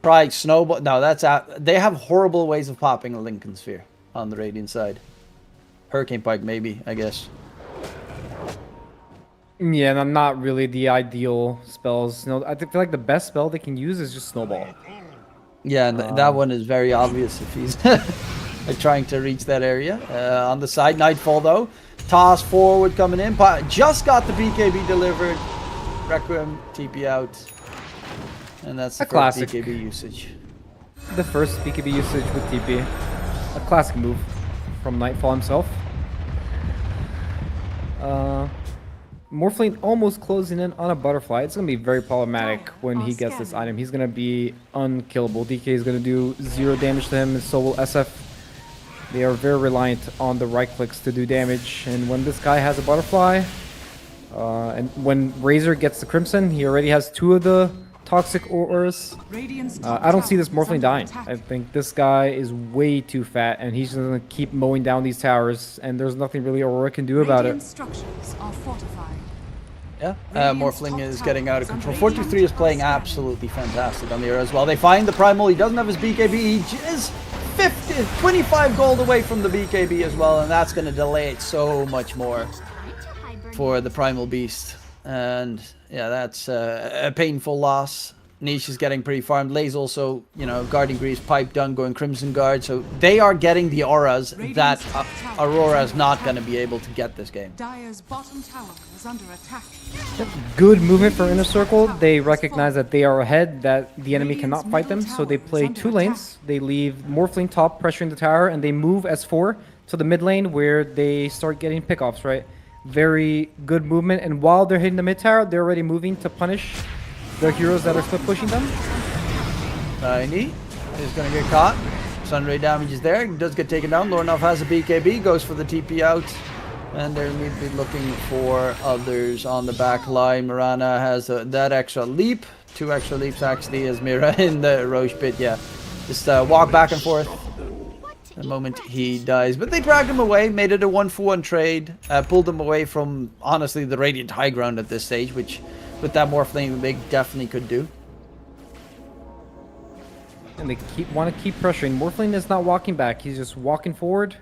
try snowball. No, that's out. They have horrible ways of popping a Lincoln Sphere on the Radiant side. Hurricane Pike maybe, I guess. Yeah, not really the ideal spells. You know, I feel like the best spell they can use is just Snowball. Yeah, that one is very obvious if he's trying to reach that area. On the side, Nightfall though. Toss forward coming in. Just got the BKB delivered. Requiem, TP out. And that's the first classic. BKB usage. The first BKB usage with TP. A classic move from Nightfall himself. Morphling almost closing in on a butterfly. It's going to be very problematic when he gets this item. He's going to be unkillable. DK is going to do 0 damage to him, and so will SF. They are very reliant on the right clicks to do damage. And when this guy has a butterfly, and when Razor gets the Crimson, he already has 2 of the toxic auras. I don't see this Morphling dying. I think this guy is way too fat, and he's going to keep mowing down these towers, and there's nothing really Aurora can do about it. Structures are fortified. Yeah, Morphling is getting out of control. 423 is playing absolutely fantastic on the air as well. They find the Primal. He doesn't have his BKB. He is 25 gold away from the BKB as well, and that's going to delay it so much more for the Primal Beast. And yeah, that's a painful loss. Niche is getting pretty farmed. Lay's also, you know, guarding Grease, pipe done, going Crimson Guard. So they are getting the auras that Aurora is not going to be able to get this game. Dire's bottom tower is under attack. Good movement for Inner Circle. They recognize that they are ahead, that the enemy cannot fight them, so they play 2 lanes. They leave Morphling top pressuring the tower, and they move S4 to the mid lane where they start getting pickoffs, right? Very good movement, and while they're hitting the mid tower, they're already moving to punish the heroes that are split pushing them. Tiny is going to get caught. Sunray damage is there. He does get taken down. Lornoff has a BKB, goes for the TP out. And they're going to be looking for others on the back line. Mirana has that extra leap. 2 extra leaps actually as Mira in the Roche pit. Yeah, just walk back and forth. the moment he dies. But they dragged him away, made it a 1-for-1 trade, pulled him away from, honestly, the Radiant high ground at this stage, which with that Morphling they definitely could do. And they want to keep pressuring. Morphling is not walking back. He's just walking forward.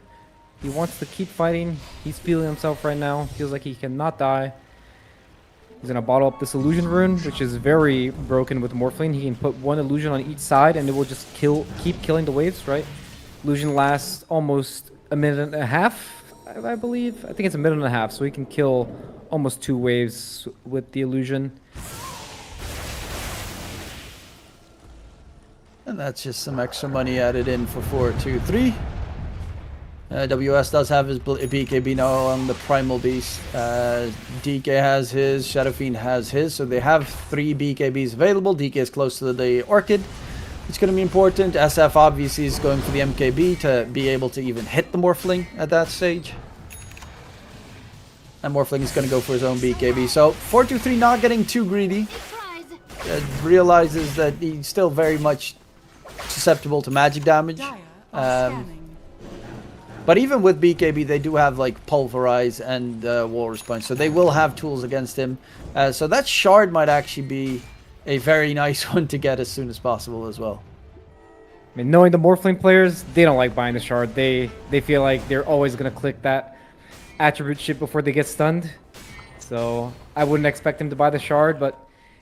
He wants to keep fighting. He's feeling himself right now. Feels like he cannot die. He's going to bottle up this illusion rune, which is very broken with Morphling. He can put one illusion on each side and it will just keep killing the waves, right? Illusion lasts almost a minute and a half, I believe. I think it's a minute and a half, so he can kill almost 2 waves with the illusion. And that's just some extra money added in for 4-2-3. WS does have his BKB now on the Primal Beast. DK has his, Shadow Fiend has his, so they have 3 BKBs available. DK is close to the Orchid. It's going to be important. SF obviously is going for the MKB to be able to even hit the Morphling at that stage. And Morphling is going to go for his own BKB. So 4-2-3 not getting too greedy. Realizes that he's still very much susceptible to magic damage. Dire are scanning. But even with BKB, they do have like Pulverize and Walrus Punch, so they will have tools against him. So that Shard might actually be a very nice one to get as soon as possible as well. I mean, knowing the Morphling players, they don't like buying the Shard. They feel like they're always going to click that attribute shit before they get stunned. So I wouldn't expect them to buy the Shard, but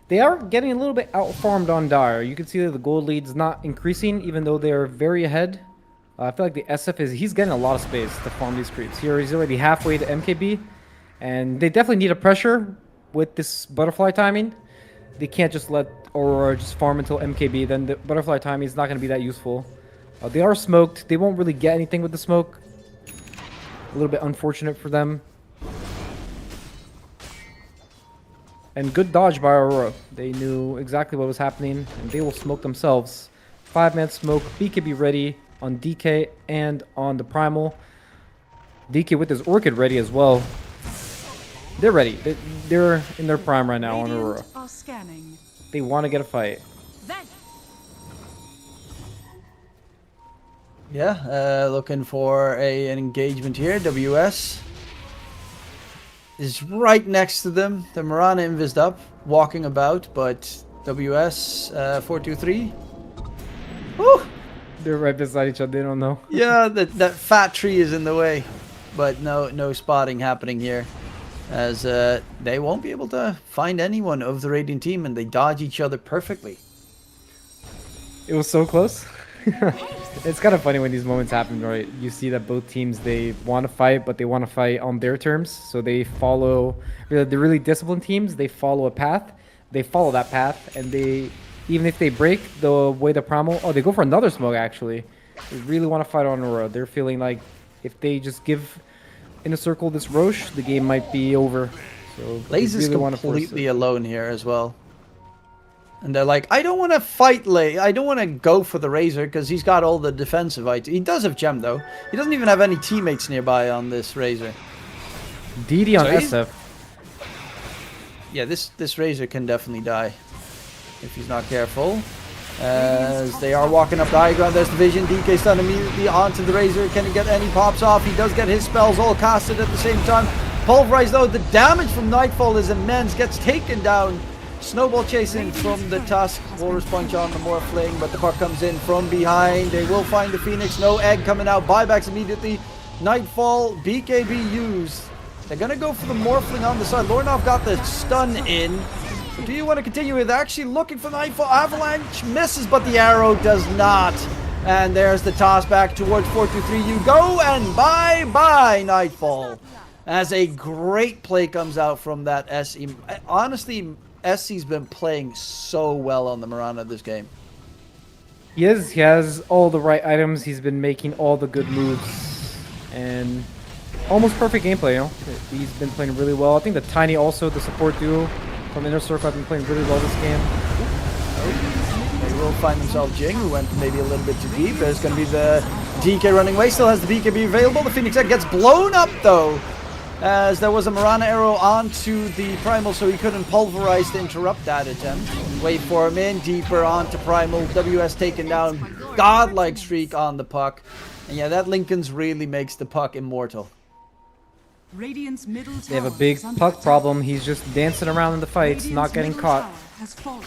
they are getting a little bit outfarmed on Dire. You can see that the gold lead's not increasing, even though they are very ahead. I feel like the SF he's getting a lot of space to farm these creeps. Here he's already halfway to MKB, and they definitely need a pressure with this butterfly timing. They can't just let Aurora just farm until MKB, then the butterfly timing is not going to be that useful. They are smoked. They won't really get anything with the smoke. A little bit unfortunate for them. And good dodge by Aurora. They knew exactly what was happening, and they will smoke themselves. 5-man smoke, BKB ready on DK and on the Primal. DK with his Orchid ready as well. They're ready. They're in their prime right now on Aurora. Radiant are scanning. They want to get a fight. Yeah, looking for an engagement here. WS is right next to them. The Mirana invised up, walking about, but WS 4-2-3. Woo! They're right beside each other. They don't know. Yeah, that fat tree is in the way, but no spotting happening here, as they won't be able to find anyone of the Radiant team, and they dodge each other perfectly. It was so close. It's kind of funny when these moments happen, right? You see that both teams, they want to fight, but they want to fight on their terms. So they follow, the really disciplined teams, they follow a path. They follow that path, and they, even if they break the way the Primal, they go for another smoke actually. They really want to fight on Aurora. They're feeling like if they just give Inner Circle this Roche, the game might be over. So Laze is completely alone here as well. And they're like, I don't want to fight Laze. I don't want to go for the Razor because he's got all the defensive items. He does have Gem though. He doesn't even have any teammates nearby on this Razor. DD on SF. Yeah, this Razor can definitely die if he's not careful. As they are walking up the high ground, there's the vision. DK stun immediately onto the Razor. Can he get any pops off? He does get his spells all casted at the same time. Pulverize though, the damage from Nightfall is immense. Gets taken down. Snowball chasing from the Tusk. Walrus Punch on the Morphling, but the puck comes in from behind. They will find the Phoenix. No egg coming out. Buybacks immediately. Nightfall, BKB used. They're going to go for the Morphling on the side. Lornov got the stun in. But do you want to continue with actually looking for Nightfall? Avalanche misses, but the arrow does not. And there's the toss back towards 4-2-3. You go, and bye-bye, Nightfall. As a great play comes out from that SE. Honestly, SC's been playing so well on the Mirana this game. He has all the right items. He's been making all the good moves. And almost perfect gameplay, you know. He's been playing really well. I think the Tiny also, the support duo from Inner Circle, have been playing really well this game. They will find themselves Jing, who went maybe a little bit too deep. There's going to be the DK running away. Still has the BKB available. The Phoenix Egg gets blown up, though, as there was a Mirana arrow onto the Primal, so he couldn't pulverize to interrupt that attempt. Wait for him in, deeper onto Primal. WS taken down. Godlike streak on the puck. And yeah, that Lincoln's really makes the puck immortal. Radiant's middle tower They have a big is under puck attack. problem. He's just dancing around in the fights, Radiant's not getting middle caught. tower has fallen.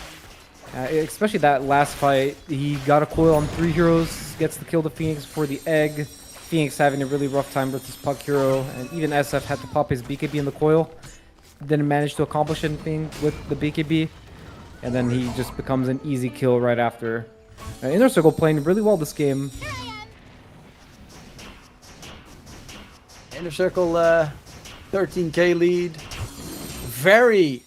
Especially that last fight. He got a coil on 3 heroes, gets the kill to Phoenix for the egg. Phoenix having a really rough time with his puck hero, and even SF had to pop his BKB in the coil. Didn't manage to accomplish anything with the BKB. And then he just becomes an easy kill right after. Inner Circle playing really well this game. Inner Circle, 13k lead. Very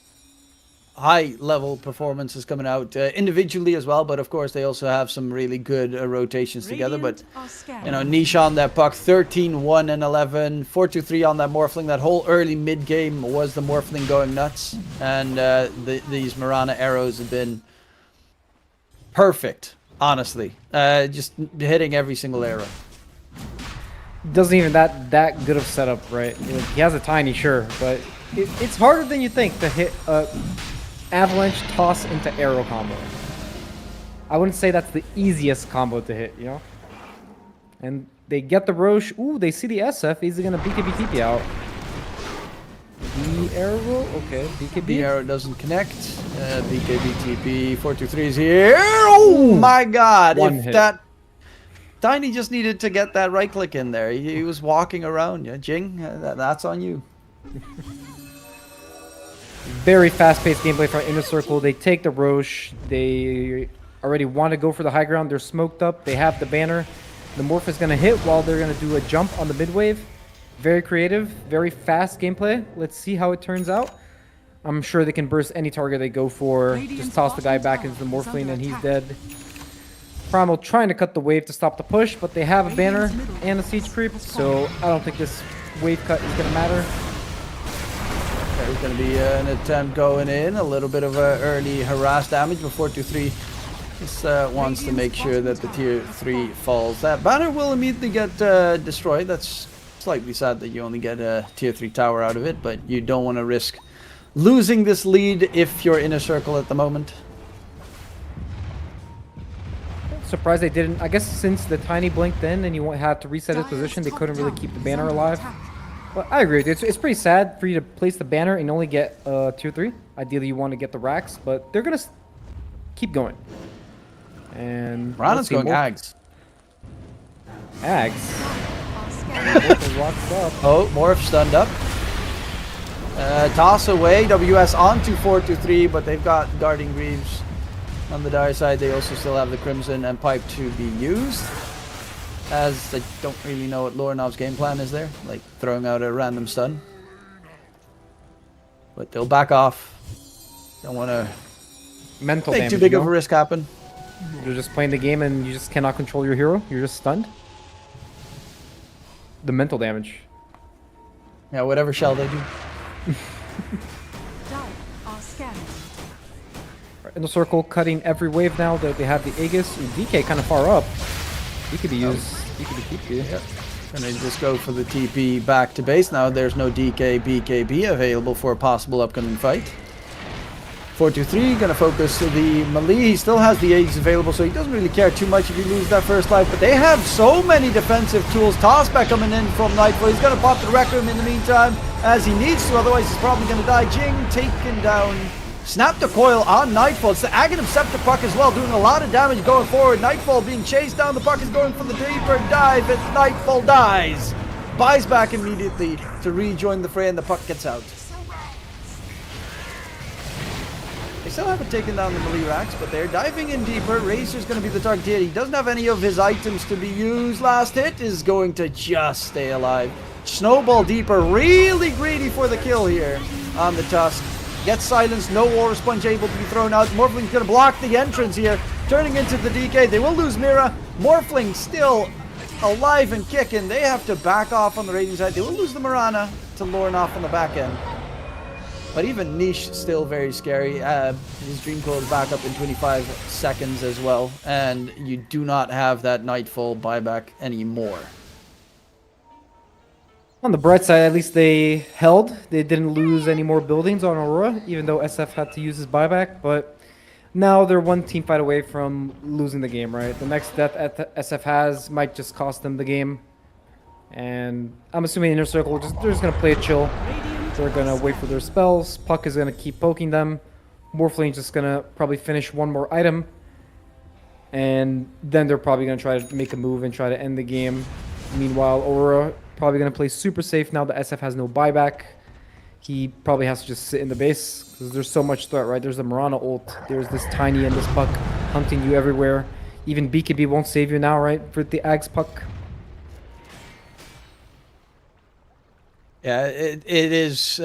high level performances coming out individually as well, but of course they also have some really good rotations together. But Radiant are scanning. you know, niche on that puck, 13, 1 and 11, 4-2-3 on that Morphling. That whole early mid game was the Morphling going nuts, and these Mirana arrows have been perfect, honestly. Just hitting every single arrow. Doesn't even that good of setup, right? You know, he has a tiny, sure, but it's harder than you think to hit a avalanche toss into arrow combo. I wouldn't say that's the easiest combo to hit, you know? And they get the Roche. Ooh, they see the SF. Is he gonna BKB TP out? The arrow? Okay, BKB. The arrow doesn't connect. BKB TP 423 is here. Oh my god! One If hit. that Tiny just needed to get that right click in there. He was walking around. Yeah, Jing, that's on you. Very fast-paced gameplay from Inner Circle. They take the Roche. They already want to go for the high ground. They're smoked up. They have the banner. The Morph is going to hit while they're going to do a jump on the mid wave. Very creative, very fast gameplay. Let's see how it turns out. I'm sure they can burst any target they go for. Just toss the guy back into the Morphling and he's dead. Primal trying to cut the wave to stop the push, but they have a banner and a siege creep, so I don't think this wave cut is going to matter. There's going to be an attempt going in. A little bit of early harass damage before 2-3 just wants to make sure that the tier 3 falls. That banner will immediately get destroyed. That's slightly sad that you only get a tier 3 tower out of it, but you don't want to risk losing this lead if you're Inner Circle at the moment. Surprised they didn't. I guess since the Tiny blinked in and you had to reset his position, they couldn't really keep the banner alive. But I agree with you. It's pretty sad for you to place the banner and only get tier 3. Ideally, you want to get the racks, but they're going to keep going. And Rana's going Ags. Ags. Oh, Morph stunned up. Toss away. WS onto 4-3, but they've got Guarding Greaves. On the dire side, they also still have the Crimson and Pipe to be used. As I don't really know what Lorenov's game plan is there, like throwing out a random stun. But they'll back off. Don't want to Mental make damage. too big you of a know? risk happen. You're just playing the game and you just cannot control your hero. You're just stunned. The mental damage. Yeah, whatever shall they do. Dire are scanning. In the circle, cutting every wave now that they have the Aegis. Ooh, DK kind of far up. He could be used. He could be TP. Yep. And they just go for the TP back to base now. There's no DK BKB available for a possible upcoming fight. 4-2-3 gonna focus the melee. He still has the Aegis available, so he doesn't really care too much if you lose that first life. But they have so many defensive tools. Tossback coming in from Nightfall. He's gonna pop the Rec Room in the meantime as he needs to, otherwise he's probably gonna die. Jing taken down. Snap the coil on Nightfall. It's the Aghanim Scepter puck as well, doing a lot of damage going forward. Nightfall being chased down. The puck is going for the deeper dive as Nightfall dies. Buys back immediately to rejoin the fray, and the puck gets out. They still haven't taken down the melee racks, but they're diving in deeper. Razor's going to be the target here. He doesn't have any of his items to be used. Last hit is going to just stay alive. Snowball deeper, really greedy for the kill here on the Tusk. Gets silenced, no Aura Sponge able to be thrown out. Morphling's going to block the entrance here, turning into the DK. They will lose Mira. Morphling still alive and kicking. They have to back off on the Radiant side. They will lose the Mirana to Lornoff on the back end. But even Niche still very scary. His Dream Coil is back up in 25 seconds as well. And you do not have that Nightfall buyback anymore. On the bright side, at least they held. They didn't lose any more buildings on Aurora, even though SF had to use his buyback. But Now they're one team fight away from losing the game, right? The next death SF has might just cost them the game. And I'm assuming Inner Circle, they're just going to play it chill. They're going to wait for their spells. Puck is going to keep poking them. Morphling just going to probably finish one more item. And then they're probably going to try to make a move and try to end the game. Meanwhile, Aurora probably going to play super safe now that SF has no buyback. He probably has to just sit in the base because there's so much threat, right? There's the Marana ult. There's this Tiny and this Puck hunting you everywhere. Even BKB won't save you now, right? For the Ags Puck. Yeah, it is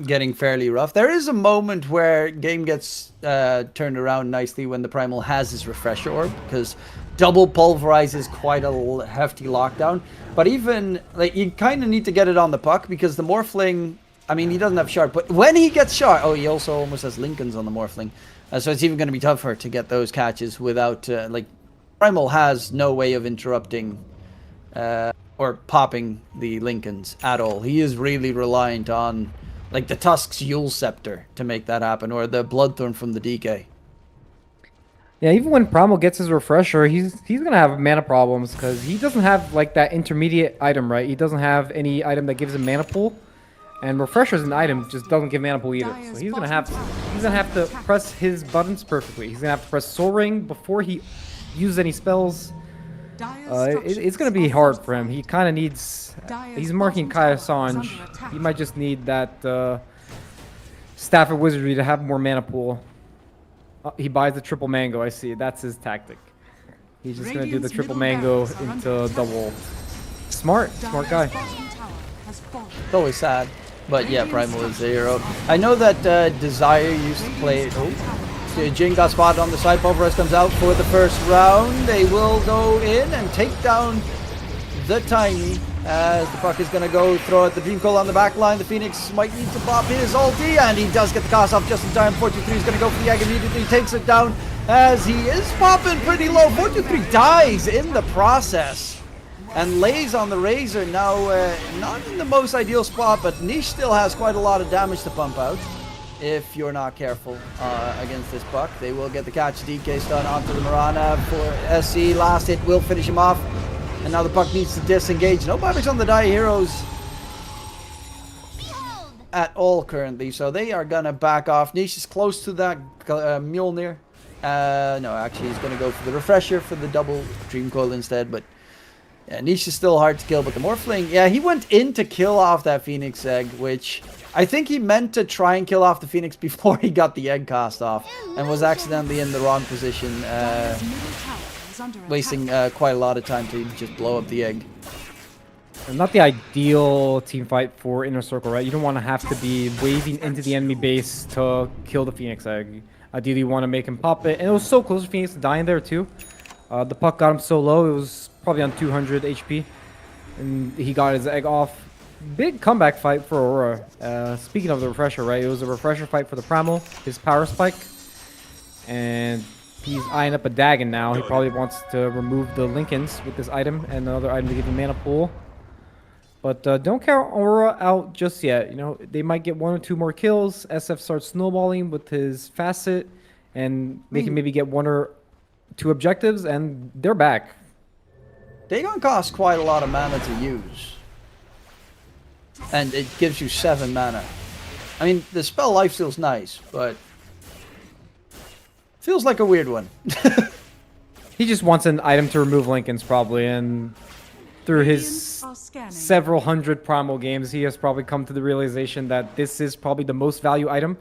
getting fairly rough. There is a moment where game gets turned around nicely when the Primal has his Refresher Orb, because double Pulverize is quite a hefty lockdown. But even, like, you kind of need to get it on the Puck, because the Morphling, I mean, he doesn't have Shard, but when he gets Shard, oh, he also almost has Lincolns on the Morphling. So it's even going to be tougher to get those catches without, like, Primal has no way of interrupting or popping the Lincolns at all. He is really reliant on, like, the Tusk's Yule Scepter to make that happen, or the Bloodthorn from the DK. Yeah, even when Primal gets his Refresher, he's gonna have mana problems because he doesn't have like that intermediate item, right? He doesn't have any item that gives him mana pool, and Refresher is an item just doesn't give mana pool either. So he's gonna have to press his buttons perfectly. He's gonna have to press Soul Ring before he uses any spells. It's going to be hard for him. He kind of needs... he's marking Kaya Sanj. He might just need that Staff of Wizardry to have more mana pool. He buys the triple mango, I see. That's his tactic. He's just going to do the triple mango into double. Smart guy. It's always sad. But yeah, Primal is the hero. I know that Desire used to play... Oh. Jin got spotted on the side. Pulverize comes out for the first round. They will go in and take down the Tiny as the Puck is going to go throw at the Dream Coil on the back line. The Phoenix might need to pop his ulti, and he does get the cast off just in time. 423 is going to go for the egg immediately. Takes it down as he is popping pretty low. 423 dies in the process and lays on the Razor. Now, not in the most ideal spot, but Niche still has quite a lot of damage to pump out. If you're not careful against this Puck, they will get the catch. DK stun onto the Marana for SC. Last hit will finish him off. And now the Puck needs to disengage. No buybacks on the Die Heroes at all currently. So they are going to back off. Niche is close to that Mjolnir. No, actually he's going to go for the Refresher for the double Dream Coil instead. But yeah, Niche is still hard to kill. But the Morphling, yeah, he went in to kill off that Phoenix Egg, which... I think he meant to try and kill off the Phoenix before he got the egg cast off and was accidentally in the wrong position, wasting quite a lot of time to just blow up the egg. And not the ideal team fight for Inner Circle, right? You don't want to have to be waving into the enemy base to kill the Phoenix Egg. Ideally, you want to make him pop it. And it was so close to Phoenix dying there, too. The Puck got him so low, it was probably on 200 HP. And he got his egg off. Big comeback fight for Aurora. Speaking of the Refresher, right? It was a Refresher fight for the Primal, his Power Spike. And he's eyeing up a Dagon now. He probably wants to remove the Lincolns with this item and another item to give him mana pool. But don't count Aurora out just yet. You know, they might get 1 or 2 more kills. SF starts snowballing with his Facet and they can maybe get 1 or 2 objectives and they're back. Dagon costs quite a lot of mana to use. And it gives you 7 mana. I mean, the spell Lifesteal's nice, but feels like a weird one. He just wants an item to remove Lincolns, probably, and through his several hundred Primal games, he has probably come to the realization that this is probably the most value item.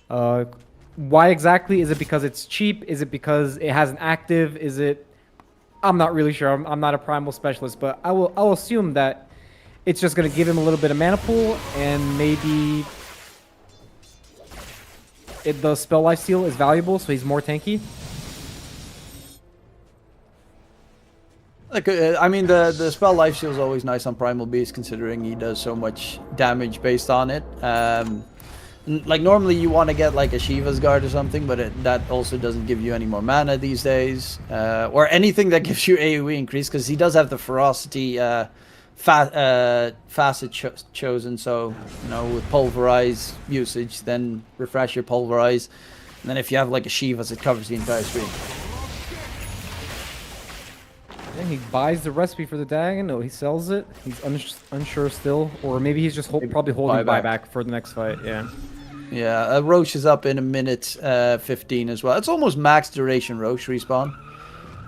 Why exactly? Is it because it's cheap? Is it because it has an active? Is it... I'm not really sure. I'm not a Primal specialist, but I'll assume that it's just going to give him a little bit of mana pool, and maybe the spell lifesteal is valuable, so he's more tanky. Like, I mean, the spell lifesteal is always nice on Primal Beast, considering he does so much damage based on it. Like, normally you want to get like a Shiva's Guard or something, but that also doesn't give you any more mana these days, or anything that gives you AoE increase, because he does have the Ferocity Facet chosen. So, you know, with Pulverize usage, then Refresher, Pulverize, And then if you have like a Shivas, it covers the entire screen. Yeah, he buys the recipe for the Dagon. No, he sells it. He's unsure still, or maybe he's just probably holding buyback for the next fight. Yeah. Yeah, Roche is up in a minute 15 as well. It's almost max duration Roche respawn.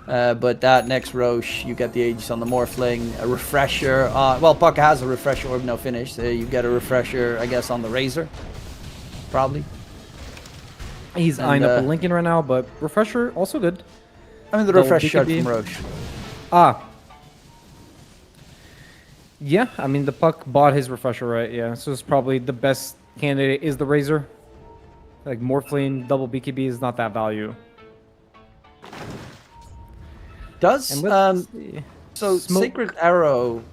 But that next Roche, you get the Aegis on the Morphling, a refresher. Well, Puck has a refresher orb now finished. You get a refresher, I guess, on the Razor. Probably. He's eyeing up a Lincoln right now, but refresher also good. I mean, the Double refresher shot BKB. from Roche. Yeah, I mean, the Puck bought his refresher, right? Yeah, so it's probably the best candidate is the Razor. Like, Morphling, double BKB is not that value. Does And so Smoke. Sacred Arrow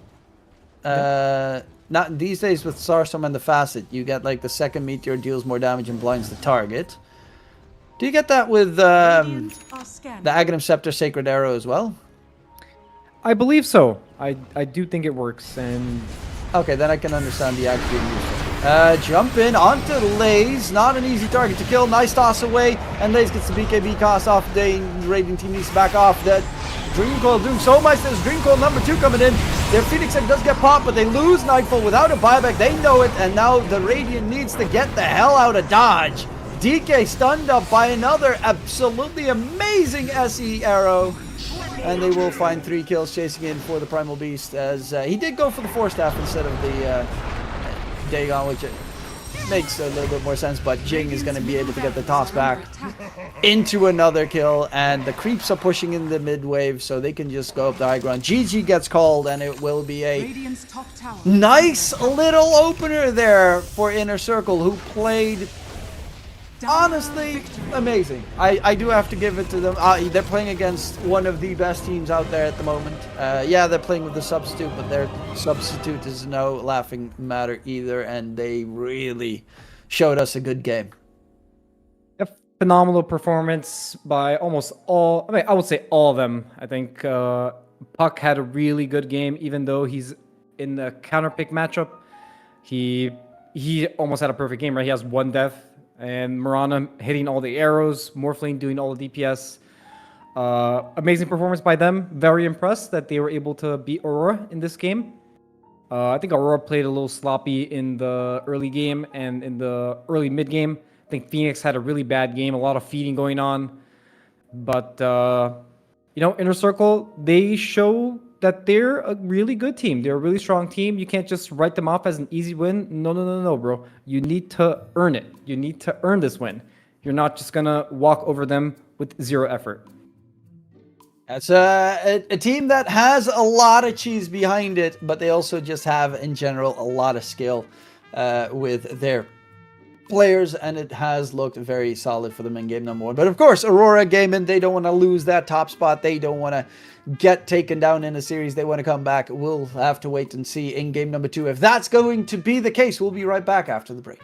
not these days with Starstorm and the Facet, you get like the second meteor deals more damage and blinds the target. Do you get that with Radiant are scanning. the Aghanim Scepter Sacred Arrow as well? I believe so. I do think it works, and Okay, then I can understand the act being useful. Jump in onto Lays. Not an easy target to kill. Nice toss away. And Lays gets the BKB cost off. The Radiant team needs to back off. That Dream Coil doing so much. There's Dream Coil number 2 coming in. Their Phoenix Egg does get popped, but they lose Nightfall without a buyback. They know it. And now the Radiant needs to get the hell out of Dodge. DK stunned up by another absolutely amazing SE arrow. And they will find 3 kills chasing in for the Primal Beast, as he did go for the 4-staff instead of the Dagon, which makes a little bit more sense, but Jing is going to be able to get the toss back into another kill, and the creeps are pushing in the mid wave, so they can just go up the high ground. GG gets called, and it will be a Radiant's top tower. nice little opener there for Inner Circle, who played honestly amazing. I do have to give it to them. They're playing against one of the best teams out there at the moment. Yeah, they're playing with the substitute, but their substitute is no laughing matter either, and they really showed us a good game. a phenomenal performance by almost all. I mean, I would say all of them. I think Puck had a really good game, even though he's in the counter pick matchup. He almost had a perfect game, right? He has 1 death. And Marana hitting all the arrows, Morphling doing all the DPS. Amazing performance by them. Very impressed that they were able to beat Aurora in this game. I think Aurora played a little sloppy in the early game and in the early mid game. I think Phoenix had a really bad game, a lot of feeding going on. But, Inner Circle, they show that they're a really good team. They're a really strong team. You can't just write them off as an easy win. No, bro. You need to earn it. You need to earn this win. You're not just going to walk over them with 0 effort. That's a team that has a lot of cheese behind it, but they also just have, in general, a lot of skill with their players, and it has looked very solid for them in game number 1. But of course, Aurora Gaming, they don't want to lose that top spot. They don't want to get taken down in a series. They want to come back. We'll have to wait and see in game number 2 if that's going to be the case. We'll be right back after the break.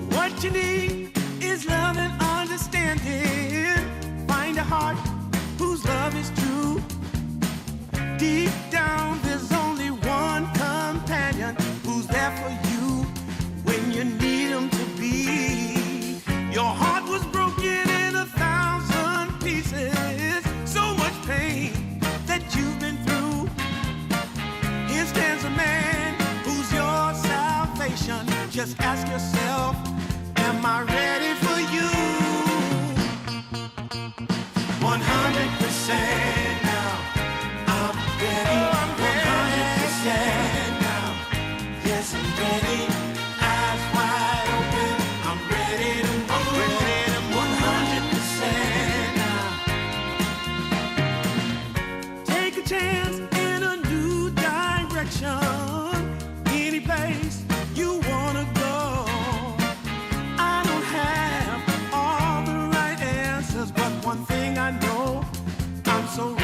What you need is love and understanding. Find a heart whose love is true. Deep down, there's only one companion who's there for you when you need him to be. Your heart was broken in 1,000 pieces. So much pain that you've been through. Here stands a man who's your salvation. Just ask yourself, am I ready for you? 100% now. I'm ready. 100% now. Yes, I'm ready. Eyes wide open. I'm ready to move. 100% now. Take a chance in a new direction. Any place you wanna go. I don't have all the right answers, but one thing I know, I'm so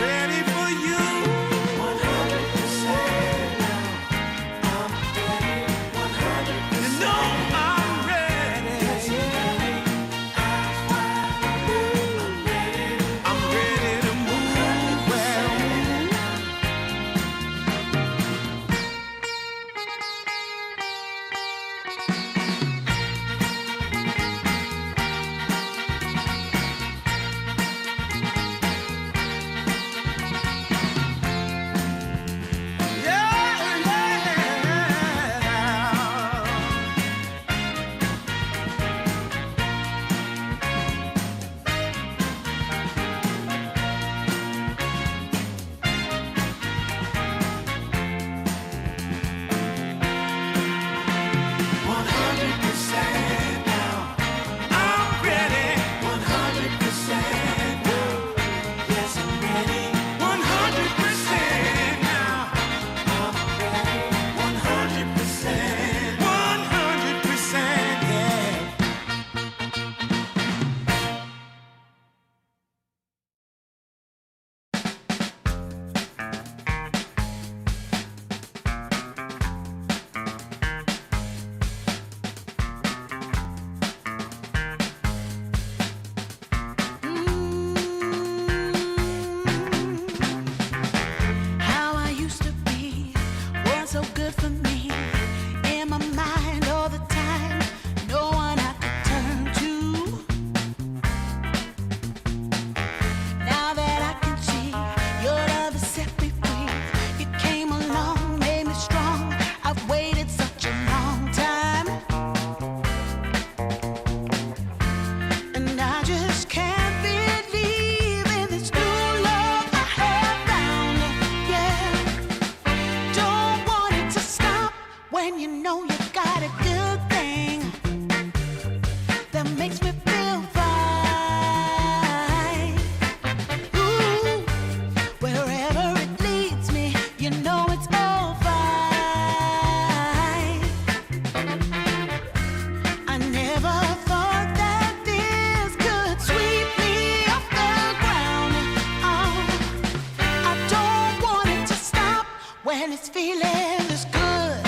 when it's feeling this good.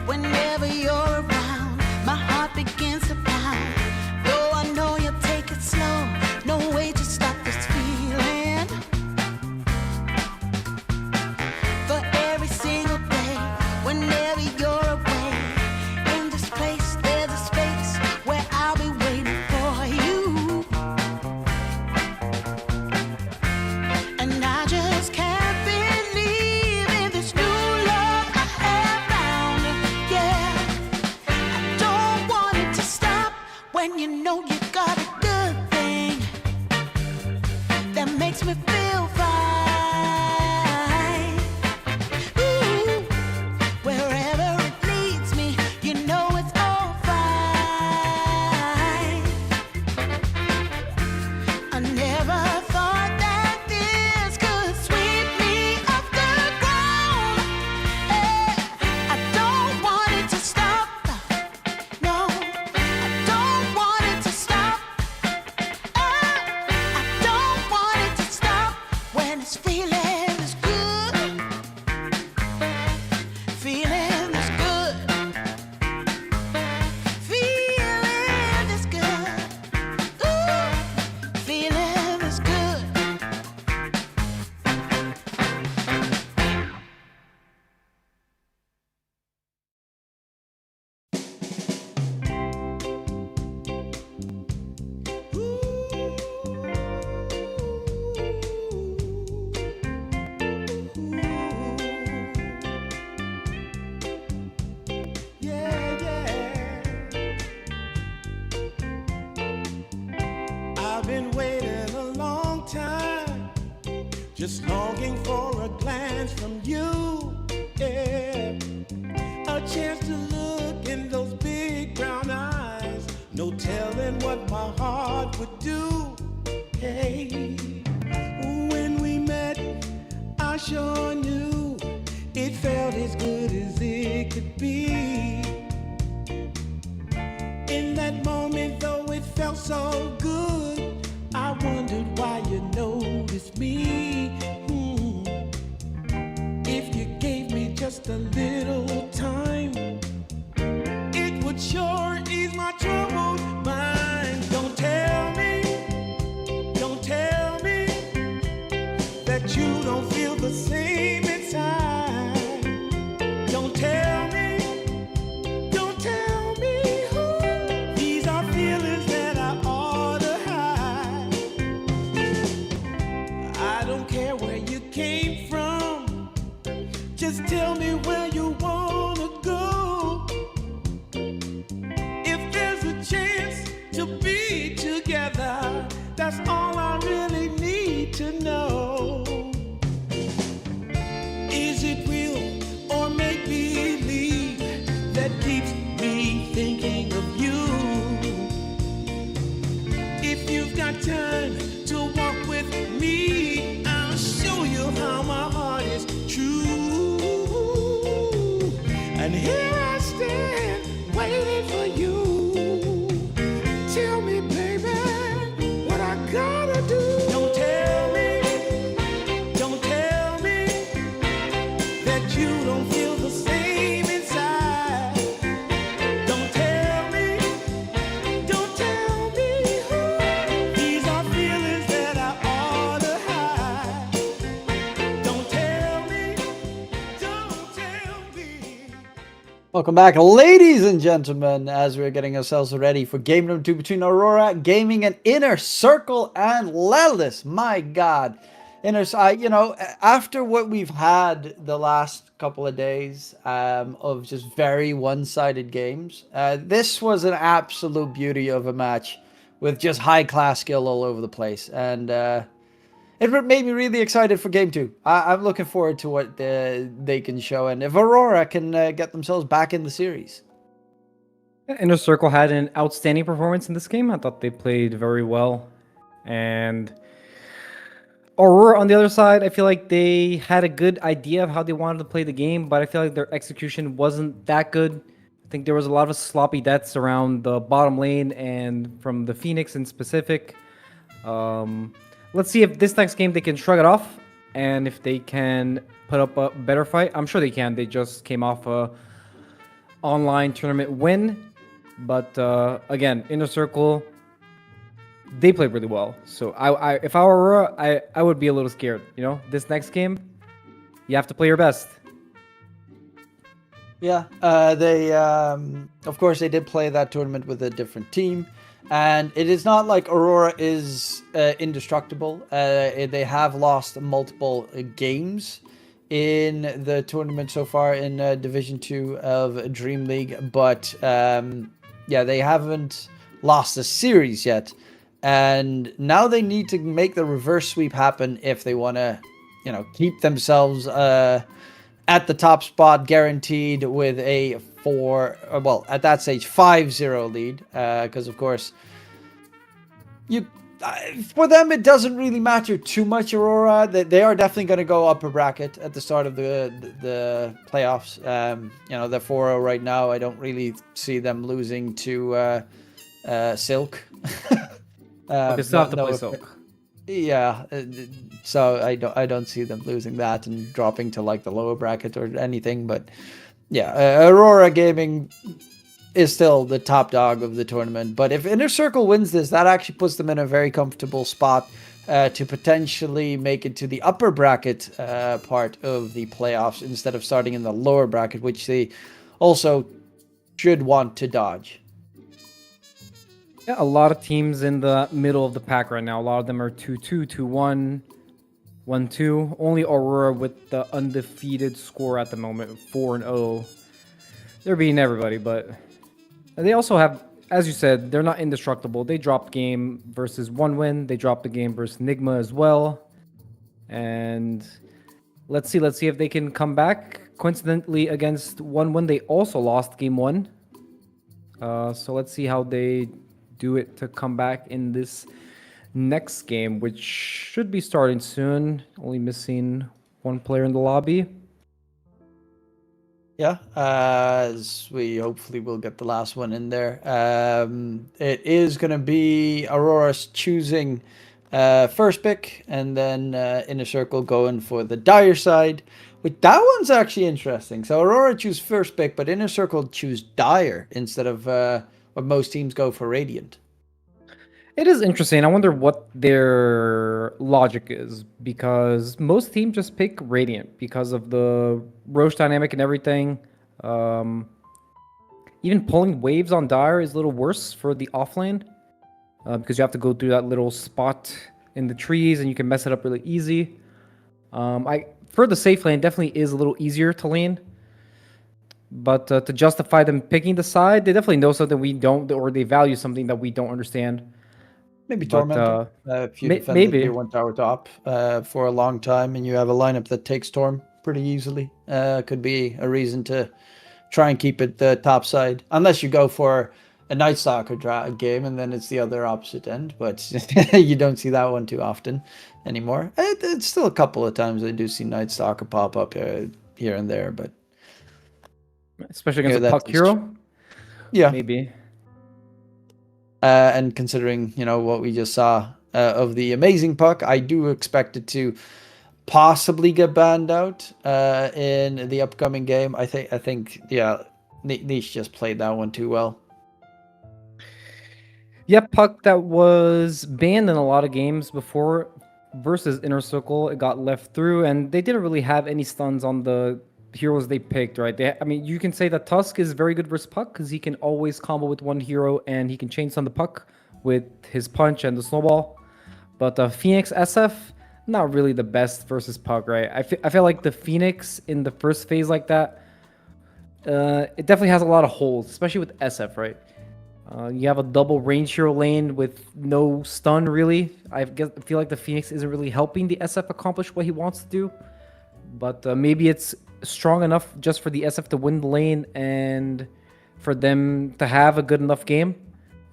Whenever you're around, my heart begins to pound. Though I know you'll take it slow, no way to stop this feeling. For every single day, whenever you're away, in this place there's a space where I'll be waiting for you. And I just can't believe in this new love I have found. Yeah, I don't want it to stop when you know you got a good thing that makes me feel fine. Ooh, wherever it leads me, you know it's all fine. I never thought that this could sweep me off the ground. I don't want it to stop. No, I don't want it to stop. I don't want it to stop when it's feeling this good. Feeling this good. Feeling this good. Ooh, feeling this good. Yeah, yeah. I've been waiting a long time, just longing for a glance from you. Yeah, a chance to look in those big brown eyes. No telling what my heart would do. Hey, when we met, I sure knew it felt as good as it could be. In that moment, though it felt so good, I wondered why you noticed me. If you gave me just a little time, it would sure ease my troubled mind. Don't tell me that you don't feel the same inside. Don't tell me these are feelings that I ought to hide. I don't care where you came from, just tell me where you wanna go. If there's a chance to be together, that's all I really need to know. Is it real or make believe that keeps me thinking of you? If you've got time to walk with me, I'll show you how my heart is true. And here I stand waiting for you. Tell me, baby, what I gotta do. Don't tell me that you don't feel the same inside. Don't tell me these are feelings that I ought to hide. Don't tell me. Welcome back, ladies and gentlemen, as we're getting ourselves ready for game number 2 between Aurora Gaming and Inner Circle and Lelis. My God. After what we've had the last couple of days of just very one-sided games, this was an absolute beauty of a match with just high-class skill all over the place. And it made me really excited for game 2. I'm looking forward to what they can show, and if Aurora can get themselves back in the series. Inner Circle had an outstanding performance in this game. I thought they played very well. And Aurora, on the other side, I feel like they had a good idea of how they wanted to play the game, but I feel like their execution wasn't that good. think there was a lot of sloppy deaths around the bottom lane and from the Phoenix in specific. Let's see if this next game they can shrug it off and if they can put up a better fight. I'm sure they can. They just came off a online tournament win. But again, Inner Circle, they played really well. So if I were Aurora, I would be a little scared. You know, this next game, you have to play your best. Yeah, they of course they did play that tournament with a different team, and it is not like Aurora is indestructible. They have lost multiple games in the tournament so far in Division 2 of DreamLeague, but yeah, they haven't lost a series yet, and now they need to make the reverse sweep happen if they want to, you know, keep themselves at the top spot, guaranteed with a well, at that stage, 5-0 lead. Because, of course, for them, it doesn't really matter too much, Aurora. They are definitely going to go upper bracket at the start of the playoffs. You know, they're 4-0 right now. I don't really see them losing to Silk. They still have to play Silk. Yeah, so I don't see them losing that and dropping to like the lower bracket or anything. But yeah, Aurora Gaming is still the top dog of the tournament. But if Inner Circle wins this, that actually puts them in a very comfortable spot to potentially make it to the upper bracket part of the playoffs instead of starting in the lower bracket, which they also should want to dodge. Yeah, a lot of teams in the middle of the pack right now. A lot of them are 2-2, 2-1, 1-2. Only Aurora with the undefeated score at the moment, 4-0. They're beating everybody, but they also have, as you said, they're not indestructible. They dropped game versus one win. They dropped the game versus Nigma as well. And let's see if they can come back. Coincidentally, against one win, they also lost game one. So let's see how they do it to come back in this next game, which should be starting soon. Only missing one player in the lobby. Yeah, as we hopefully will get the last one in there. It is going to be Aurora's choosing first pick, and then Inner Circle going for the Dire side. Which that one's actually interesting. So Aurora choose first pick, but Inner Circle choose Dire instead of what most teams go for Radiant. It is interesting. I wonder what their logic is, because most teams just pick Radiant because of the Roche dynamic and everything. Even pulling waves on Dire is a little worse for the offlane because you have to go through that little spot in the trees and you can mess it up really easy. For the safe lane, definitely is a little easier to lane. But to justify them picking the side, they definitely know something we don't, or they value something that we don't understand. Maybe Tormentor. If you defend maybe the tier 1 tower top for a long time and you have a lineup that takes Storm pretty easily, could be a reason to try and keep it the top side. Unless you go for a Night Stalker game and then it's the other opposite end. But you don't see that one too often anymore. It's still a couple of times I do see Night Stalker pop up here and there. But especially against a puck hero? Yeah. Maybe. And considering, you know, what we just saw of the amazing puck, I do expect it to possibly get banned out in the upcoming game. I think, yeah, Niche just played that one too well. Yeah, puck that was banned in a lot of games before versus Inner Circle. It got left through, and they didn't really have any stuns on the heroes they picked, right? I mean, you can say that Tusk is very good versus puck because he can always combo with one hero and he can chain stun the puck with his punch and the snowball. But Phoenix SF, not really the best versus puck, right? I feel like the Phoenix in the first phase like that, it definitely has a lot of holes, especially with SF, right? You have a double range hero lane with no stun, really. I feel like the Phoenix isn't really helping the SF accomplish what he wants to do. But maybe it's strong enough just for the SF to win the lane and for them to have a good enough game.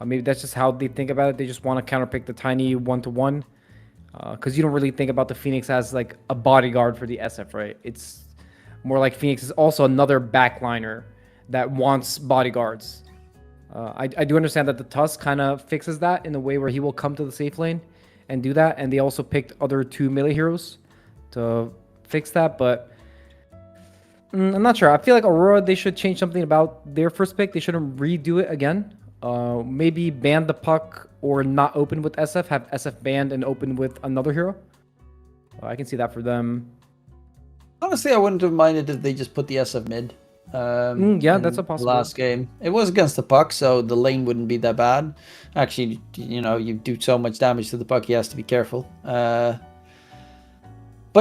Maybe that's just how they think about it. They just want to counterpick the tiny 1-to-1. Because you don't really think about the Phoenix as like a bodyguard for the SF, right? It's more like Phoenix is also another backliner that wants bodyguards. I do understand that the Tusk kind of fixes that in a way where he will come to the safe lane and do that. And they also picked other 2 melee heroes to fix that. But I'm not sure. I feel like Aurora, they should change something about their first pick. They shouldn't redo it again. Maybe ban the puck or not open with SF. Have SF banned and open with another hero. I can see that for them. Honestly, I wouldn't have minded if they just put the SF mid. Yeah, that's a in the possibility. last game. It was against the puck, so the lane wouldn't be that bad. Actually, you know, you do so much damage to the puck, he has to be careful. But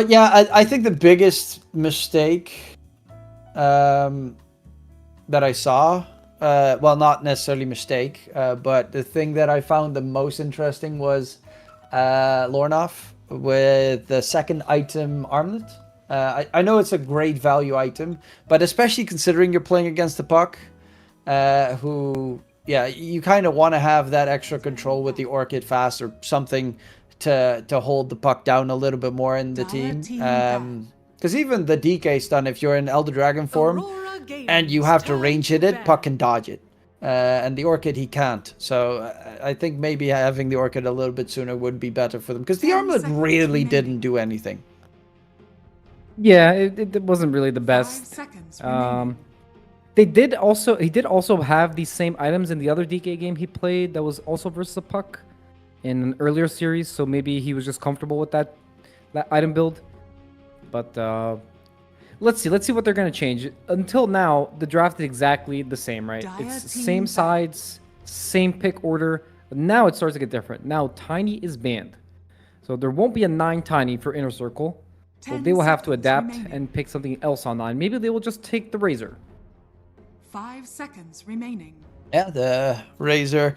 yeah, I think the biggest mistake that I saw, well, not necessarily mistake, but the thing that I found the most interesting was Lornoff with the second item armlet. I know it's a great value item, but especially considering you're playing against the puck, who, yeah, you kind of want to have that extra control with the Orchid fast or something to hold the puck down a little bit more in the team. Because even the DK stun, if you're in Elder Dragon form and you have to range hit it, puck can dodge it. And the Orchid, he can't. So I think maybe having the Orchid a little bit sooner would be better for them. Because the armlet really didn't do anything. Yeah, it wasn't really the 5 best. seconds remaining. He did also have these same items in the other DK game he played that was also versus a puck in an earlier series, so maybe he was just comfortable with that item build. But let's see what they're gonna change. Until now, the draft is exactly the same, right? It's Dire same team sides, same pick order. But now it starts to get different. Now Tiny is banned, so there won't be a 9 Tiny for Inner Circle. So 10 they will have to seconds adapt remaining. and pick something else on 9. Maybe they will just take the Razor. 5 seconds remaining. Yeah, the Razor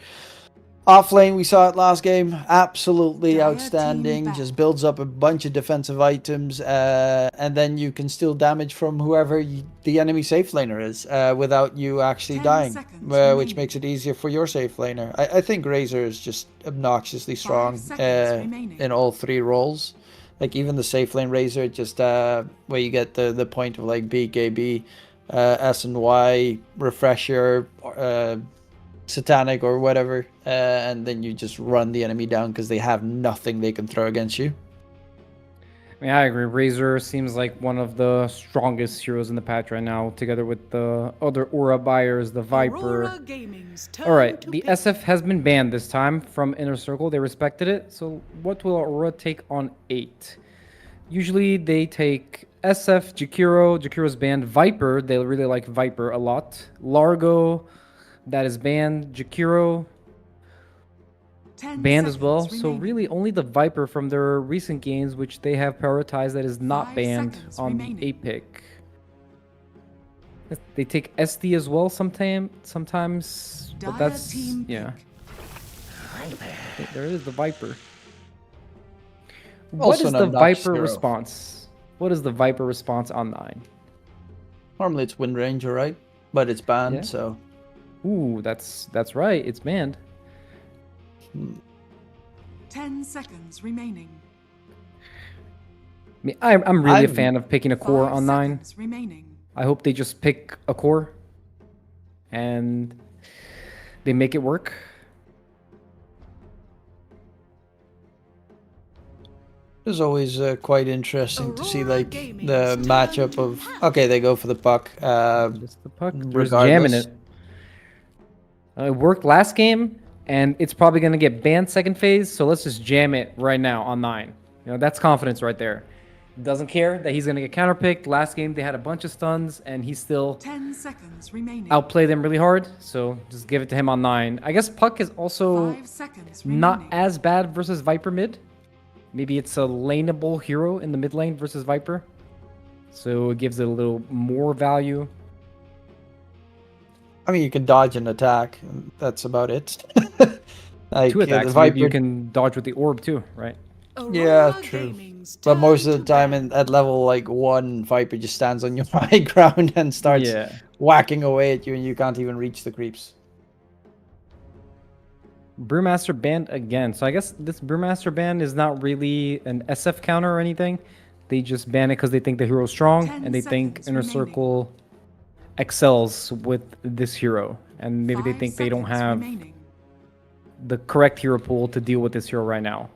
off lane, we saw it last game. Absolutely Dire outstanding. team Just builds up a bunch of defensive items, and then you can steal damage from whoever the enemy safe laner is without you actually 10 dying, seconds which remaining. makes it easier for your safe laner. I think Razor is just obnoxiously strong seconds remaining. in all 3 roles. Like even the safe lane Razor, just where you get the point of like BKB, S and Y, Refresher, Satanic or whatever, and then you just run the enemy down because they have nothing they can throw against you. I mean, I agree. Razor seems like one of the strongest heroes in the patch right now, together with the other Aura buyers, the Viper. Aurora Gaming's turn All right, to the pick. SF has been banned this time from Inner Circle. They respected it. So what will Aurora take on 8? Usually they take SF, Jakiro. Jakiro's banned. Viper, they really like Viper a lot. Largo, that is banned. Jakiro, 10 banned as well. seconds So remaining. really only the Viper from their recent games, which they have prioritized, that is not 5 banned seconds on remaining. the 8 pick. They take SD as well sometimes, but Dire that's, team yeah. pick. There is the Viper. What Also is an the obnoxious Viper hero. response? What is the Viper response on 9? Normally it's Wind Ranger, right? But it's banned, Yeah. so Ooh, that's right. It's banned. 10 seconds remaining. I mean, I'm really a I'm- fan of picking a core 5 on 9. seconds remaining. I hope they just pick a core and they make it work. it's always quite interesting to see Aurora like Gaming's the turn matchup to of pass. okay, they go for the puck. Just the puck. Just Regardless. jamming it. It worked last game, and it's probably going to get banned second phase, so let's just jam it right now on 9. You know, that's confidence right there. Doesn't care that he's going to get counterpicked. Last game, they had a bunch of stuns, and he still 10 seconds remaining. outplayed them really hard, so just give it to him on 9. I guess puck is also 5 seconds not remaining. as bad versus Viper mid. Maybe it's a laneable hero in the mid lane versus Viper, so it gives it a little more value. I mean, you can dodge an attack. And that's about it. Like, 2 the attacks, maybe Viper, you can dodge with the orb too, right? yeah, Aurora true. Gaming's But turn most of the to time, pick. at level like 1, Viper just stands on your high ground and starts Yeah. whacking away at you, and you can't even reach the creeps. Brewmaster banned again. So I guess this Brewmaster ban is not really an SF counter or anything. They just ban it because they think the hero's strong 10 and they think seconds Inner remaining. Circle excels with this hero, and maybe they 5 think they don't seconds have remaining. the correct hero pool to deal with this hero right now.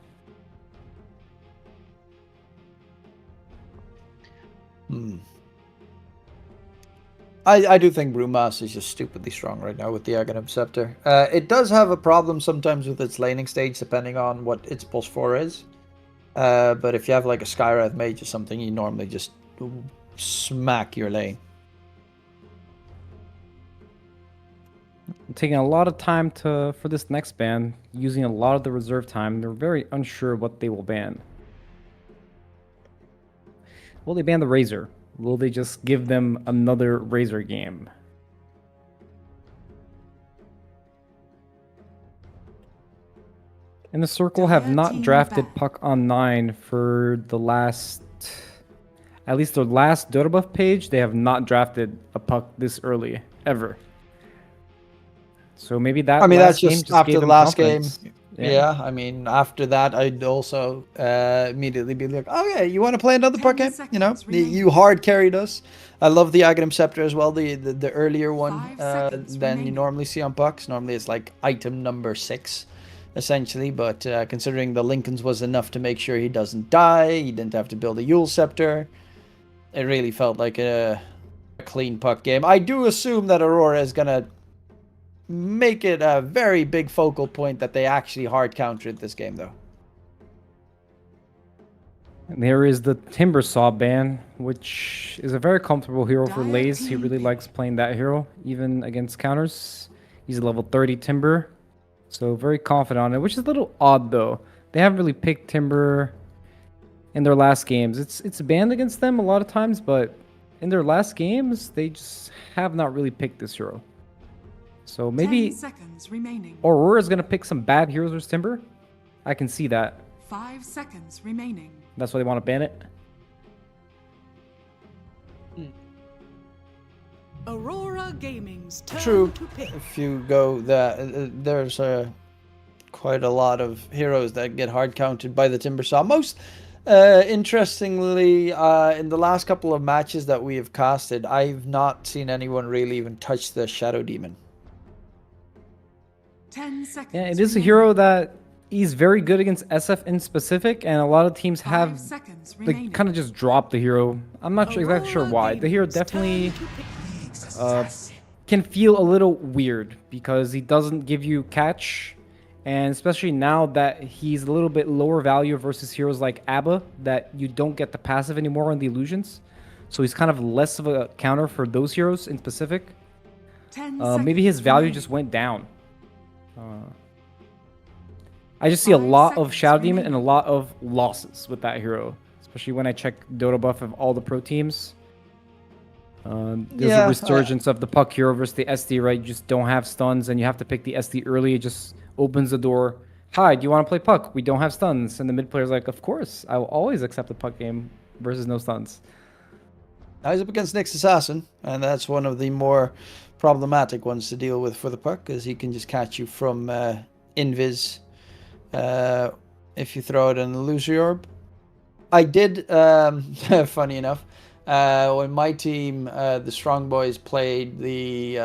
I do think Brewmaster is just stupidly strong right now with the Aghanim Scepter. It does have a problem sometimes with its laning stage, depending on what its plus 4 is. But if you have like a Skywrath Mage or something, you normally just smack your lane. Taking a lot of time for this next ban, using a lot of the reserve time. They're very unsure what they will ban. Will they ban the Razor? Will they just give them another Razor game? And the Circle have Dire not team drafted back. Puck on 9 for the last... At least their last Dota buff page, they have not drafted a Puck this early, ever. So maybe that I mean, that's last game just just after gave the them last game. confidence. Yeah. I mean, after that, I'd also immediately be like, oh yeah, you want to play another 10 puck game? You know, seconds remaining. you hard carried us. I love the Aghanim Scepter as well, the earlier one 5 seconds than you remaining. normally see on pucks. Normally it's like item number 6, essentially. But considering the Lincoln's was enough to make sure he doesn't die, he didn't have to build a Yule Scepter. It really felt like a clean puck game. I do assume that Aurora is going to make it a very big focal point that they actually hard countered this game, though. And there is the Timber Saw ban, which is a very comfortable hero for Dire Lays. He team really pick. likes playing that hero, even against counters. He's a level 30 Timber, so very confident on it, which is a little odd, though. They haven't really picked Timber in their last games. It's banned against them a lot of times, but in their last games, they just have not really picked this hero. So 10 maybe seconds remaining. Aurora is going to pick some bad heroes versus Timber. I can see that. 5 seconds remaining. That's why they want to ban it. Aurora Gaming's turn True. to pick. If you go that, there's quite a lot of heroes that get hard counted by the Timber Saw. Most interestingly, in the last couple of matches that we have casted, I've not seen anyone really even touch the Shadow Demon. 10 seconds. Yeah, it is a remaining. hero that he's very good against SF in specific, and a lot of teams 5 have seconds like remaining. kind of just dropped the hero. I'm not sure exactly sure Aurora why. The hero Gaming's turn definitely to pick. can feel a little weird because he doesn't give you catch, and especially now that he's a little bit lower value versus heroes like Abba that you don't get the passive anymore on the illusions. So he's kind of less of a counter for those heroes in specific. 10 Maybe his seconds value remaining. just went down. I just see a 5 lot of seconds Shadow Demon and a remaining. lot of losses with that hero, especially when I check Dota buff of all the pro teams. There's Yeah, a resurgence of the puck hero versus the SD, right? You just don't have stuns, and you have to pick the SD early. It just opens the door. Hi, do you want to play puck? We don't have stuns. And the mid player's like, of course, I will always accept the puck game versus no stuns. Now he's up against Nyx Assassin, and that's one of the more problematic ones to deal with for the puck, because he can just catch you from invis if you throw it in an illusory orb. I did, funny enough, when my team, the Strong Boys, played the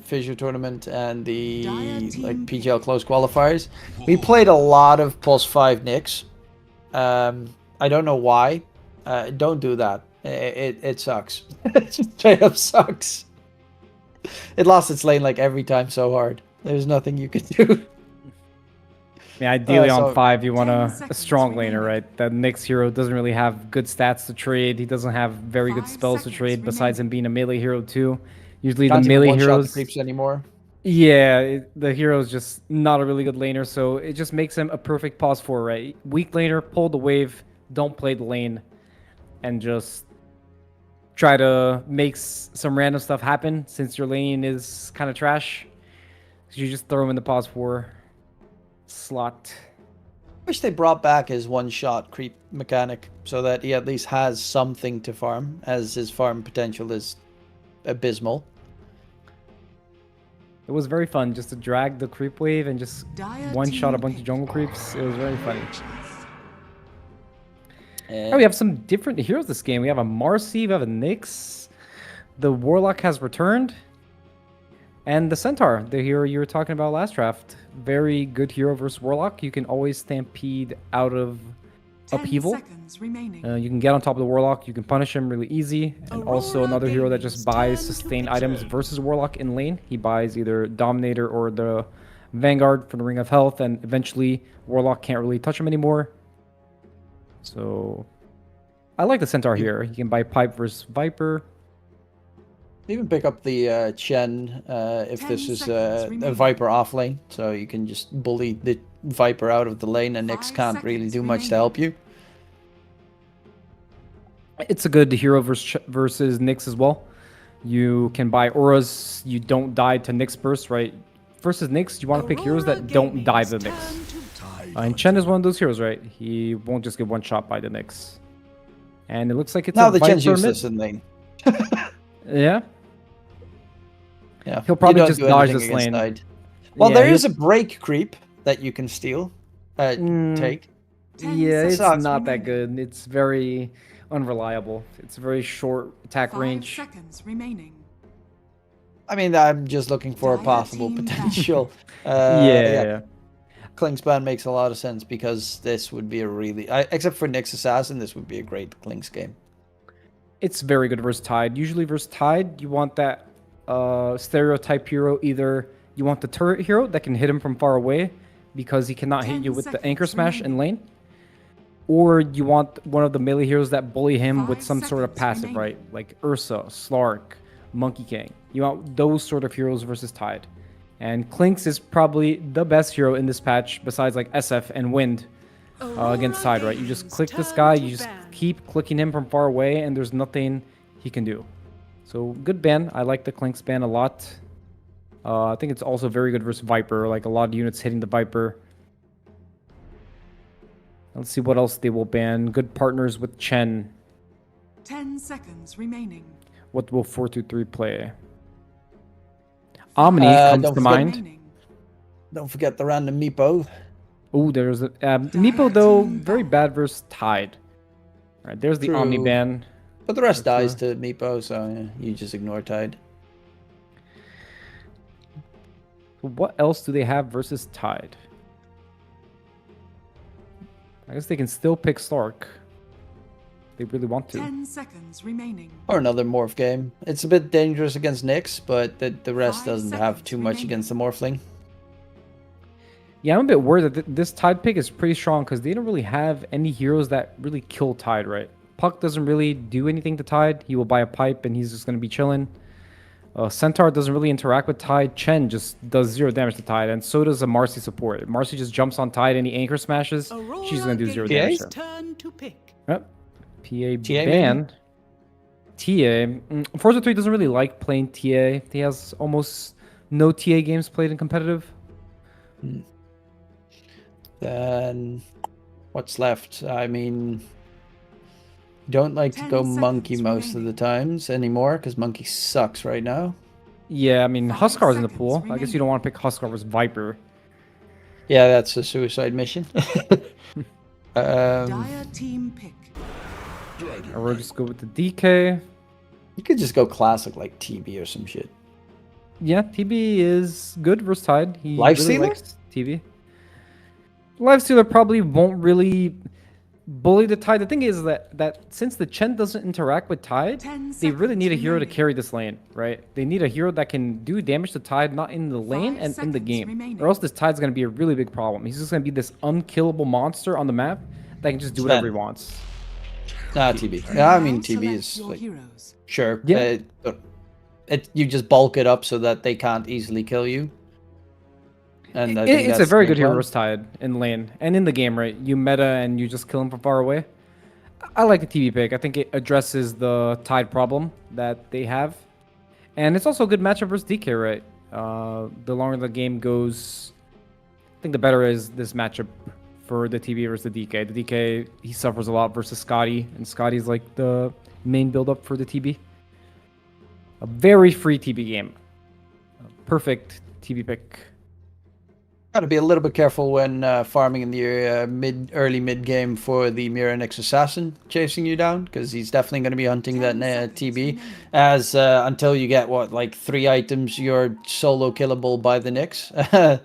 Fissure Tournament and the Dire team like pick. PGL close qualifiers, we played a lot of +5 Nyx. I don't know why. Don't do that. It sucks. It just straight up sucks. It lost its lane like every time so hard. There's nothing you can do. I mean, ideally so- on 5, you want 10 a seconds strong laner, remaining. right? That Nyx hero doesn't really have good stats to trade. He doesn't have very good 5 spells to seconds trade besides him remaining. being a melee hero too. Usually Can't the even melee one-shot the heroes... creeps anymore. Yeah, the hero's just not a really good laner, so it just makes him a perfect pause for, right? Weak laner, pull the wave, don't play the lane, and just try to make some random stuff happen since your lane is kind of trash. So you just throw him in the pause 4 slot. Wish they brought back his one-shot creep mechanic so that he at least has something to farm, as his farm potential is abysmal. It was very fun just to drag the creep wave and just Dire one-shot a team bunch of pick. jungle creeps. It was very funny. Eh, Oh, we have some different heroes this game. We have a Marcy, we have a Nyx, The Warlock has returned. And the Centaur, the hero you were talking about last draft. Very good hero versus Warlock. You can always stampede out of 10 upheaval. seconds remaining. You can get on top of the Warlock. You can punish him really easy. And also Aurora another hero that Gaming's just buys turn to sustained picture. items versus Warlock in lane. He buys either Dominator or the Vanguard for the Ring of Health. And eventually Warlock can't really touch him anymore. So I like the Centaur here. He can buy Pipe versus Viper. Even pick up the Chen if 10 this is seconds a remaining. Viper off lane, so you can just bully the Viper out of the lane, and Nyx 5 can't really seconds do much to remaining. help you. It's a good hero versus Nyx as well. You can buy auras. You don't die to Nyx burst, right? Versus Nyx, you want to pick heroes Aurora that don't die to Gaming's Nyx. turn to And Chen is one of those heroes, right? He won't just get one shot by the Nyx. And it looks like it's Now a the Chen's Viper mid. useless in lane. Yeah. Yeah, He'll probably you don't just do dodge anything this against lane. Tide. Well, Yeah, there he'll- is a break creep that you can steal, take. 10 Yeah, it's seconds not that remaining. good. It's very unreliable. It's a very short attack 5 range. seconds remaining. I mean, I'm just looking for a Dire possible team potential. Yeah. Klingspan makes a lot of sense because this would be a really, except for Nyx Assassin, this would be a great Klinks game. It's very good versus Tide. Usually versus Tide, you want that stereotype hero. Either you want the turret hero that can hit him from far away because he cannot hit 10 you with the seconds anchor smash in remaining. lane. Or you want one of the melee heroes that bully him with 5 some sort of seconds passive, remaining. right? Like Ursa, Slark, Monkey King. You want those sort of heroes versus Tide. And Klinks is probably the best hero in this patch besides like SF and Wind against Tide, right? You just click this guy, you just keep clicking him from far away, and there's nothing he can do. So good ban. I like the Klinks ban a lot. I think it's also very good versus Viper, like a lot of units hitting the Viper. Let's see what else they will ban. Good partners with Chen. 10 seconds remaining. What will 4-2-3 play? Omni comes don't to forget- mind. Remaining. Don't forget the random Meepo. Oh, there's a Meepo though, very bad versus Tide. All right, there's the Omni True. ban. But the rest That's dies to Meepo, so yeah, you just ignore Tide. What else do they have versus Tide? I guess they can still pick Stark. They really want to. 10 seconds remaining. Or another Morph game. It's a bit dangerous against Nyx, but the rest 5 doesn't have seconds too much remaining. against the Morphling. Yeah, I'm a bit worried that this Tide pick is pretty strong because they don't really have any heroes that really kill Tide, right? Puck doesn't really do anything to Tide. He will buy a pipe and he's just going to be chilling. Centaur doesn't really interact with Tide. Chen just does 0 damage to Tide, and so does a Marcy support. If Marcy just jumps on Tide and he anchor smashes, she's going to do 0 damage. to him. Turn to pick. Yep. PA TA ban. TA. Forza 3 doesn't really like playing TA. He has almost no TA games played in competitive. Then what's left? I mean, don't like to 10 go Monkey seconds most of the remaining. times anymore because Monkey sucks right now. Yeah, I mean, 5 Huskar's in the seconds pool. I guess you remaining. don't want to pick Huskar versus Viper. Yeah, that's a suicide mission. Dire team pick. Or we'll just go with the DK. You could just go classic like TB or some shit. Yeah, TB is good versus Tide. He Lifestealer? likes TB. Lifestealer probably won't really bully the Tide. The thing is that since the Chen doesn't interact with Tide, 10 they really need a seconds hero to remaining. carry this lane, right? They need a hero that can do damage to Tide, not in the lane 5 and in the seconds game. remaining. Or else this Tide's going to be a really big problem. He's just going to be this unkillable monster on the map that can just do whatever he Sven. wants. Nah, TB. Yeah, I mean Now TB select is your like heroes. sure. Yeah. You just bulk it up so that they can't easily kill you. And I think It's a that's very the good hero plan. versus Tide in lane and in the game, right? You meta and you just kill him from far away. I like the TV pick. I think it addresses the Tide problem that they have. And it's also a good matchup versus DK, right? The longer the game goes, I think the better is this matchup for the TV versus the DK. The DK, he suffers a lot versus Scotty, and Scotty's like the main build-up for the TB. A very free TB game. A perfect TB pick. Got to be a little bit careful when farming in the early mid game for the Mira Nyx assassin chasing you down, because he's definitely going to be hunting that TB. As until you get what, like 3 items, you're solo killable by the Nyx.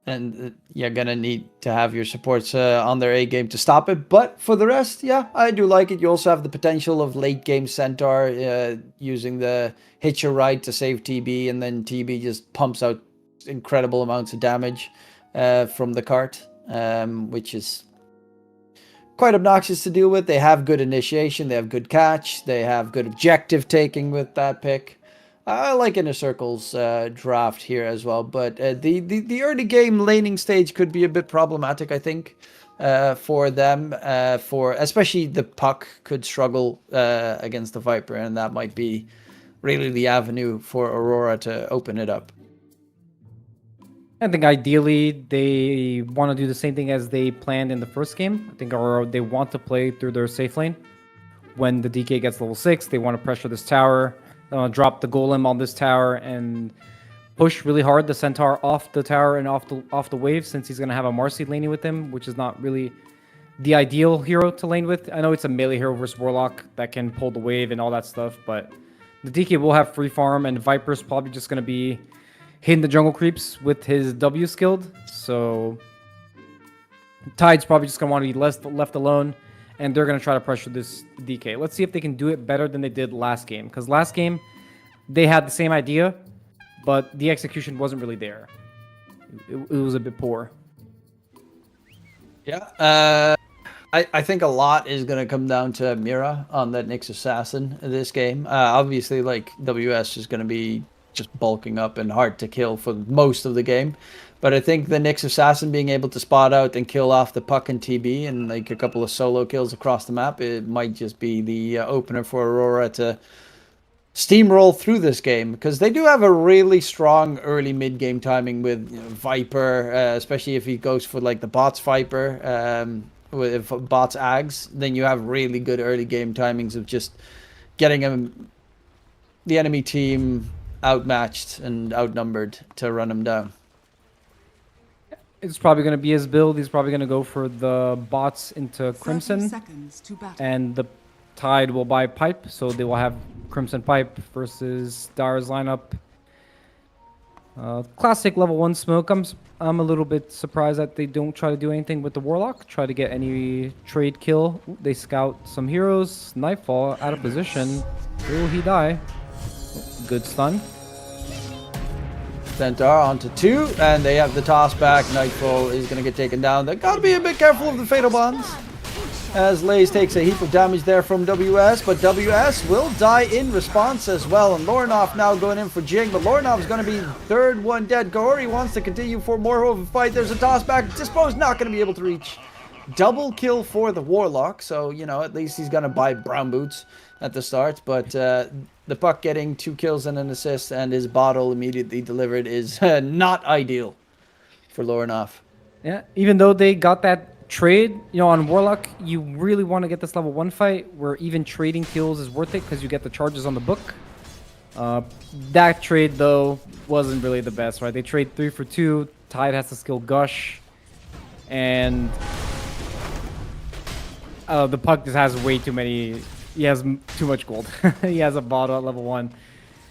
And you're gonna need to have your supports on their A game to stop it. But for the rest, yeah, I do like it. You also have the potential of late game Centaur using the hit your right to save TB, and then TB just pumps out incredible amounts of damage from the cart, which is quite obnoxious to deal with. They have good initiation, they have good catch, they have good objective taking with that pick. I like Inner Circle's draft here as well, but the early game laning stage could be a bit problematic, I think, for them. For especially the Puck could struggle against the Viper, and that might be really the avenue for Aurora to open it up. I think ideally they want to do the same thing as they planned in the first game. I think Aurora, they want to play through their safe lane. When the DK gets level 6, they want to pressure this tower. Drop the golem on this tower and push really hard the Centaur off the tower and off the wave, since he's gonna have a Marcy laning with him, which is not really the ideal hero to lane with. I know it's a melee hero versus Warlock that can pull the wave and all that stuff, but the DK will have free farm, and Viper's probably just gonna be hitting the jungle creeps with his W skilled. So Tide's probably just gonna want to be left alone, and they're going to try to pressure this DK. Let's see if they can do it better than they did last game. Because last game, they had the same idea, but the execution wasn't really there. It was a bit poor. Yeah, I think a lot is going to come down to Mira on that Nyx assassin in this game. Obviously, like, WS is going to be just bulking up and hard to kill for most of the game. But I think the Nyx assassin being able to spot out and kill off the Puck and TB and like a couple of solo kills across the map, it might just be the opener for Aurora to steamroll through this game, because they do have a really strong early mid game timing with Viper, especially if he goes for like the bots Viper, with bots Ags, then you have really good early game timings of just getting the enemy team outmatched and outnumbered to run him down. It's probably going to be his build. He's probably going to go for the bots into 30 Crimson, seconds to battle. and the Tide will buy Pipe, so they will have Crimson Pipe versus Dyer's lineup. Classic level 1 smoke. I'm a little bit surprised that they don't try to do anything with the Warlock, try to get any trade kill. They scout some heroes. Nightfall out of position. Will he die? Good stun. Centaur onto 2, and they have the toss back. Nightfall is going to get taken down. They got to be a bit careful of the Fatal Bonds, as Lays takes a heap of damage there from WS, but WS will die in response as well. And Lornoff now going in for Jing, but Lornoff is going to be third one dead. Gohori wants to continue for more of a fight. There's a toss back. Dispo's not going to be able to reach. Double kill for the Warlock, so, you know, at least he's going to buy brown boots at the start. But the Puck getting 2 kills and an assist and his bottle immediately delivered is not ideal for Lornoff. Yeah, even though they got that trade, you know, on Warlock, you really want to get this level 1 fight where even trading kills is worth it because you get the charges on the book. That trade, though, wasn't really the best, right? They trade 3 for 2. Tide has to skill Gush. And the Puck just has way too many. He has too much gold. He has a bottle at level 1.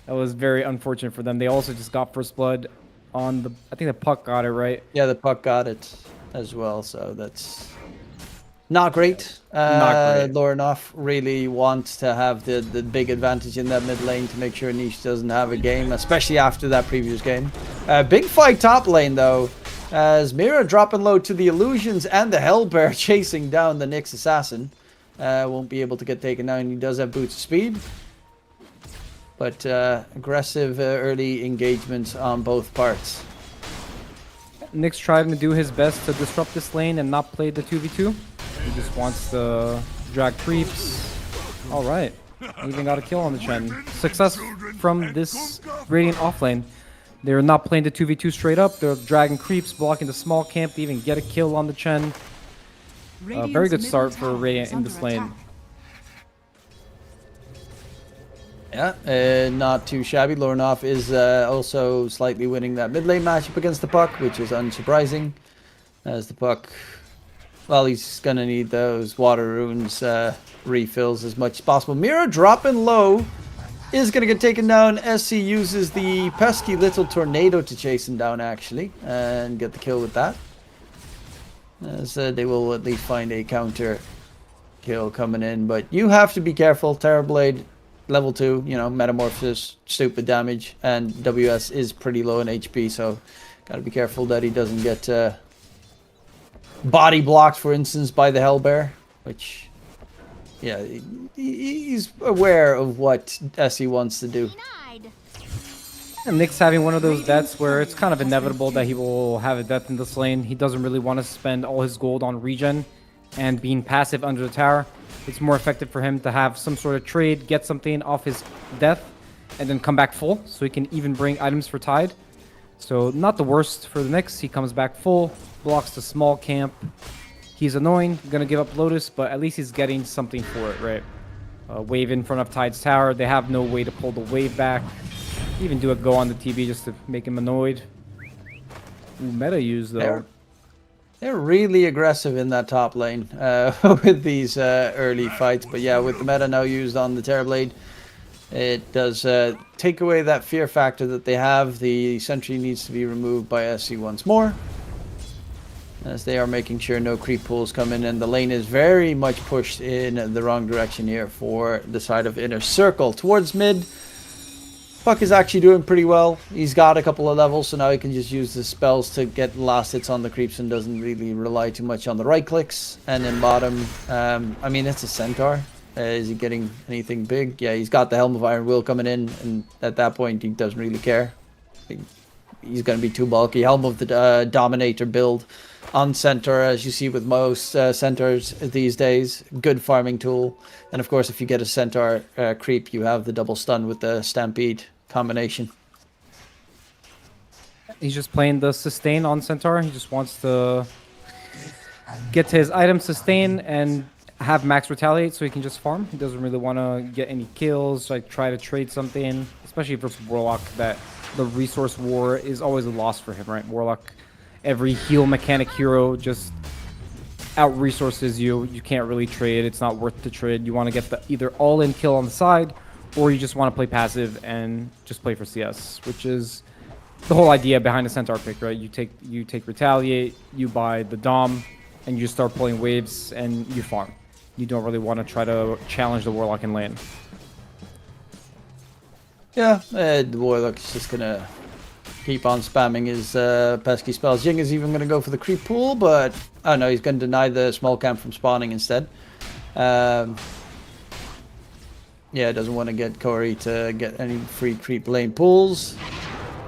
That was very unfortunate for them. They also just got First Blood on the... I think the Puck got it, right? Yeah, the Puck got it as well, so that's not great. Not great. Lornoff really wants to have the big advantage in that mid lane to make sure Niche doesn't have a game, especially after that previous game. Big fight top lane, though, as Mira dropping low to the Illusions and the Hellbear chasing down the Nyx assassin. Won't be able to get taken down. He does have boots of speed, but aggressive early engagements on both parts. Nyx trying to do his best to disrupt this lane and not play the 2v2. He just wants to drag creeps. All right, even got a kill on the Chen. Success from this Radiant offlane. They're not playing the 2v2 straight up. They're dragging creeps, blocking the small camp to even get a kill on the Chen. Very good start for Radiant in this lane. Yeah, not too shabby. Lornoff is also slightly winning that mid lane matchup against the Puck, which is unsurprising. As the Puck, well, he's going to need those water runes refills as much as possible. Mira dropping low is going to get taken down. SC uses the pesky little tornado to chase him down, actually, and get the kill with that. As they will at least find a counter kill coming in, but you have to be careful. Terrorblade, level 2, you know, metamorphosis, stupid damage, and WS is pretty low in HP, so gotta be careful that he doesn't get body blocked, for instance, by the Hellbear, which, yeah, he's aware of what SE wants to do. And Nick's having one of those deaths where it's kind of inevitable that he will have a death in this lane. He doesn't really want to spend all his gold on regen and being passive under the tower. It's more effective for him to have some sort of trade, get something off his death, and then come back full, so he can even bring items for Tide. So not the worst for the Knicks. He comes back full, blocks the small camp. He's annoying, gonna give up Lotus, but at least he's getting something for it, right? Wave in front of Tide's tower. They have no way to pull the wave back. Even do a go on the TB just to make him annoyed. Ooh, meta use though. They're really aggressive in that top lane with these early fights. But yeah, with the meta now used on the Terrorblade, it does take away that fear factor that they have. The sentry needs to be removed by SC once more, as they are making sure no creep pools come in. And the lane is very much pushed in the wrong direction here for the side of Inner Circle. Towards mid, Puck is actually doing pretty well. He's got a couple of levels, so now he can just use the spells to get last hits on the creeps and doesn't really rely too much on the right clicks. And in bottom, I mean, it's a Centaur. Is he getting anything big? Yeah, he's got the Helm of Iron Will coming in, and at that point, he doesn't really care. He's going to be too bulky. Helm of the Dominator build on Centaur, as you see with most Centaurs these days. Good farming tool. And of course, if you get a Centaur creep, you have the double stun with the Stampede combination. He's just playing the sustain on Centaur. He just wants to get to his item sustain and have max retaliate so he can just farm. He doesn't really want to get any kills, like try to trade something, especially versus Warlock, that the resource war is always a loss for him, right? Warlock, every heal mechanic hero just out resources you. You can't really trade. It's not worth to trade. You want to get the either all-in kill on the side, or you just want to play passive and just play for CS, which is the whole idea behind the Centaur pick, right? You take retaliate, you buy the Dom, and you just start pulling waves and you farm. You don't really want to try to challenge the Warlock in lane. Yeah, the Warlock is just gonna keep on spamming his pesky spells. Jing is even gonna go for the creep pool, but oh no, he's gonna deny the small camp from spawning instead. Yeah, doesn't want to get Corey to get any free creep lane pools.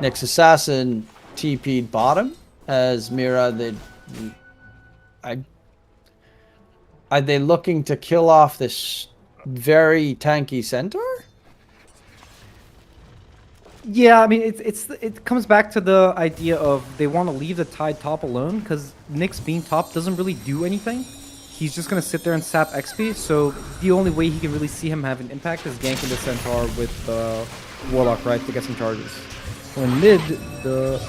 Next assassin TP'd bottom as Mira. Are they looking to kill off this very tanky Centaur? Yeah, I mean, it comes back to the idea of they want to leave the Tide top alone, because Nyx being top doesn't really do anything. He's just going to sit there and sap XP, so the only way he can really see him have an impact is ganking the Centaur with the Warlock, right, to get some charges. So in mid, the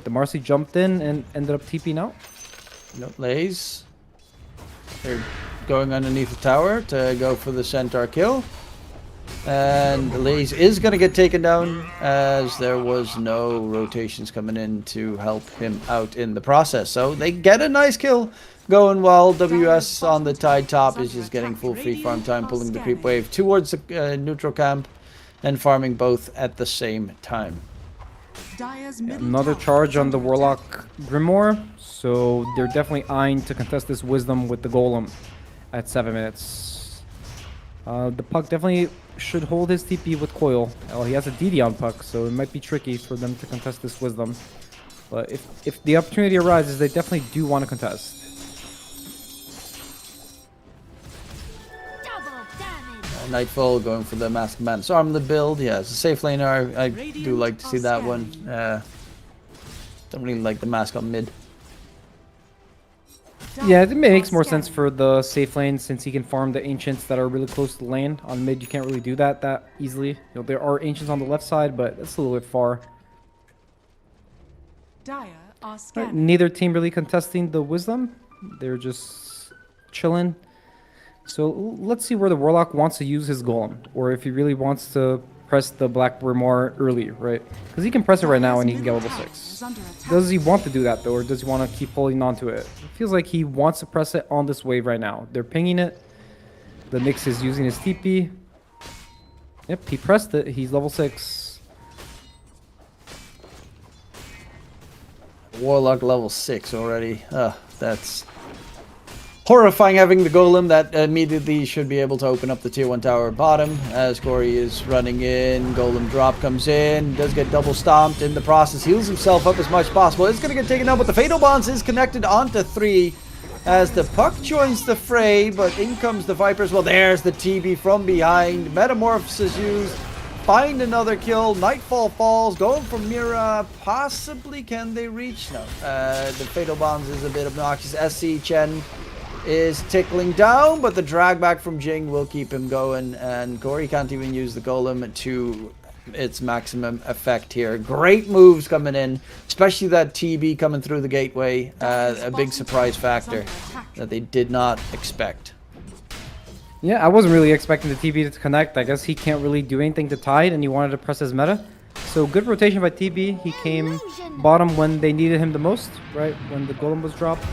Marcy jumped in and ended up TPing out. No, Lays. They're going underneath the tower to go for the Centaur kill. And Lays is going to get taken down, as there was no rotations coming in to help him out in the process. So they get a nice kill going, while WS on the Tide top is just getting full free farm time, pulling the creep wave towards the neutral camp and farming both at the same time. Another charge on the Warlock Grimoire, so they're definitely eyeing to contest this Wisdom with the Golem at 7 minutes. The Puck definitely should hold his TP with Coil. Well, he has a DD on Puck, so it might be tricky for them to contest this Wisdom. But if the opportunity arises, they definitely do want to contest. Nightfall going for the Masked Man's Armlet build. Yeah, it's a safe laner. I do like to see that one. Don't really like the mask on mid. Yeah, it makes more sense for the safe lane since he can farm the ancients that are really close to the lane. On mid, you can't really do that easily. You know, there are ancients on the left side, but that's a little bit far. Dire are Right, scanning. neither team really contesting the wisdom. They're just chilling. So let's see where the Warlock wants to use his golem, or if he really wants to press the Black Grimoire early, right? Because he can press it right now and he can get level 6. Does he want to do that though, or does he want to keep holding on to it? It feels like he wants to press it on this wave right now. They're pinging it. The Nyx is using his TP. Yep, he pressed it. He's level 6. Warlock level 6 already. That's horrifying, having the golem that immediately should be able to open up the tier 1 tower bottom. As Corey is running in, golem drop comes in, does get double stomped in the process, heals himself up as much as possible. It's going to get taken out, but the Fatal Bonds is connected onto 3 as the puck joins the fray, but in comes the Vipers. Well, there's the TB from behind. Metamorphosis used. Find another kill. Nightfall falls. Going for Mira. Possibly can they reach? No. The Fatal Bonds is a bit obnoxious. SC Chen is tickling down, but the drag back from Jing will keep him going, and Corey can't even use the golem to its maximum effect here. Great moves coming in, especially that TB coming through the gateway. A big surprise factor that they did not expect. Yeah, I wasn't really expecting the TB to connect. I guess he can't really do anything to Tide, and he wanted to press his meta. So good rotation by TB. He came bottom when they needed him the most, right? When the golem was dropped.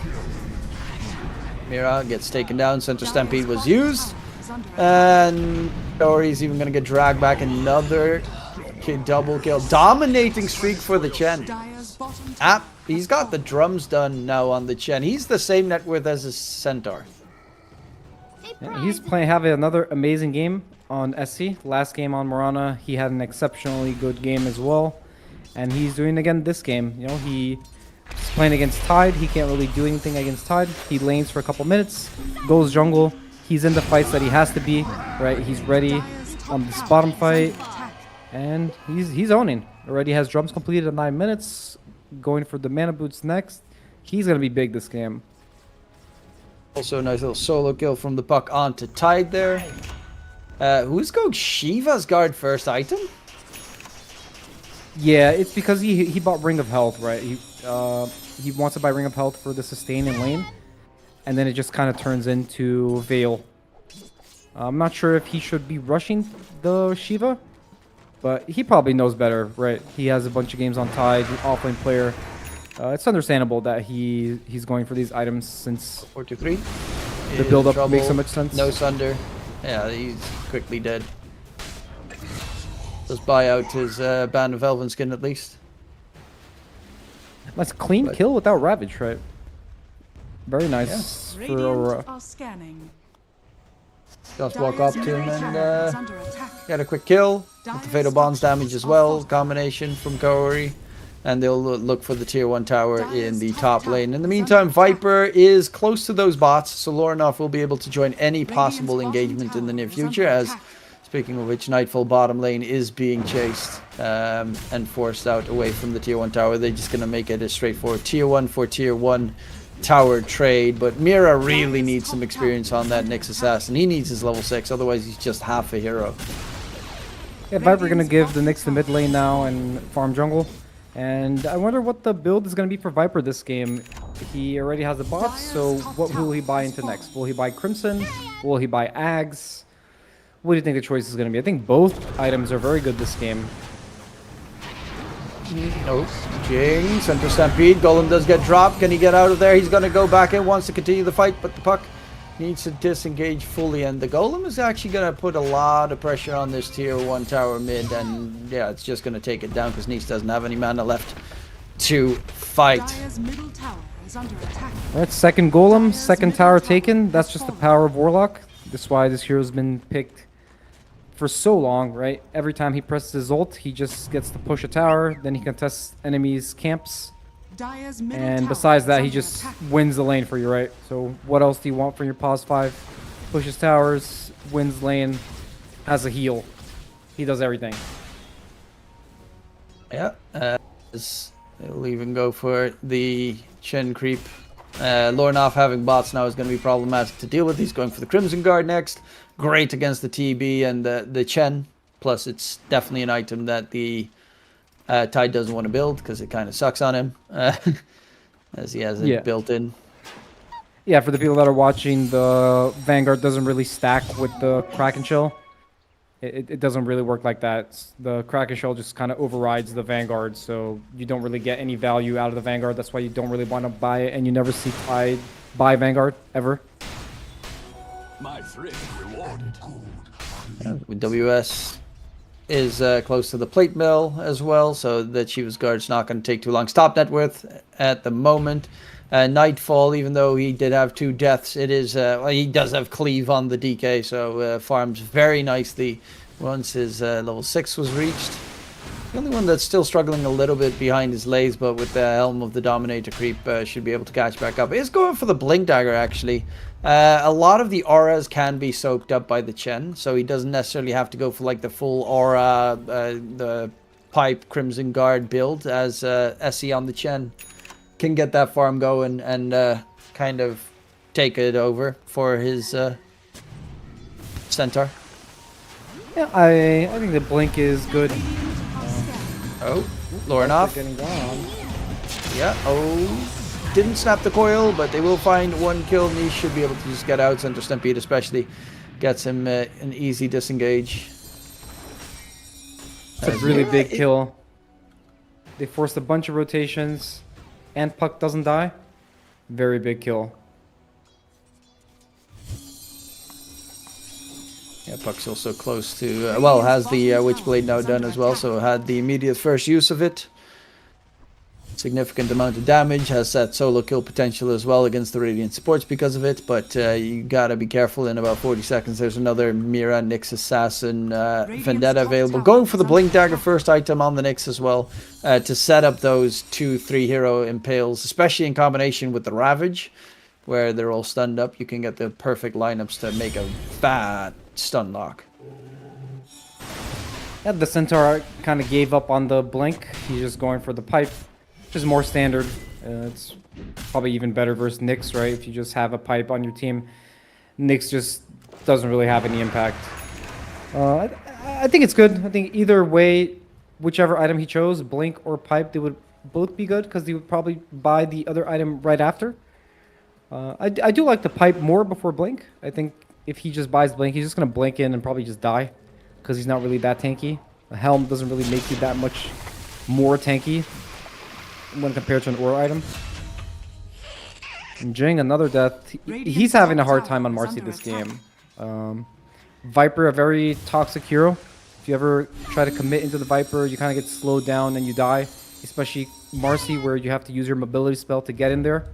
Mira gets taken down. Center Stampede was used. And Corey's even going to get dragged back. Another double kill. Dominating streak for the Chen. He's got the drums done now on the Chen. He's the same net worth as his Centaur. Yeah, he's having another amazing game on SC. Last game on Morana, he had an exceptionally good game as well. And he's doing again this game. You know, he's playing against Tide. He can't really do anything against Tide. He lanes for a couple minutes, goes jungle. He's in the fights that he has to be, right? He's ready on this bottom fight. And he's owning. Already has drums completed in 9 minutes. Going for the mana boots next. He's going to be big this game. Also a nice little solo kill from the puck onto Tide there. Who's going Shiva's guard first item? Yeah, it's because he bought Ring of Health, right? He wants to buy Ring of Health for the sustain in lane. And then it just kind of turns into Veil. I'm not sure if he should be rushing the Shiva. But he probably knows better, right? He has a bunch of games on Tide, offlane player. It's understandable that he's going for these items since 4-3. the build-up makes so much sense. No Sunder. Yeah, he's quickly dead. Let's buy out his Band of Elven skin at least. That's a clean kill without Ravage, right? Very nice for Aurora. Are scanning. Just walk up to him and get a quick kill. With the Fatal Bonds damage as well. Combination from Corey. And they'll look for the tier 1 tower in the top lane. In the meantime, Viper is close to those bots, so Lorinov will be able to join any possible engagement in the near future. As, speaking of which, Nightfall bottom lane is being chased and forced out away from the tier 1 tower. They're just going to make it a straightforward tier 1 for tier 1 tower trade. But Mira really needs some experience on that Nyx Assassin. He needs his level 6, otherwise he's just half a hero. Yeah, Viper going to give the Nyx the mid lane now and farm jungle. And I wonder what the build is going to be for Viper this game. He already has the bots, so what will he buy into next? Will he buy Crimson? Will he buy Ags? What do you think the choice is going to be? I think both items are very good this game. Nope. Jing, Center Stampede. Golem does get dropped. Can he get out of there? He's going to go back in, wants to continue the fight, but the puck needs to disengage fully. And the Golem is actually going to put a lot of pressure on this tier 1 tower mid. And yeah, it's just going to take it down because Nice doesn't have any mana left to fight. Alright, second Golem, second tower taken. That's just the power of Warlock. That's why this hero's been picked for so long, right? Every time he presses his ult, he just gets to push a tower. Then he contests enemies' camps. And besides that, he just wins the lane for you, right? So what else do you want from your pos 5? Pushes towers, wins lane, has a heal. He does everything. Yeah, they'll even go for the Chen creep Lornoff having bots now is going to be problematic to deal with. He's going for the Crimson Guard next. Great against the TB and the Chen. Plus, it's definitely an item that the Tide doesn't want to build because it kind of sucks on him. As he has it built in. Yeah, for the people that are watching, the Vanguard doesn't really stack with the Kraken Shell. It doesn't really work like that. The Kraken Shell just kind of overrides the Vanguard, so you don't really get any value out of the Vanguard. That's why you don't really want to buy it, and you never see Tide buy Vanguard, ever. My friend rewarded. WS is close to the plate mill as well, so the Chivas Guard's not going to take too long. Stop net worth at the moment. Nightfall, even though he did have 2 deaths, it is well, he does have cleave on the DK, so farms very nicely once his level 6 was reached. The only one that's still struggling a little bit behind is Lays, but with the Helm of the Dominator creep should be able to catch back up. Is going for the Blink Dagger, actually. A lot of the auras can be soaked up by the Chen, so he doesn't necessarily have to go for like the full aura, the pipe Crimson Guard build, as SE on the Chen can get that farm going and kind of take it over for his Centaur. Yeah, I think the Blink is good. Oh, Lornoff. Getting down. Yeah, oh, didn't snap the coil, but they will find 1 kill, and he should be able to just get out. Center Stampede especially gets him an easy disengage. It's a really big kill. They forced a bunch of rotations, and Puck doesn't die. Very big kill. Yeah, Puck's also close to, well, has the Witchblade now done as well, so had the immediate first use of it. Significant amount of damage, has that solo kill potential as well against the Radiant supports because of it, but you gotta be careful. In about 40 seconds there's another Mira Nyx Assassin Vendetta available. Going for the Blink Dagger, first item on the Nyx as well, to set up those 2-3 hero impales, especially in combination with the Ravage, where they're all stunned up. You can get the perfect lineups to make a fat stun lock. Yeah, the Centaur kind of gave up on the Blink. He's just going for the pipe. Just more standard. It's probably even better versus Nyx, right? If you just have a pipe on your team, Nyx just doesn't really have any impact. I think it's good. I think either way, whichever item he chose, Blink or pipe, they would both be good because they would probably buy the other item right after. I do like the pipe more before Blink. I think if he just buys Blink, he's just going to blink in and probably just die because he's not really that tanky. A Helm doesn't really make you that much more tanky when compared to an aura item. And Jing, another death. He's having a hard time on Marcy this game. Viper, a very toxic hero. If you ever try to commit into the Viper, you kind of get slowed down and you die. Especially Marcy, where you have to use your mobility spell to get in there.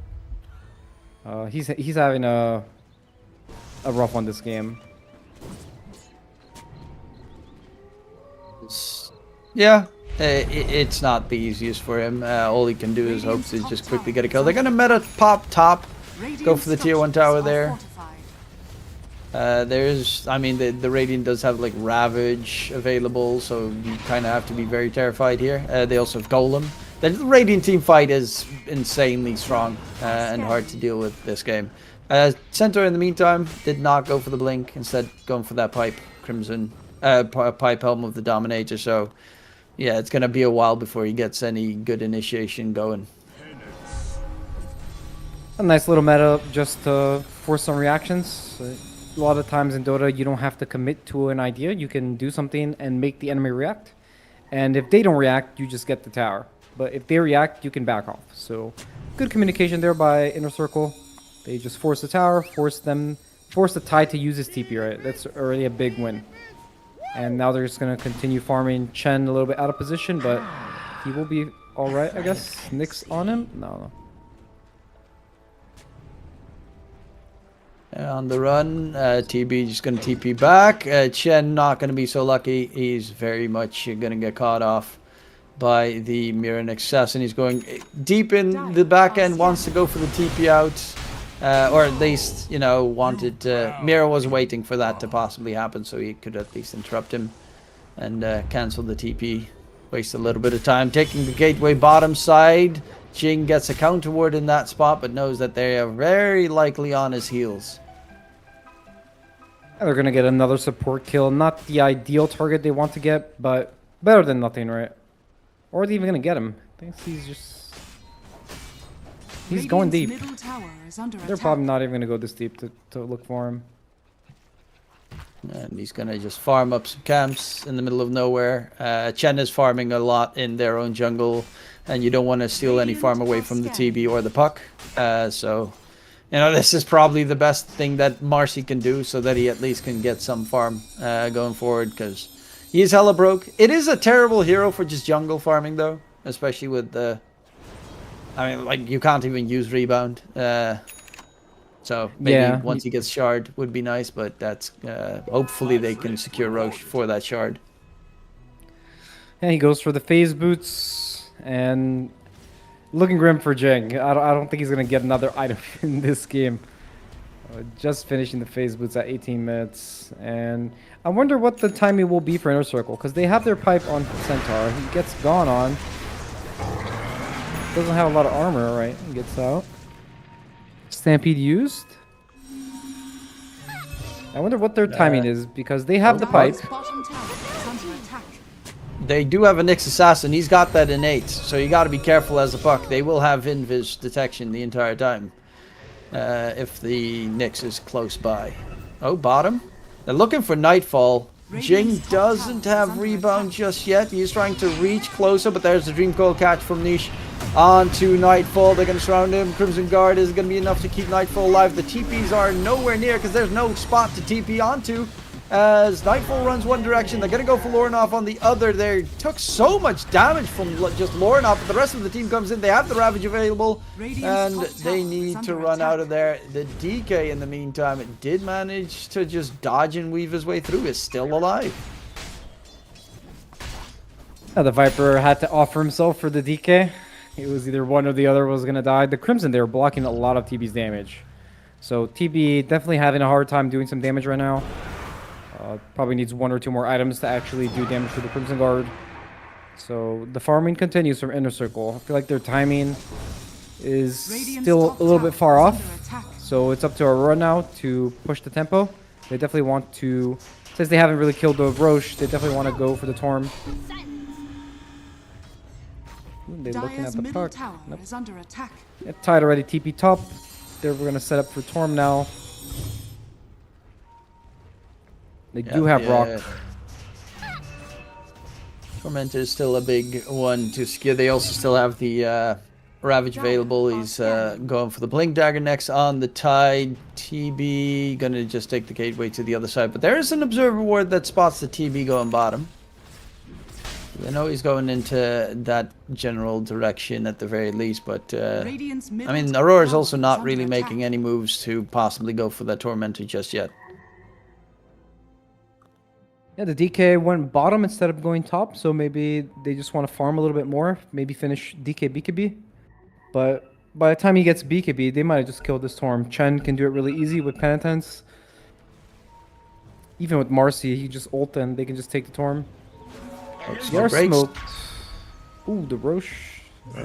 He's having a rough one this game. Yeah, it's not the easiest for him. All he can do is hope to just quickly get a kill. They're gonna meta pop top, go for the tier 1 tower there. There's, I mean, the Radiant does have like Ravage available, so you kind of have to be very terrified here. They also have Golem. The Radiant team fight is insanely strong and hard to deal with this game. Centaur, in the meantime, did not go for the Blink, instead going for that pipe Crimson, pipe Helm of the Dominator. So yeah, it's gonna be a while before he gets any good initiation going. A nice little meta just to force some reactions. A lot of times in Dota, you don't have to commit to an idea. You can do something and make the enemy react. And if they don't react, you just get the tower. But if they react, you can back off. So good communication there by Inner Circle. They just force the tower, force the Tide to use his TP, right? That's already a big win. And now they're just going to continue farming Chen a little bit out of position, but he will be alright, I guess. Nyx on him? No. On the run, TB just going to TP back. Chen not going to be so lucky. He's very much going to get caught off by the Mira Nyx Assassin. He's going deep in the back end, wants to go for the TP out. Or at least, you know, wanted to... Mira was waiting for that to possibly happen, so he could at least interrupt him and cancel the TP. Waste a little bit of time taking the gateway bottom side. Jing gets a counter ward in that spot, but knows that they are very likely on his heels. They're gonna get another support kill. Not the ideal target they want to get, but better than nothing, right? Or are they even gonna get him? I think he's just... He's going deep. Middle tower is under They're attack. probably not even gonna go this deep to look for him. And he's gonna just farm up some camps in the middle of nowhere. Chen is farming a lot in their own jungle, and you don't want to steal any farm away from the TB or the puck. So, you know, this is probably the best thing that Marcy can do, so that he at least can get some farm going forward, because he's hella broke. It is a terrible hero for just jungle farming, though, especially with the... I mean, like, you can't even use rebound. So maybe Yeah. once he gets shard would be nice, but that's hopefully they can secure Roche for that shard. And he goes for the phase boots, and looking grim for Jing. I don't think he's gonna get another item in this game. Just finishing the phase boots at 18 minutes, and I wonder what the timing will be for Inner Circle, because they have their pipe on Centaur. He gets gone on. Doesn't have a lot of armor, right? He gets out. Stampede used. I wonder what their timing is, because they have the pipe. Bottom tower is under attack. They do have a Nyx Assassin. He's got that innate, so you got to be careful as a puck. They will have invis detection the entire time if the Nyx is close by. Oh, bottom. They're looking for Nightfall. Jing doesn't have rebound just yet. He's trying to reach closer, but there's the Dream Coil catch from Niche. On to Nightfall. They're going to surround him. Crimson Guard is going to be enough to keep Nightfall alive. The TPs are nowhere near because there's no spot to TP onto. As Nightfall runs one direction, they're going to go for Lorinov on the other. They took so much damage from just Lorinov, but the rest of the team comes in. They have the Ravage available, and they need to run out of there. The DK, in the meantime, did manage to just dodge and weave his way through. Is still alive. The Viper had to offer himself for the DK. It was either one or the other was going to die. The Crimson, they were blocking a lot of TB's damage. So TB definitely having a hard time doing some damage right now. Probably needs one or two more items to actually do damage to the Crimson Guard. So the farming continues from Inner Circle. I feel like their timing is still a little bit far off. So it's up to Aurora now to push the tempo. They definitely want to, since they haven't really killed the Roche, they definitely want to go for the Torm. They're looking at Dire's the middle puck. tower Nope. is under attack. Yep, tied already. TP top. They're going to set up for Torm now. They do have Rock. Torment is still a big one to secure. They also still have the Ravage available. He's going for the Blink Dagger next on the Tide. TB gonna just take the gateway to the other side. But there is an Observer Ward that spots the TB going bottom. I know he's going into that general direction at the very least, but I mean, Aurora's also not really making any moves to possibly go for that Tormentor just yet. Yeah, the DK went bottom instead of going top, so maybe they just want to farm a little bit more, maybe finish DK BKB. But by the time he gets BKB, they might have just killed this Torm. Chen can do it really easy with Penitence. Even with Marcy, he just ult and they can just take the Torm. They are smoked. Ooh, the Roche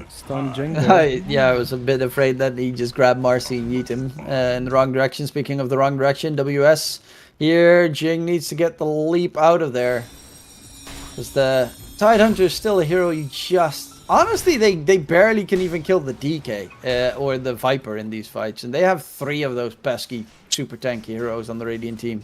stunned Jing. Yeah, I was a bit afraid that he just grabbed Marcy and yeet him in the wrong direction. Speaking of the wrong direction, WS here, Jing needs to get the leap out of there. Because the Tidehunter is still a hero you just... Honestly, they barely can even kill the DK or the Viper in these fights. And they have 3 of those pesky super tanky heroes on the Radiant team.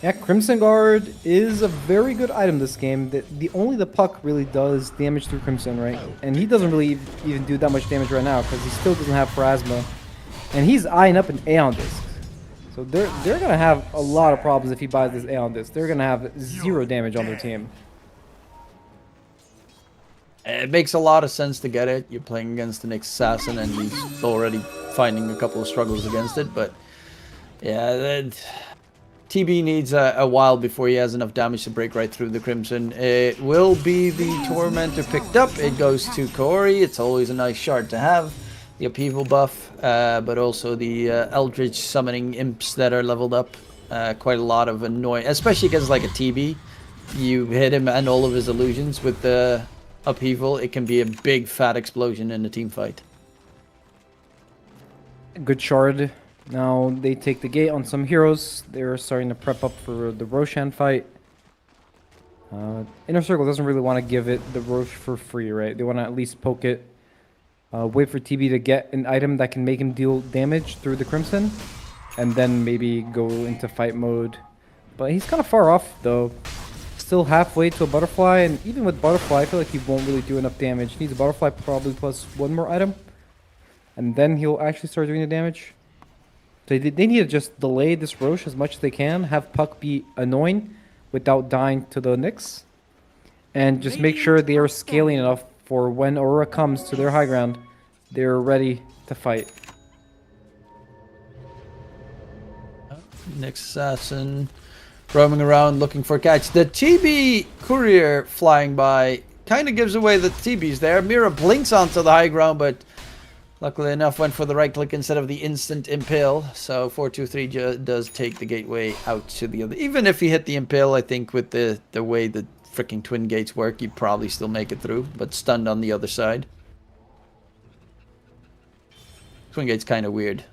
Yeah, Crimson Guard is a very good item this game. Only the puck really does damage through Crimson, right? And he doesn't really even do that much damage right now because he still doesn't have Pharasma. And he's eyeing up an Aeon Disc. So they're going to have a lot of problems if he buys this Aeon Disc. They're going to have 0 damage on their team. It makes a lot of sense to get it. You're playing against the Nyx Assassin and he's already finding a couple of struggles against it. But yeah, TB needs a while before he has enough damage to break right through the Crimson. It will be the Tormentor picked up. It goes to Corey. It's always a nice shard to have. The upheaval buff, but also the Eldritch summoning imps that are leveled up. Quite a lot of annoying, especially against like a TB. you hit him and all of his illusions with the upheaval, it can be a big fat explosion in a team fight. Good shard. Now they take the gate on some heroes. They're starting to prep up for the Roshan fight. Inner Circle doesn't really want to give it the Rosh for free, right? They want to at least poke it. Wait for TB to get an item that can make him deal damage through the Crimson. And then maybe go into fight mode. But he's kind of far off, though. Still halfway to a Butterfly. And even with Butterfly, I feel like he won't really do enough damage. He needs a Butterfly probably plus one more item. And then he'll actually start doing the damage. So they need to just delay this Rosh as much as they can. Have Puck be annoying without dying to the Nyx. And just make sure they are scaling enough for when Aurora comes to their high ground, they're ready to fight. Nyx Assassin roaming around looking for a catch. The TB courier flying by kind of gives away that TB's there. Mira blinks onto the high ground, but luckily enough went for the right click instead of the instant impale. So 423 does take the gateway out to the other. Even if he hit the impale, I think with the way the freaking twin gates work, you'd probably still make it through, but stunned on the other side. Twin gate's kind of weird.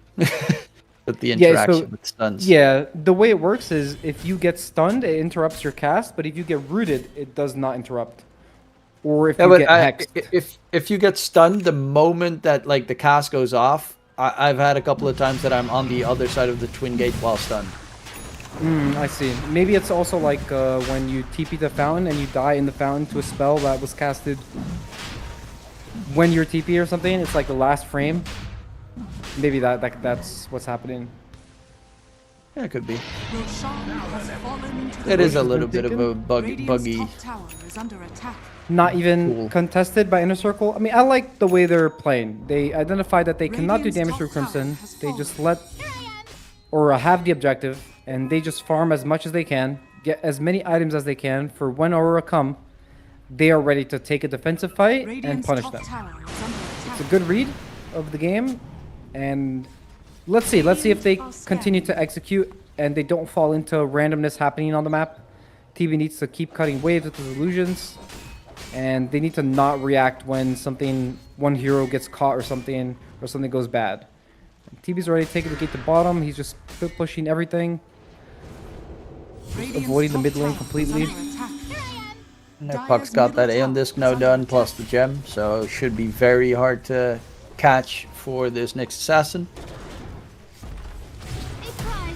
With the interaction with stuns. Yeah, the way it works is if you get stunned, it interrupts your cast, but if you get rooted, it does not interrupt. Or if you get hexed. If you get stunned the moment that like the cast goes off, I've had a couple of times that I'm on the other side of the twin gate while stunned. I see. Maybe it's also like when you TP the fountain and you die in the fountain to a spell that was casted when you're TP or something. It's like the last frame. Maybe that's what's happening. Yeah, it could be. Roshan has fallen into the It is a Radiant's little bit of a buggy. top tower is under attack. Not even Cool. contested by Inner Circle. I mean, I like the way they're playing. They identify that they cannot do Radiant's damage top through Crimson. tower has They just fallen. let or have the objective, and they just farm as much as they can, get as many items as they can for when Aurora come. They are ready to take a defensive fight and Radiant's punish top them. tower is under attack. It's a good read of the game, and let's see if they continue to execute and they don't fall into randomness happening on the map. TB needs to keep cutting waves with his illusions, and they need to not react when one hero gets caught or something goes bad. TB's already taking the gate to bottom. He's just pushing everything, Radiant's avoiding the top mid lane tower is completely. under attack. And their Puck's got that Aeon Disc now done, plus the gem, so it should be very hard to catch for this next assassin.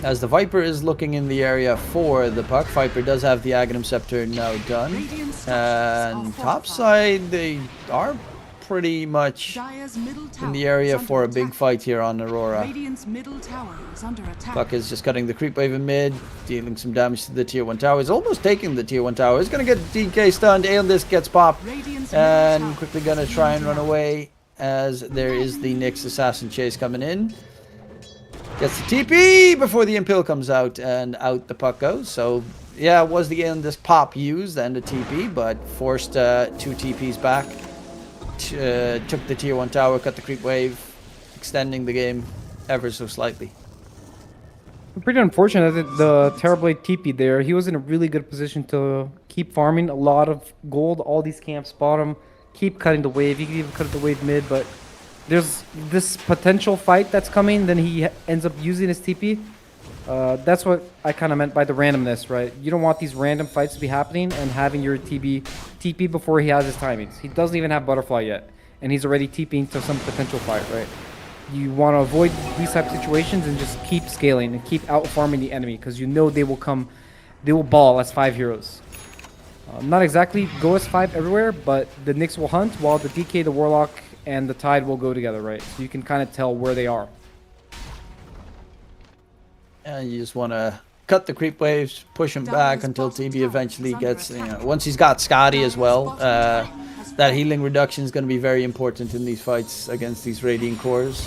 As the Viper is looking in the area for the Puck, Viper does have the Aghanim Scepter now done. And top side, they are pretty much Dire's middle tower in the is area under for a attack. big fight here on Aurora. Radiant's middle tower is under attack. Puck is just cutting the creep wave in mid, dealing some damage to the tier 1 tower. He's almost taking the tier 1 tower. He's going to get DK stunned. Aeon Disc gets popped. Radiant's middle And tower quickly going to is try and under run away as there is the Nyx Assassin chase coming in. Gets the TP before the Impale comes out, and out the Puck goes. So, yeah, it was the Aeon Disc pop used and the TP, but forced 2 TPs back. Took the tier 1 tower, cut the creep wave, extending the game ever so slightly. Pretty unfortunate that the Terrorblade TP there. He was in a really good position to keep farming a lot of gold. All these camps bottom, keep cutting the wave. He could even cut the wave mid, but there's this potential fight that's coming. Then he ends up using his TP. That's what I kind of meant by the randomness, right? You don't want these random fights to be happening and having your TP before he has his timings. He doesn't even have Butterfly yet, and he's already TPing to some potential fight, right? You want to avoid these type of situations and just keep scaling and keep out farming the enemy, because you know they will come, they will ball as 5 heroes. Not exactly go as 5 everywhere, but the Nyx will hunt while the DK, the Warlock, and the Tide will go together, right? So you can kind of tell where they are. And you just want to cut the creep waves, push him back until TB eventually gets, once he's got Scotty as well, that healing reduction is going to be very important in these fights against these Radiant cores.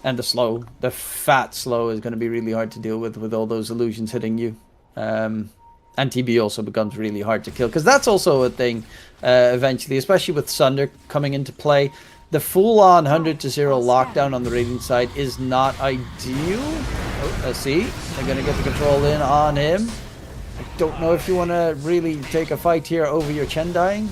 And the fat slow is going to be really hard to deal with all those illusions hitting you. And TB also becomes really hard to kill, because that's also a thing eventually, especially with Sunder coming into play. The full-on 100 to 0 lockdown on the Radiant side is not ideal. Oh, let's see. They're going to get the control in on him. Don't know if you want to really take a fight here over your Chen dying.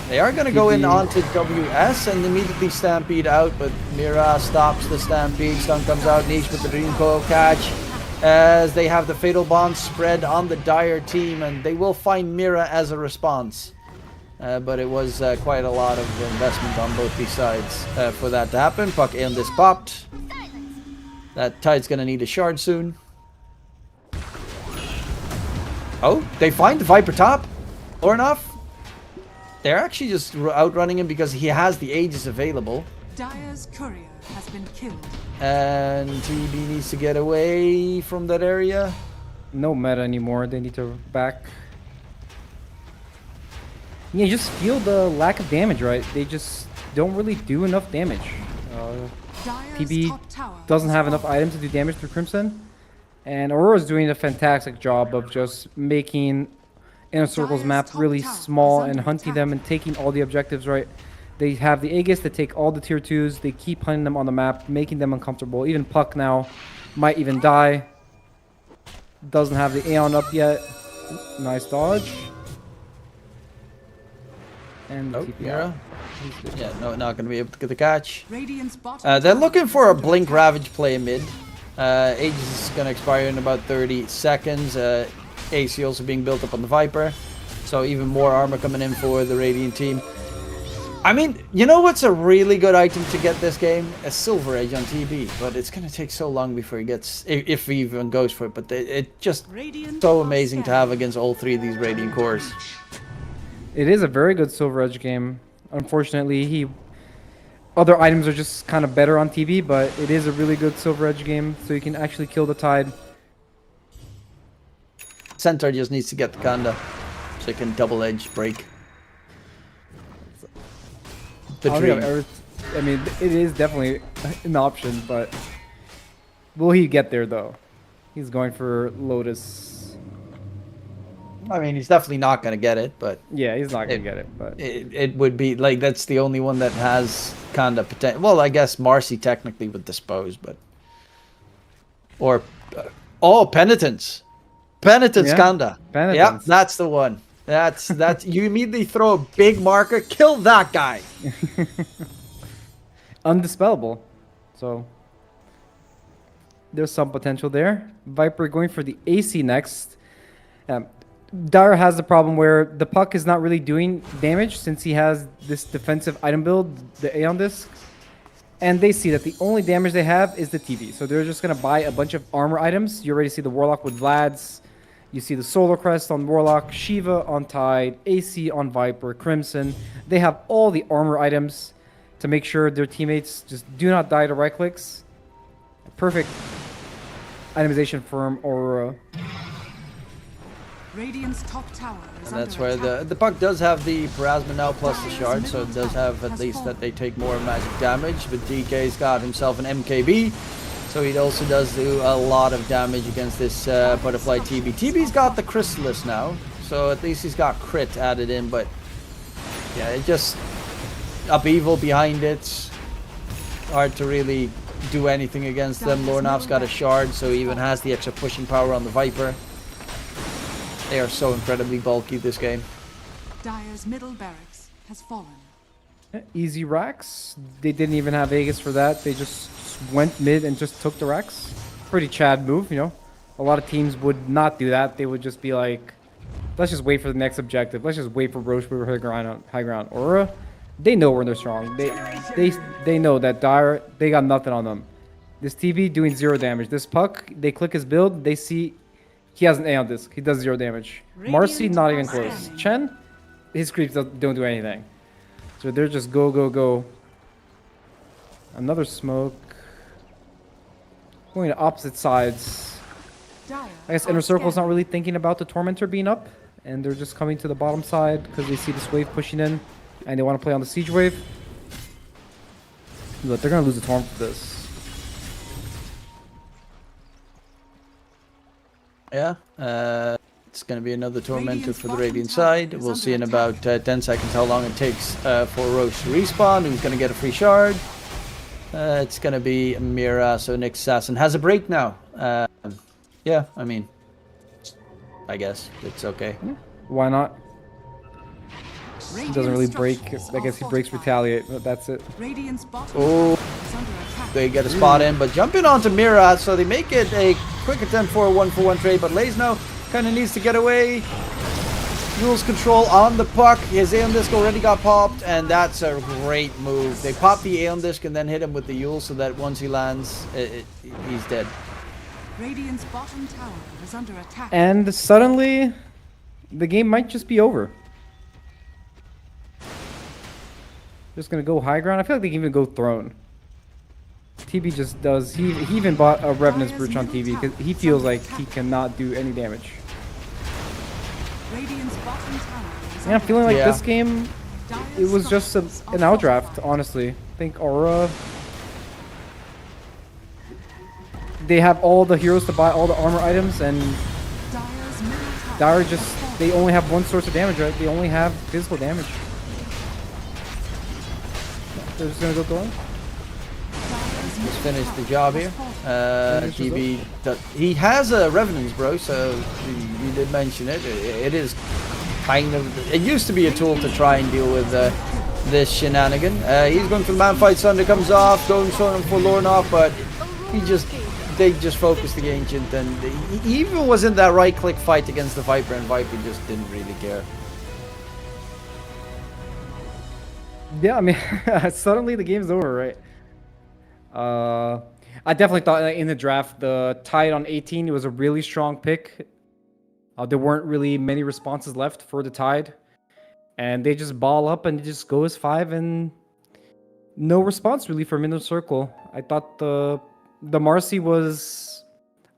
They are going to go in onto WS and immediately stampede out, but Mira stops the stampede. Stun comes out, Niche with the Dream Coil catch. As they have the Fatal Bond spread on the Dire team, and they will find Mira as a response. But it was quite a lot of investment on both these sides for that to happen. Puck and this popped. That Tide's going to need a shard soon. Oh, they find the Viper top. Or enough. They're actually just outrunning him because he has the Aegis available. Dire's courier has been killed. And TB needs to get away from that area. No meta anymore. They need to back. Yeah, you just feel the lack of damage, right? They just don't really do enough damage. Dire's TB top tower doesn't has have enough fallen. items to do damage through Crimson. And Aurora's doing a fantastic job of just making Inner Circle's Dire's map top really tower small is and under hunting attack. them and taking all the objectives, right? They have the Aegis that take all the tier 2s. They keep hunting them on the map, making them uncomfortable. Even Puck now might even die. Doesn't have the Aeon up yet. Nice dodge. And the Oh, TP Mira. out. Yeah, no, not going to be able to get the catch. Radiant's bottom They're tower looking is for a under Blink attack. Ravage play mid. Aegis is going to expire in about 30 seconds. AC also being built up on the Viper. So even more armor coming in for the Radiant team. I mean, you know what's a really good item to get this game? A Silver Edge on TB. But it's going to take so long before he gets... If he even goes for it. But it's just Radiant so are amazing to scanning. have against all three of these Radiant cores. It is a very good Silver Edge game. Unfortunately, other items are just kind of better on TV, but it is a really good Silver Edge game, so you can actually kill the Tide. Centaur just needs to get the Kanda. So he can double edge break. The I don't think dream. I mean, it is definitely an option, but will he get there though? He's going for Lotus. I mean, he's definitely not going to get it, but Yeah, he's not gonna get it, but it would be like that's the only one that has kind of potential. Well, I guess Marcy technically would dispose, but or oh, Penitence, Yeah, Kanda. Yep, Penitence. that's the one. That's you immediately throw a big marker, kill that guy. undispellable. So there's some potential there. Viper going for the AC next. Dire has the problem where the Puck is not really doing damage since he has this defensive item build, the Aeon Disc. And they see that the only damage they have is the TV. So they're just going to buy a bunch of armor items. You already see the Warlock with Vlad's. You see the Solar Crest on Warlock, Shiva on Tide, AC on Viper, Crimson. They have all the armor items to make sure their teammates just do not die to right clicks. Perfect itemization from Aurora. Radiant's top tower is And that's under where attack. the Puck does have the Parasma now plus the shard, so it does have at least that they take more magic damage. But DK's got himself an MKB, so he also does do a lot of damage against this Butterfly TB. TB's got the Chrysalis now, so at least he's got crit added in, but yeah, it just upheaval behind it. Hard to really do anything against them. Lornav's got a shard, so he even has the extra pushing power on the Viper. They are so incredibly bulky this game. Dire's middle barracks has fallen. Easy racks. They didn't even have Aegis for that. They just went mid and just took the racks. Pretty Chad move, you know. A lot of teams would not do that. They would just be like, let's just wait for the next objective. Let's just wait for Roche for high ground. Aurora, they know when they're strong. They know that Dire, they got nothing on them. This TV doing 0 damage. This Puck, they click his build, they see he has an Aeon Disc. He does 0 damage. Marcy, not even close. Chen, his creeps don't do anything. So they're just go, go, go. Another smoke. Going to opposite sides. Dire I guess are Inner Circle's not scanning. really thinking about the Tormentor being up. And they're just coming to the bottom side because they see this wave pushing in. And they want to play on the siege wave. Look, they're going to lose the Torm for this. Yeah, it's going to be another Tormentor Radiant's for the bottom Radiant tower side. is We'll under see in attack. about 10 seconds how long it takes for Roche to respawn. Who's going to get a free shard? It's going to be Mira, so Nick Assassin has a break now. Yeah, I mean, I guess it's okay. Why not? He Radiant's doesn't really break. structures I are guess he breaks fortified. retaliate, but that's it. Radiant's bottom Oh. tower is under attack. They get a spot in, but jumping onto Mira, so they make it a quick attempt for a 1-for-1 trade, but Lazno kind of needs to get away. Jules control on the puck. His Aeon Disc already got popped, and that's a great move. They pop the Aeon Disc and then hit him with the Yule so that once he lands, he's dead. Radiant's bottom tower is under attack. And suddenly, the game might just be over. Just gonna go high ground. I feel like they can even go throne. TB just does. He even bought a Revenant's Bridge on TV because he feels like he cannot do any damage. Radiant's bottom tower is Yeah, I'm feeling like Yeah. this game, it was just an outdraft, honestly. I think Aurora, they have all the heroes to buy all the armor items, and Dire's middle tower Dire just, they only have one source of damage, right? They only have physical damage. They're just gonna go throwing. Let's finish the job here. TB, he has a Revenant's, bro, so you did mention it. It is kind of, it used to be a tool to try and deal with this shenanigan. He's going for the man fight. Thunder comes off, going for Lorne off, but they just focused the Ancient, and he even was in that right click fight against the Viper, and Viper just didn't really care. Yeah, I mean, suddenly the game's over, right? I definitely thought in the draft, the Tide on 18, it was a really strong pick. There weren't really many responses left for the Tide. And they just ball up and just go as 5, and no response really from Inner Circle. I thought the Marcy was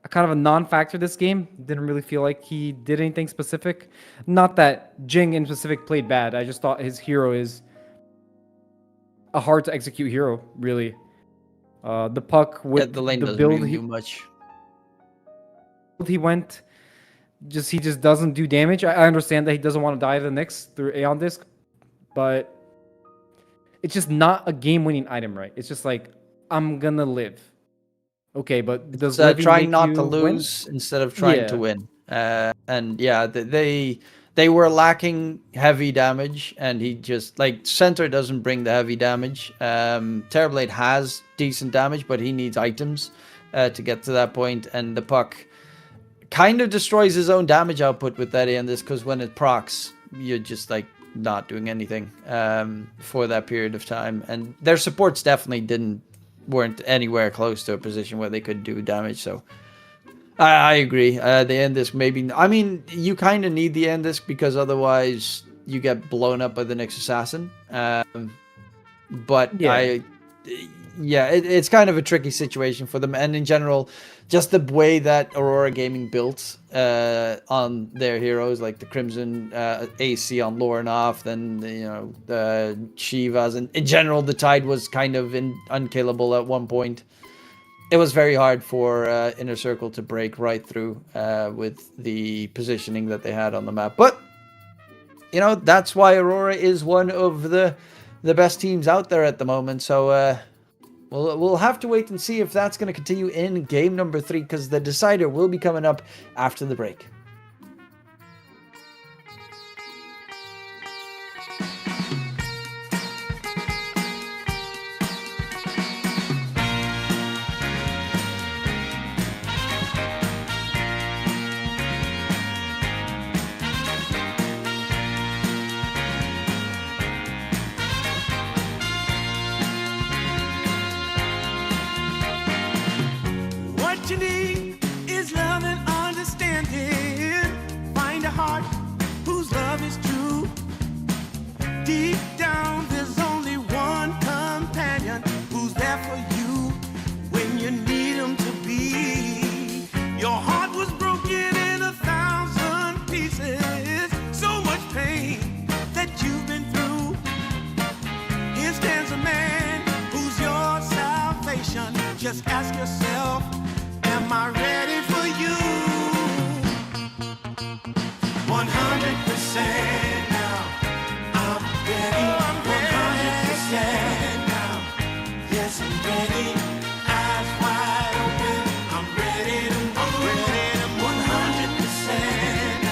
a kind of a non-factor this game. Didn't really feel like he did anything specific. Not that Jing in specific played bad. I just thought his hero is a hard to execute hero, really. The puck with The lane doesn't build really do much. he went, he just doesn't do damage. I understand that he doesn't want to die to the Nyx through Aeon Disc, but it's just not a game-winning item, right? It's just like, I'm gonna live. Okay, but does living Trying make not you to win? lose instead of trying to Yeah. win. And yeah, they were lacking heavy damage, and he just, like, Center doesn't bring the heavy damage. Terrorblade has decent damage, but he needs items to get to that point, and the puck kind of destroys his own damage output with that in this, because when it procs, you're just like not doing anything for that period of time, and their supports definitely weren't anywhere close to a position where they could do damage. So I agree. The end disc maybe. I mean, you kind of need the end disc because otherwise you get blown up by the next assassin. But Yeah. it's kind of a tricky situation for them, and in general, just the way that Aurora Gaming built on their heroes, like the Crimson AC on Lornoff, then the Shivas, and in general, the Tide was kind of unkillable at one point. It was very hard for Inner Circle to break right through with the positioning that they had on the map. But that's why Aurora is one of the best teams out there at the moment. So we'll have to wait and see if that's going to continue in game number 3, because the decider will be coming up after the break. What you need is love and understanding. Find a heart whose love is true. Deep down, there's only one companion who's there for you when you need him to be. Your heart was broken in 1,000 pieces. So much pain that you've been through. Here stands a man who's your salvation. Just ask yourself, am I ready for you? 100% now. I'm ready. 100% now. Yes, I'm ready. Eyes wide open. I'm ready to move. 100%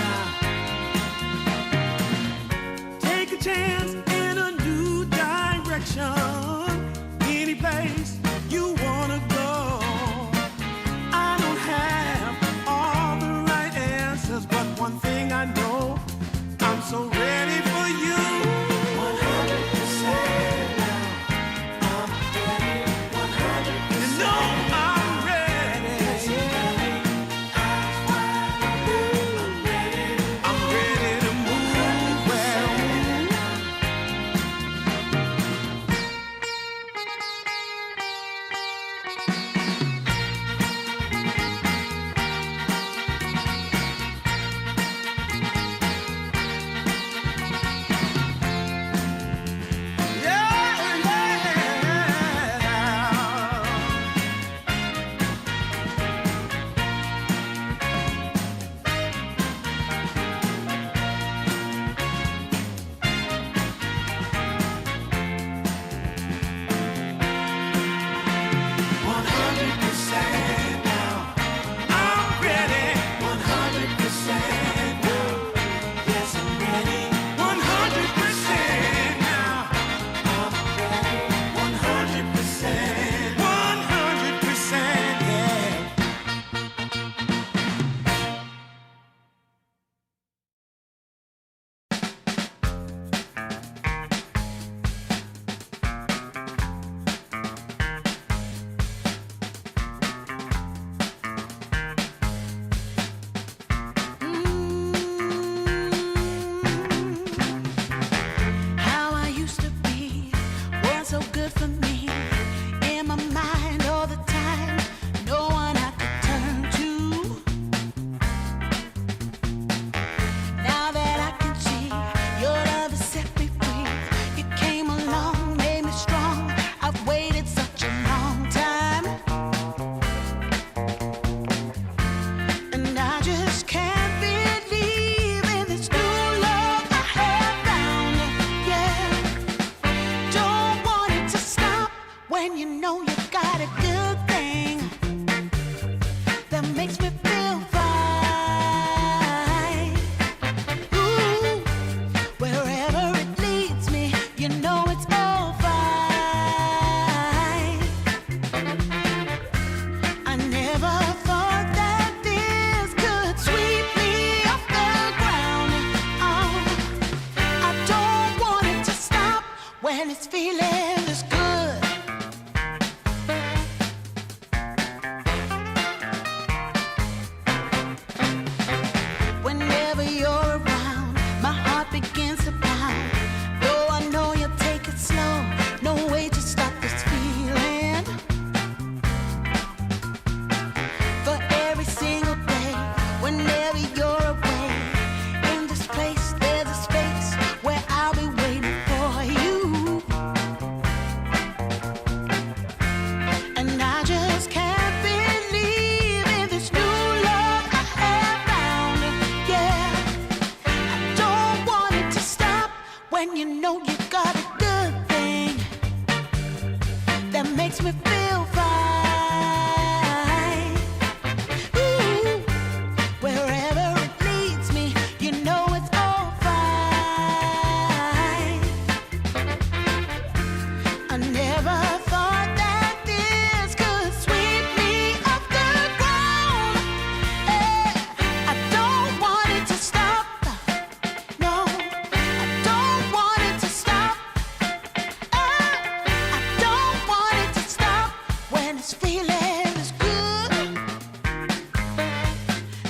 this feeling is good.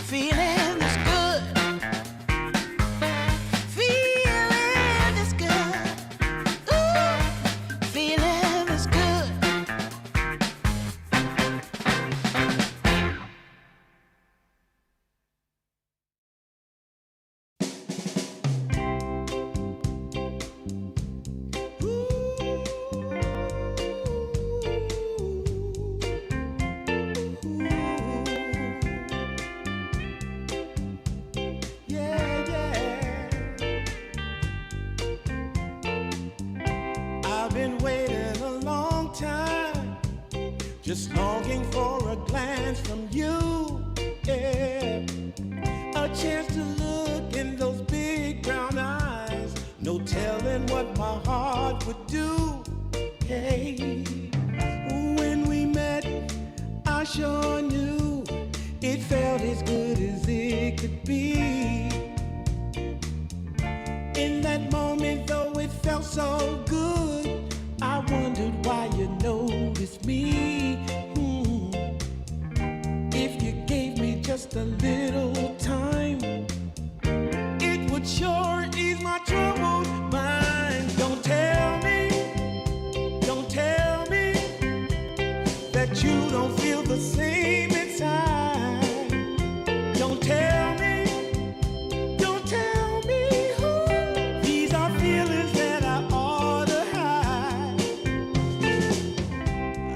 Feeling is good. Feeling is good. Ooh, feeling is good. Yeah, yeah. I've been waiting a long time, just longing for a glance from you. Yeah, a chance to look in those big brown eyes. No telling what my heart would do. Hey, when we met, I sure knew it felt as good as it could be. In that moment, though it felt so good, I wondered why you noticed me. If you gave me just a little time, it would sure ease my troubled mind. Don't tell me that you don't feel the same inside. Don't tell me who. These are feelings that I ought to hide.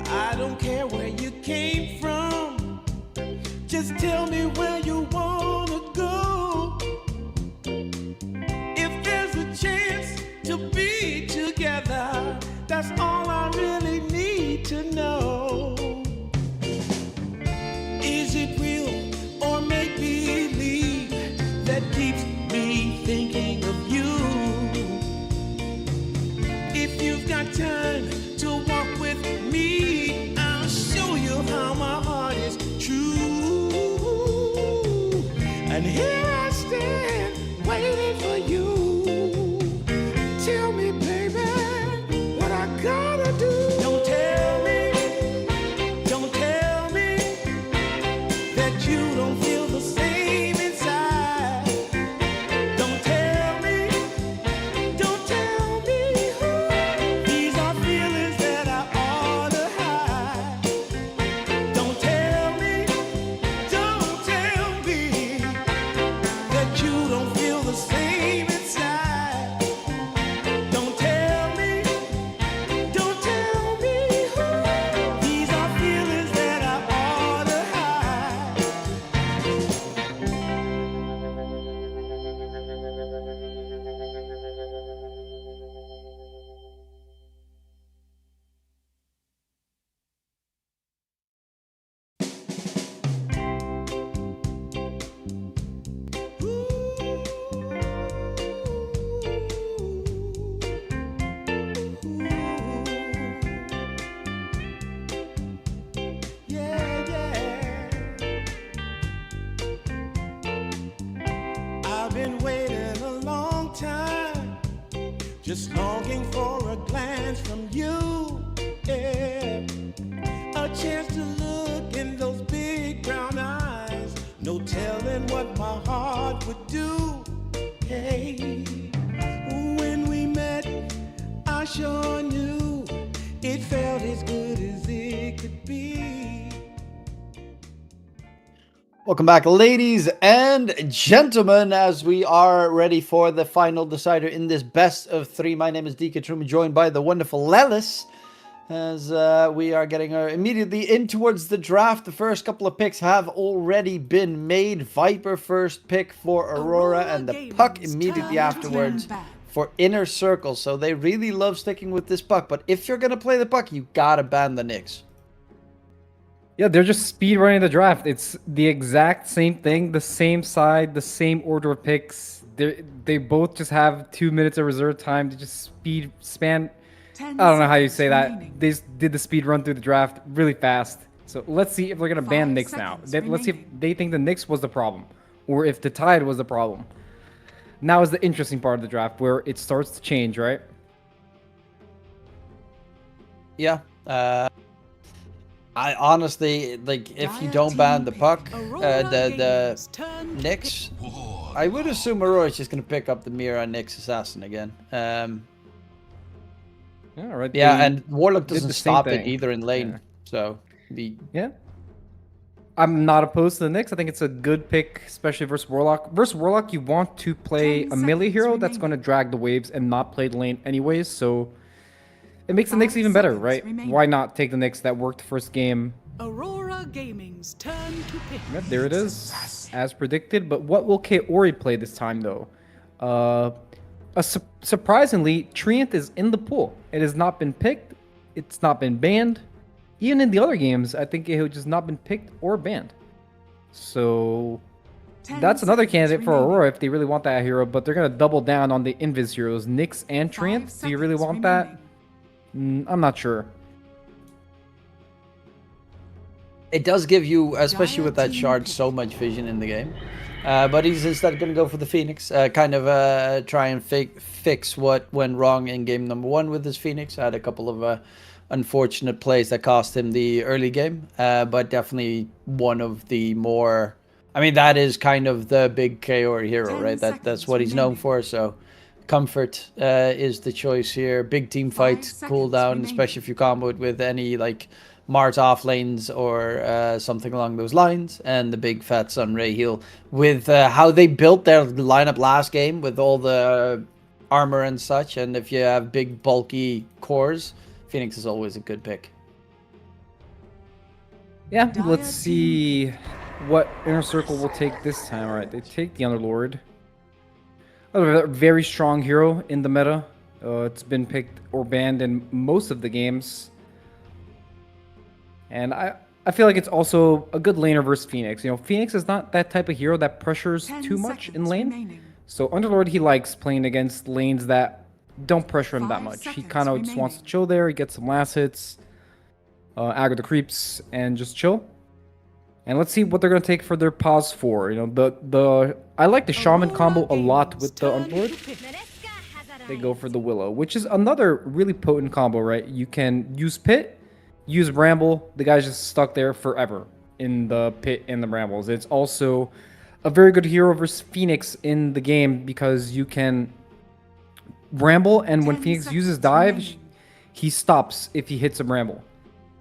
I don't care where you came from, just tell me where you wanna go. If there's a chance to be together, that's all I really need to know. Is it real or make believe that keeps me thinking of you? If you've got time to walk with me, I'll show you how my heart is true. And here I stand, waiting for you. Tell me, baby, what I gotta do. Don't tell me that you don't feel the same inside. Don't tell me who. These are feelings that I ought to hide. Don't tell me that you don't feel the same inside. Don't tell me who. These are feelings that I ought to hide. Yeah, yeah. I've been waiting a long time, just longing for a glance from you. Yeah, a chance to look in those big brown eyes. No telling what my heart would do. Hey, when we met, I sure knew it felt as good as it could be. Welcome back, ladies and gentlemen, as we are ready for the final decider in this best of three. My name is DK Truman, joined by the wonderful Lelis, as we are getting immediately in towards the draft. The first couple of picks have already been made. Viper first pick for Aurora, and the puck immediately afterwards for Inner Circle. So they really love sticking with this puck, but if you're going to play the puck, you gotta ban the Knicks. Yeah, they're just speed running the draft. It's the exact same thing, the same side, the same order of picks. They both just have 2 minutes of reserve time to just speed span. I don't know how you say that. They just did the speed run through the draft really fast. So let's see if they're gonna ban Knicks now. Let's see if they think the Knicks was the problem, or if the Tide was the problem. Now is the interesting part of the draft where it starts to change, right? Yeah. I honestly, like, if you Dire don't ban team the pick. puck, Aurora the Gaming's turn to Nyx, War. I would assume Aurora is just going to pick up the Mira Nyx Assassin again. Yeah, right. Yeah, they and Warlock did doesn't the same stop it thing. either in lane. Yeah. So, the Yeah. I'm not opposed to the Nyx. I think it's a good pick, especially versus Warlock. Versus Warlock, you want to play 10 a melee seconds hero that's remaining. going to drag the waves and not play the lane anyways, so it makes the 5 Nyx even better, seconds right? remaining. Why not take the Nyx that worked first game? Aurora Gaming's turn to pick. Yep, there it is, as predicted. But what will Kaori play this time, though? Surprisingly, Treant is in the pool. It has not been picked. It's not been banned. Even in the other games, I think it has just not been picked or banned. So 10 that's another seconds candidate for remaining. Aurora if they really want that hero. But they're gonna double down on the Invis heroes, Nyx and 5 Treant. Do you really seconds want that? remaining. I'm not sure. it does give you, especially with that Dire team shard, pick. so much vision in the game. But he's instead going to go for the Phoenix, kind of try and fix what went wrong in game number 1 with his Phoenix. Had a couple of unfortunate plays that cost him the early game, but definitely one of the more. I mean, that is kind of the big KO hero, 10 right? That's seconds what he's known remaining. for. So, comfort is the choice here. Big team 5 fight, seconds cooldown, remaining. especially if you combo it with any like Mars off lanes or something along those lines, and the big fat Sun Ray heal with how they built their lineup last game with all the armor and such. And if you have big bulky cores, Phoenix is always a good pick. Yeah, Dire let's team see what Inner Circle will take this time. All right, they take the Underlord. A very strong hero in the meta. It's been picked or banned in most of the games. And I feel like it's also a good laner versus Phoenix. You know, Phoenix is not that type of hero that pressures 10 too much in seconds lane. remaining. So Underlord, he likes playing against lanes that don't pressure him that 5 much. He seconds kind of just wants to remaining. chill there. He gets some last hits, aggro the creeps, and just chill. And let's see what they're gonna take for their pause 4. You know, I like the Shaman Aurora combo a lot Gaming's with the turn to Underlord. pick. They go for the Willow, which is another really potent combo, right? You can use Pit, use Bramble. The guy's just stuck there forever in the Pit and the Brambles. It's also a very good hero versus Phoenix in the game because you can Bramble, and when 10 Phoenix uses seconds dive, remaining. he stops if he hits a Bramble.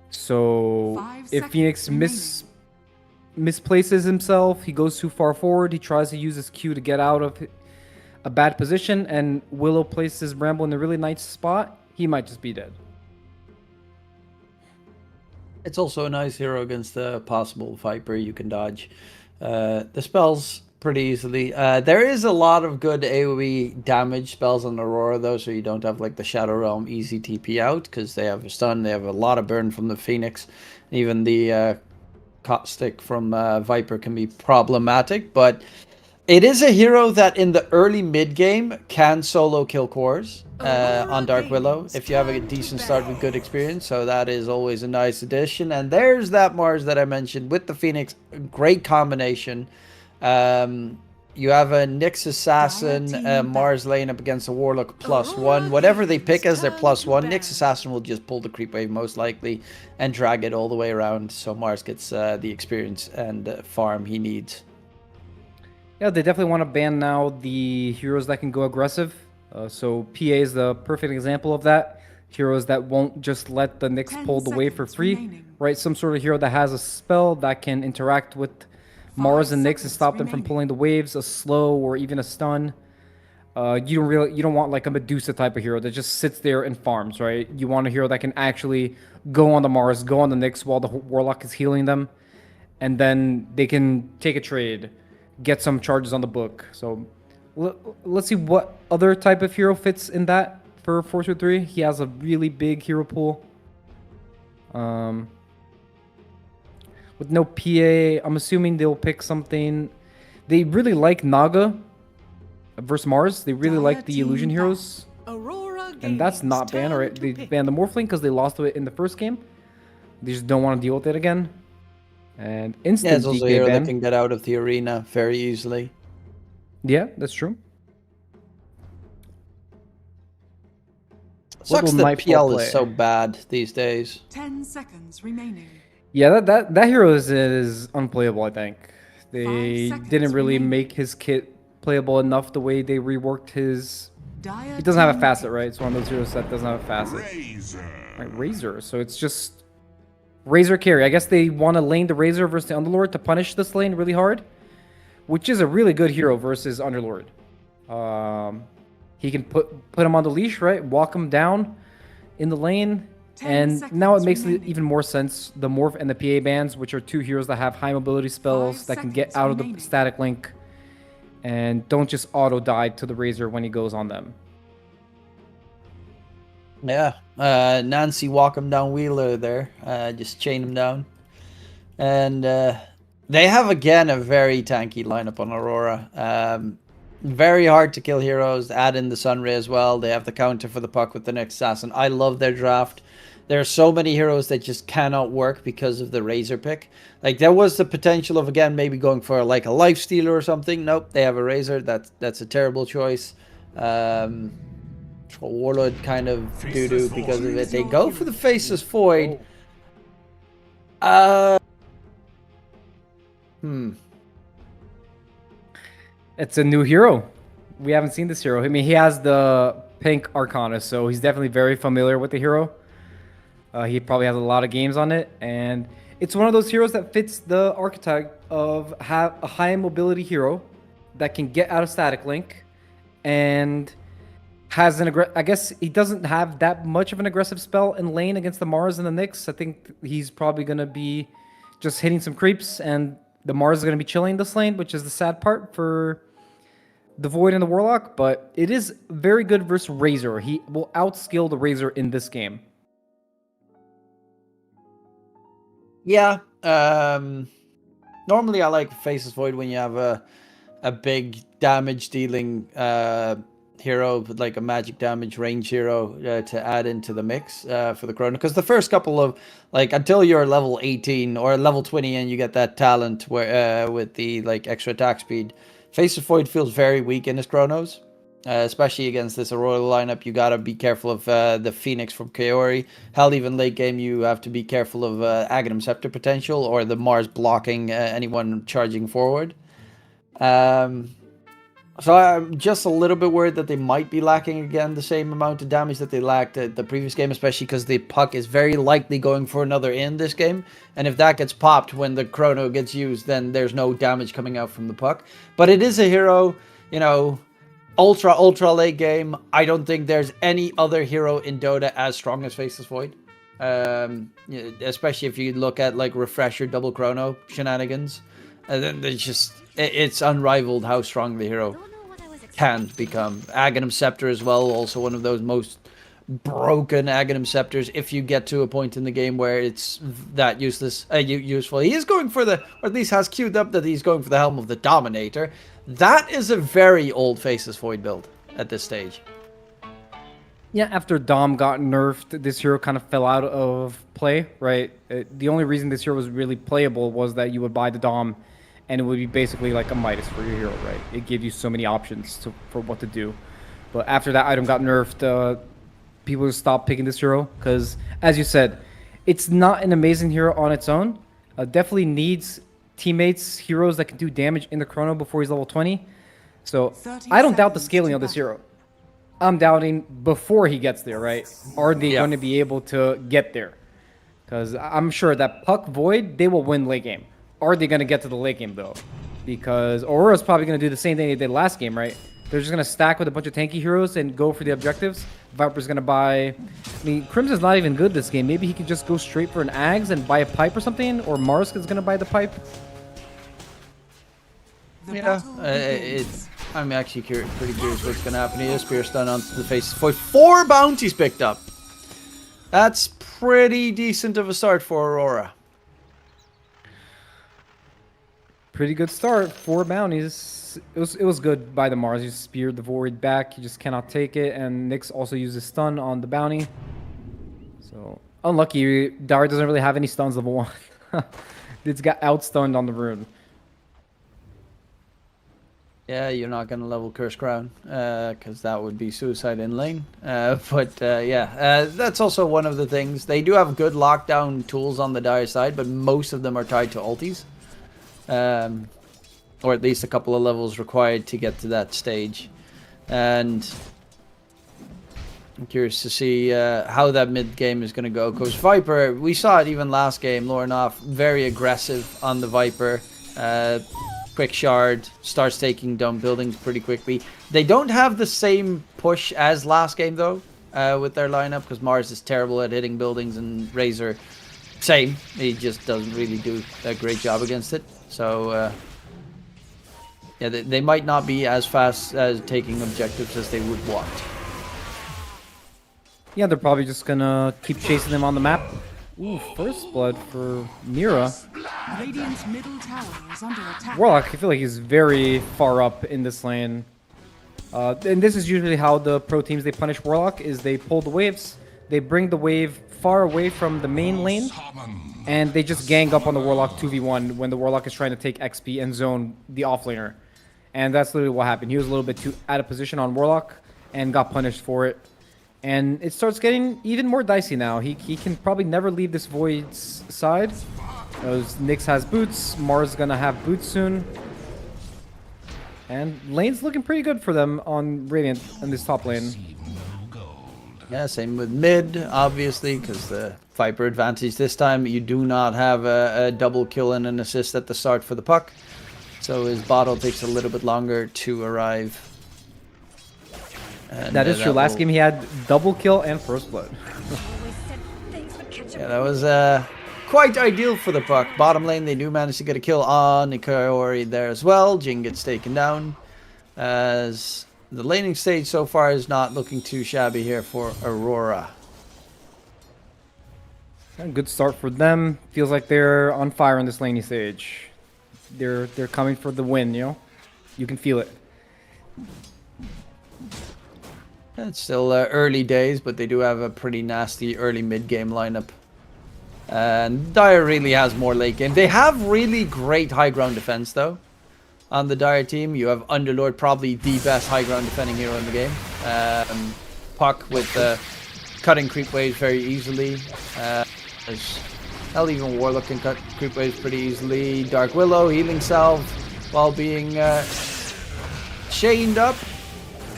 So 5 if seconds Phoenix remaining. misplaces himself, he goes too far forward, he tries to use his Q to get out of a bad position, and Willow places Bramble in a really nice spot, he might just be dead. It's also a nice hero against the possible Viper you can dodge the spells pretty easily. There is a lot of good AoE damage spells on Aurora though, so you don't have like the Shadow Realm easy TP out because they have a stun, they have a lot of burn from the Phoenix. Even the Caustic from Viper can be problematic, but it is a hero that in the early mid game can solo kill cores on Dark Willow if you have a decent start with good experience. So that is always a nice addition. And there's that Mars that I mentioned with the Phoenix. Great combination. You have a Nyx Assassin Mars lane up against a Warlock +1. Whatever they pick as their +1, Nyx Assassin will just pull the creep wave most likely and drag it all the way around. So Mars gets the experience and farm he needs. Yeah, they definitely want to ban now the heroes that can go aggressive. So PA is the perfect example of that. Heroes that won't just let the Nyx 10 pull the wave for seconds free, remaining. right? Some sort of hero that has a spell that can interact with Mars and Nyx and seconds stop them from remaining. pulling the waves, a slow or even a stun. You don't want like a Medusa type of hero that just sits there and farms, right? You want a hero that can actually go on the Mars, go on the Nyx while the Warlock is healing them, and then they can take a trade, get some charges on the book. So let's see what other type of hero fits in that for 423. He has a really big hero pool. With no PA, I'm assuming they'll pick something. They really like Naga versus Mars. They really like the illusion heroes. Aurora And that's Gaming's not banned, turn right? to They pick. banned the Morphling because they lost to it in the first game. They just don't want to deal with it again. And Yeah, instant it's also a DK hero that ban. can get out of the arena very easily. Yeah, that's true. Sucks will that Nightfall PL play? is so bad these days. 10 seconds remaining. Yeah, that hero is unplayable. I think they seconds didn't really remaining. make his kit playable enough the way they reworked his. Dire He doesn't have a team facet, pick. right? It's one of those heroes that doesn't have a facet. Razor. Right, Razor. So it's just Razor carry. I guess they want to lane the Razor versus the Underlord to punish this lane really hard, which is a really good hero versus Underlord. He can put him on the leash, right? Walk him down in the lane. 10 And now it seconds makes remaining. even more sense. The Morph and the PA bands, which are two heroes that have high mobility spells 5 that can get seconds out of remaining. the static link and don't just auto die to the Razor when he goes on them. Yeah, Nancy walk him down Wheeler there, just chain him down. And they have, again, a very tanky lineup on Aurora. Very hard to kill heroes, add in the Sunray as well. They have the counter for the puck with the next assassin. I love their draft. There are so many heroes that just cannot work because of the Razor pick. Like, there was the potential of, again, maybe going for like a Life Stealer or something. Nope, they have a Razor. That's a terrible choice. Warlord kind of doo-doo because of it. They go for the Faceless Void. It's a new hero. We haven't seen this hero. I mean, he has the pink Arcana, so he's definitely very familiar with the hero. He probably has a lot of games on it, and it's one of those heroes that fits the archetype of have a high mobility hero that can get out of static link and has an I guess he doesn't have that much of an aggressive spell in lane against the Mars and the Nyx. I think he's probably going to be just hitting some creeps, and the Mars is going to be chilling this lane, which is the sad part for the Void and the Warlock, but it is very good versus Razor. He will outskill the Razor in this game. Yeah. Normally I like Faceless Void when you have a big damage dealing hero, like a magic damage range hero to add into the mix for the Chrono. Because the first couple of, like, until you're level 18 or level 20 and you get that talent where with the like extra attack speed, Faceless Void feels very weak in his Chronos. Especially against this Aurora lineup, you gotta be careful of the Phoenix from Kaori. Hell, even late game, you have to be careful of Aghanim Scepter potential or the Mars blocking anyone charging forward. So I'm just a little bit worried that they might be lacking again the same amount of damage that they lacked at the previous game, especially because the puck is very likely going for another in this game. And if that gets popped when the Chrono gets used, then there's no damage coming out from the puck. But it is a hero, you know, ultra late game. I don't think there's any other hero in Dota as strong as Faceless Void. Especially if you look at like Refresher double Chrono shenanigans. And then there's just, it's unrivaled how strong the hero can become. Aghanim Scepter as well, also one of those most broken Aghanim Scepters if you get to a point in the game where it's that useful. He is going for the, or at least has queued up that he's going for the Helm of the Dominator. That is a very old Faceless Void build at this stage. Yeah, after Dom got nerfed, this hero kind of fell out of play, right? The only reason this hero was really playable was that you would buy the Dom and it would be basically like a Midas for your hero, right? It gave you so many options for what to do. But after that item got nerfed, people stopped picking this hero because, as you said, it's not an amazing hero on its own. Definitely needs teammates, heroes that can do damage in the Chrono before he's level 20. So 30 I don't doubt the seconds scaling to of this battle. hero. I'm doubting before he gets there, right? Are they going to be able to get there? Because I'm sure that Puck Void, they will win late game. Are they going to get to the late game, though? Because Aurora's probably going to do the same thing they did last game, right? They're just going to stack with a bunch of tanky heroes and go for the objectives. Viper's going to buy... I mean, Crimson's not even good this game. Maybe he could just go straight for an Ags and buy a pipe or something? Or Mars is going to buy the pipe? The Yeah, battle begins. I'm actually pretty curious what's going to happen here. Spear stun onto the face. 4 bounties picked up. That's pretty decent of a start for Aurora. Pretty good start. 4 bounties. It was good by the Mars. You speared the Void back. You just cannot take it. And Nyx also uses stun on the bounty. So, unlucky. Dart doesn't really have any stuns level 1. It's got outstunned on the rune. Yeah, you're not going to level Curse Crown, because that would be suicide in lane. That's also one of the things. They do have good lockdown tools on the Dire side, but most of them are tied to ultis. Or at least a couple of levels required to get to that stage. And I'm curious to see how that mid game is going to go. Because Viper, we saw it even last game, Lornoff, very aggressive on the Viper. Quick shard, starts taking down buildings pretty quickly. They don't have the same push as last game though, with their lineup, because Mars is terrible at hitting buildings and Razor, same. He just doesn't really do a great job against it. So yeah, they might not be as fast as taking objectives as they would want. Yeah, they're probably just gonna keep chasing them on the map. Ooh, first blood for Mira. Radiant's middle tower is under attack. Warlock, I feel like he's very far up in this lane. And this is usually how the pro teams, they punish Warlock, is they pull the waves, they bring the wave far away from the main lane, and they just gang up on the Warlock 2v1 when the Warlock is trying to take XP and zone the offlaner. And that's literally what happened. He was a little bit too out of position on Warlock and got punished for it. And it starts getting even more dicey now. He can probably never leave this Void's side. Nyx has boots. Mars gonna have boots soon. And lane's looking pretty good for them on Radiant in this top lane. Yeah, same with mid, obviously, because the Viper advantage this time. You do not have a double kill and an assist at the start for the puck. So his bottle takes a little bit longer to arrive. And, that is true. Last game he had double kill and first blood. Yeah, that was quite ideal for the puck. Bottom lane, they do manage to get a kill on Ikari there as well. Jing gets taken down. As the laning stage so far is not looking too shabby here for Aurora. Good start for them. Feels like they're on fire on this laning stage. They're coming for the win, you know? You can feel it. It's still early days, but they do have a pretty nasty early mid-game lineup. And Dire really has more late game. They have really great high ground defense, though. On the Dire team, you have Underlord, probably the best high ground defending hero in the game. Puck with cutting creep waves very easily. Hell, even Warlock can cut creep waves pretty easily. Dark Willow healing salve while being chained up.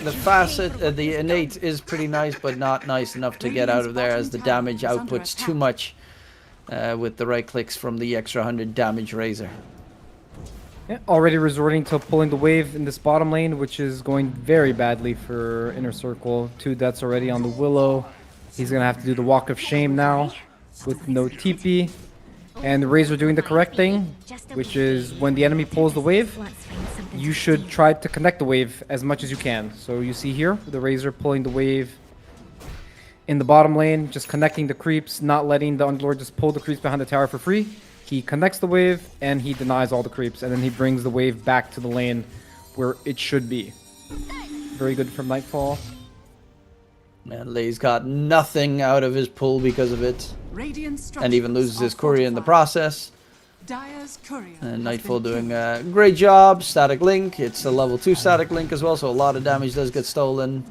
The facet, the innate is pretty nice, but not nice enough to get out of there, as the damage outputs too much with the right clicks from the extra 100 damage Razor. Yeah, already resorting to pulling the wave in this bottom lane, which is going very badly for Inner Circle. 2 deaths already on the Willow. He's going to have to do the Walk of Shame now with no TP. And the Razor doing the correct thing, which is when the enemy pulls the wave, you should try to connect the wave as much as you can. So you see here, the Razor pulling the wave in the bottom lane, just connecting the creeps, not letting the Underlord just pull the creeps behind the tower for free. He connects the wave, and he denies all the creeps, and then he brings the wave back to the lane where it should be. Very good from Nightfall. Man, Lay's got nothing out of his pull because of it. And even loses his courier in the process. And Nightfall doing a great job. Static Link. It's a level 2 Static Link as well, so a lot of damage does get stolen.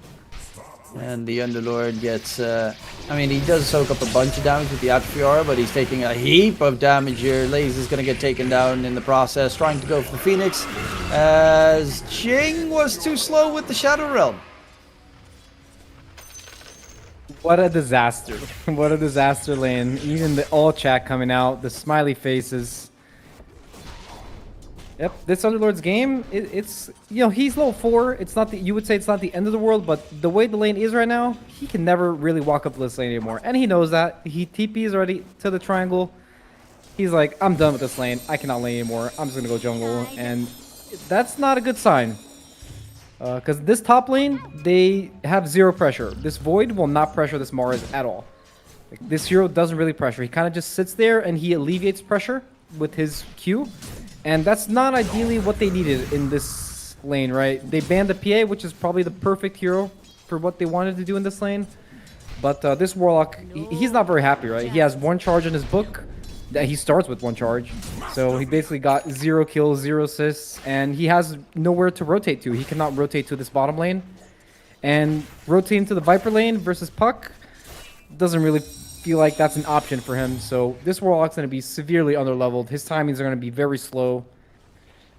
And the Underlord gets... I mean, he does soak up a bunch of damage with the Atrophy Aura, but he's taking a heap of damage here. Laze is going to get taken down in the process, trying to go for the Phoenix, as Jing was too slow with the Shadow Realm. What a disaster. What a disaster lane. Even the all chat coming out, the smiley faces. Yep, this Underlord's game, it's, you know, he's level 4. It's not the, you would say it's not the end of the world, but the way the lane is right now, he can never really walk up this lane anymore. And he knows that. He TPs already to the triangle. He's like, I'm done with this lane. I cannot lane anymore. I'm just going to go jungle. And that's not a good sign. Because this top lane, they have 0 pressure. This Void will not pressure this Mars at all. Like, this hero doesn't really pressure. He kind of just sits there and he alleviates pressure with his Q. And that's not ideally what they needed in this lane, right? They banned the PA, which is probably the perfect hero for what they wanted to do in this lane. But this Warlock, he's not very happy, right? He has 1 charge in his book. that he starts with 1 charge. So he basically got 0 kills, 0 assists, and he has nowhere to rotate to. He cannot rotate to this bottom lane. And rotating to the Viper lane versus Puck doesn't really feel like that's an option for him. So this Warlock's going to be severely underleveled. His timings are going to be very slow.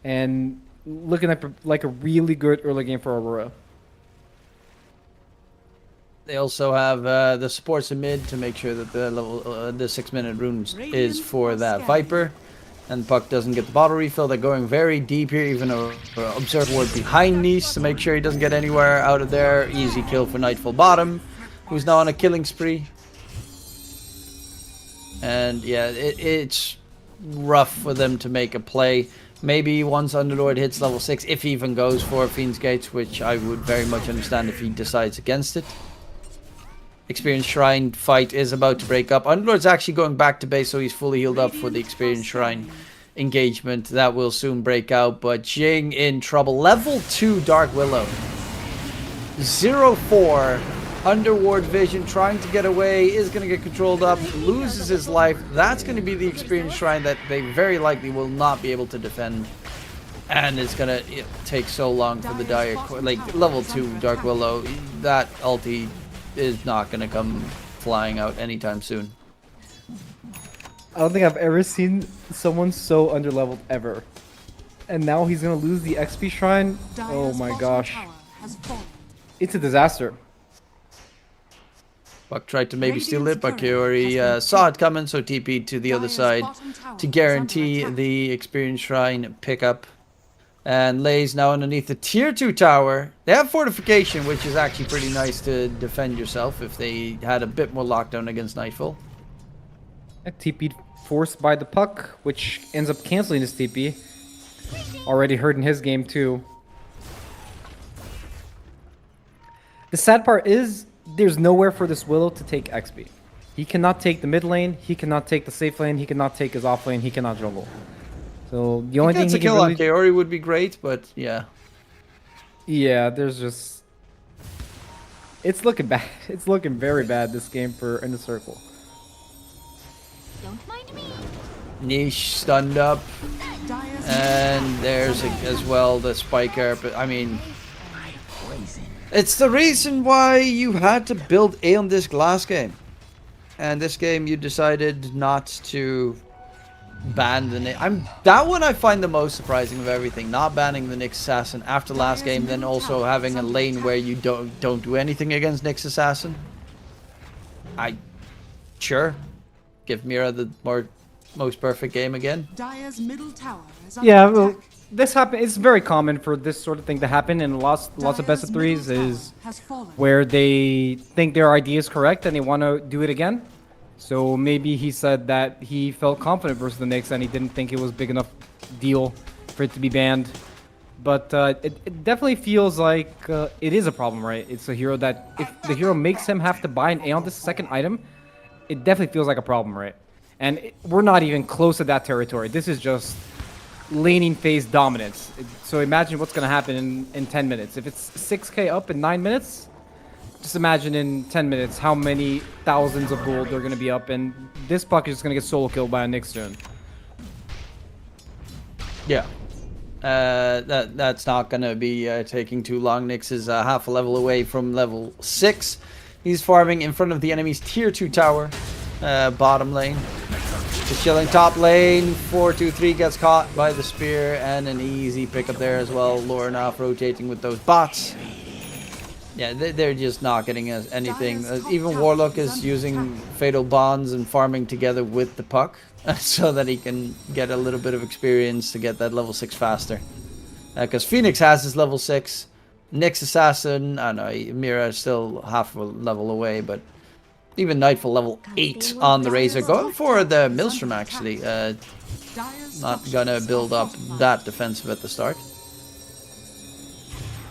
And looking at like a really good early game for Aurora. They also have the supports in mid to make sure that the the 6-minute runes is for that Viper, and Puck doesn't get the bottle refill. They're going very deep here, even though Observe Ward behind Nice to make sure he doesn't get anywhere out of there. Easy kill for Nightfall bottom, who's now on a killing spree. And yeah, it's rough for them to make a play. Maybe once Underlord hits level 6, if he even goes for Fiend's Gates, which I would very much understand if he decides against it. Experience Shrine fight is about to break up. Underlord's actually going back to base, so he's fully healed up for the Experience Shrine engagement. That will soon break out, but Jing in trouble. Level 2 Dark Willow. 0-4. Underward Vision trying to get away, is going to get controlled up, loses his life. That's going to be the Experience Shrine that they very likely will not be able to defend. And it's going to take so long for the Dire... Like, level 2 Dark Willow, that ulti is not going to come flying out anytime soon. I don't think I've ever seen someone so underleveled ever. And now he's going to lose the XP Shrine? Oh my gosh. It's a disaster. Buck tried to maybe steal it, but Kiori saw it coming, so TP'd to the other side to guarantee the Experience Shrine pickup. And Lay's now underneath the tier 2 tower. They have fortification, which is actually pretty nice to defend yourself if they had a bit more lockdown against Nightfall. TP'd forced by the Puck, which ends up canceling his TP. Already hurting his game too. The sad part is there's nowhere for this Willow to take XP. He cannot take the mid lane, he cannot take the safe lane, he cannot take his off lane, he cannot jungle. So the only thing he can really... a kill on Kaori would be great, but yeah. Yeah, there's just... It's looking bad. It's looking very bad, this game for Inner Circle. Don't mind me. Niche stunned up. And there's as well the spiker, but I mean... It's the reason why you had to build Aeon Disc last game. And this game you decided not to ban the Nyx. That one I find the most surprising of everything. Not banning the Nyx Assassin after last game, then also having a lane where you don't do anything against Nyx Assassin. Sure. Give Mira the most perfect game again. Dire's middle tower is under Yeah, attack. well, this happen. It's very common for this sort of thing to happen in lots of best of threes is where they think their idea is correct and they want to do it again. So maybe he said that he felt confident versus the Nyx and he didn't think it was big enough deal for it to be banned. But it definitely feels like it is a problem, right? It's a hero that if the hero makes him have to buy an Aeon, this second item, it definitely feels like a problem, right? And we're not even close to that territory. This is just laning phase dominance. So imagine what's going to happen in 10 minutes. If it's 6k up in 9 minutes, just imagine in 10 minutes how many thousands of gold they're going to be up, and this Puck is just going to get solo killed by a Nyx soon. Yeah. That's not going to be taking too long. Nyx is half a level away from level 6. He's farming in front of the enemy's tier 2 tower, bottom lane. Just chilling top lane. 4-2-3 gets caught by the spear, and an easy pickup there as well. Lorinov rotating with those bots. Yeah, they're just not getting us anything. Even Warlock is using Fatal Bonds and farming together with the Puck so that he can get a little bit of experience to get that level 6 faster. Because Phoenix has his level 6. Nyx Assassin, I don't know, Mira is still half a level away, but even Nightfall level 8 on the Razor. Going for the Maelstrom actually. Not gonna build up that defensive at the start.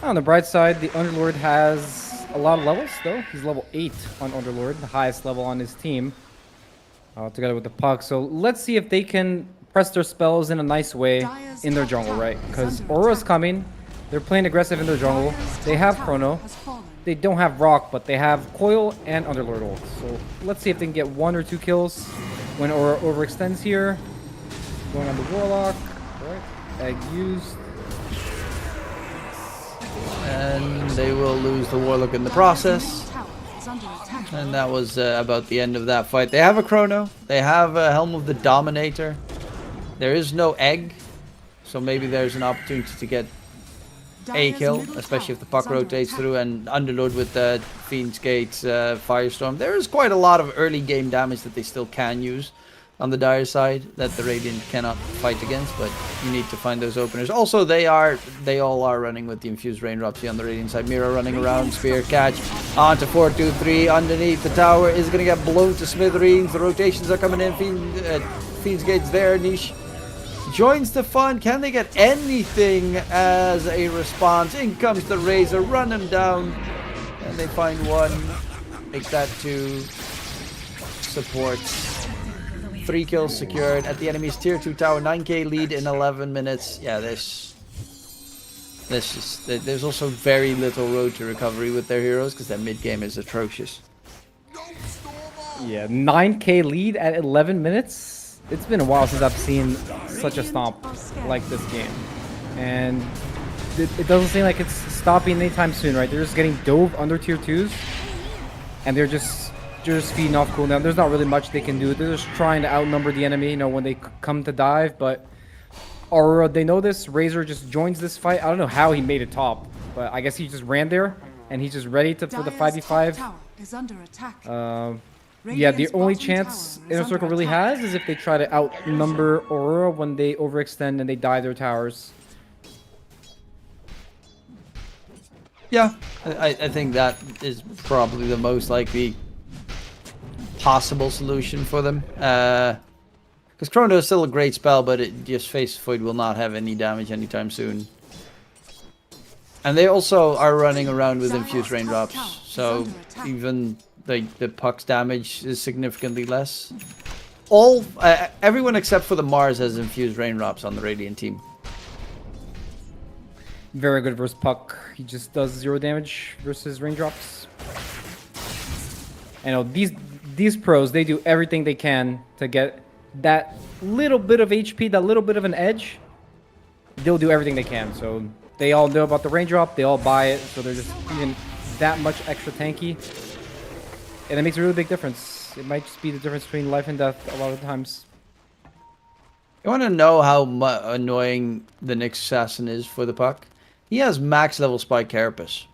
On the bright side, the Underlord has a lot of levels, though. He's level 8 on Underlord, the highest level on his team, together with the Puck. So let's see if they can press their spells in a nice way in their jungle, right? Because Aurora's coming. They're playing aggressive in their jungle. They have Chrono. They don't have Rock, but they have Coil and Underlord ult. So let's see if they can get 1 or 2 kills. When Aurora overextends here, going on the Warlock. Alright, egg used. And they will lose the Warlock in the process. Tower is under attack. And that was about the end of that fight. They have a Chrono. They have a Helm of the Dominator. There is no egg. So maybe there's an opportunity to get a Dire's kill, middle especially if the tower puck is under rotates attack. through, and Underload with the Fiend's Gate's Firestorm. There is quite a lot of early game damage that they still can use on the Dire side that the Radiant cannot fight against, but you need to find those openers. Also, they all are running with the Infused Raindrops here on the Radiant side. Mira running around, Spear catch onto 4-2-3 underneath the tower is going to get blown to smithereens. The rotations are coming in. Fiend's Gate's there. Niche joins the fun. Can they get anything as a response? In comes the Razor, run him down, and they find one. Make that 2 support. 3 kills secured at the enemy's tier 2 tower. 9k lead in 11 minutes. Yeah, there's also very little road to recovery with their heroes because their mid game is atrocious. Yeah, 9k lead at 11 minutes. It's been a while since I've seen such a stomp like this game. And it doesn't seem like it's stopping anytime soon, right? They're just getting dove under tier 2s. And they're just feeding off cooldown. There's not really much they can do. They're just trying to outnumber the enemy, you know, when they come to dive. But Aurora, they know this. Razor just joins this fight. I don't know how he made it top, but I guess he just ran there and he's just ready for the Dire's top 5v5. tower is under attack. Yeah, the Radiant's only bottom chance tower is Inner Circle under really attack. has is if they try to outnumber Aurora when they overextend and they dive their towers. Yeah, I think that is probably the most likely possible solution for them. Because Chrono is still a great spell, but it just Face Void will not have any damage anytime soon. And they also are running around with Infused Raindrops, so even the puck's damage is significantly less. Everyone except for the Mars has Infused Raindrops on the Radiant team. Very good versus Puck. He just does 0 damage versus Raindrops. I know these pros, they do everything they can to get that little bit of HP, that little bit of an edge. They'll do everything they can. So they all know about the Raindrop, they all buy it, so they're just even that much extra tanky. And it makes a really big difference. It might just be the difference between life and death a lot of times. You want to know how annoying the Nyx Assassin is for the Puck? He has max level Spike Carapace.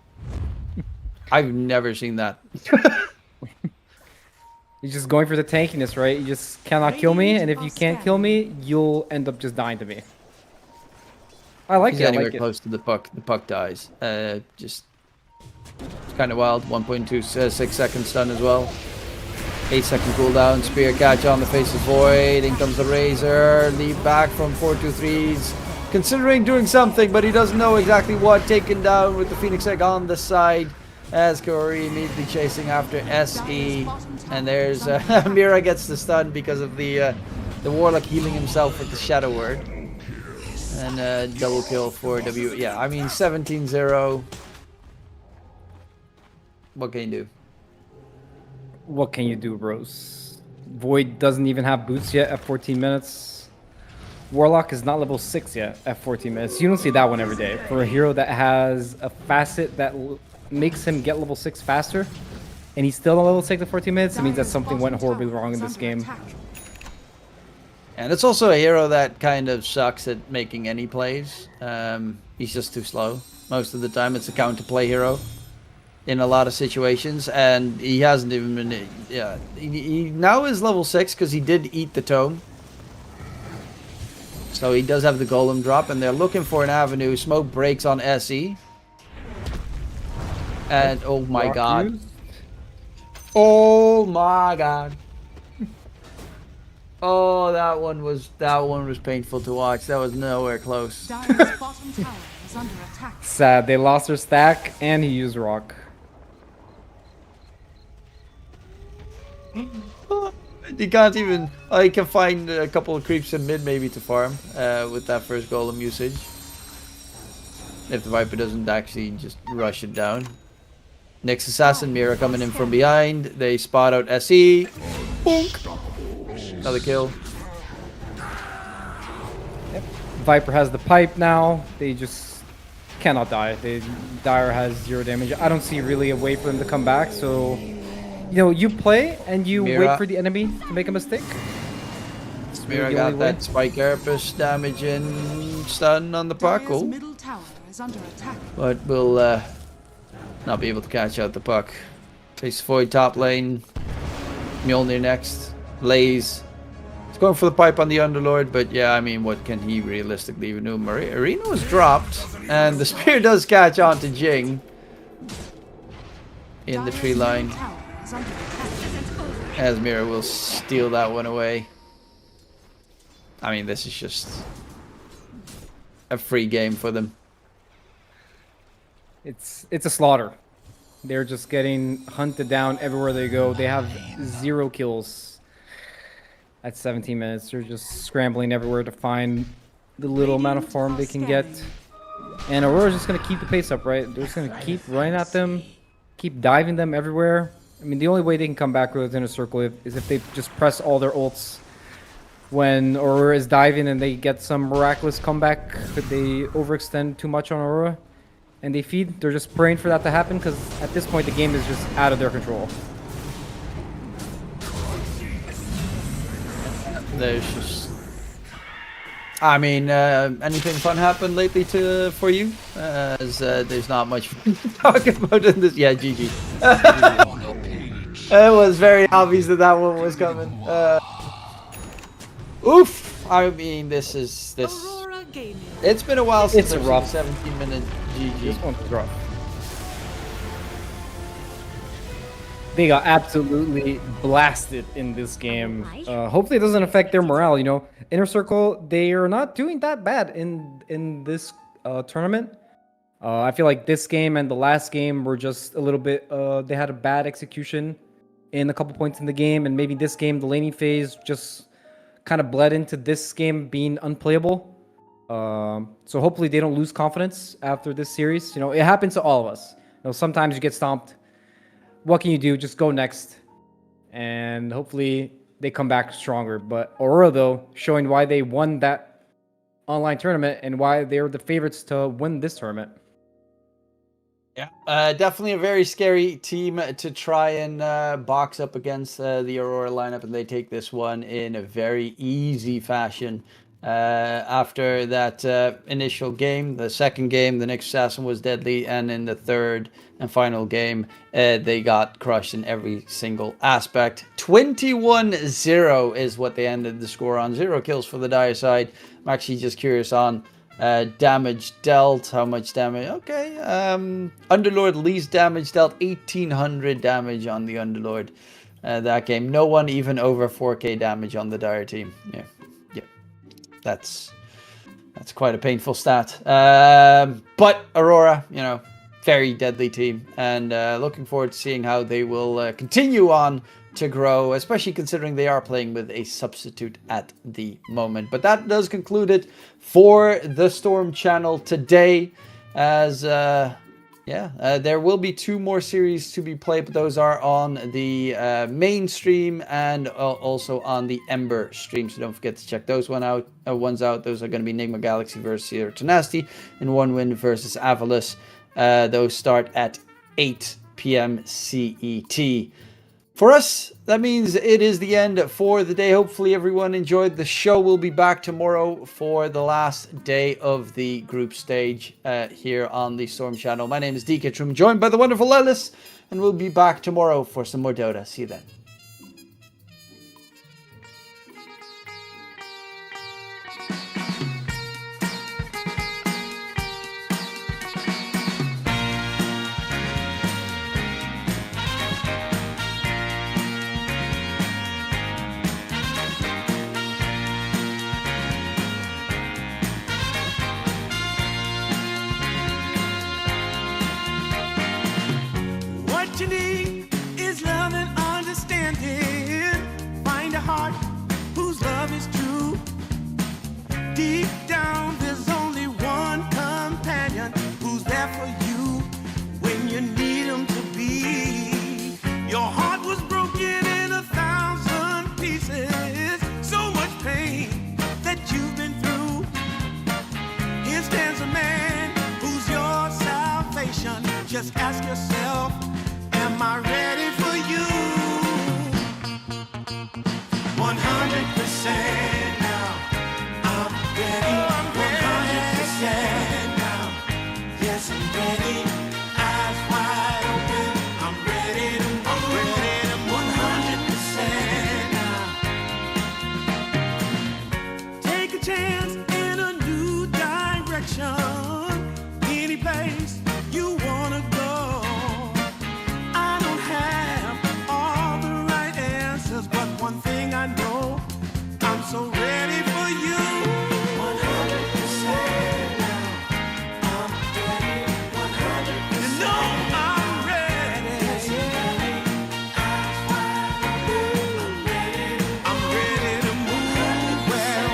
I've never seen that. He's just going for the tankiness, right? You just cannot kill me, and if you can't kill me, you'll end up just dying to me. I like He's it. I anywhere like it. close to the puck dies. Just it's kind of wild. 1.26 second stun as well. 8-second cooldown. Spear catch on the face of Void. In comes the Razor. Lead back from 4-2-3s. Considering doing something, but he doesn't know exactly what. Taken down with the Phoenix Egg on the side. As Corey immediately chasing after SE. And there's Mira gets the stun because of the Warlock healing himself with the Shadow Word. And double kill for W. Yeah, I mean 17-0. What can you do? What can you do, bros? Void doesn't even have boots yet at 14 minutes. Warlock is not level 6 yet at 14 minutes. You don't see that one every day. For a hero that has a facet that makes him get level 6 faster, and he's still on level 6 at 14 minutes, it means that something went horribly wrong in this game. And it's also a hero that kind of sucks at making any plays. He's just too slow. Most of the time it's a counterplay hero in a lot of situations, and he hasn't even been... Yeah, he now is level 6 because he did eat the tome. So he does have the golem drop, and they're looking for an avenue. Smoke breaks on SE. And oh my god. Oh my god. Oh, that one was painful to watch. That was nowhere close. Dire's bottom tower is under attack. Sad. They lost their stack, and he used rock. You can't even... I can find a couple of creeps in mid maybe to farm with that first golem usage. If the Viper doesn't actually just rush it down. Next Assassin Mira coming in from behind. They spot out SE. Boink. Another kill. Viper has the pipe now. They just cannot die. Dire has 0 damage. I don't see really a way for them to come back. So, you know, you play and you Mira. wait for the enemy to make a mistake. Mira the got only way. that spike carapace damage and stun on the puck. Dire's Cool. middle tower is under attack. But we'll not be able to catch out the puck. Face Void top lane. Mjolnir next. Lays. He's going for the pipe on the Underlord, but yeah, I mean, what can he realistically even do? Arena was dropped, and the spear does catch on to Jing in the Dire's tree middle line. tower is under attack. As Mira will steal that one away. I mean, this is just a free game for them. It's a slaughter. They're just getting hunted down everywhere they go. They have 0 kills at 17 minutes. They're just scrambling everywhere to find the little amount of farm they can get. And Aurora's just going to keep the pace up, right? They're just going to keep running at them, keep diving them everywhere. I mean, the only way they can come back within a circle is if they just press all their ults. When Aurora is diving and they get some miraculous comeback, could they overextend too much on Aurora? And they feed, they're just praying for that to happen because at this point the game is just out of their control. There's just... I mean, anything fun happened lately for you? As there's not much to talk about in this. Yeah, GG. It was very obvious that one was coming. Oof! I mean, this. Aurora Gaming. It's been a while since It's a I've rough. seen 17-minute GG. This one's rough. They got absolutely blasted in this game. Hopefully it doesn't affect their morale, you know. Inner Circle, they are not doing that bad in this tournament. I feel like this game and the last game were just a little bit, they had a bad execution in a couple points in the game, and maybe this game, the laning phase, just kind of bled into this game being unplayable. So hopefully they don't lose confidence after this series. You know, it happens to all of us. You know, sometimes you get stomped. What can you do? Just go next. And hopefully they come back stronger. But Aurora, though, showing why they won that online tournament and why they're the favorites to win this tournament. Yeah, definitely a very scary team to try and box up against the Aurora lineup, and they take this one in a very easy fashion. After that initial game, the second game, the next assassin was deadly, and in the third and final game, they got crushed in every single aspect. 21-0 is what they ended the score on. 0 kills for the Dire side. I'm actually just curious on damage dealt. How much damage? Okay. Underlord least damage dealt. 1800 damage on the Underlord that game. No one even over 4k damage on the Dire team. Yeah. That's quite a painful stat. But Aurora, you know, very deadly team, and looking forward to seeing how they will continue on to grow, especially considering they are playing with a substitute at the moment. But that does conclude it for the Storm channel today, as there will be 2 more series to be played, but those are on the main stream and also on the Ember stream, so don't forget to check those ones out. Those are going to be Enigma Galaxy versus Zero Tenacity and One Wind versus Avalus. Those start at 8 p.m. CET. For us, that means it is the end for the day. Hopefully everyone enjoyed the show. We'll be back tomorrow for the last day of the group stage here on the Storm channel. My name is DK Trum, joined by the wonderful Ellis, and we'll be back tomorrow for some more Dota. See you then. What you need is love and understanding. Just ask yourself, am I ready for you? 100% now. I'm ready. 100% now. Yes, I'm ready. Eyes wide open. I'm ready to move. I'm ready to move. 100% now. Take a chance in a new direction. Any place you wanna go. I don't have all the right answers, but one thing I know, I'm so ready for you. 100% now. I'm ready. 100%. You know I'm ready. Yes, I'm ready. Eyes wide open. I'm ready to move. Well,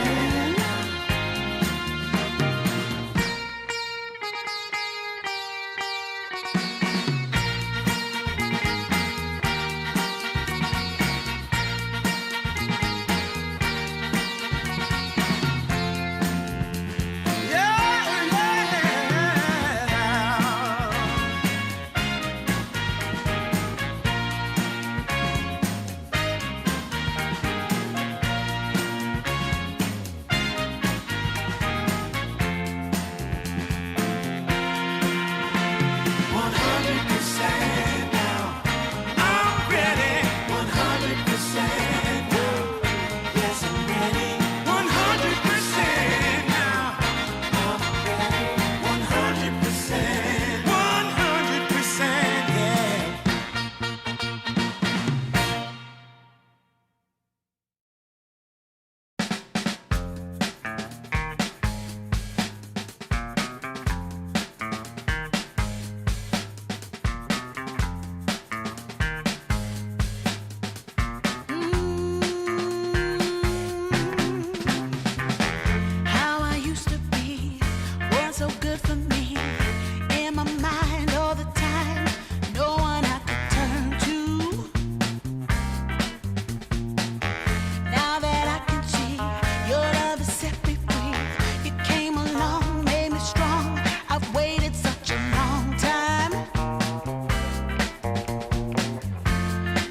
How I used to be was so good for me. In my mind all the time, no one I could turn to. Now that I can see your love has set me free. You came along, made me strong. I've waited such a long time,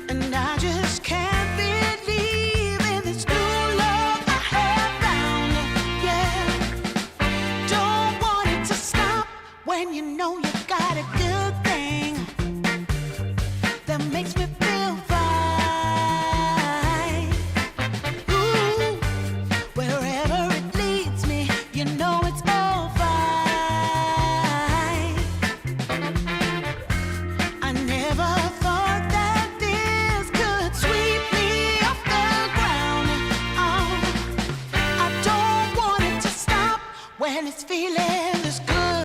and I just can't believe in this new love I have found. Yeah, don't want it to stop when you know you got a good thing that makes me feel fine. Ooh, wherever it leads me, you know it's all fine. I never thought that this could sweep me off the ground. Oh, I don't want it to stop when it's feeling